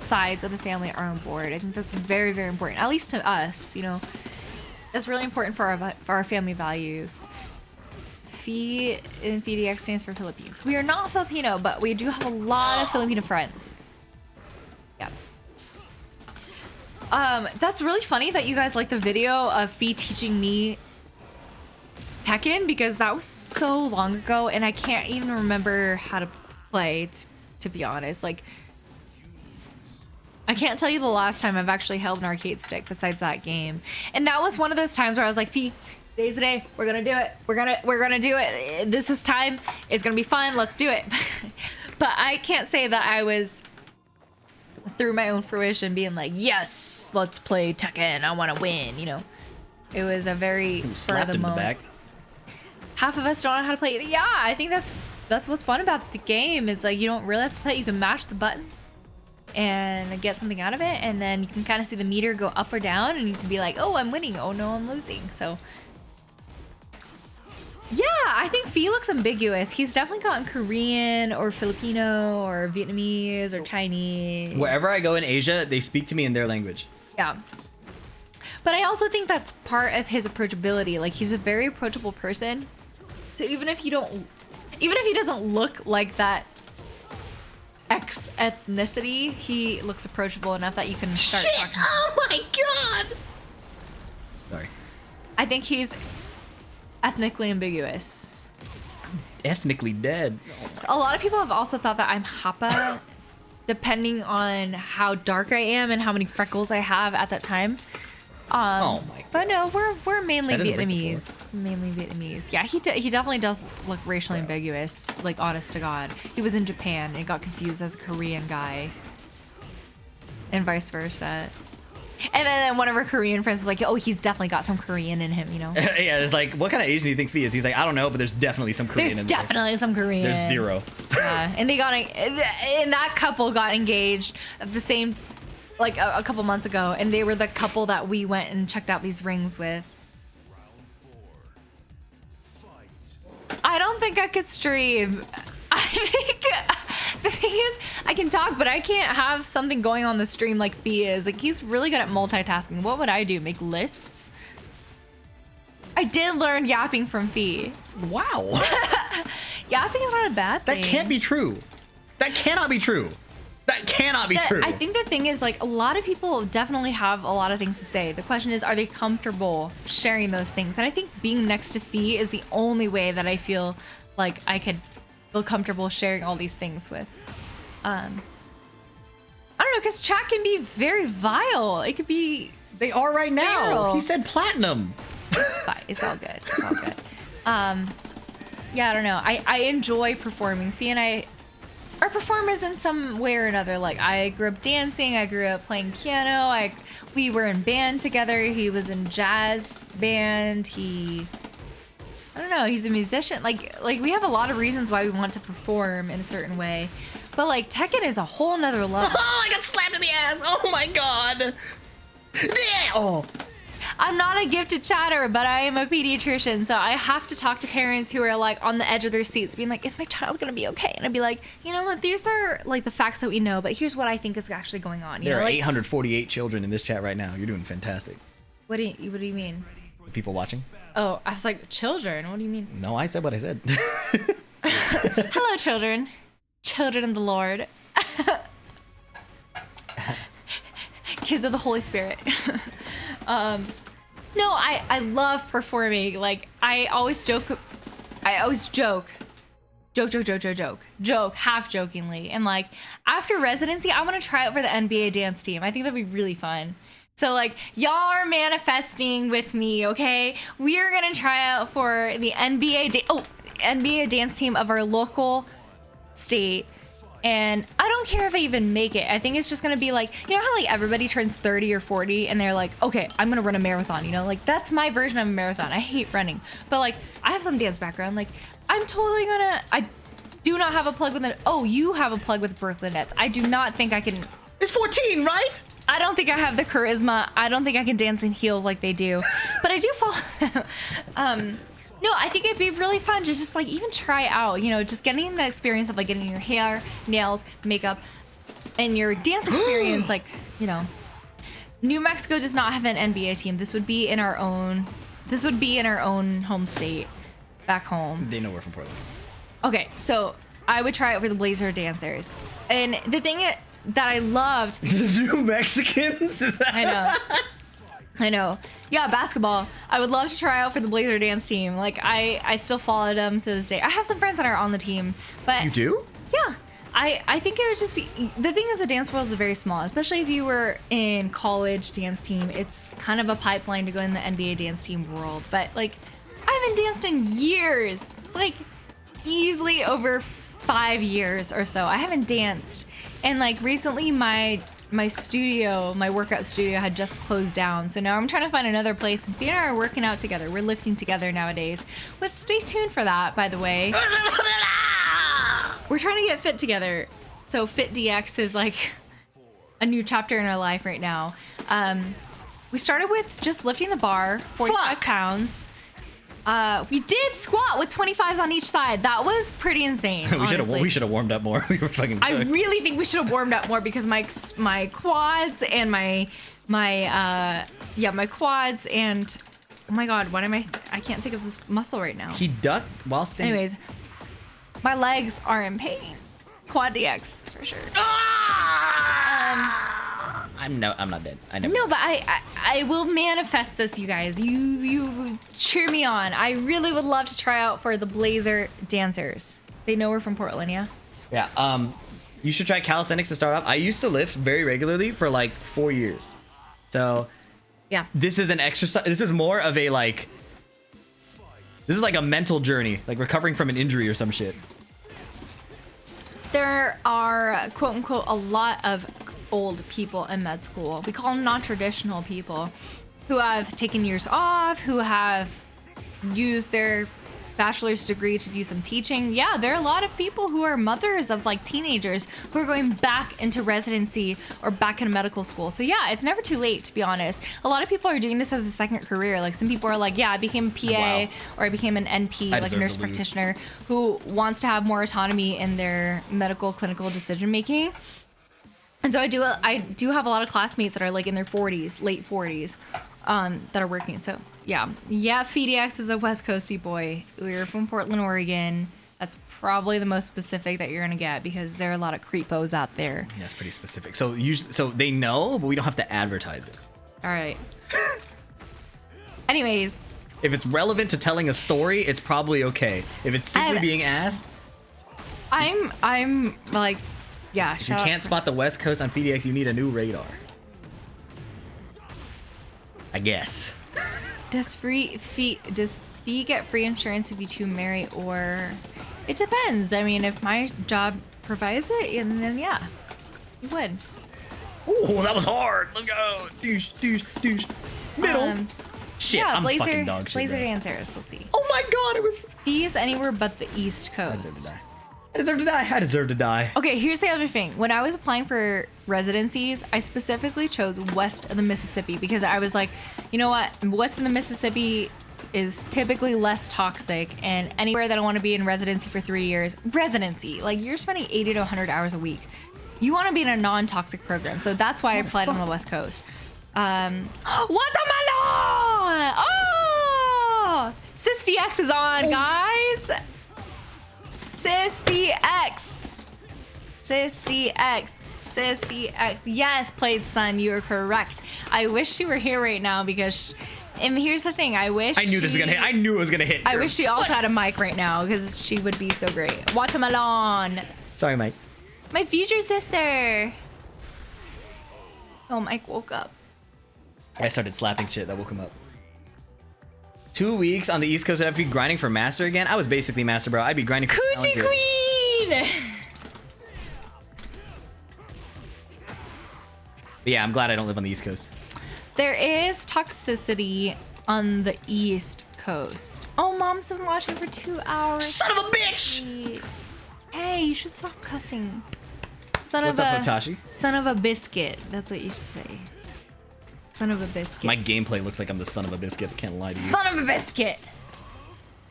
sides of the family are on board. I think that's very, very important, at least to us, you know? That's really important for our family values. Phi in PDX stands for Philippines. We are not Filipino, but we do have a lot of Filipino friends. Yeah. That's really funny that you guys like the video of Phi teaching me Tekken because that was so long ago and I can't even remember how to play, to be honest. Like, I can't tell you the last time I've actually held an arcade stick besides that game. And that was one of those times where I was like, Fee, today's the day. We're gonna do it. We're gonna do it. This is time. It's gonna be fun. Let's do it. But I can't say that I was through my own fruition being like, yes, let's play Tekken. I want to win. You know, it was a very spur of Slapped the him in the moment. back. Half of us don't know how to play it. Yeah, I think that's what's fun about the game is like you don't really have to play it. You can mash the buttons and get something out of it, and then you can kind of see the meter go up or down, and you can be like, oh, I'm winning. Oh no, I'm losing. So yeah, I think Fee looks ambiguous. He's definitely gotten Korean or Filipino or Vietnamese or Chinese. Wherever I go in Asia, they speak to me in their language. Yeah. But I also think that's part of his approachability. Like he's a very approachable person. So even if he doesn't look like that X ethnicity, he looks approachable enough that you can start Shit! talking. Oh my god! Sorry. I think he's ethnically ambiguous. Ethnically dead. A lot of people have also thought that I'm Hapa, depending on how dark I am and how many freckles I have at that time. Oh my But no, we're mainly That doesn't break the Vietnamese. Mainly Vietnamese. Yeah, he definitely does look racially ambiguous. Like honest to God, he was in Japan and got confused as a Korean guy, and vice versa. And then one of our Korean friends was like, "Oh, he's definitely got some Korean in him," you know. Yeah, it's like, what kind of Asian do you think Fee is? He's like, I don't know, but there's definitely some Korean There's in there. definitely some Korean. There's zero. Yeah, and that couple got engaged at the same, like a couple months ago, and they were the couple that we went and checked out these rings with. I don't think I could stream. I think the thing is, I can talk, but I can't have something going on the stream like Fee is. Like he's really good at multitasking. What would I do? Make lists? I did learn yapping from Fee. Wow. Yapping is not a bad thing. That can't be true. That cannot be true. That cannot be true. I think the thing is, like, a lot of people definitely have a lot of things to say. The question is, are they comfortable sharing those things? And I think being next to Fee is the only way that I feel like I could feel comfortable sharing all these things with. I don't know, because chat can be very vile. It could be they are right now. Feral. He said platinum. fine. It's all good. It's all good. Yeah, I don't know. I enjoy performing. Fee and I are performers in some way or another. Like I grew up dancing. I grew up playing piano. We were in band together. He was in jazz band. I don't know. He's a musician. Like we have a lot of reasons why we want to perform in a certain way. But like Tekken is a whole nother level. Oh, I got slapped in the ass! Oh my god! Yeah! Oh! I'm not a gifted chatter, but I am a pediatrician, so I have to talk to parents who are like on the edge of their seats, being like, "Is my child gonna be okay?" And I'd be like, "You know what? These are like the facts that we know, but here's what I think is actually going on." You There know, are like, 848 children in this chat right now. You're doing fantastic. what do you mean? People watching? Oh, I was like, children. What do you mean? No, I said what I said. Hello, children, children of the Lord, kids of the Holy Spirit. No, I love performing. Like I always joke, half jokingly. And like after residency, I want to try out for the NBA dance team. I think that'd be really fun. So like y'all are manifesting with me, okay? We are gonna try out for the NBA dance team of our local state. And I don't care if I even make it. I think it's just gonna be like, you know how like everybody turns 30 or 40 and they're like, okay, I'm gonna run a marathon, you know? Like that's my version of a marathon. I hate running. But like I have some dance background. Like I'm totally gonna, I do not have a plug with it. Oh, you have a plug with Brooklyn Nets. I do not think I can. It's 14, right? I don't think I have the charisma. I don't think I can dance in heels like they do. But I do follow. No, I think it'd be really fun to just like even try out, you know, just getting the experience of like getting your hair, nails, makeup, and your dance experience. Like, you know, New Mexico does not have an NBA team. This would be in our own home state back home. They know we're from Portland. Okay, so I would try it for the Blazer dancers. And the thing that I loved, The New Mexicans? Is that- I know. Yeah, basketball. I would love to try out for the Blazer dance team. Like I still follow them to this day. I have some friends that are on the team, but You do? yeah, I think it would just be, the thing is the dance world is very small, especially if you were in college dance team. It's kind of a pipeline to go in the NBA dance team world. But like, I haven't danced in years, like easily over 5 years or so. I haven't danced. And like recently my studio, my workout studio had just closed down. So now I'm trying to find another place. And Fia and I are working out together. We're lifting together nowadays. Which stay tuned for that, by the way. We're trying to get fit together. So Fit DX is like a new chapter in our life right now. We started with just lifting the bar, 45 pounds. We did squat with 25s on each side. That was pretty insane. We should have warmed up more. We were fucking cooked. I really think we should have warmed up more because my quads and my quads and oh my god, I can't think of this muscle right now. He ducked while standing. Anyways, my legs are in pain. Quad DX for sure. I'm not dead. I never. No, but I will manifest this, you guys. You cheer me on. I really would love to try out for the Blazer dancers. They know we're from Portland, yeah? Yeah. You should try calisthenics to start off. I used to lift very regularly for like 4 years. So Yeah. this is an exercise. This is more of a like. This is like a mental journey, like recovering from an injury or some shit. There are, quote unquote, a lot of old people in med school. We call them non-traditional people who have taken years off, who have used their bachelor's degree to do some teaching. Yeah, there are a lot of people who are mothers of like teenagers who are going back into residency or back into medical school. So yeah, it's never too late, to be honest. A lot of people are doing this as a second career. Like some people are like, yeah, I became a PA Wow. or I became an NP, like a nurse practitioner who wants to have more autonomy in their medical clinical decision making. And so I do have a lot of classmates that are like in their 40s, late 40s, that are working. So yeah, FDX is a West Coasty boy. We're from Portland, Oregon. That's probably the most specific that you're gonna get because there are a lot of creepos out there. Yeah, it's pretty specific. So they know, but we don't have to advertise it. All right. Anyways, If it's relevant to telling a story, it's probably okay. If it's simply being asked, I'm like, yeah. you can't spot the West Coast on PDX. You need a new radar. I guess. Does Fee get free insurance if you two marry, or it depends? I mean, if my job provides it, and then yeah, you would. Ooh, that was hard. Let's go. Douche, douche, douche. Middle. Shit, Yeah, I'm fucking dog shit. Blazer bro. dancers. Let's see. Oh my god, it was. Fees anywhere but the East I Coast. deserve to die. I deserve to die. Okay, here's the other thing. When I was applying for residencies, I specifically chose west of the Mississippi because I was like, you know what? West of the Mississippi is typically less toxic, and anywhere that I want to be in residency for 3 years, residency, like you're spending 80 to 100 hours a week. You want to be in a non-toxic program, so that's why I applied on the West Coast. Watermelon! Oh! SysDX is on, guys! SysDX! SysDX! SysDX! Yes, Played Son, you are correct. I wish she were here right now because, and here's the thing, I wish I knew this was gonna hit. I knew it was gonna hit. I wish she also had a mic right now because she would be so great. Watermelon! Sorry, Mike. My future sister! Oh, Mike woke up. I started slapping shit that woke him up. 2 weeks on the East Coast, I'd have to be grinding for Master again. I was basically Master, bro. I'd be grinding for Coochie Challenger. Queen! But yeah, I'm glad I don't live on the East Coast. There is toxicity on the East Coast. Oh, Mom's been watching for 2 hours. Son of a bitch! Sweet. Hey, you should stop cussing. What's up, Hotashi? Son of a biscuit. That's what you should say. Son of a biscuit. My gameplay looks like I'm the son of a biscuit. I can't lie to you. Son of a biscuit.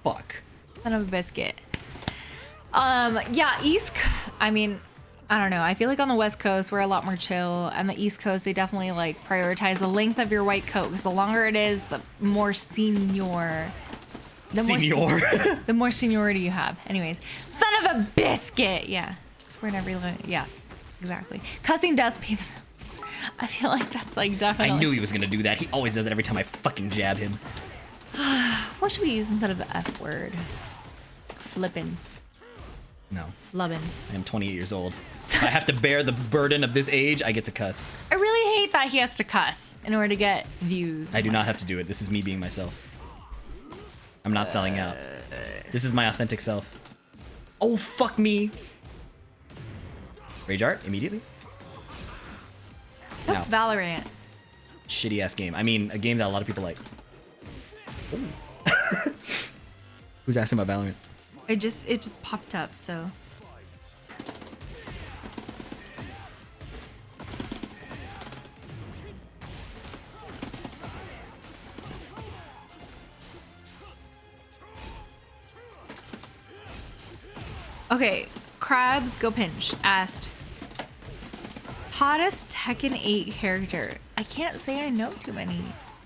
Fuck. Son of a biscuit. Yeah, I mean, I don't know. I feel like on the West Coast, we're a lot more chill. On the East Coast, they definitely like prioritize the length of your white coat because the longer it is, the more senior. The more seniority you have. Anyways, son of a biscuit. Yeah, just whenever you yeah, exactly. Cussing does pay the bills. I feel like that's like definitely. I knew he was gonna do that. He always does it every time I fucking jab him. What should we use instead of the F word? Flippin'. No, Lovin'. I am 28 years old. I have to bear the burden of this age. I get to cuss. I really hate that he has to cuss in order to get views. I do not have to do it. This is me being myself. I'm not selling out. This is my authentic self. Oh, fuck me. Rage art immediately. That's Now. Valorant. Shitty ass game. I mean, a game that a lot of people like. Ooh. Who's asking about Valorant? It just popped up, so. Okay, Krabs Go Pinch asked, hottest Tekken 8 character. I can't say I know too many. You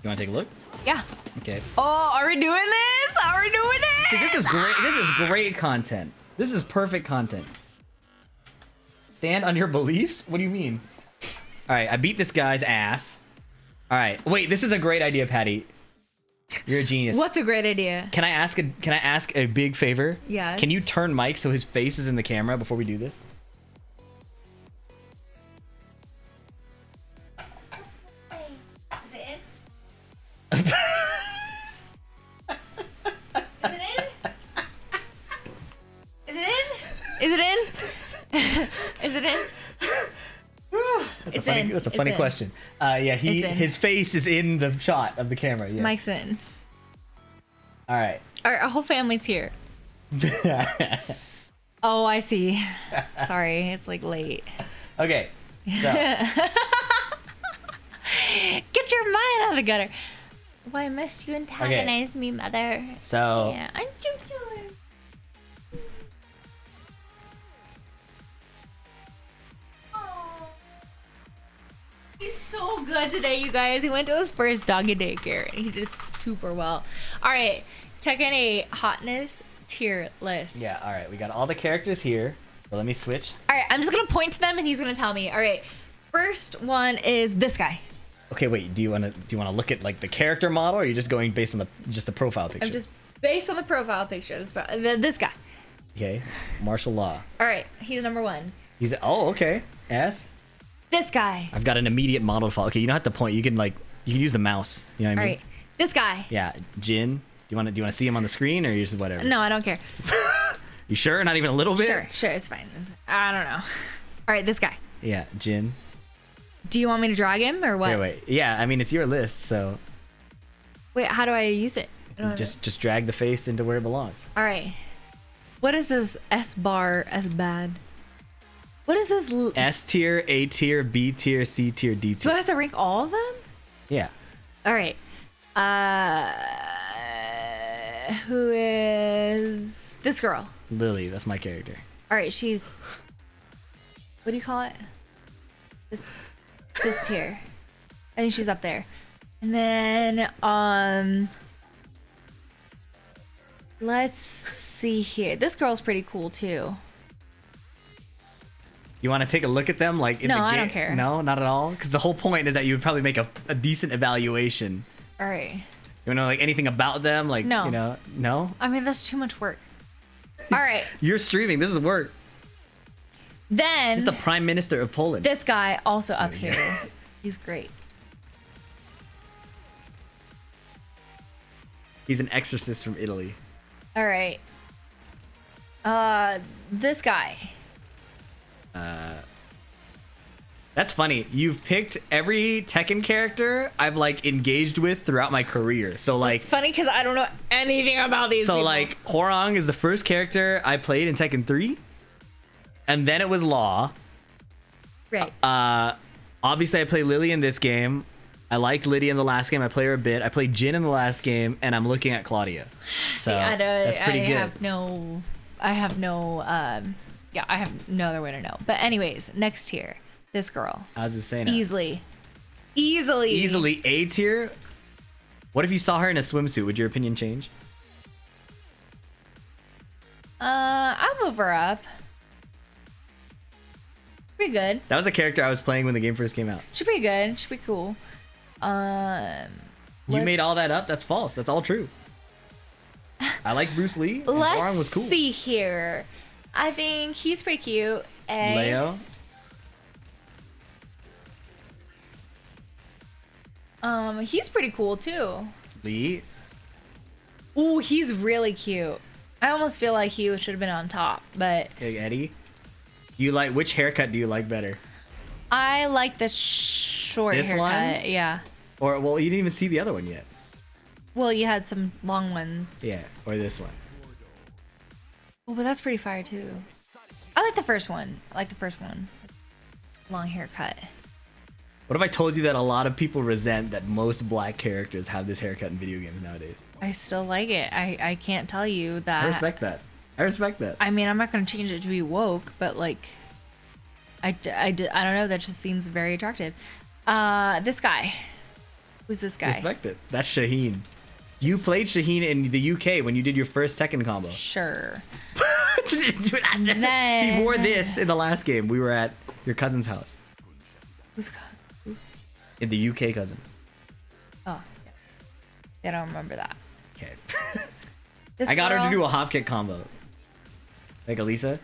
want to take a look? Yeah. Okay. Oh, are we doing this? Are we doing it? See, this is great. This is great content. This is perfect content. Stand on your beliefs? What do you mean? All right, I beat this guy's ass. All right, wait. This is a great idea, Patty. You're a genius. What's a great idea? Can I ask a big favor? Yes. Can you turn Mike so his face is in the camera before we do this? Is it in? Is it in? Is it in? Is it in? Is it in? It's in. That's a It's funny in. question. Yeah, It's in. his face is in the shot of the camera. Yeah. Mike's in. All right. Our whole family's here. Oh, I see. Sorry, it's like late. Okay. So, Get your mind out of the gutter. Why must you antagonize me, mother? so Yeah, I'm joking. He's so good today, you guys. He went to his first doggy daycare and he did super well. All right, Tekken 8 hotness tier list. yeah. All right. We got all the characters here. So let me switch. All right, I'm just gonna point to them and he's gonna tell me. All right, first one is this guy. Okay. Wait. Do you want to look at like the character model, or are you just going based on the profile picture? I'm just based on the profile picture. This guy. Okay. Martial law. All right, he's number one. He's okay. S. This guy. I've got an immediate model to follow. Okay. You don't have to point. You can use the mouse. You know what I All mean? right, this guy. Yeah. Jin. Do you want to see him on the screen, or you just whatever? No, I don't care. You sure? Not even a little bit? Sure, it's fine. I don't know. All right, this guy. Yeah. Jin. Do you want me to drag him or what? Wait. Yeah. I mean, it's your list, so Wait, how do I use it? I don't know. just drag the face into where it belongs. All right. What is this S bar S bad? What is this? S tier, A tier, B tier, C tier, D Do I tier. have to rank all of them? Yeah. All right. Who is this girl? Lily, that's my character. All right, she's. What do you call it? This tier. I think she's up there. And then let's see here. This girl's pretty cool too. You want to take a look at them, like in No, the I game? don't care. No, not at all. Because the whole point is that you would probably make a decent evaluation. All right. You know, like anything about them, like No. you know, no. I mean, that's too much work. All right. You're streaming. This is work. Then He's the Prime Minister of Poland. this guy also up here. He's great. He's an exorcist from Italy. All right. This guy. That's funny. You've picked every Tekken character I've like engaged with throughout my career. So like, It's funny because I don't know anything about these people. like Hwoarang is the first character I played in Tekken 3, and then it was Law. Right. Obviously, I played Lily in this game. I liked Lydia in the last game. I played her a bit. I played Jin in the last game, and I'm looking at Claudia. So that's pretty good. I have no. I have no other way to know. But anyways, next tier, this girl, I was just saying. easily A tier. What if you saw her in a swimsuit? Would your opinion change? I'll move her up. Pretty good. That was a character I was playing when the game first came out. She's pretty good. She's pretty cool. You made all that up? That's false. That's all true. I like Bruce Lee. And Hwoarang was Let's cool. see here. I think he's pretty cute. A. Leo. He's pretty cool too. Lee. Ooh, he's really cute. I almost feel like he should have been on top, but Okay, Eddie. You like which haircut do you like better? I like the short This haircut. one? Yeah. Or well, you didn't even see the other one yet. Well, you had some long ones. Yeah, or this one. Oh, but that's pretty fire too. I like the first one. I like the first one. Long haircut. What if I told you that a lot of people resent that most black characters have this haircut in video games nowadays? I still like it. I can't tell you that. I respect that. I respect that. I mean, I'm not gonna change it to be woke, but like, I don't know. That just seems very attractive. This guy. Who's this guy? Respect it. That's Shaheen. You played Shaheen in the UK when you did your first Tekken combo. Sure. He wore this in the last game. We were at your cousin's house. Who's? In the UK cousin. Oh, yeah. I don't remember that. Okay. This I got her to girl- do a hopkick combo. Like Elisa.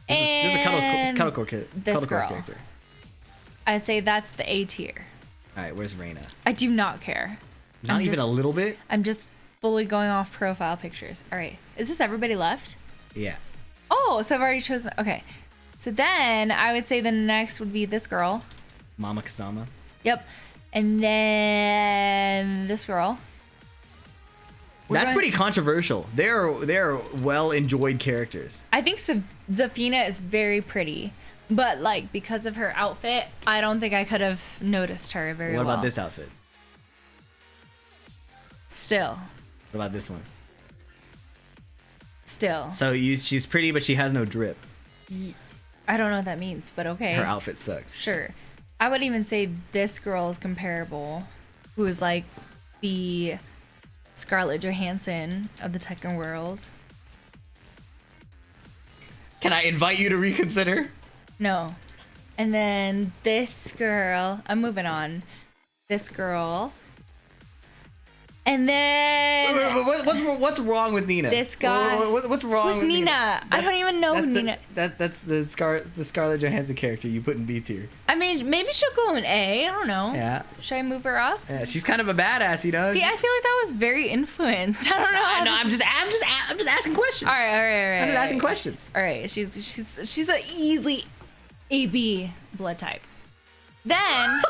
This is a And this Cuddlecore girl. character. I'd say that's the A tier. Alright, where's Reina? I do not care. Not I'm even just- a little bit? I'm just fully going off profile pictures. All right. Is this everybody left? Yeah. Oh, so I've already chosen. Okay. So then I would say the next would be this girl. Mama Kazama. Yep. And then this girl. We're That's going- pretty controversial. They're well enjoyed characters. I think Zafina is very pretty. But like because of her outfit, I don't think I could have noticed her very What well. about this outfit? Still. What about this one? Still. So she's pretty, but she has no drip. I don't know what that means, but okay. Her outfit sucks. Sure. I would even say this girl is comparable, who is like the Scarlett Johansson of the Tekken world. Can I invite you to reconsider? No. And then this girl, I'm moving on. This girl. And then What's wrong with Nina? This guy. What's wrong Who's with Nina? I don't even know who Nina. That's the Scarlett Johansson character you put in B tier. I mean, maybe she'll go in A. I don't know. Yeah. Should I move her up? Yeah, she's kind of a badass, you know. See, I feel like that was very influenced. I don't know. I know. I'm just asking questions. All right. I'm just asking questions. All right, she's an easily AB blood type. Then,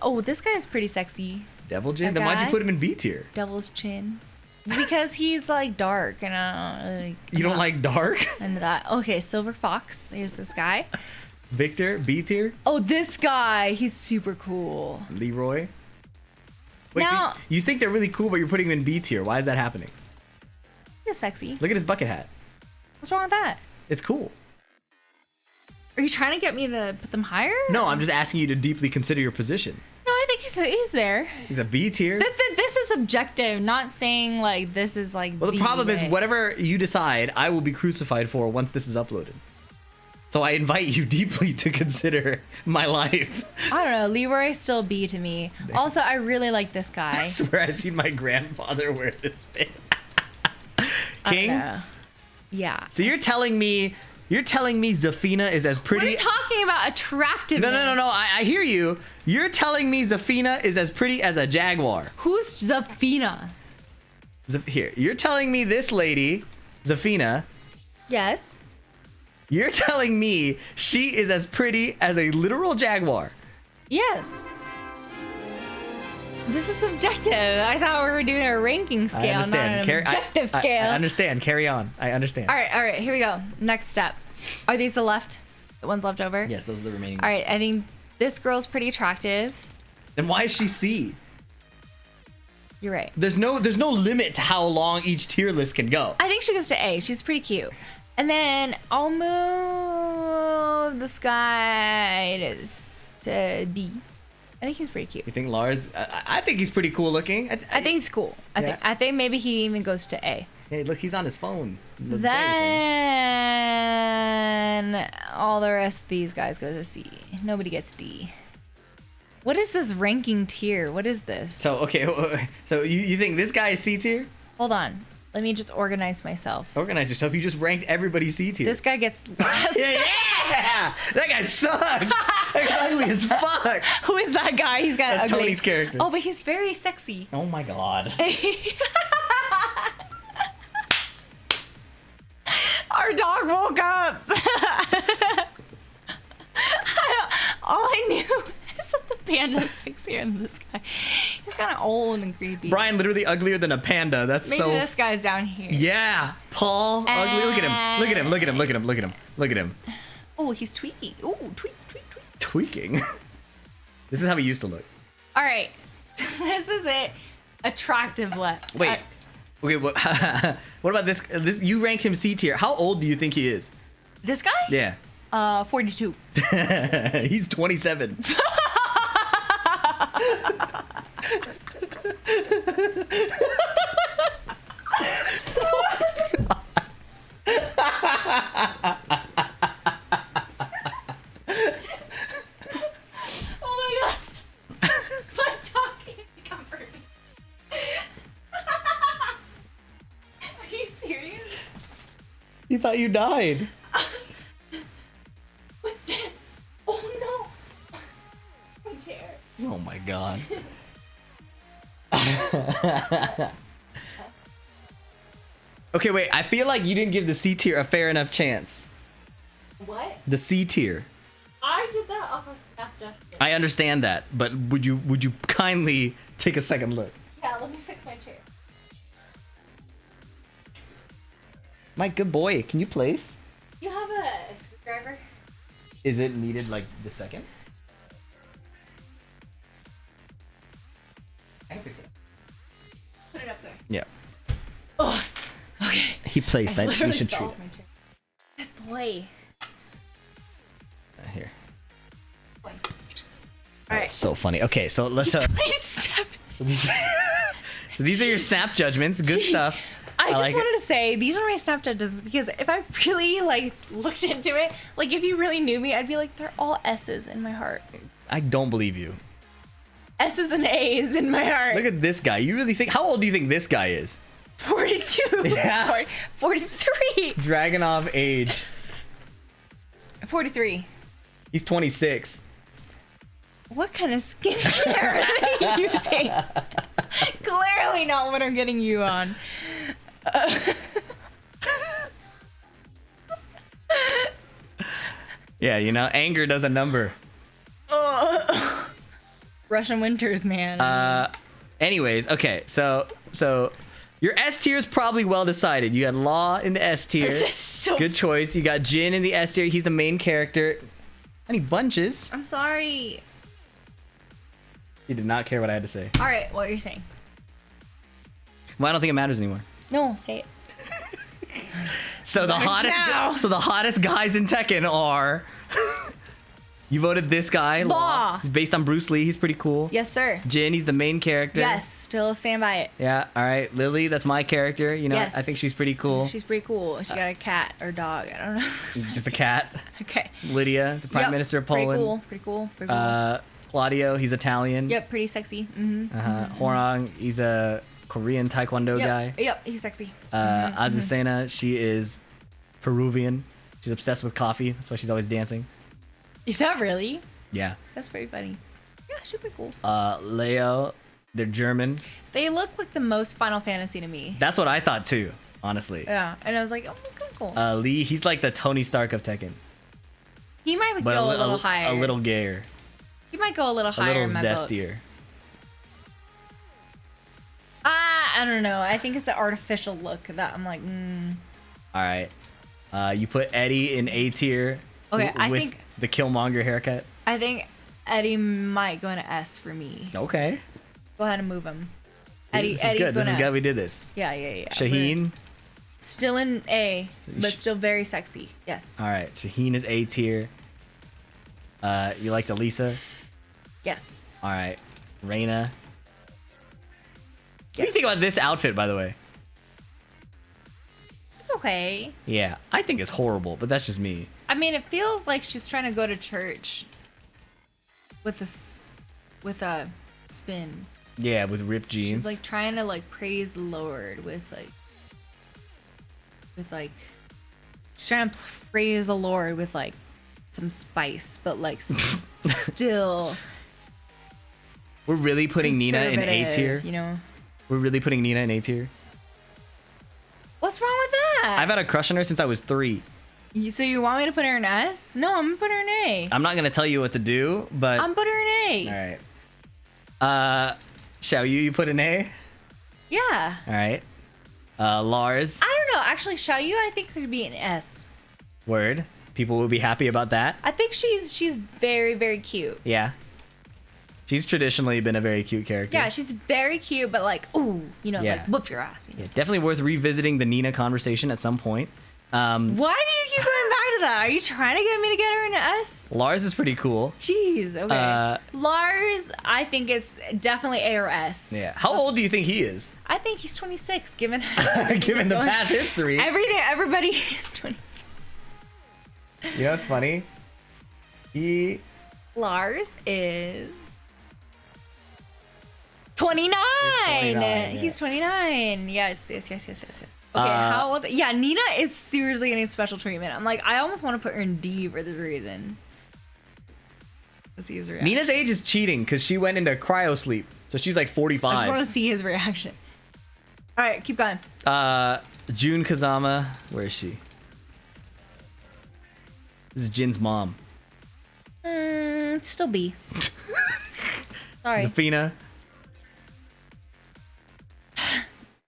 oh, this guy is pretty sexy. Devil Jin. That Then why'd you guy? put him in B tier? Devil's chin, because he's like dark and I don't really. You don't like dark? into that. Okay, Silver Fox. Here's this guy. Victor B tier. Oh, this guy. He's super cool. Leroy. Wait, Now- so you think they're really cool, but you're putting them in B tier. Why is that happening? He's sexy. Look at his bucket hat. What's wrong with that? It's cool. Are you trying to get me to put them higher? No, I'm just asking you to deeply consider your position. No, I think he's there. He's a B tier. This is objective, not saying like this is like. Well, the problem is way. whatever you decide, I will be crucified for once this is uploaded. So I invite you deeply to consider my life. I don't know. Leroy still B to me. Also, I really like this guy. I swear I seen my grandfather wear this fit. I don't King. know. Yeah. So you're telling me Zafina is as What pretty? are you talking about? Attractiveness. No. I hear you. You're telling me Zafina is as pretty as a jaguar. Who's Zafina? Here, you're telling me this lady, Zafina. Yes. You're telling me she is as pretty as a literal jaguar. Yes. This is subjective. I thought we were doing a ranking scale, I understand. not an objective scale. I understand. Carry on. I understand. All right. Here we go. Next step. Are these the ones left over? Yes, those are the remaining. All right. I think this girl's pretty attractive. Then why is she C? You're right. There's no limit to how long each tier list can go. I think she goes to A. She's pretty cute. And then I'll move this guy to B. I think he's pretty cute. You think Lars? I think he's pretty cool looking. I think he's cool. I think maybe he even goes to A. Hey, look, he's on his phone. Doesn't say anything. Then all the rest of these guys go to C. Nobody gets D. What is this ranking tier? What is this? So okay, so you think this guy is C tier? Hold on. Let me just organize myself. Organize yourself. You just ranked everybody C tier. This guy gets last. Yeah! That guy sucks! That guy's ugly as fuck! Who is that guy? He's got That's ugly. Tony's character. Oh, but he's very sexy. Oh my god. Our dog woke up. All I knew is that the panda's sexier than this guy. He's kind of old and creepy. Brian literally uglier than a panda. That's Maybe so... this guy's down here. Yeah! Paul, ugly. Look at him. Look at him. Look at him. Look at him. Look at him. Look at him. Oh, he's tweaky. Oh, tweak, tweak, tweak. Tweaking. This is how he used to look. All right. This is it. Attractive left. Wait. Okay, what about this? You ranked him C tier. How old do you think he is? This guy? Yeah. 42. He's 27. Oh my god. My dog can't comfort me. Are you serious? You thought you died. What's this? Oh no. My chair. Oh my god. Okay, wait. I feel like you didn't give the C tier a fair enough chance. What? The C tier. I did that off of Snapchat. I understand that, but would you kindly take a second look? Yeah, let me fix my chair. My good boy, can you place? You have a screwdriver? Is it needed like the second? I can fix it. Put it up there. Yeah. Oh, okay. He placed. You literally should fell treat off it. my chair. Good boy. Here. Boy. All right. So funny. Okay, so let's. So these are your snap judgments. Good stuff. I just like wanted it. to say these are my Snapchat judges because if I really like looked into it, like if you really knew me, I'd be like, they're all S's in my heart. I don't believe you. S's and A's in my heart. Look at this guy. You really think? How old do you think this guy is? 42. Yeah. 43. Dragonov age. 43. He's 26. What kind of skincare are they using? Clearly not what I'm getting you on. Yeah, you know, anger does a number. Russian winters, man. Anyways, okay, so your S tier is probably well decided. You got Law in the S tier. This is so- Good choice. You got Jin in the S tier. He's the main character. Any bunches? I'm sorry. You did not care what I had to say. All right, what you're saying? Well, I don't think it matters anymore. No, say it. So the now. hottest guys in Tekken are. You voted this guy, Law. He's based on Bruce Lee. He's pretty cool. Yes, sir. Jin, he's the main character. Yes, still stand by it. Yeah. All right. Lily, that's my character. You know, Yes. I think she's pretty cool. She's pretty cool. She got a cat or dog. I don't know. Just a cat. Okay. Lydia, the Prime Yep, Minister of Poland. Pretty cool. Pretty cool. Pretty cool. Claudio, he's Italian. Yep, pretty sexy. Mm-hmm. Hwarang, he's a Korean Taekwondo guy. Yep. Yep, he's sexy. Azucena, she is Peruvian. She's obsessed with coffee. That's why she's always dancing. Is that really? Yeah. That's very funny. Yeah, she's pretty cool. Leo, they're German. They look like the most Final Fantasy to me. That's what I thought too, honestly. Yeah, and I was like, oh, that's kind of cool. Lee, he's like the Tony Stark of Tekken, He might but go a little higher. a little gayer. He might go a little higher little in my zestier. books. I don't know. I think it's the artificial look that I'm like, All right. You put Eddie in A tier. Okay, I with think- the Killmonger haircut. I think Eddie might go into S for me. Okay. Go ahead and move him. This is Eddie's good. going This is to good. S. We did this. Yeah. Shaheen. Still in A, but still very sexy. Yes. All right. Shaheen is A tier. You liked Elisa. Yes. All right. Reina. What do you think about this outfit, by the way? It's okay. Yeah, I think it's horrible, but that's just me. I mean, it feels like she's trying to go to church with a spin. Yeah, with ripped jeans. She's like trying to like praise the Lord with like with like she's trying to praise the Lord with like some spice, but like still We're really putting Nina in A conservative, tier. You know, We're really putting Nina in A tier. what's wrong with that? I've had a crush on her since I was 3. So you want me to put her in S? No, I'm gonna put her in A. I'm not gonna tell you what to do, but I'm put her in A. all right. Xiao Yu, you put an A. Yeah. All right. Lars, I don't know. Actually, Xiao Yu, I think could be an S. word. People will be happy about that. I think she's very, very cute. Yeah. She's traditionally been a very cute character. Yeah, she's very cute, but like, ooh, you know, Yeah. like whoop your ass. You know? Yeah, definitely worth revisiting the Nina conversation at some point. Why do you keep going back to that? Are you trying to get me to get her in an S? Lars is pretty cool. Jeez, okay. Lars, I think is definitely A or S. Yeah. How old do you think he is? I think he's 26, given Given the past history. everybody is 26. You know what's funny? Lars is 29. 29, yeah. He's 29. Yes. Okay, how old? Yeah, Nina is seriously getting special treatment. I'm like, I almost want to put her in D for this reason. Let's see his reaction. Nina's age is cheating because she went into cryo sleep. So she's like I just want 45. to see his reaction. All right, keep going. Jun Kazama. Where is she? This is Jin's mom. Still B. Sorry. Zafina.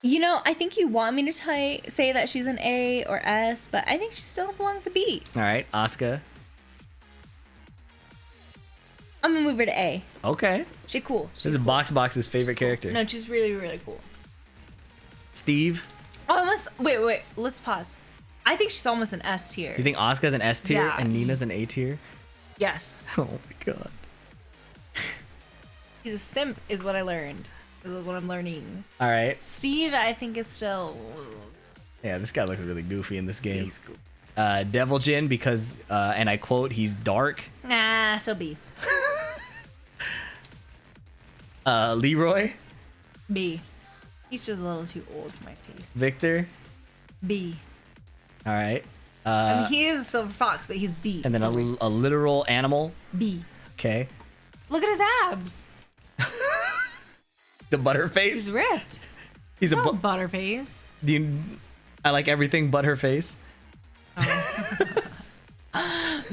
You know, I think you want me to say that she's an A or S, but I think she still belongs to B. All right. Asuka. I'm gonna move her to A. Okay. She's cool. This is Box's favorite character. No, she's really, really cool. Steve. Almost. Wait. Let's pause. I think she's almost an S tier. You think Asuka's an S tier Yeah. and Nina's an A tier? Yes. Oh my god. He's a simp, is what I learned. Is what I'm learning. All right. Steve, I think is still. Yeah, this guy looks really goofy in this game. He's cool. Devil Jin because, and I quote, he's dark. Nah, so B. Leroy. B. He's just a little too old for my taste. Victor. B. All right. I mean, he is a silver fox, but he's B. And then a literal animal. B. Okay. Look at his abs. The Butterface. He's ripped. He's a Oh, Butterface. I like everything but her face.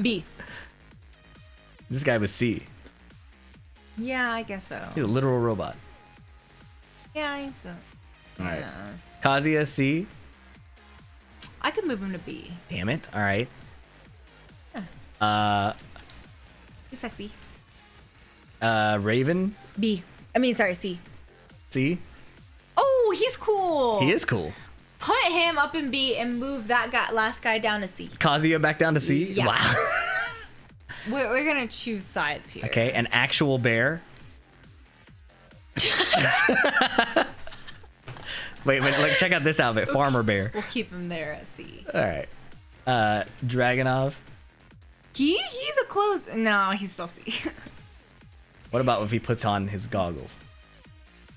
B. This guy was C. Yeah, I guess so. He's a literal robot. Yeah, I think so. All right. Yeah. Kazuya C. I could move him to B. Damn it. All right. He's sexy. Raven B. I mean, sorry, C. C. Oh, he's cool. He is cool. Put him up in B and move that last guy down to C. Kazuya back down to C. Yeah. Wow. We're gonna choose sides here. Okay, an actual bear. wait, like check out this outfit, farmer bear. We'll keep him there at C. All right. Dragonov. He's a close. No, he's still C. What about if he puts on his goggles?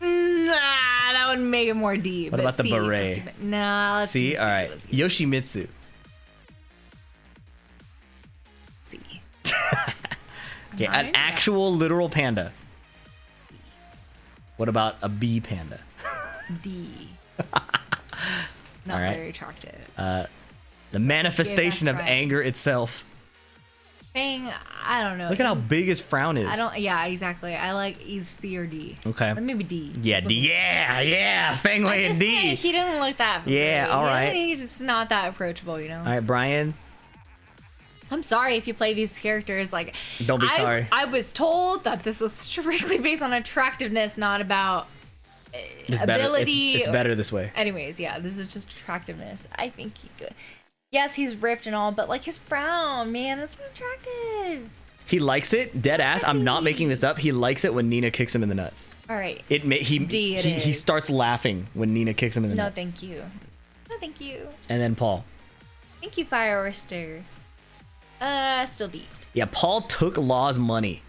Nah, that would make it more D. What but about the C, beret? let's keep it- Nah, let's C. do All right. let's do Yoshimitsu. C. Okay, an Alright. actual literal panda. What about a bee panda? D. Not Alright. very attractive. The manifestation that's of right. anger itself. Fang, I don't know. Look at how big his frown is. I don't. Yeah, exactly. I like he's C or D. Okay. Maybe D. Yeah, D. Yeah. Feng Wei and D. He doesn't look that. Yeah, all right. He's just not that approachable, you know. All right, Brian. I'm sorry if you play these characters like. Don't be sorry. I was told that this was strictly based on attractiveness, not about It's better. ability. It's better this way. Anyways, yeah, this is just attractiveness. I think he could. Yes, he's ripped and all, but like his frown, man, that's not attractive. He likes it, dead ass. I'm not making this up. He likes it when Nina kicks him in the nuts. All right. He is. starts laughing when Nina kicks him in the No, nuts. thank you. No, thank you. And then Paul. Thank you, Fire Oyster. Still D. Yeah, Paul took Law's money.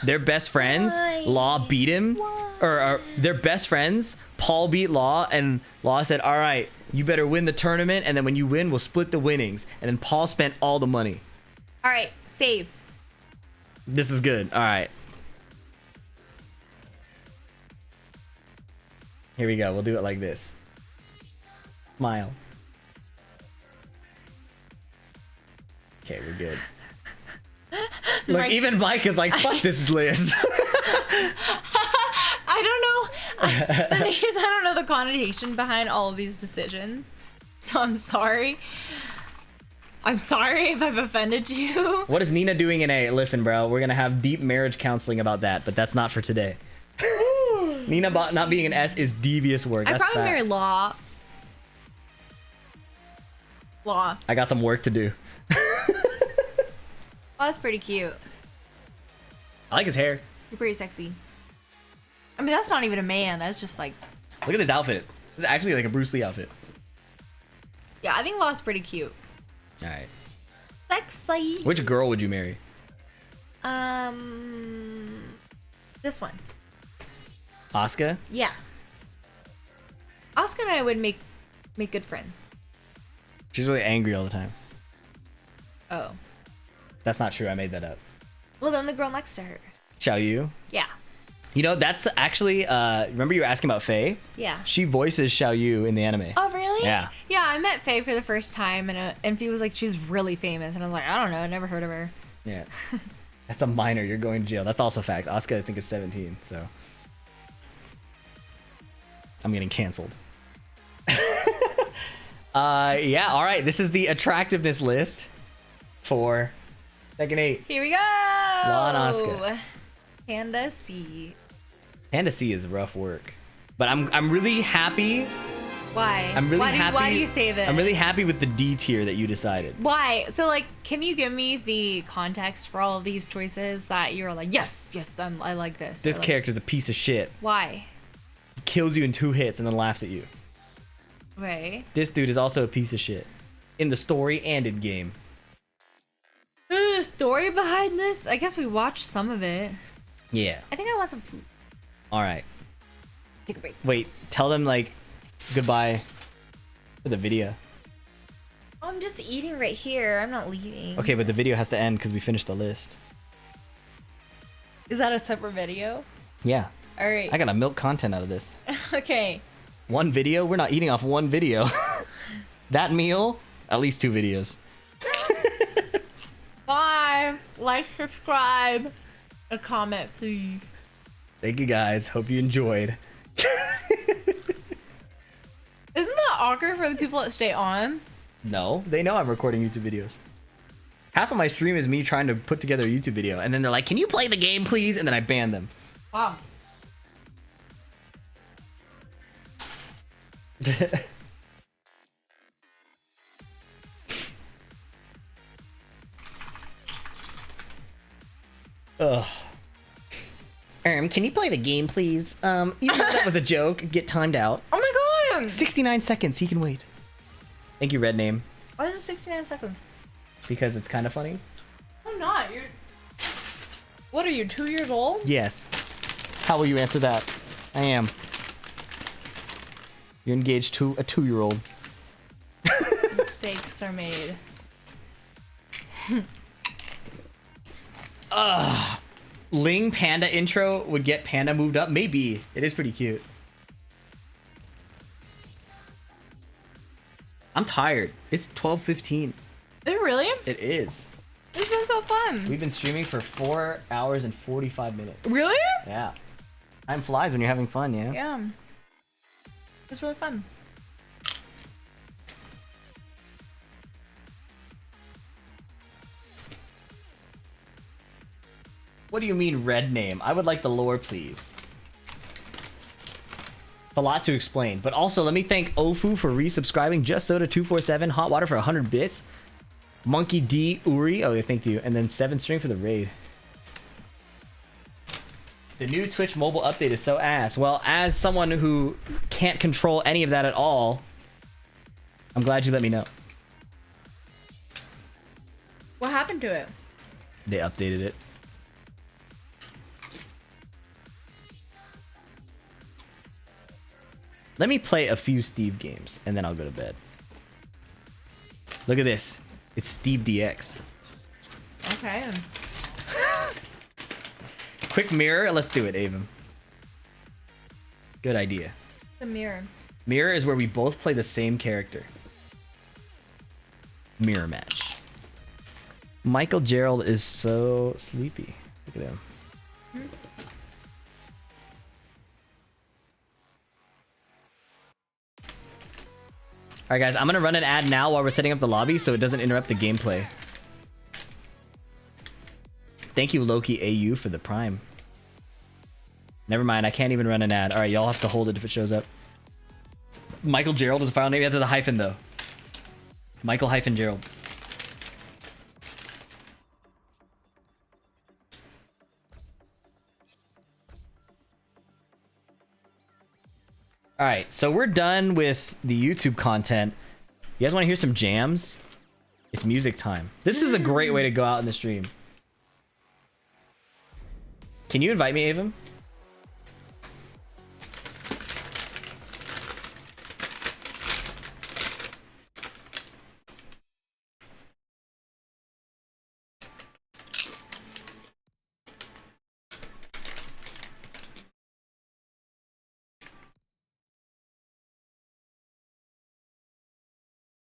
They're best friends. Why? Law beat him. Why? Or they're best friends. Paul beat Law, and Law said, "All right, You better win the tournament, and then when you win, we'll split the winnings. And then Paul spent all the money. All right, save. This is good. All right. Here we go. We'll do it like this. Smile. Okay, we're good. Look, Mike's- even Mike is like, fuck this list. I don't know. The thing is, I don't know the connotation behind all of these decisions, so I'm sorry. I'm sorry if I've offended you. What is Nina doing in A? Listen, bro, we're gonna have deep marriage counseling about that, but that's not for today. Nina not being an S is devious work. I That's probably facts. marry Law. Law. I got some work to do. Law's pretty cute. I like his hair. You're pretty sexy. I mean, that's not even a man. That's just like, Look at this outfit. This is actually like a Bruce Lee outfit. yeah, I think Law's pretty cute. All right. Sexy. Which girl would you marry? This one. Asuka? Yeah. Asuka and I would make good friends. She's really angry all the time. Oh. That's not true. I made that up. Well, then the girl next to her. Xiao Yu? Yeah. You know, that's actually, remember you were asking about Faye? Yeah. She voices Xiao Yu in the anime. Oh, really? Yeah. Yeah, I met Faye for the first time, and Faye was like, she's really famous. And I was like, I don't know. I never heard of her. Yeah. That's a minor. You're going to jail. That's also fact. Asuka, I think, is 17, so. I'm getting canceled. Yeah, all right. This is the attractiveness list for Tekken 8. Here we go. Law and Asuka. Panda C. Panda C is rough work. But I'm really happy. Why? I'm really happy. Why do you say that? I'm really happy with the D tier that you decided. Why? So, like, can you give me the context for all of these choices that you're like, yes, I like this. This or like, character's a piece of shit. Why? He kills you in 2 hits and then laughs at you. Right. This dude is also a piece of shit. In the story and in game. Story behind this? I guess we watched some of it. Yeah. I think I want some food. Alright. Take a break. Wait, tell them, like, goodbye for the video. Oh, I'm just eating right here. I'm not leaving. Okay, but the video has to end because we finished the list. Is that a separate video? Yeah. All right. I gotta milk content out of this. Okay. One video? We're not eating off one video. That meal? At least 2 videos. Bye. Like, subscribe, a comment, please. Thank you guys. Hope you enjoyed. Isn't that awkward for the people that stay on? No, they know I'm recording YouTube videos. Half of my stream is me trying to put together a YouTube video, and then they're like, "Can you play the game, please?" And then I ban them. Wow. Ugh. Can you play the game, please? You know that was a joke. Get timed out. Oh my god! 69 seconds. He can wait. Thank you, Red Name, Why is it 69 seconds? because it's kind of funny. I'm not. You're. What are you, 2 years old? Yes. How will you answer that? I am. You're engaged to a 2-year-old. Mistakes are made. Ling Panda intro would get Panda moved up. Maybe. It is pretty cute. I'm tired. It's 12:15. Is it really? It is. It's been so fun. We've been streaming for 4 hours and 45 minutes. Really? Yeah. Time flies when you're having fun, yeah? Yeah. It's really fun. What do you mean red name? I would like the lore, please. A lot to explain, but also let me thank Ofu for resubscribing, Just Soda 247, Hot Water for 100 bits, Monkey D Uri, oh, thank you, and then 7 String for the raid. The new Twitch mobile update is so ass. Well, as someone who can't control any of that at all, I'm glad you let me know. What happened to it? They updated it. Let me play a few Steve games and then I'll go to bed. Look at this. It's Steve DX. Okay. Quick mirror. Let's do it, Avon. Good idea. The mirror. Mirror is where we both play the same character. Mirror match. Michael Gerald is so sleepy. Look at him. Alright guys, I'm gonna run an ad now while we're setting up the lobby so it doesn't interrupt the gameplay. Thank you, Loki AU, for the prime. Never mind, I can't even run an ad. Alright, y'all have to hold it if it shows up. Michael Gerald is a file name after the hyphen though. Michael hyphen Gerald. Alright, so we're done with the YouTube content. You guys want to hear some jams? It's music time. This is a great way to go out in the stream. Can you invite me, Avon?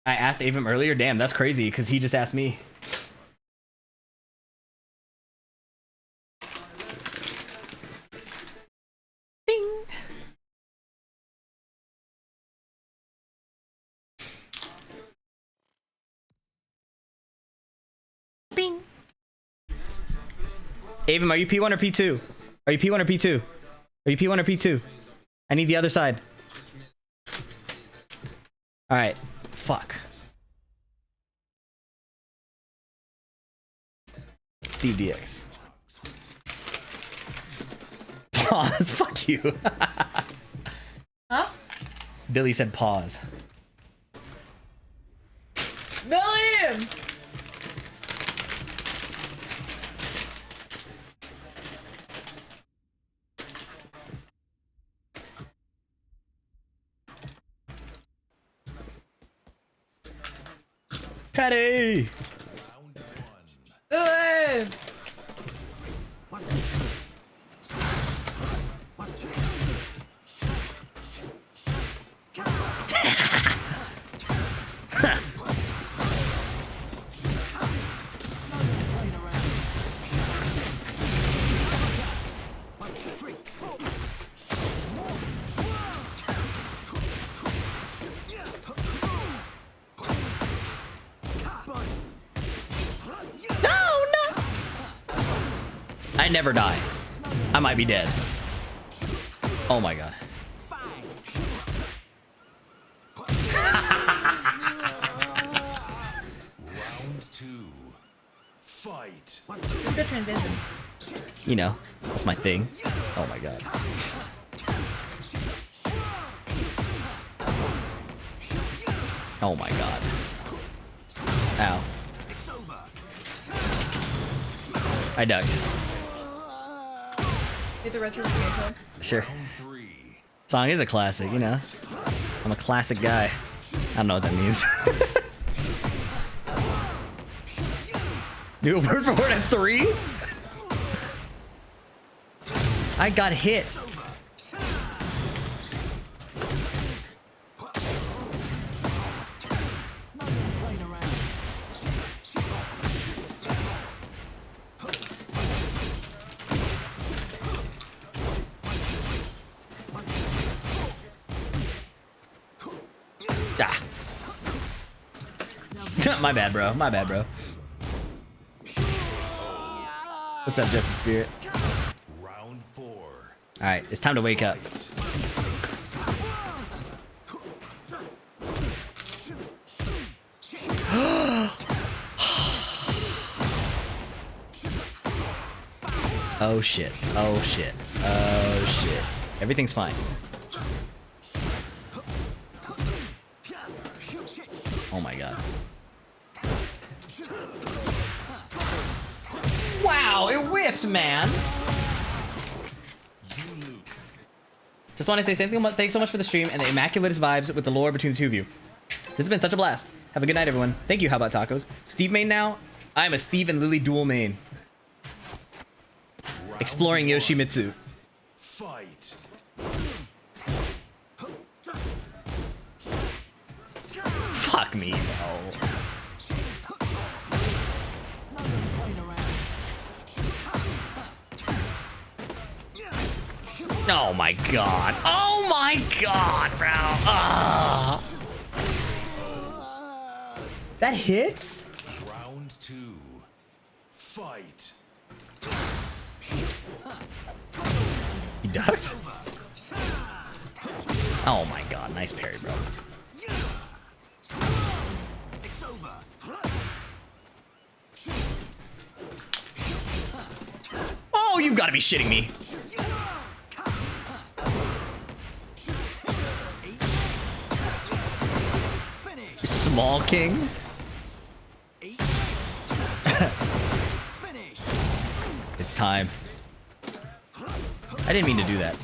I asked Avon earlier. Damn, that's crazy because he just asked me. Bing. Bing. Avon, are you P1 or P2? Are you P1 or P2? Are you P1 or P2? I need the other side. All right. Fuck. Steve DX. Pause. Fuck you. Huh? Billy said pause. Billy! Patty! Billy! I never die. I might be dead. Oh my god. Round two. Fight. Good transition. You know, that's my thing. Oh my god. Oh my god. Ow. I ducked. Get the rest of the game. Sure. Round three. Song is a classic, you know. I'm a classic guy. I don't know what that means. Do a word for word at 3? I got hit. Ah. My bad, bro. My bad, bro. What's up, Justice Spirit? Round four. Alright, it's time to wake up. Oh shit. Oh shit. Oh shit. Everything's fine. Oh my god. Wow, it whiffed, man. Just want to say thanks so much for the stream and the immaculatest vibes with the lore between the two of you. This has been such a blast. Have a good night, everyone. Thank you. How about tacos? Steve main now. I'm a Steve and Lily dual main. Exploring Yoshimitsu. Fight. Fuck me, bro. Oh my god. Oh my god, bro. Ah. That hits? Round 2. Fight. He ducked? Oh my god. Nice parry, bro. Oh, you've got to be shitting me. Small king. It's time. I didn't mean to do that.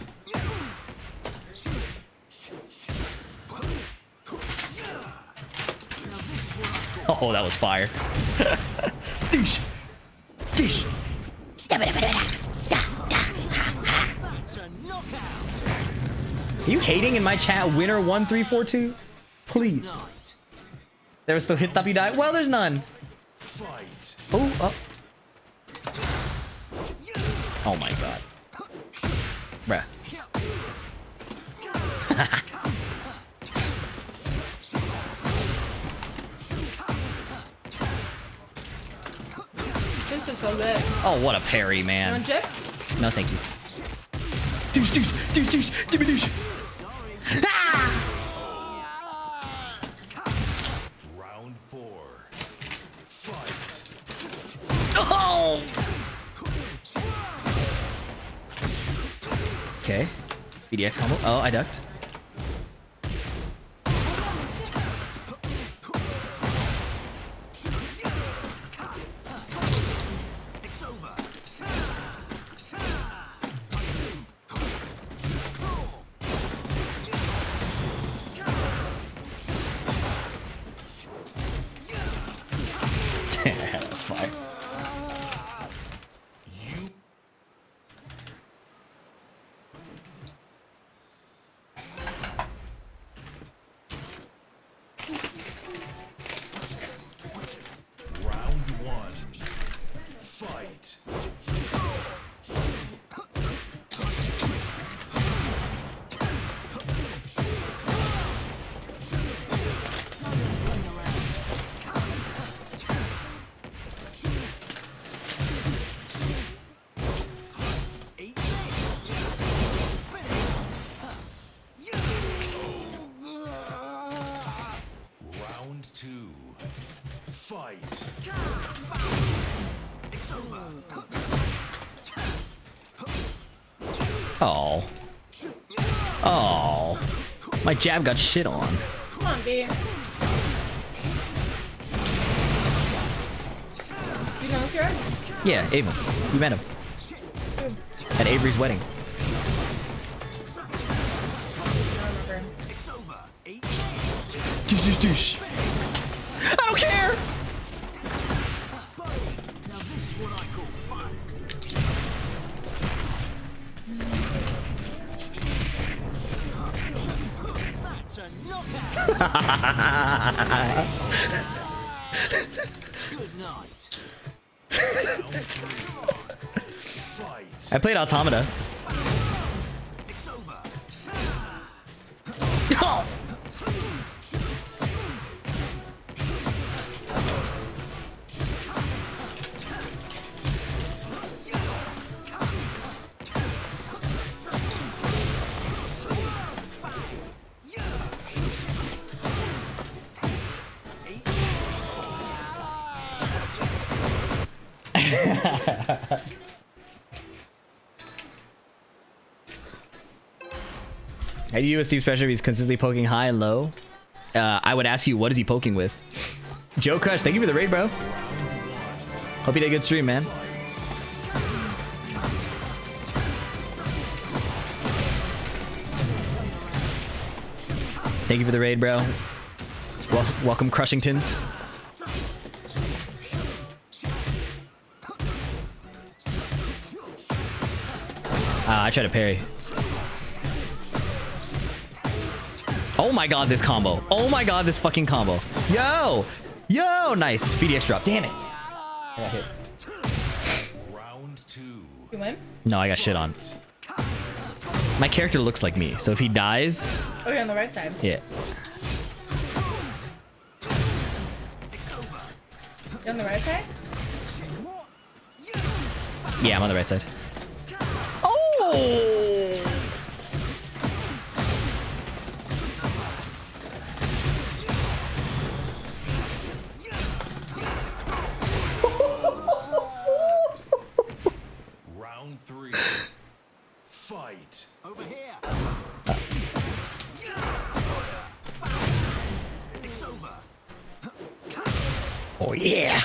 Oh, that was fire. Doosh. Doosh. Are you hating in my chat? Winner 1342? Please. There was still hit up you die? Well, there's none. Fight. Oh, oh. Oh my god. Bruh. This is so good. Oh, what a parry, You man. want chip? No, thank you. Douche, douche, douche, douche, give me douche. Round 4. Fight. Oh! Okay. BDX combo. Oh, I ducked. That's fire. Round 1. Fight. Round 2. Fight. Oh. Oh. My jab got shit on. Come on, B. You know this guy? Yeah, Ava. You met him. At Avery's wedding. Douche, douche, douche. I don't care! Fight. I played Automata. Oh! How do you use Steve Special if he's consistently poking high and low? I would ask you, what is he poking with? Joe Crush, thank you for the raid, bro. Hope you did a good stream, man. Thank you for the raid, bro. Welcome, Crushingtons. I tried to parry. Oh my god, this combo. Oh my god, this fucking combo. Yo! Yo! Nice. VDX drop. Damn it. I got hit. Round 2. You win? No, I got shit on. My character looks like me, so if he dies... Oh, you're on the right side. Yeah. You're on the right side? Yeah, I'm on the right side. Oh! Round 3. Fight. Over here. It's over. Oh yeah!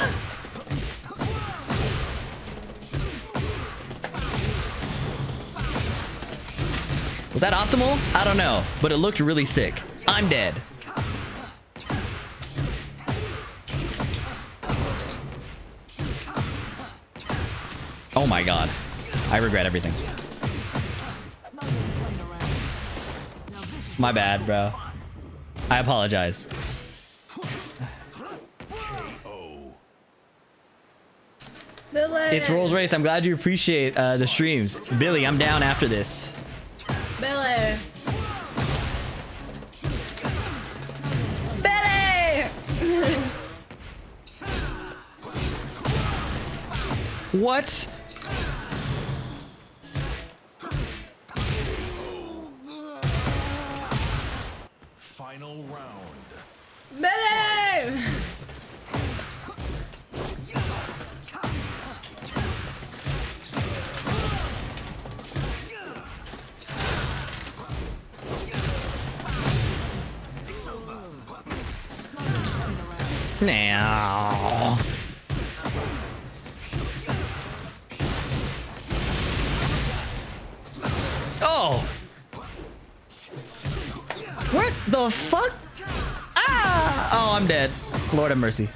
Was that optimal? I don't know, but it looked really sick. I'm dead. Oh my god. I regret everything. My bad, bro. I apologize. It's Rolls Race. I'm glad you appreciate the streams. Billy, I'm down after this. Billy! Billy! What? Final round. Billy! Now. Oh. What the fuck? Ah! Oh, I'm dead. Lord have mercy.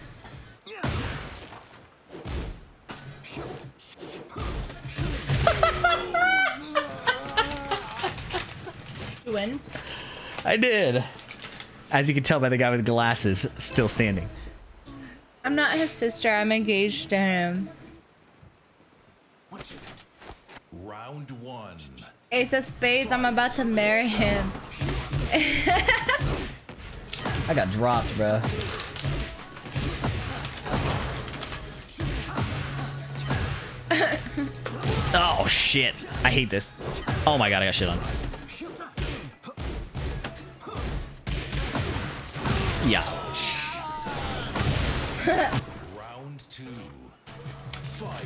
You win? I did. As you can tell by the guy with glasses still standing. I'm not his sister. I'm engaged to him. Round 1. Ace of Spades. I'm about to marry him. I got dropped, bro. Oh shit. I hate this. Oh my god, I got shit on. Yeah. Round 2. Fight.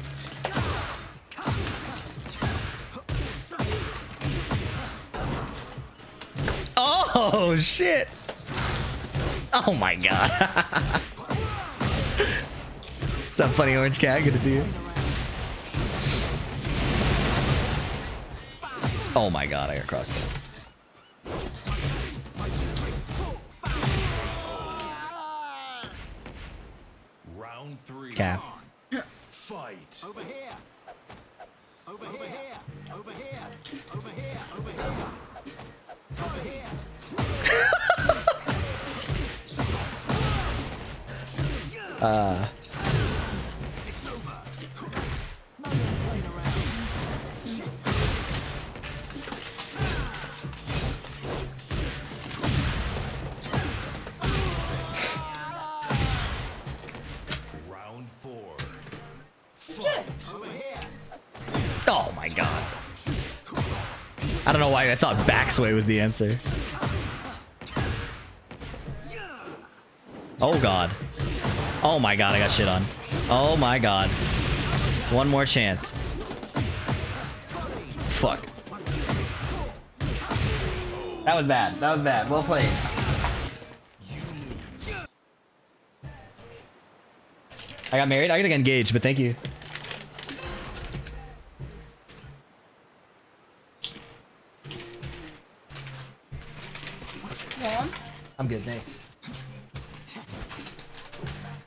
Oh shit. Oh my god. What's up, funny orange cat? Good to see you. Oh my god, I got crossed up. Round 3. Cap. Fight. Over here. Over here. Over here. Over here. Over here. Over here. It's over. Round 4. Fight. Over here. Oh my god. I don't know why I thought backsway was the answer. Oh god. Oh my god, I got shit on. Oh my god. One more chance. Fuck. That was bad. That was bad. Well played. I got married. I gotta get engaged, but thank you. Mom? I'm good, thanks.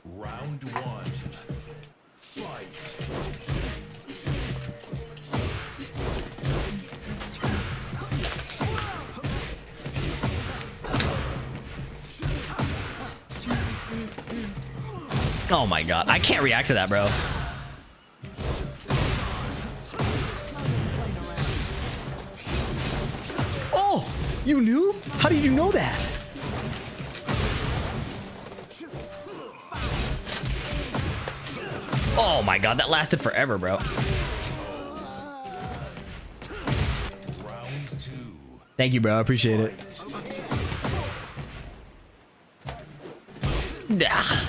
Round one. Fight. Oh my god, I can't react to that, bro. Oh, you knew? How did you know that? Oh my god, that lasted forever, bro. Round two. Thank you, bro. I appreciate it. Ah.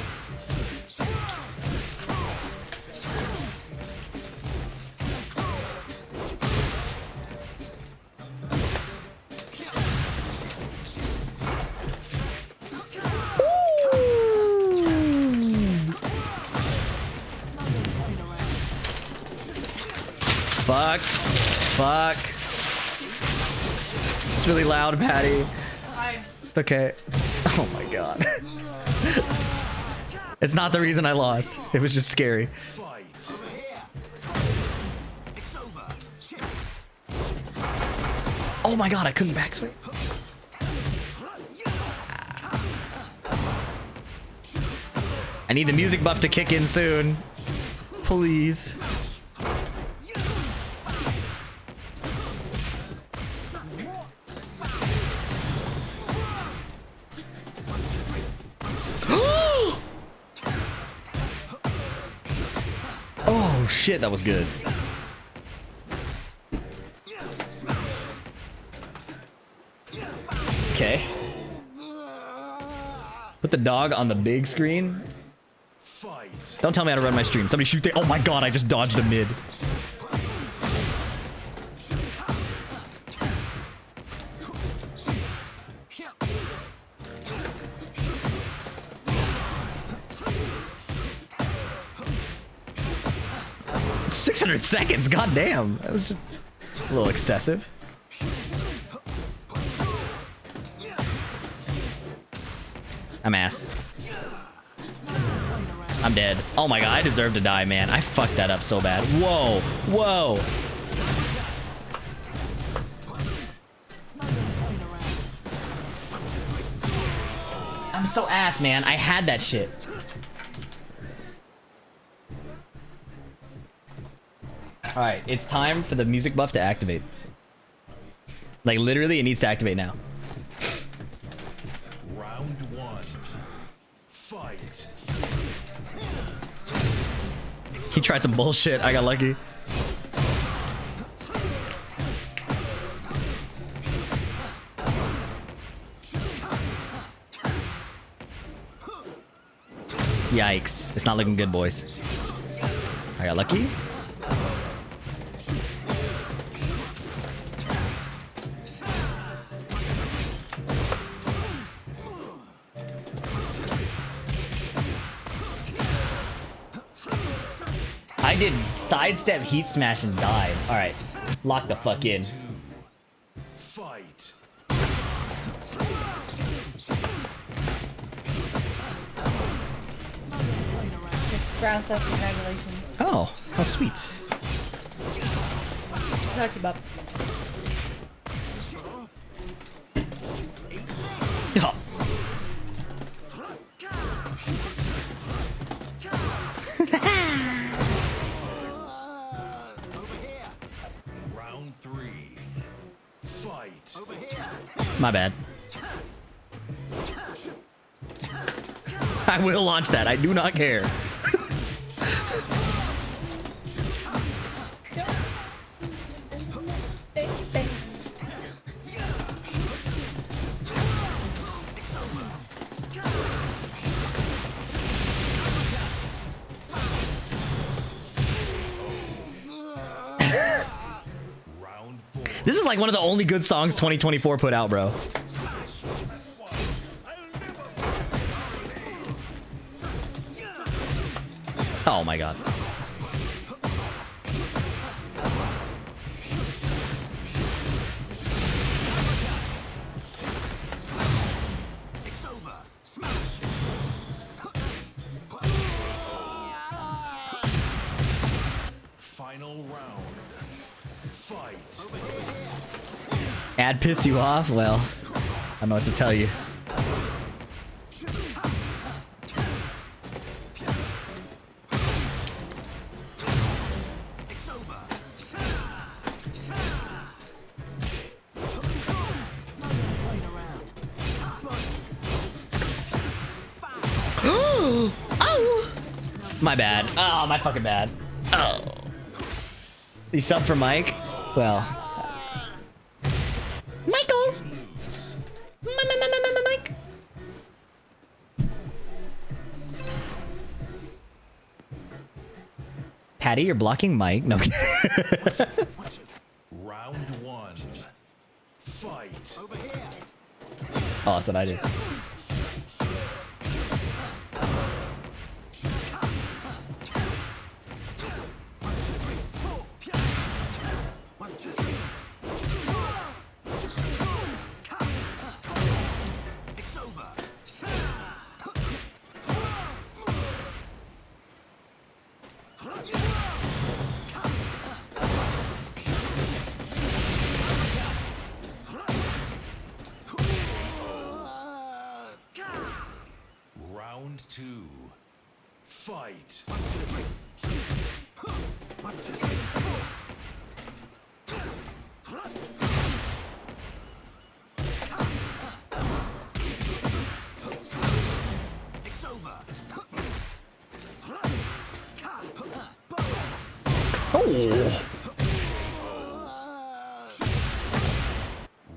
Fuck. Fuck. It's really loud, Patty. It's okay. Oh my god. It's not the reason I lost. It was just scary. Fight. It's over. Chip. Oh my god, I couldn't backswing. I need the music buff to kick in soon. Please. Oh shit, that was good. Okay. Put the dog on the big screen. Fight. Don't tell me how to run my stream. Somebody shoot the— oh my god, I just dodged a mid. It's 600 seconds, god damn. That was just a little excessive. I'm ass. I'm dead. Oh my god, I deserve to die, man. I fucked that up so bad. Whoa, whoa. I'm so ass, man. I had that shit. Alright, it's time for the music buff to activate. Like, literally, it needs to activate now. Round one. Fight. He tried some bullshit. I got lucky. Yikes. It's not looking good, boys. I got lucky. I did sidestep, heat smash, and died. Alright. Lock the fuck in. Fight. Mrs. Brown says congratulations. Oh, how sweet. She talked about. Oh. Round three. Fight. Over here. My bad. I will launch that. I do not care. Round four. This is like one of the only good songs 2024 put out, bro. Oh my god. Ad pissed you off? Well, I don't know what to tell you. It's over. Playing around. Oh! My bad. Oh, my fucking bad. Oh. You sub for Mike? Well. Michael! Mike! Patty, you're blocking Mike? No. Round one. Fight. Over here. Oh, that's what I did. One, two, three. It's over. Round two. Fight. One, two, three. One, two, three. It's over. Oh!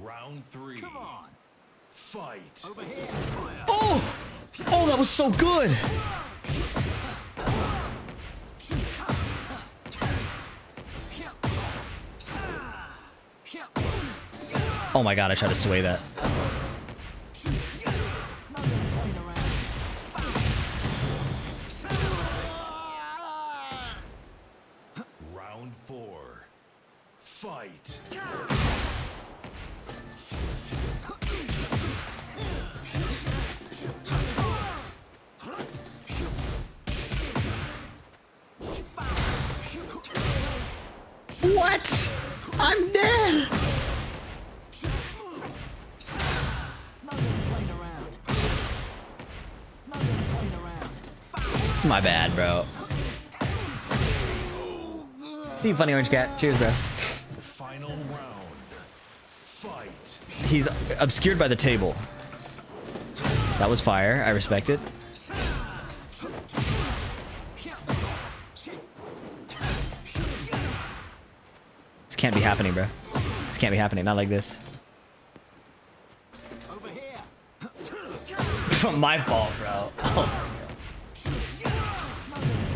Round three. Come on. Fight. Over here. Fire. Oh! Oh, that was so good! Oh my god, I tried to sway that. Round four. Fight. What? I'm dead! My bad, bro. See you, funny orange cat. Cheers, bro. Final round. Fight. He's obscured by the table. That was fire. I respect it. This can't be happening, bro. This can't be happening. Not like this. Over here. My fault, bro. Oh.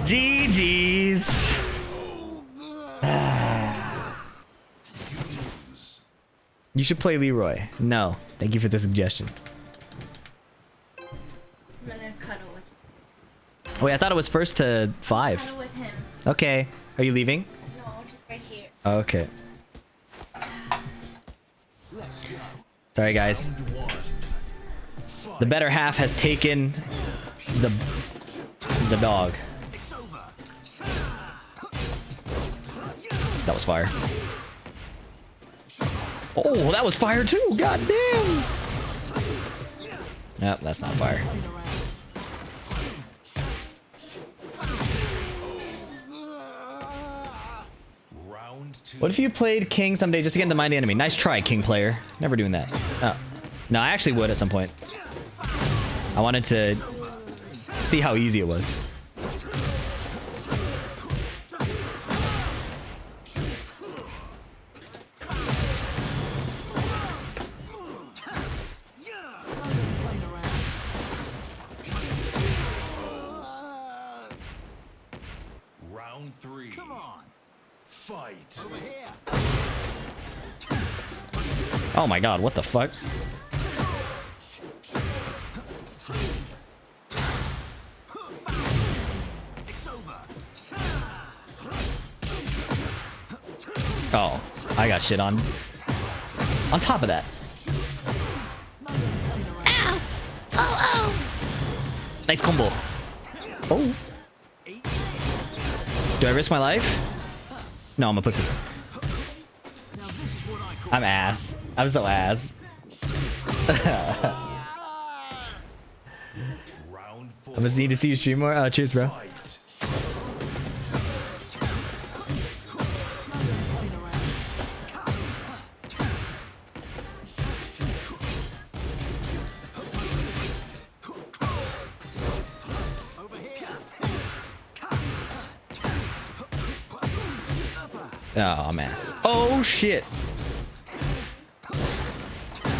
GG's. You should play Leroy. No. Thank you for the suggestion. I'm gonna cuddle with Wait, I thought it was first to 5. cuddle with him. Okay. Are you leaving? No, just right here. Okay. Let's go. Sorry, guys. Round one. The better half has taken the dog. It's over. That was fire. Oh, that was fire too. God damn. Nope, that's not fire. Round two. What if you played King someday just to get into Mind the Enemy? Nice try, King player. Never doing that. Oh. No, I actually would at some point. I wanted to see how easy it was. Round three. Come on. Fight. Over here. Oh my god, what the fuck? It's over. Oh, I got shit on. On top of that. Nice combo. Oh. Do I risk my life? No, I'm a pussy. what I call I'm ass. I'm so ass. Round 4. I'm just need to see you stream more. Cheers, bro. Fight. over here. Oh, I'm ass. Oh shit.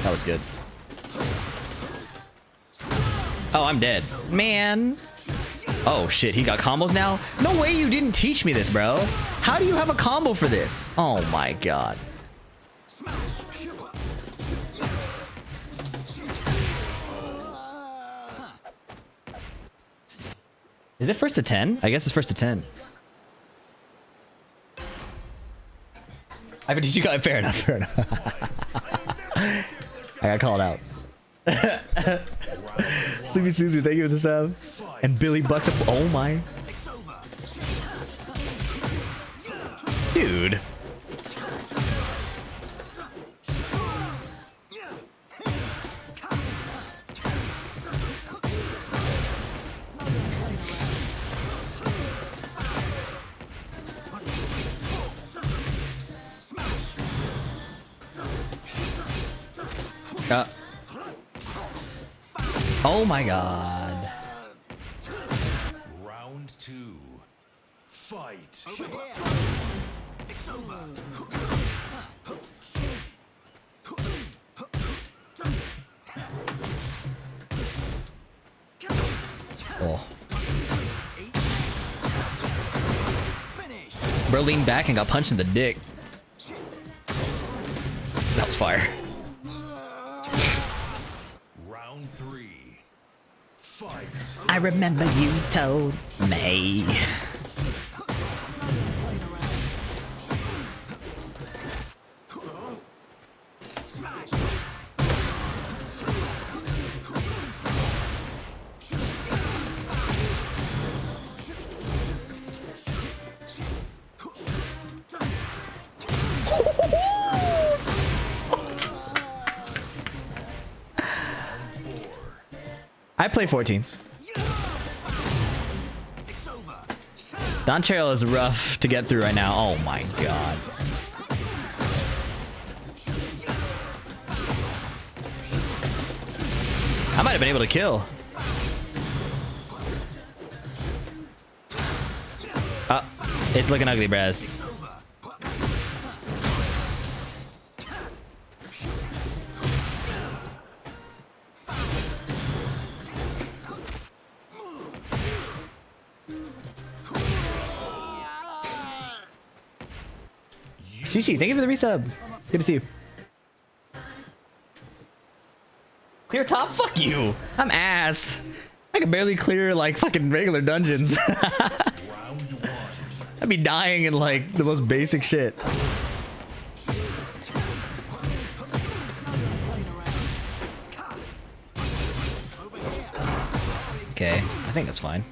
That was good. Oh, I'm dead. Man. Oh shit, he got combos now? No way you didn't teach me this, bro. How do you have a combo for this? Oh my god. Is it first to 10? I guess it's first to 10. I did you got fair enough, fair enough. I got called out. Sleepy Suzu, thank you for the sub. And Billy Bucks up. Oh my. Dude. Oh my god. Round 2. Fight. It's over. Oh. Finish. Bro leaned back and got punched in the dick. That was fire. Round 3. Fight. I remember you told me. I play 14. Don Trail is rough to get through right now. Oh my god. I might have been able to kill. It's looking ugly, Braz. Shishi, thank you for the resub. Good to see you. Clear top? Fuck you. I'm ass. I can barely clear like fucking regular dungeons. Round 1. I'd be dying in like the most basic shit. Okay, I think that's fine.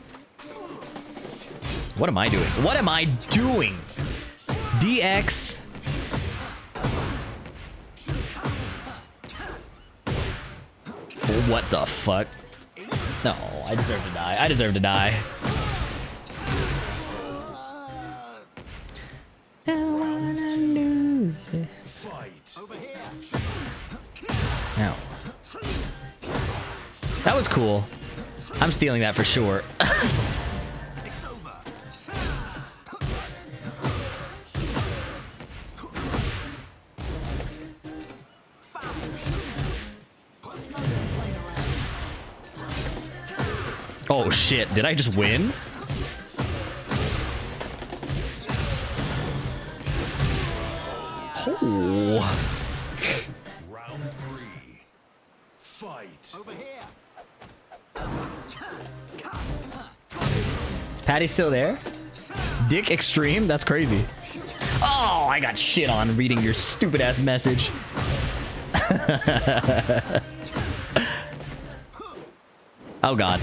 What am I doing? What am I doing? DX. What the fuck? No, I deserve to die. I deserve to die. Don't wanna lose it. Fight. Now. That was cool. I'm stealing that for sure. Oh shit, did I just win? Oh. Round 3. Fight. Is Patty still there? Dick Extreme? That's crazy. Oh, I got shit on reading your stupid ass message. Oh god.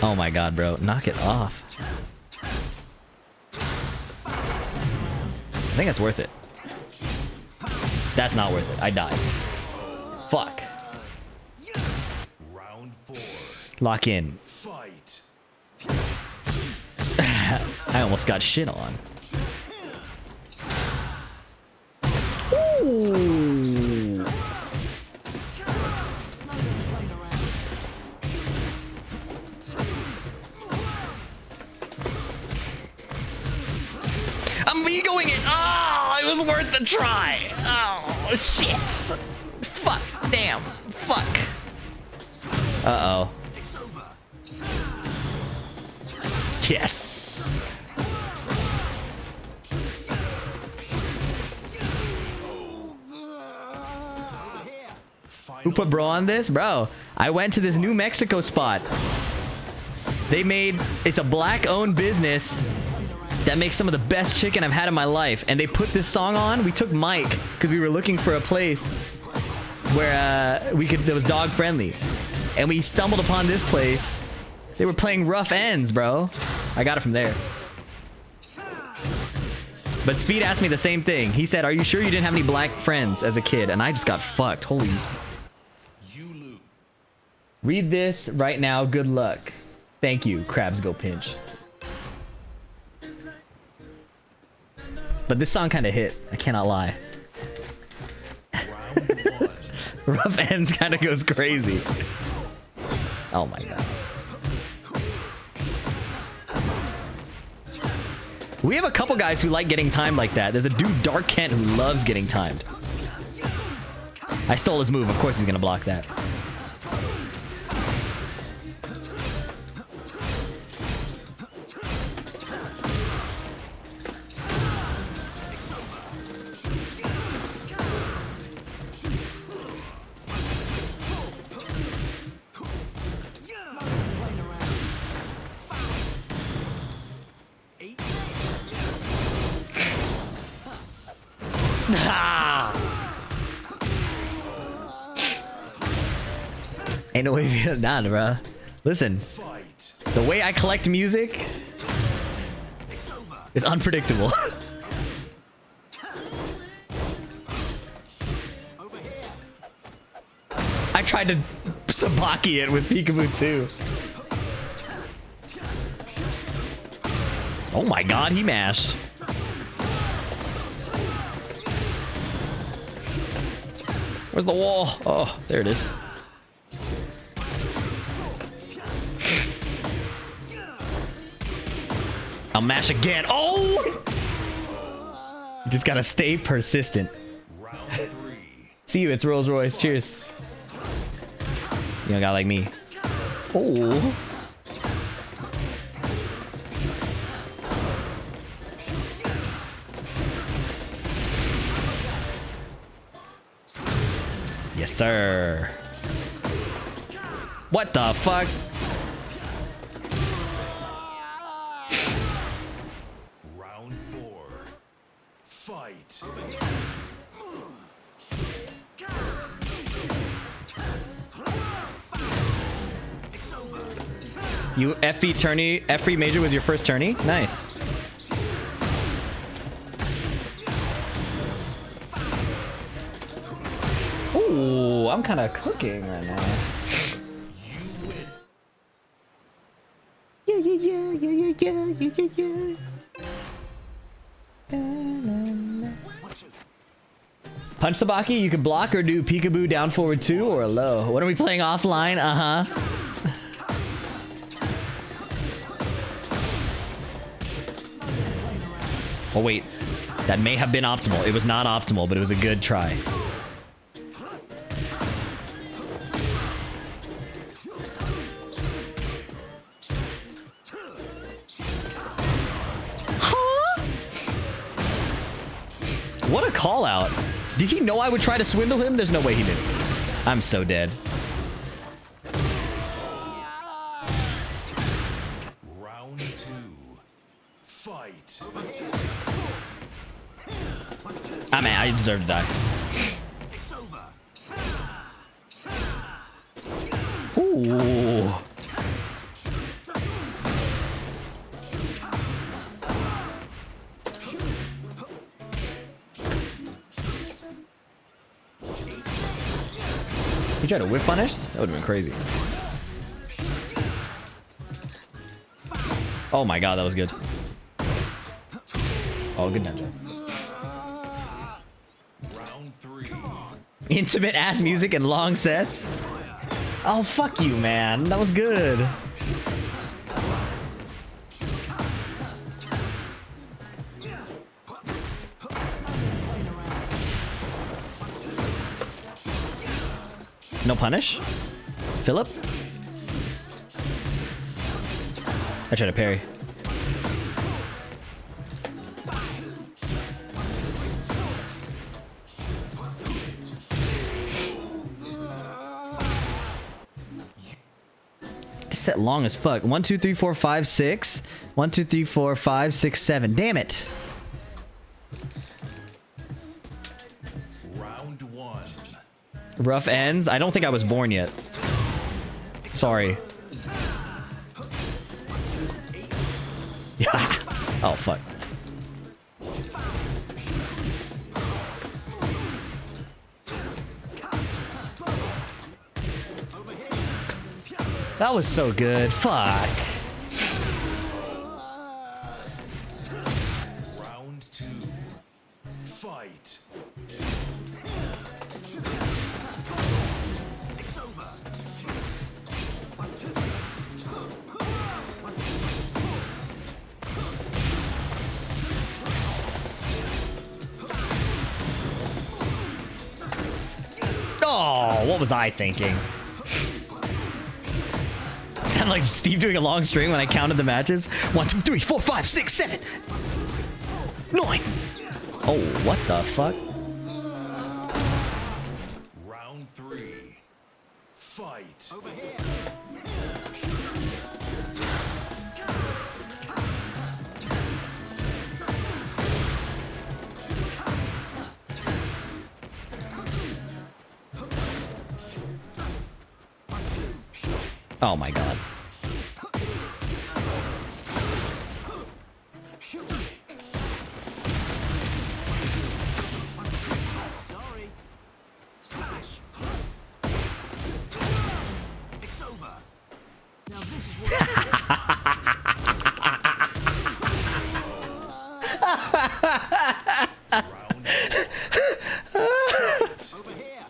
Oh my god, bro. Knock it off. I think that's worth it. That's not worth it. I died. Fuck. Round 4. Lock in. Fight. I almost got shit on. Ooh. I'm egoing it. Oh, it was worth the try. Oh, shit. Fuck. Damn. Fuck. Uh-oh. Yes. Who put bro on this? Bro, I went to this New Mexico spot. They made, it's a black owned business that makes some of the best chicken I've had in my life. And they put this song on. We took Mike because we were looking for a place where we could, that was dog friendly. And we stumbled upon this place. They were playing Rough Ends, bro. I got it from there. But Speed asked me the same thing. He said, are you sure you didn't have any black friends as a kid? And I just got fucked. Holy. You lose. Read this right now. Good luck. Thank you. Crabs go pinch. But this song kind of hit. I cannot lie. Round 1. Rough Ends kind of goes crazy. Oh my god. We have a couple guys who like getting timed like that. There's a dude, Dark Kent, who loves getting timed. I stole his move. Of course he's gonna block that. Ain't no way to get it done, bro. Listen, Fight. the way I collect music is unpredictable. I tried to Sabaki it with Peekaboo too. Oh my god, he mashed. Where's the wall? Oh, there it is. I'll mash again. Oh! You just gotta stay persistent. Round 3. See you, it's Rolls Royce. Cheers. You know, a guy like me. Oh. Yes, sir. What the fuck? Round 4. Fight. You FE tourney, FE major was your first tourney? Nice. Ooh, I'm kind of cooking right now. Punch Sabaki, you can block or do peekaboo down forward 2 or a low. When are we playing offline? Uh-huh. Oh wait, that may have been optimal. It was not optimal, but it was a good try. Huh? What a call out. Did he know I would try to swindle him? There's no way he did. I'm so dead. Round 2. Fight. I mean, I deserve to die. Ooh. He tried to whip punish? That would have been crazy. Oh my god, that was good. Oh, good ninja. Round 3. Intimate ass music and long sets? Oh, fuck you, man. That was good. No punish? Philip? I tried to parry. This set long as fuck. 1, 2, 3, 4, 5, 6. 1, 2, 3, 4, 5, 6, 7. Damn it. Round 1. Rough ends. I don't think I was born yet. Sorry. Yeah. Oh, fuck. That was so good. Fuck. Round 2. Fight. Oh, what was I thinking? Sounded like Steve doing a long string when I counted the matches. 1, 2, 3, 4, 5, 6, 7, 9. Oh, what the fuck? Round 3. Fight. Over here. Oh my god. Sorry. Smash. It's over. Now this is what Round 4. over here.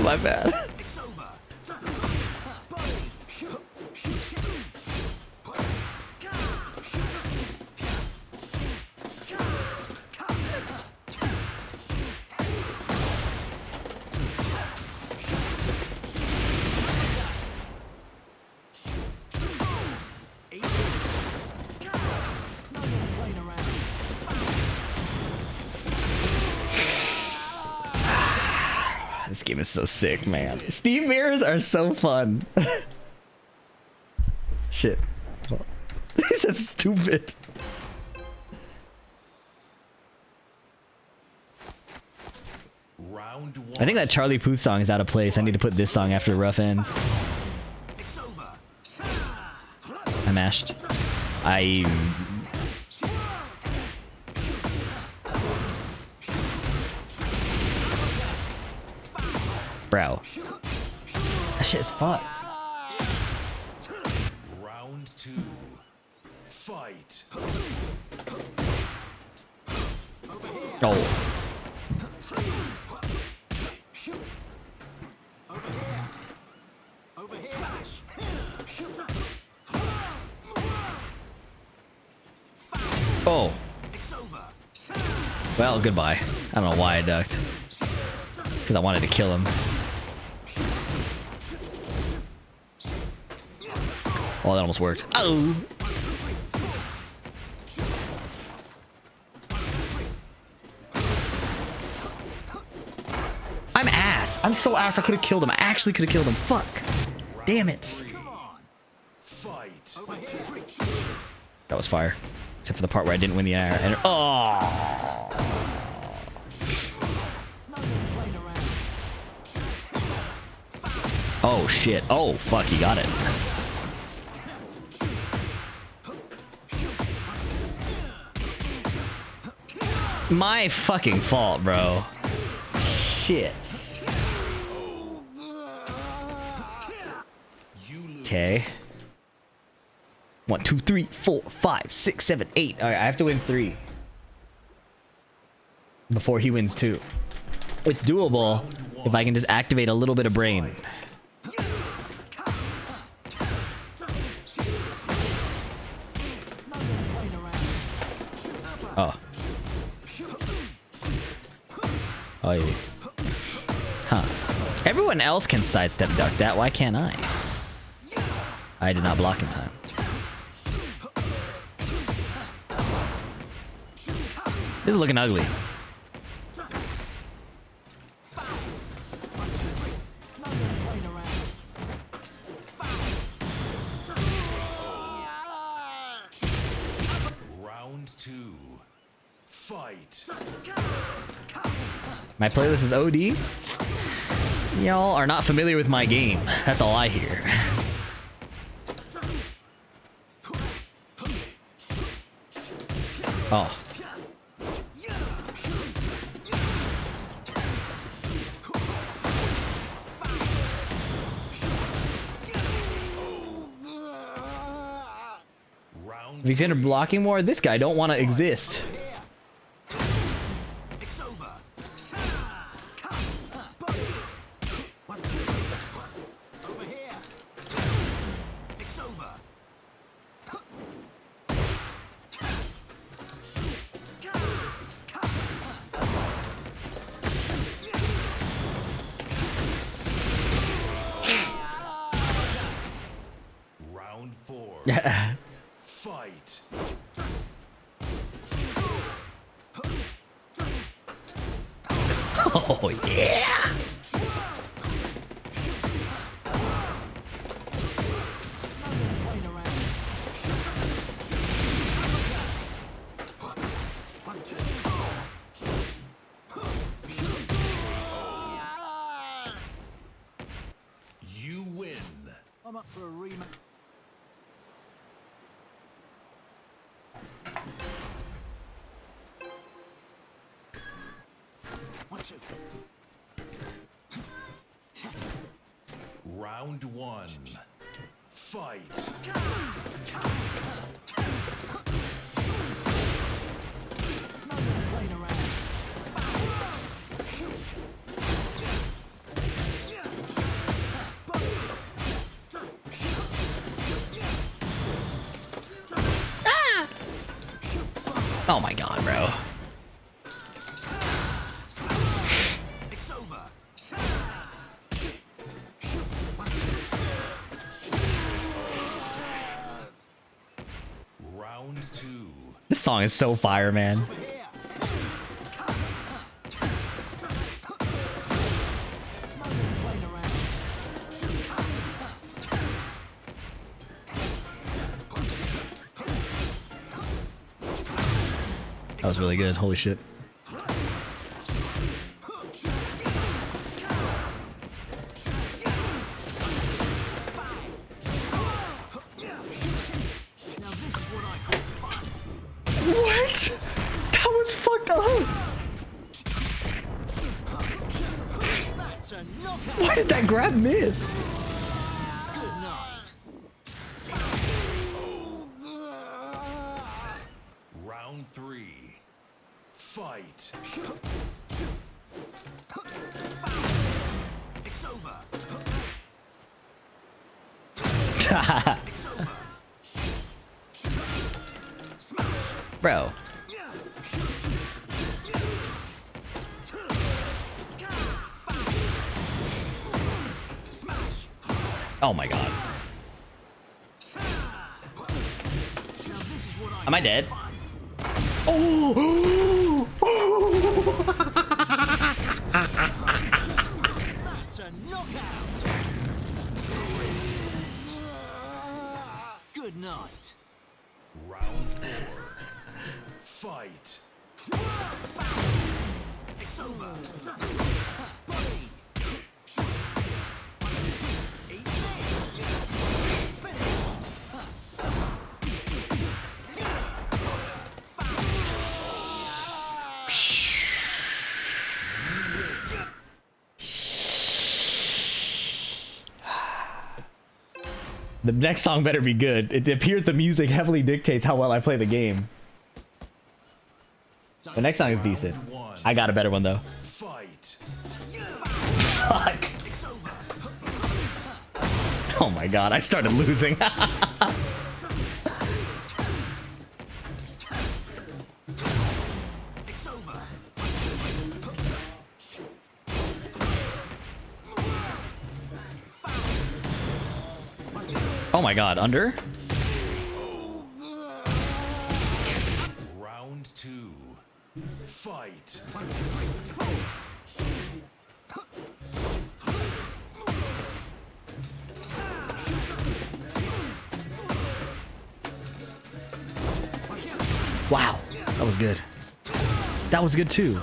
My bad. It's over. This game is so sick, man. Steve mirrors are so fun. Shit. This is stupid. Round 1. I think that Charlie Puth song is out of place. I need to put this song after Rough Ends. It's over. I mashed. Bro. That shit is fucked. Round 2. Fight. Oh. Over here. Smash. Oh. It's over. Well, goodbye. I don't know why I ducked. Because I wanted to kill him. Oh, that almost worked. Oh. I'm ass. I'm so ass. I could have killed him. I actually could have killed him. Fuck. Damn it. Come on. Fight. Over here. That was fire. Except for the part where I didn't win the air. And oh. Oh shit. Oh fuck. He got it. My fucking fault, bro. Shit. Okay. 1, 2, 3, 4, 5, 6, 7, 8. All right, I have to win 3 before he wins 2. It's doable if I can just activate a little bit of brain. Oh. Oh, yeah. Huh. Everyone else can sidestep duck that. Why can't I? I did not block in time. This is looking ugly. Round 2. Fight. My playlist is OD. Y'all are not familiar with my game. That's all I hear. Oh. Round If you consider blocking more, this guy don't want to exist. It's over. Over here. It's over. Round 4. Yeah. Fight. Oh yeah. You win. I'm up for a rematch. One, two. Round 1. Fight. Playing around. Oh my god, bro. It's over. Round 2. This song is so fire, man. Playing around. That was really good. Holy shit. Now this is what I call fun. What? That was fucked up. That's a knockout. Why did that grab miss? Good night. Round 3. Fight. It's over. It's over. Bro. Smash. Oh my god. Now this is what I Am I dead? fun. Oh! That's a knockout. Good night. Round 4. Fight. It's over. Body. Eat this. Finish. The next song better be good. It appears the music heavily dictates how well I play the game. The next song is decent. I got a better one though. Fight. Fuck. Oh my god, I started losing. Oh my god, under? Round 2. Fight. Wow, that was good. That was good too.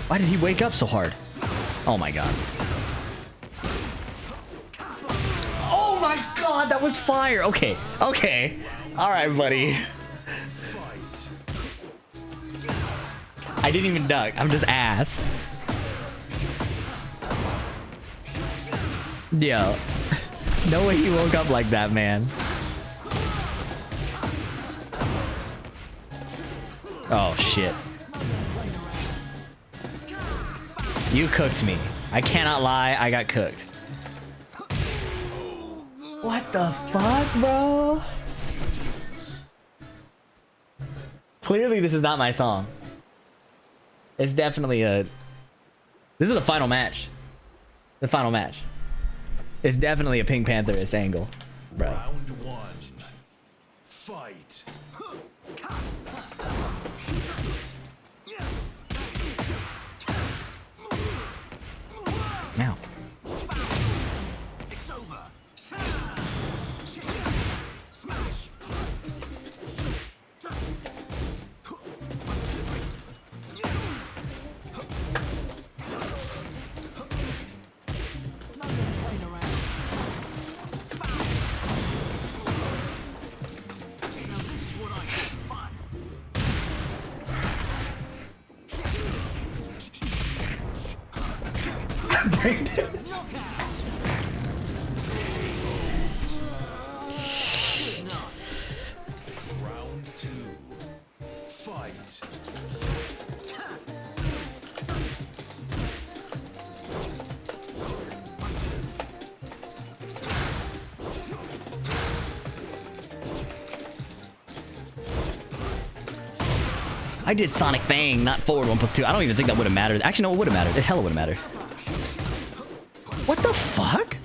Why did he wake up so hard? Oh my god. Oh my god, that was fire. Okay, okay. All right, buddy. I didn't even duck. I'm just ass. Yo. No way he woke up like that, man. Oh, shit. You cooked me. I cannot lie, I got cooked. What the fuck, bro? Clearly, this is not my song. It's definitely a... This is the final match. The final match. It's definitely a Pink Pantherist angle, bro. Round 1. Fight. Now. It's over. Smash. Round 2. Fight. I did Sonic Fang, not forward 1+2. I don't even think that would have mattered. Actually, no, it would have mattered. It hella would have mattered. What the fuck?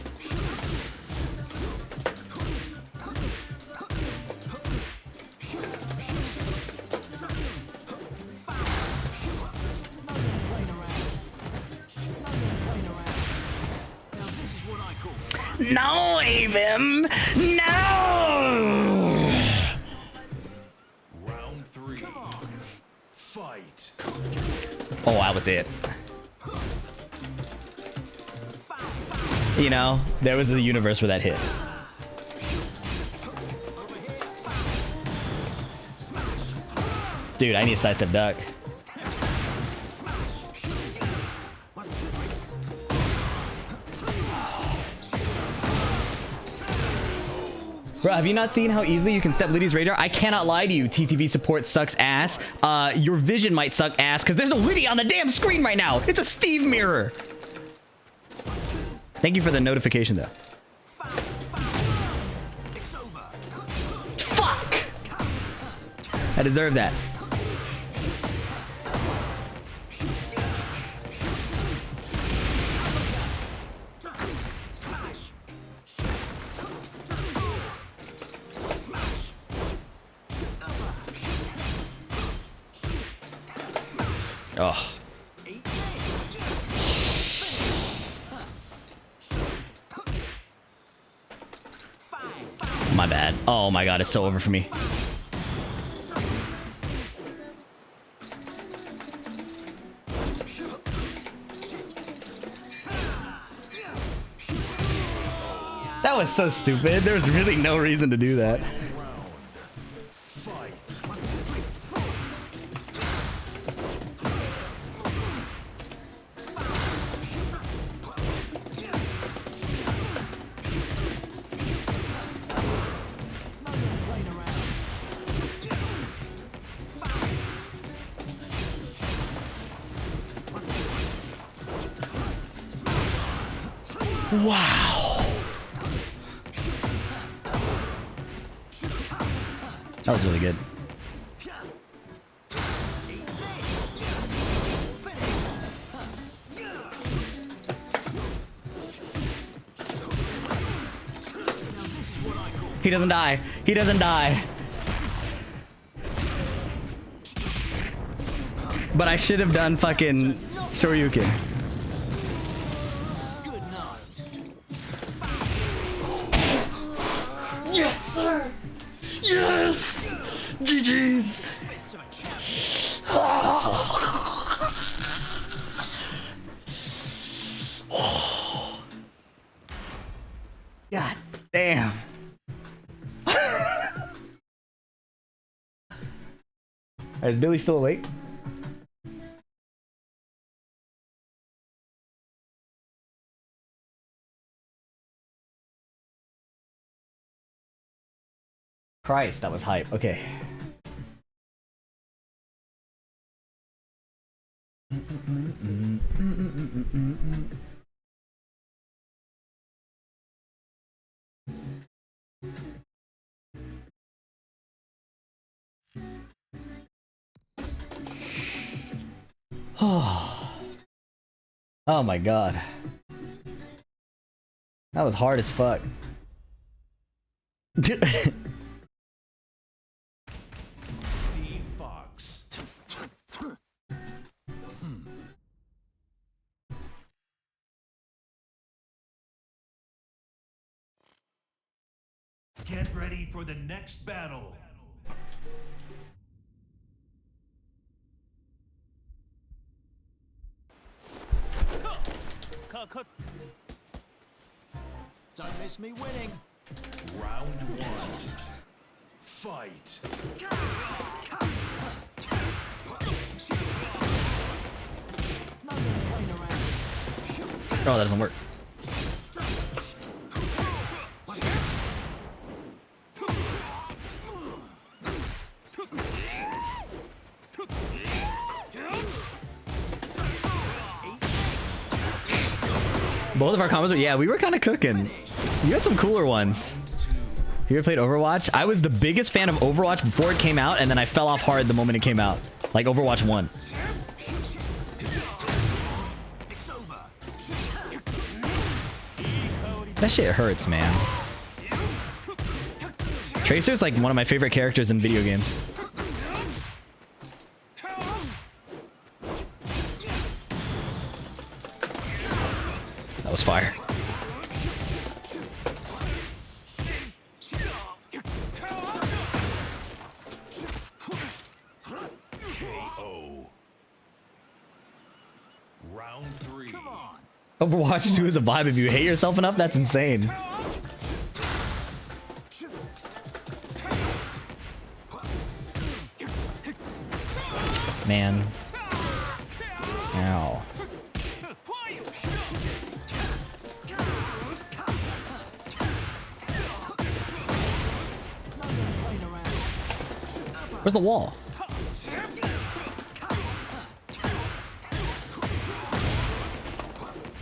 No, Avim! No! Round 3. Fight. Oh, that was it. You know, there was a universe where that hit. Dude, I need a sidestep duck. Bro, have you not seen how easily you can step Liddy's radar? I cannot lie to you, TTV support sucks ass. Your vision might suck ass because there's no Liddy on the damn screen right now. It's a Steve mirror. Thank you for the notification, though. Fuck! I deserve that. Oh. My bad. Oh my god, it's so over for me. That was so stupid. There was really no reason to do that. Wow. That was really good. He doesn't die. He doesn't die. But I should have done fucking Shoryuken. Good night. Yes, sir. Yes. GG's. Best of a champion. God damn. Is Billy still awake? Christ, that was hype. Okay. Oh my god. That was hard as fuck. Steve Fox. Get ready for the next battle. Don't miss me winning. Round one. Fight. No more playing around. Oh, that doesn't work. Both of our combos were, yeah, we were kind of cooking. You had some cooler ones. You ever played Overwatch? I was the biggest fan of Overwatch before it came out, and then I fell off hard the moment it came out. Like Overwatch 1. It's over. That shit hurts, man. Tracer's like one of my favorite characters in video games. That was fire. KO. Round three. Come on. Overwatch 2 is a vibe. If you hate yourself enough, that's insane. Man. Ow. Where's the wall?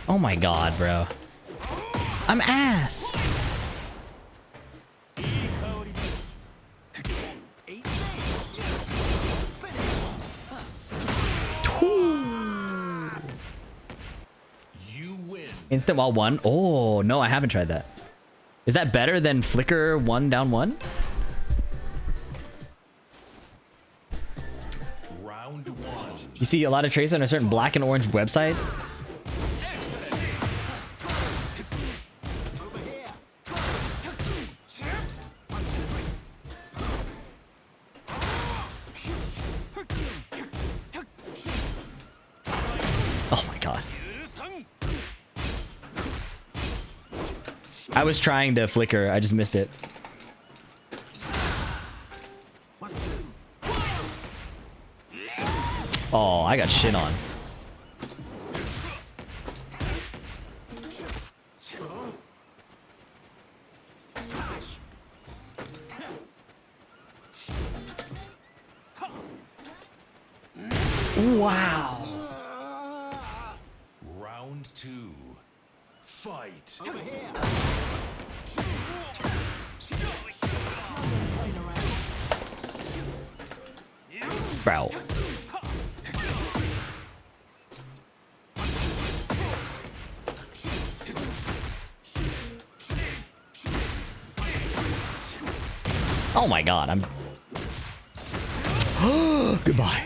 Oh my god, bro. I'm ass. You win. Instant wall 1? Oh, no, I haven't tried that. Is that better than Flicker 1 down 1? Round one. You see a lot of Tracer on a certain black and orange website? Oh my god. I was trying to flicker, I just missed it. Oh, I got shit on. Wow. Round two. Fight. Over here. Bro. Oh my god, I'm... Goodbye.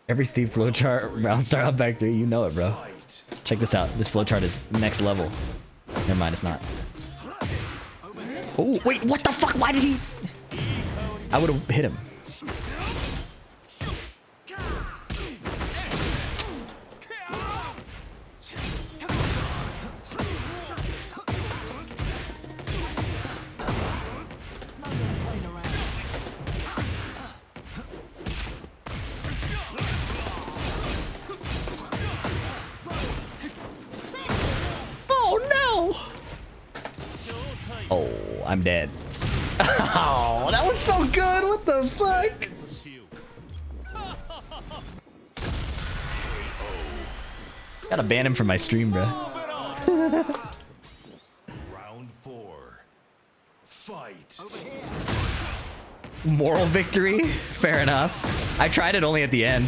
Every Steve flowchart, round start up back 3, you know it, bro. Fight. Check this out. This flowchart is next level. Never mind, it's not. Oh, wait, what the fuck? Why did he... I would have hit him. Oh, no! Oh, I'm dead. Oh, that was so good. What the fuck? Gotta ban him from my stream, bro. Round 4. Fight. Moral victory? Fair enough. I tried it only at the end.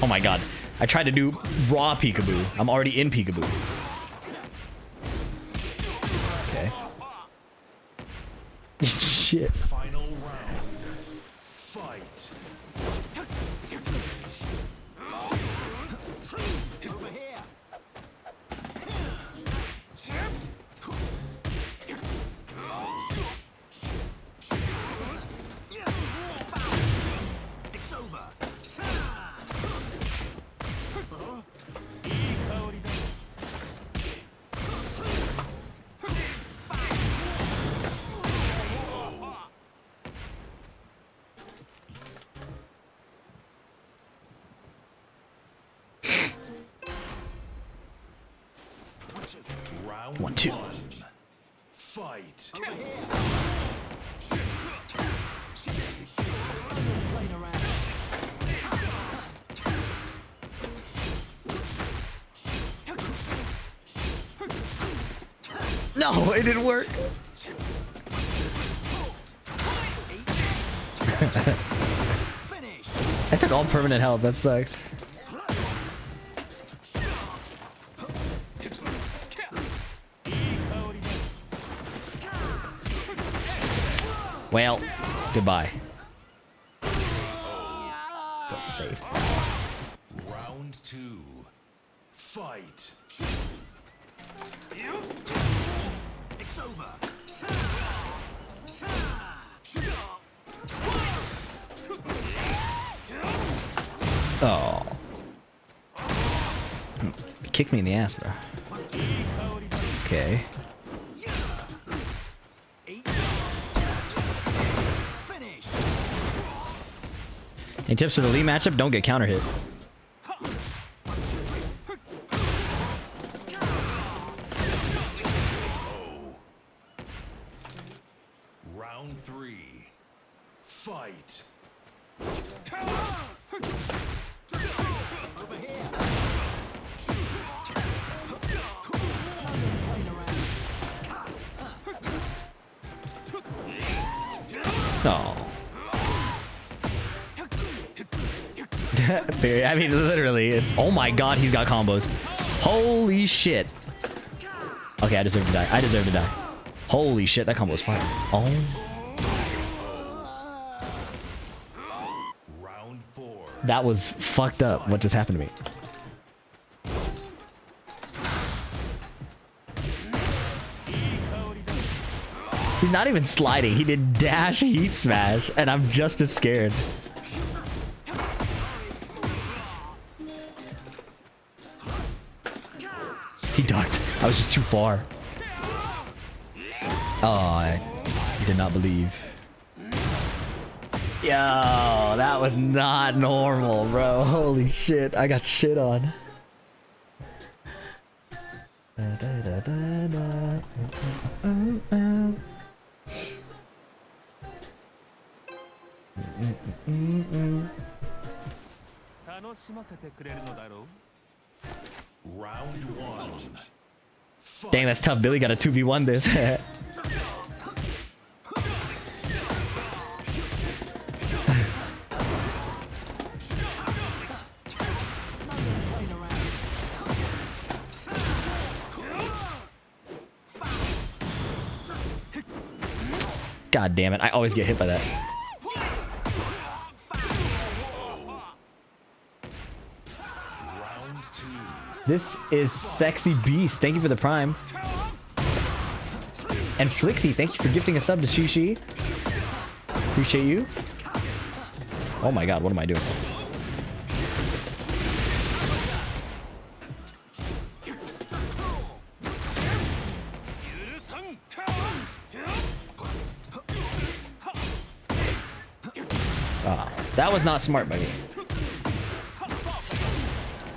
Oh my god. I tried to do raw peekaboo. I'm already in peekaboo. Okay. Shit. Final round. Fight. Over here. It's over. Round 1-2. 1. Fight. No, it didn't work. Finish. I took all permanent health. That sucks. Well, goodbye. That's safe. Round 2. Fight. It's over. Oh. He kicked me in the ass, bro. Okay. Finish. Any tips for the Lee matchup? Don't get counter hit. Round 3. Fight. Over here. Oh. I mean, literally, it's... Oh my god, he's got combos. Holy shit. Okay, I deserve to die. I deserve to die. Holy shit, that combo was fire. Oh. Round 4. That was fucked up. What just happened to me? He's not even sliding. He did dash heat smash, and I'm just as scared. He ducked. I was just too far. Oh, I did not believe. Yo, that was not normal, bro. Holy shit, I got shit on. Da, da, da, da, da. Round one. Dang, that's tough. Billy got a 2v1 this. God damn it. I always get hit by that. Round two. This is Sexy Beast. Thank you for the prime. And Flixie, thank you for gifting a sub to Shishi. Appreciate you. Oh my god, what am I doing? Ah, that was not smart by me.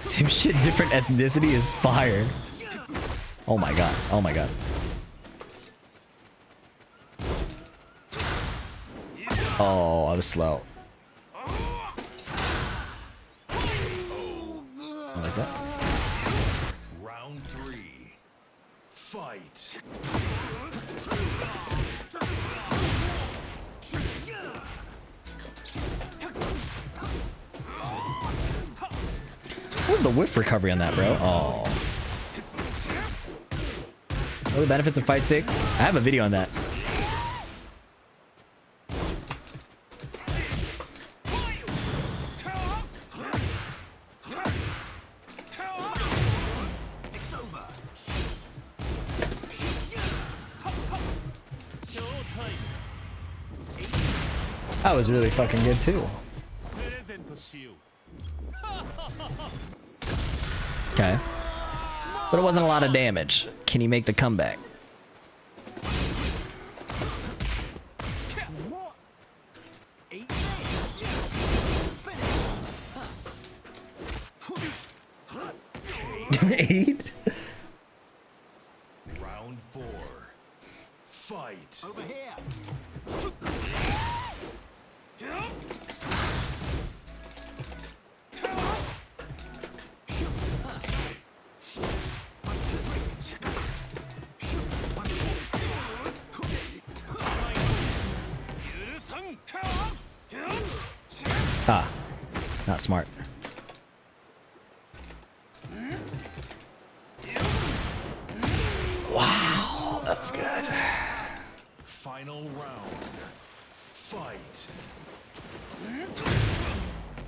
Same shit, different ethnicity is fire. Oh my god. Oh my god. Oh, I was slow. I like that. Round three. Fight. What was the whiff recovery on that, bro? Oh. What are the benefits of fight stick? I have a video on that. That was really fucking good too. Okay. But it wasn't a lot of damage. Can he make the comeback? Eight? Round four. Fight. Over here. Ah, not smart. Wow, that's good. Final round. Fight.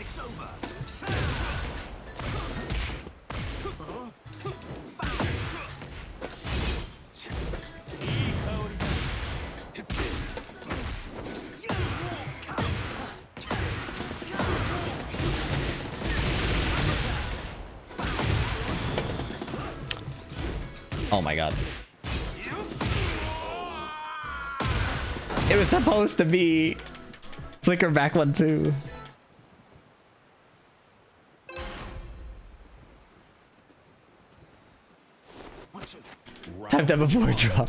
It's over. Oh my god. It was supposed to be flicker back one too. Time to have a board drop.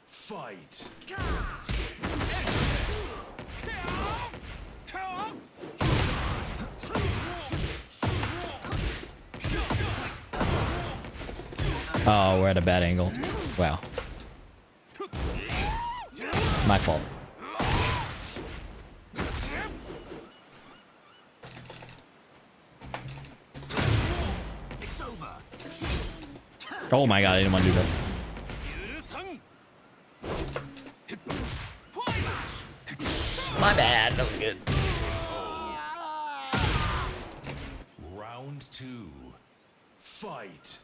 Fight. Oh, we're at a bad angle. Wow. My fault. Oh my god, I didn't want to do that. My bad, that was good. Round two. Fight.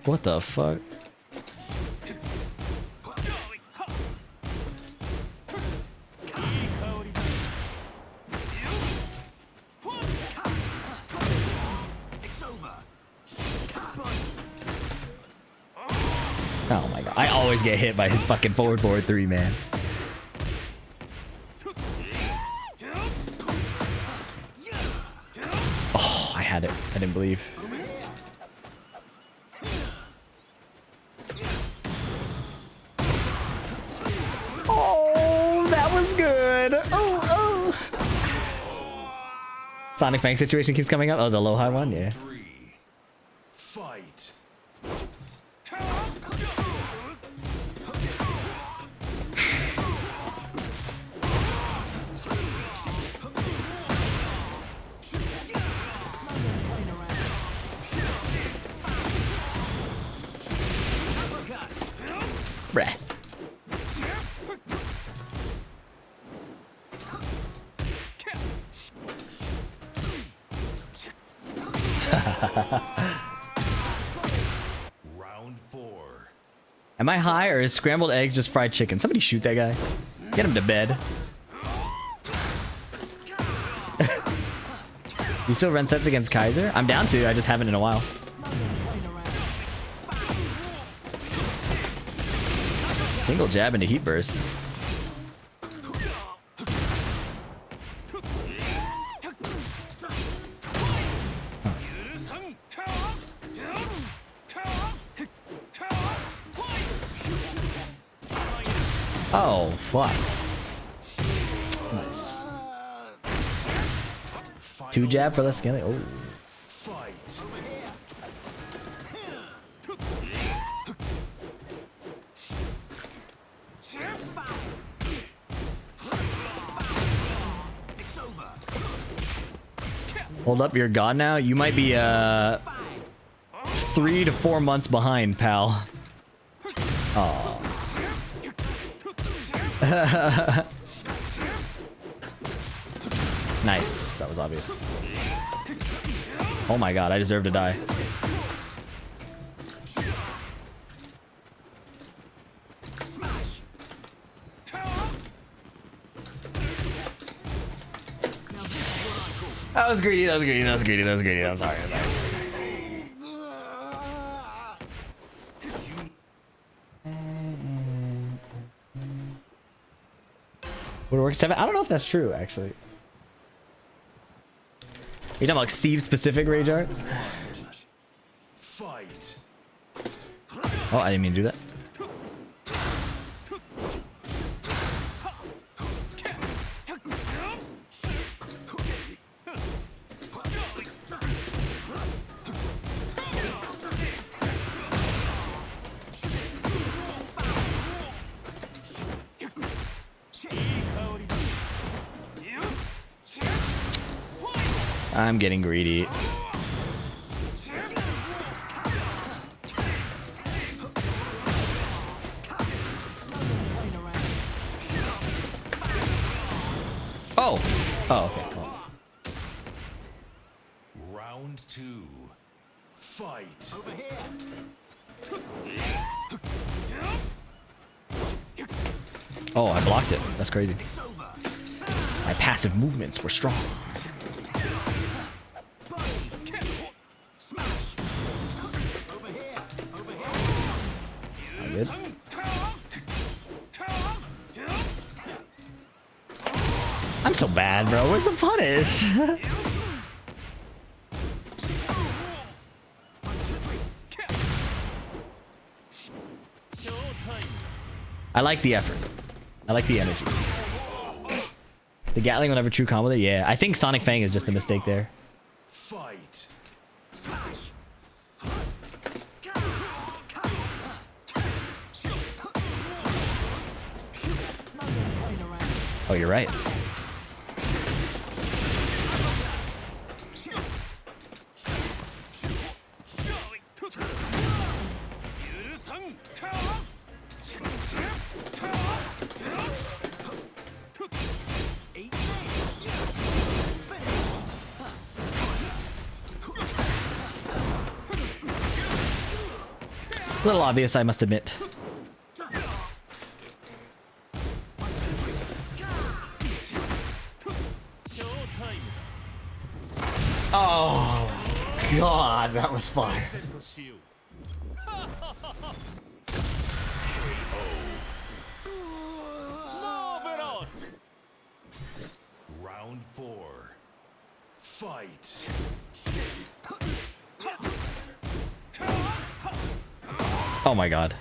What the fuck? Oh my god. I always get hit by his fucking forward 3, man. Oh, I had it. I didn't believe. good. Oh, oh. Sonic Fang situation keeps coming up. Oh, the low high one, yeah. 3. Fight. Bruh. Round 4. Am I high or is scrambled eggs just fried chicken? Somebody shoot that guy. Get him to bed. You still run sets against Kaiser? I'm down to. I just haven't in a while. Single jab into heat burst. Oh, fuck. Nice. Two jab for the scaling. Oh. Fight. Hold up, you're gone now? You might be 3 to 4 months behind, pal. Oh. Nice. That was obvious. Oh my god, I deserve to die. That was greedy, that was greedy, that was greedy, that was greedy. I'm sorry. I'm sorry. Would it work 7? I don't know if that's true, actually. You talking about Steve specific rage art? Fight. Oh, I didn't mean to do that. I'm getting greedy. Oh. Oh, okay. Oh. Round 2. Fight. Over here. Oh, I blocked it. That's crazy. It's over. My passive movements were strong. Smash. Over here. Over here. I'm good. I'm so bad, bro. Where's the punish? I like the effort. I like the energy. The Gatling will never true combo there? Yeah. I think Sonic Fang is just a mistake there. Fight. Smash. Oh, you're right. A little obvious, I must admit. Oh, God, that was fun. Round 4. Fight. Oh my God.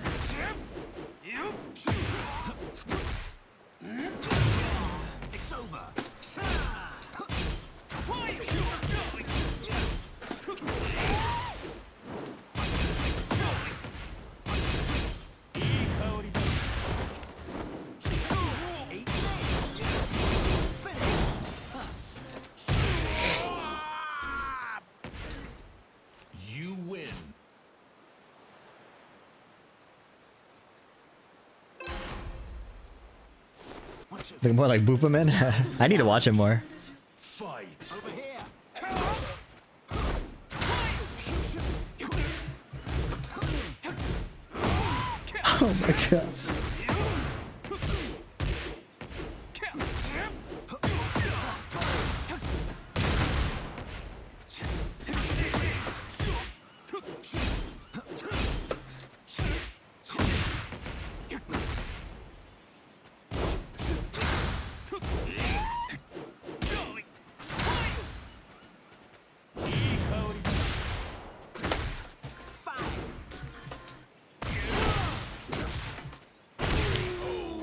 Like more like Boopaman. I need to watch him more. Fight. Over here. Oh my god.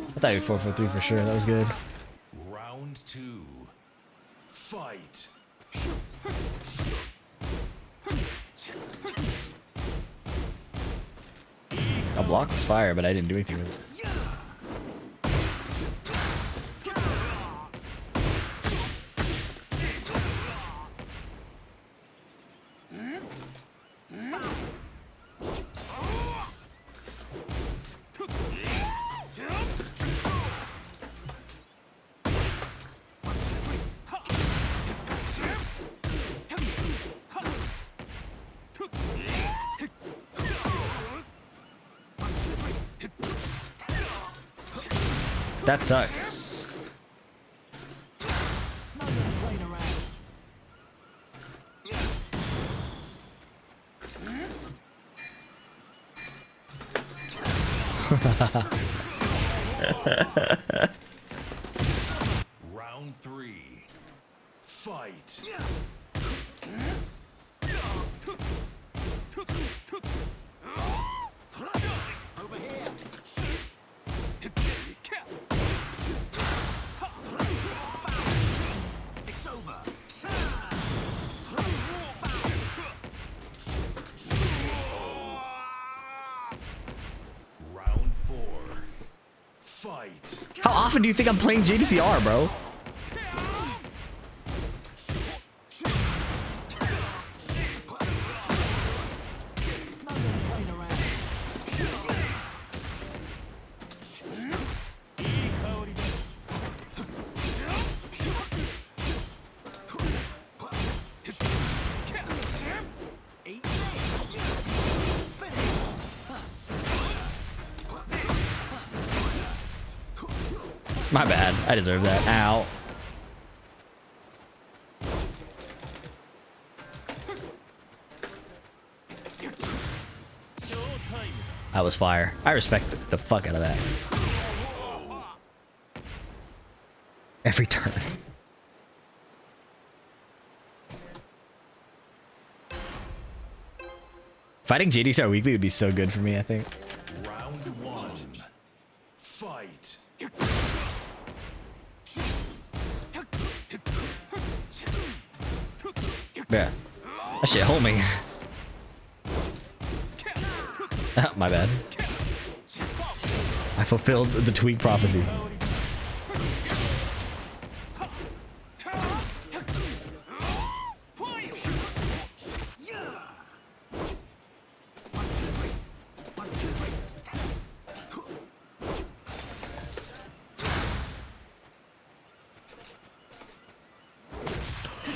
I thought you were 4-4-3 for sure. That was good. Round 2. Fight. A block was fire, but I didn't do anything with it. That sucks. Playing around. Round 3. Fight. Over here. It's over. Round 4. Fight. How often do you think I'm playing JDCR, bro? Playing around. Eat this. Finish. My bad. I deserve that. Ow. That was fire. I respect the fuck out of that. Every turn. Fighting JDCR weekly would be so good for me, I think. Round 1. Fight. Yeah. That shit hold me. My bad. I fulfilled the tweak prophecy.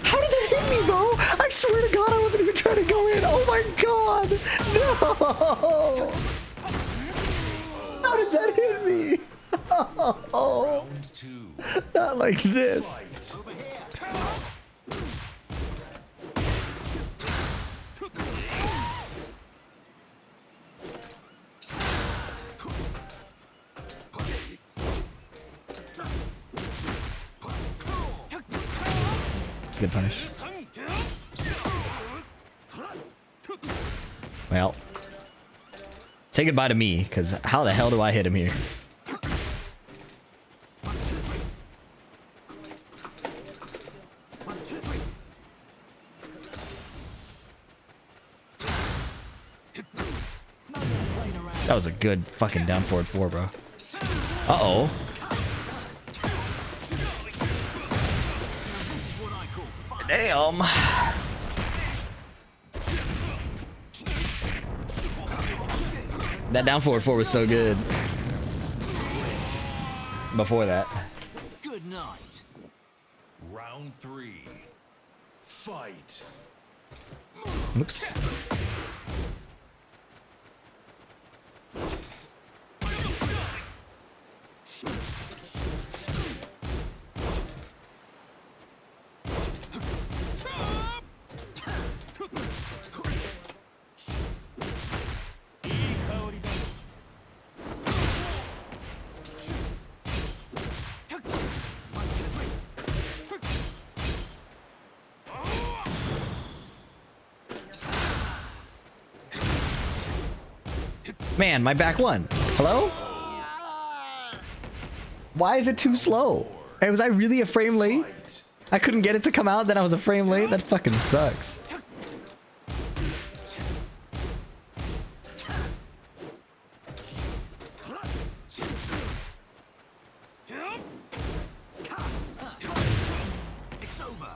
How did that hit me, bro? I swear to God, I wasn't even trying to go in. Oh my God. No. How did that hit me? Oh, Round 2. not like this. Fight. Over here. It's a good punish. Well, say goodbye to me, because how the hell do I hit him here? That was a good fucking down forward 4, bro. Uh-oh. This is what I call fun. Damn. That down forward 4 was so good. Before that. Ignite. Round 3. Fight. Oops. Man, my back one. Hello? Why is it too slow? Hey, was I really a frame late? Fight. I couldn't get it to come out, then I was a frame late? That fucking sucks. It's over.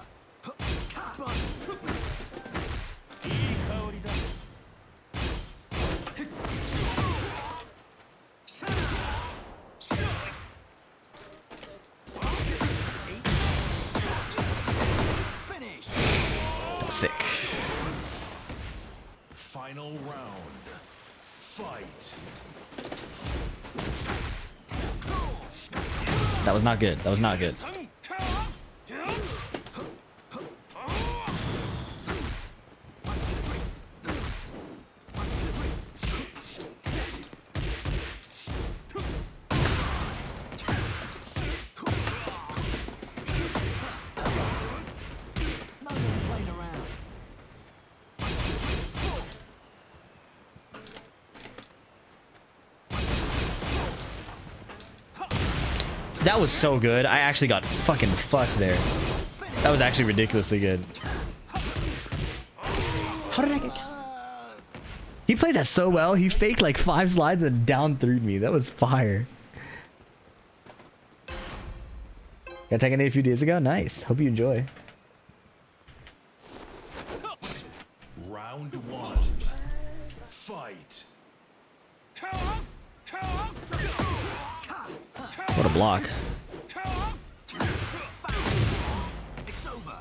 Finish. Sick. Final round. Fight. That was not good. That was not good. No more playing around. That was so good. I actually got fucking fucked there. That was actually ridiculously good. How did I get... He played that so well. He faked like 5 slides and down 3'd me. That was fire. Got taken a few days ago. Nice. Hope you enjoy. Round 1. Fight. What a block. It's over.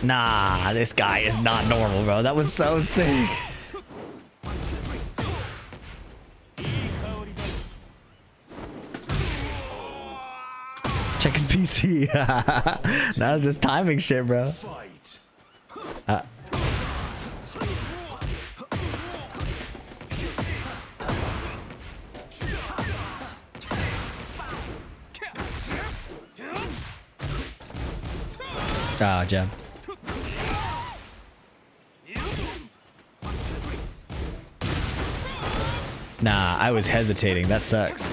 Nah, this guy is not normal, bro. That was so sick. Check his PC. That was just timing shit, bro. Fight. Ah, jab. Nah, I was hesitating. That sucks.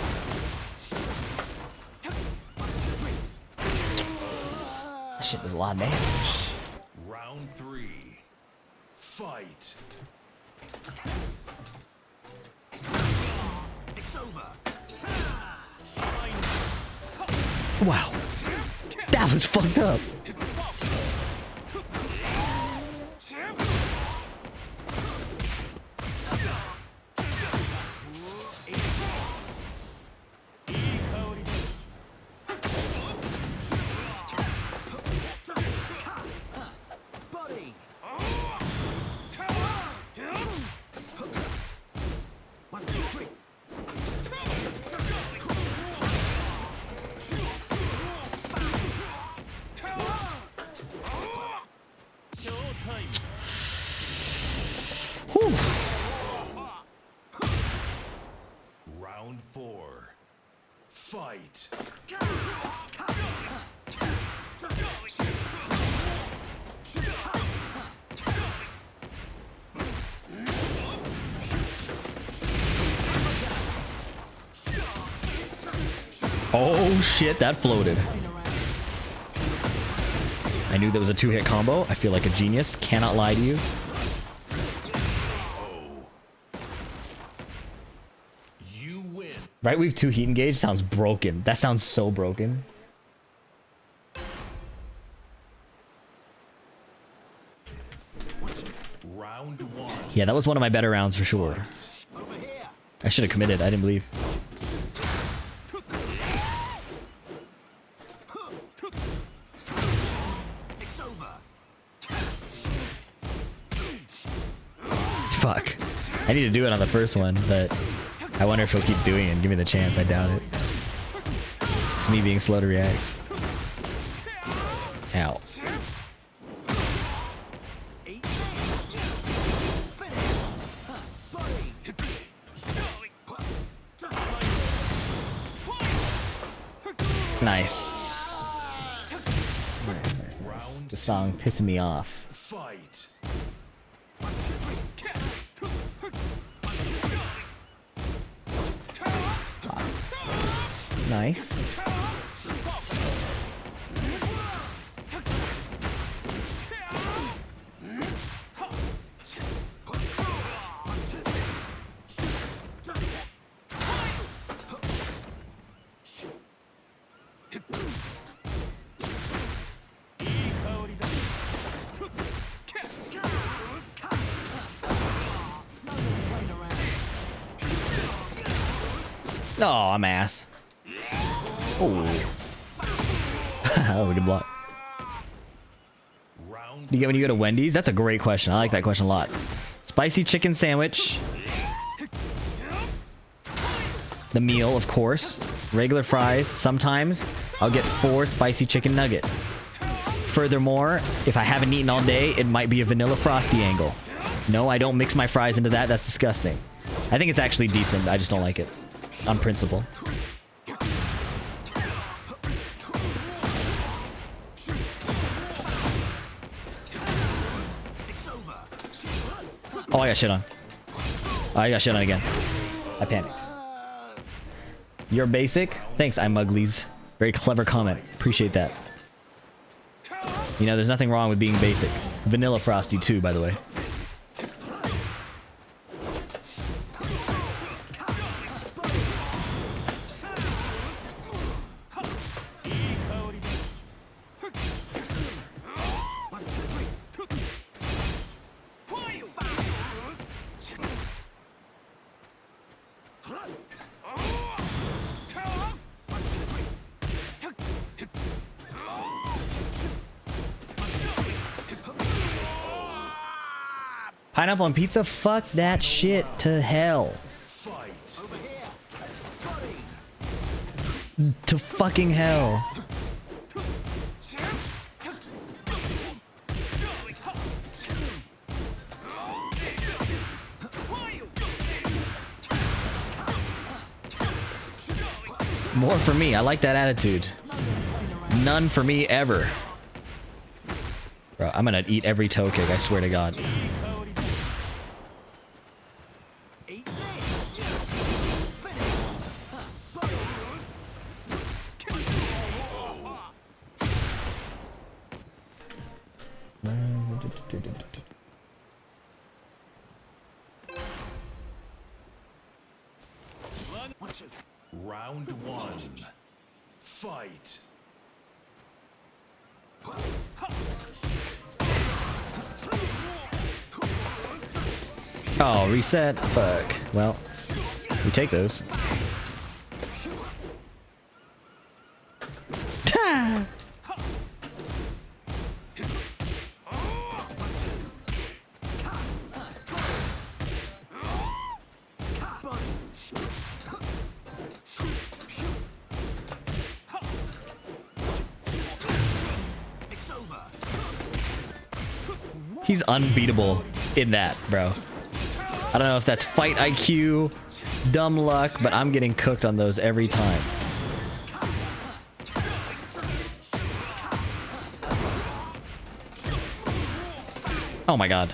That shit was a lot of damage. Round 3. Fight. It's over. Wow. That was fucked up. Buddy. 1, 2, 3. Round 4. Fight. Oh shit, that floated. I knew that was a 2-hit combo. I feel like a genius. Cannot lie to you. Right weave 2 heat engage sounds broken. That sounds so broken. Round 1. Yeah, that was one of my better rounds for sure. Over here. I should have committed. I didn't believe. It's over. Fuck. I need to do it on the first one, but I wonder if he'll keep doing it and give me the chance. I doubt it. It's me being slow to react. Ow. Nice. The song pissing me off. Fight. Nice. Oh, I'm ass. Oh. That was a good block. Round Do you get when you go to Wendy's? That's a great question. I like that question a lot. Spicy chicken sandwich. The meal, of course. Regular fries. Sometimes I'll get 4 spicy chicken nuggets. Furthermore, if I haven't eaten all day, it might be a vanilla frosty angle. No, I don't mix my fries into that. That's disgusting. I think it's actually decent. I just don't like it. On principle. Oh, I got shit on. Oh, I got shit on again. I panicked. You're basic? Thanks, I'm Uglies. Very clever comment. Appreciate that. You know, there's nothing wrong with being basic. Vanilla Frosty too, by the way. Pineapple on pizza? Fuck that shit to hell. fight. To fucking hell. More for me. I like that attitude. None for me ever. Bro, I'm gonna eat every toe kick, I swear to God. Round 1. Fight. Oh, reset. Fuck. Well, we take those. Ta! He's unbeatable in that, bro. I don't know if that's fight IQ, dumb luck, but I'm getting cooked on those every time. Oh my God.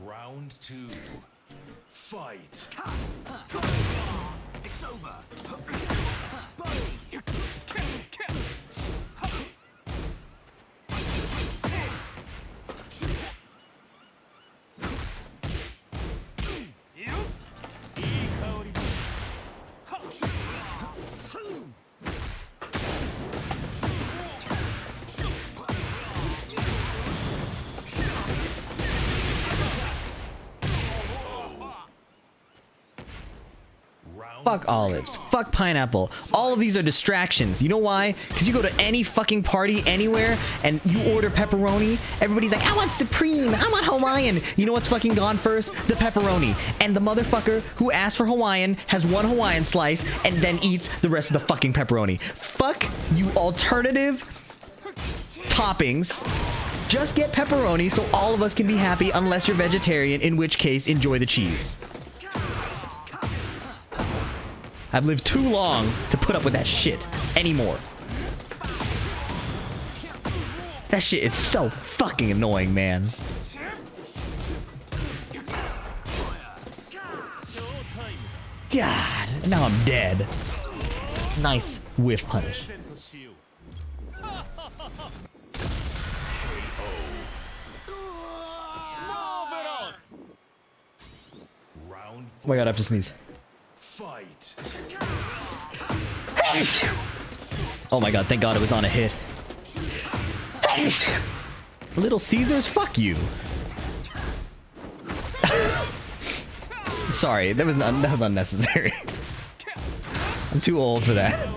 Round 2. Fight. It's over. Fuck olives. Fuck pineapple. All of these are distractions. You know why? Because you go to any fucking party anywhere and you order pepperoni. Everybody's like, I want supreme. I want Hawaiian. You know what's fucking gone first? The pepperoni. And the motherfucker who asked for Hawaiian has one Hawaiian slice and then eats the rest of the fucking pepperoni. Fuck you alternative toppings. Just get pepperoni so all of us can be happy unless you're vegetarian, in which case enjoy the cheese. I've lived too long to put up with that shit anymore. That shit is so fucking annoying, man. God, now I'm dead. Nice whiff punish. Round Oh my god, I have to sneeze. fight. Oh my god, thank god it was on a hit. Little Caesars, fuck you. Sorry, that was unnecessary. I'm too old for that.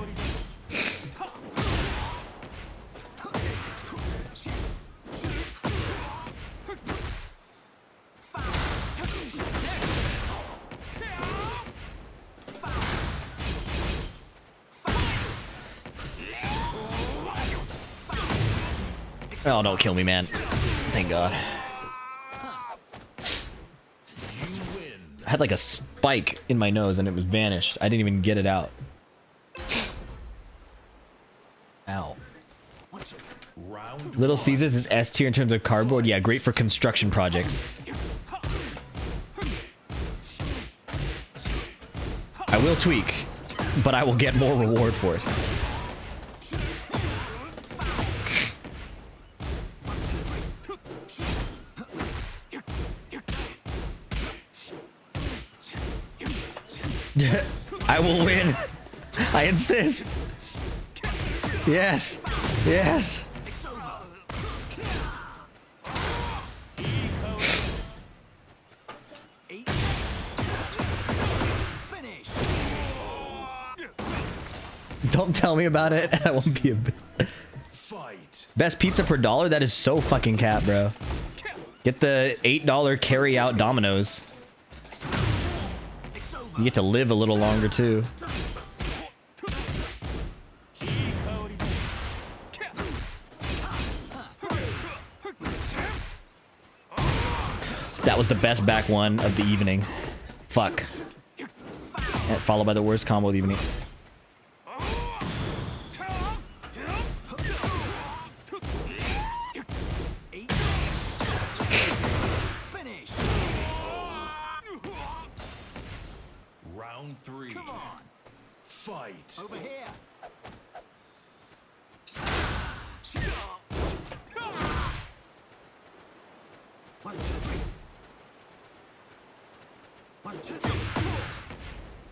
Oh, don't kill me, man. Thank God. I had like a spike in my nose and it was vanished. I didn't even get it out. Ow. Round Little Caesars is S tier in terms of cardboard. Yeah, great for construction projects. I will tweak, but I will get more reward for it. I will win. I insist. Yes. Yes. Finish. Don't tell me about it. I won't be a fight. best pizza per dollar. That is so fucking cap, bro. Get the $8 carry out Domino's. You get to live a little longer too. That was the best back one of the evening. Fuck. And followed by the worst combo of the evening. Finish. Round three. Come on. Fight. Over here. One, two, three. One, two, three.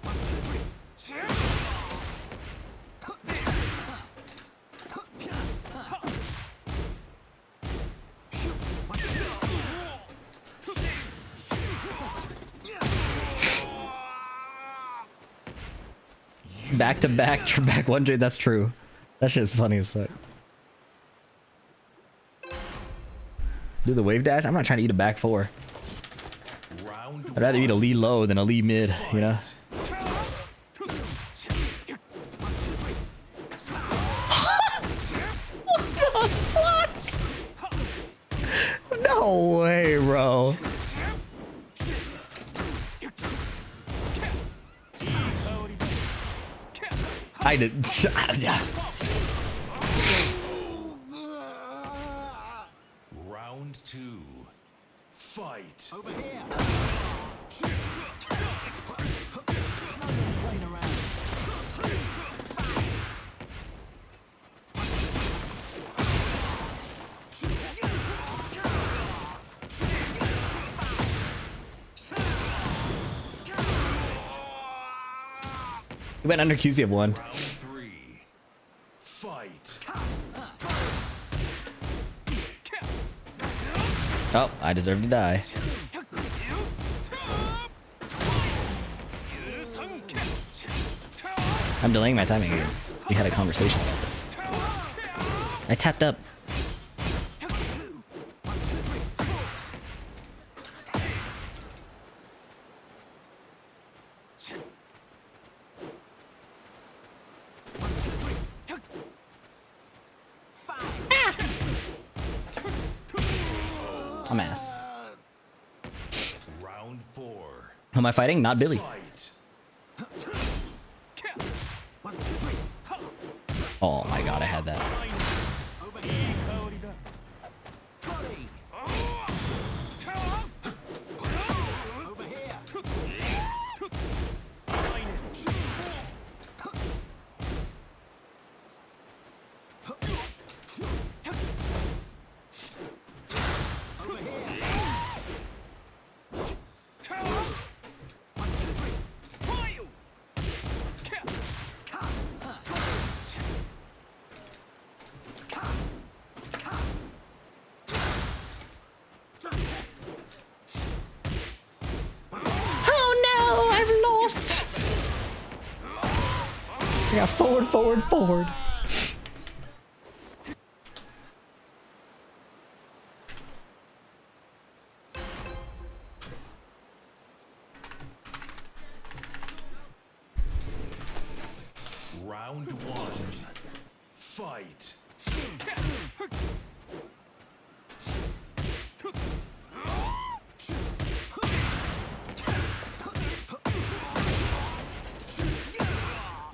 One, two, three. One, two. Back to back, back one trade. That's true. That shit's funny as fuck. Do the wave dash? I'm not trying to eat a back four. Round I'd rather eat a lead low than a lead mid, you know? No way, bro. I did. Round two. Fight. Over here. Playing around. He went under QC of one. Round three. Fight. Oh, I deserve to die. I'm delaying my timing again. We had a conversation about this. I tapped up. I'm ass. Round 4. Who am I fighting? Not Billy. Fight. Oh my god, I had that. Over here. Body. Over here. Over here. Oh no, I've lost. I got forward, forward, forward. Round 1. Fight.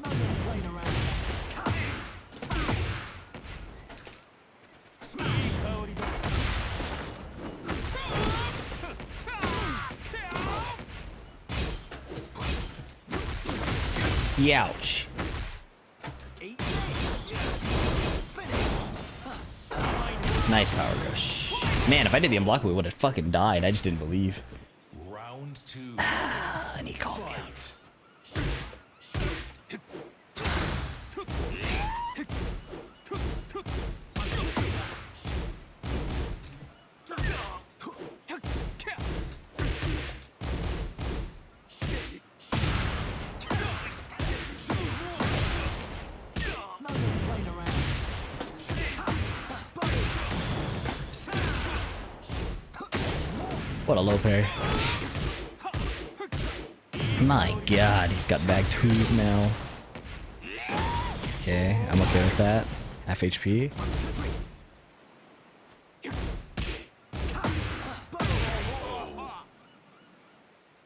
No more playing around. Smash. Youch. Eat this. Finish. Nice power rush. Man, if I did the unblockable, we would have fucking died. I just didn't believe. Round 2. And he called me out. Fight. No more playing around. What a low parry. My god, he's got bag twos now. Okay, I'm okay with that. Half HP.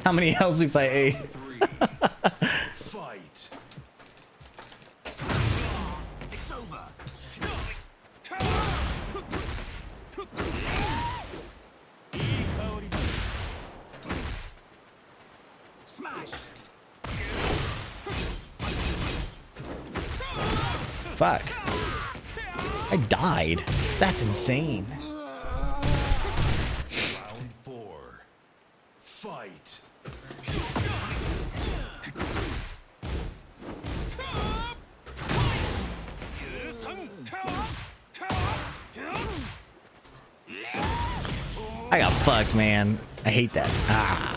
How many L sweeps I ate? 3. Fight. It's over. Smash. Fuck. I died. That's insane. Round 4. Fight. I got fucked, man. I hate that. Ah.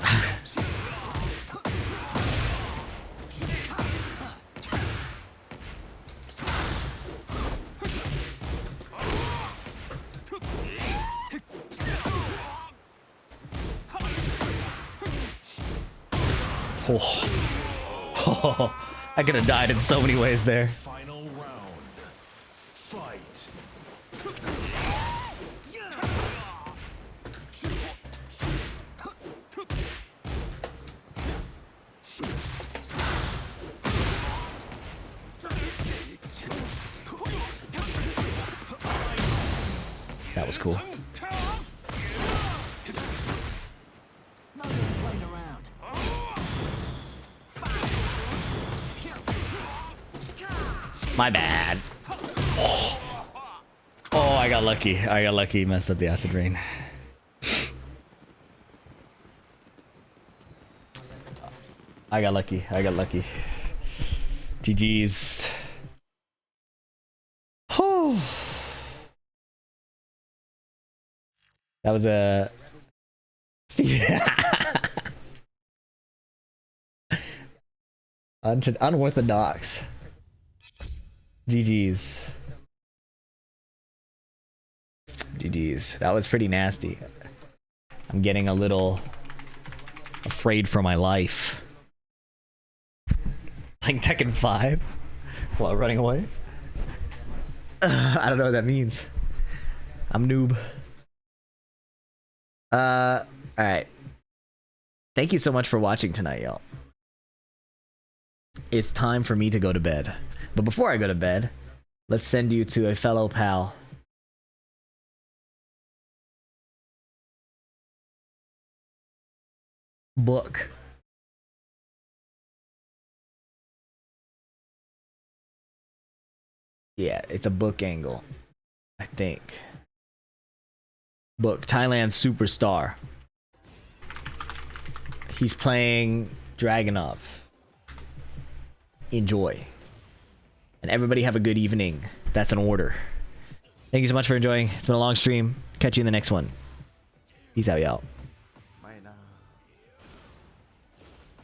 Oh. I could have died in so many ways there. Final round. Fight. That was cool. No more playing around. My bad. Oh, I got lucky. I got lucky. Messed up the acid rain. I got lucky. I got lucky. GG's. Whew. That was a unorthodox. GG's. GG's. That was pretty nasty. I'm getting a little afraid for my life. Playing Tekken 5 while running away? I don't know what that means. I'm noob. Alright. Thank you so much for watching tonight, y'all. It's time for me to go to bed. But before I go to bed, let's send you to a fellow pal. Book. Yeah, it's a book angle, I think. Book, Thailand superstar. He's playing Dragunov. Enjoy. And everybody have a good evening. That's an order. Thank you so much for enjoying. It's been a long stream. Catch you in the next one. Peace out, y'all.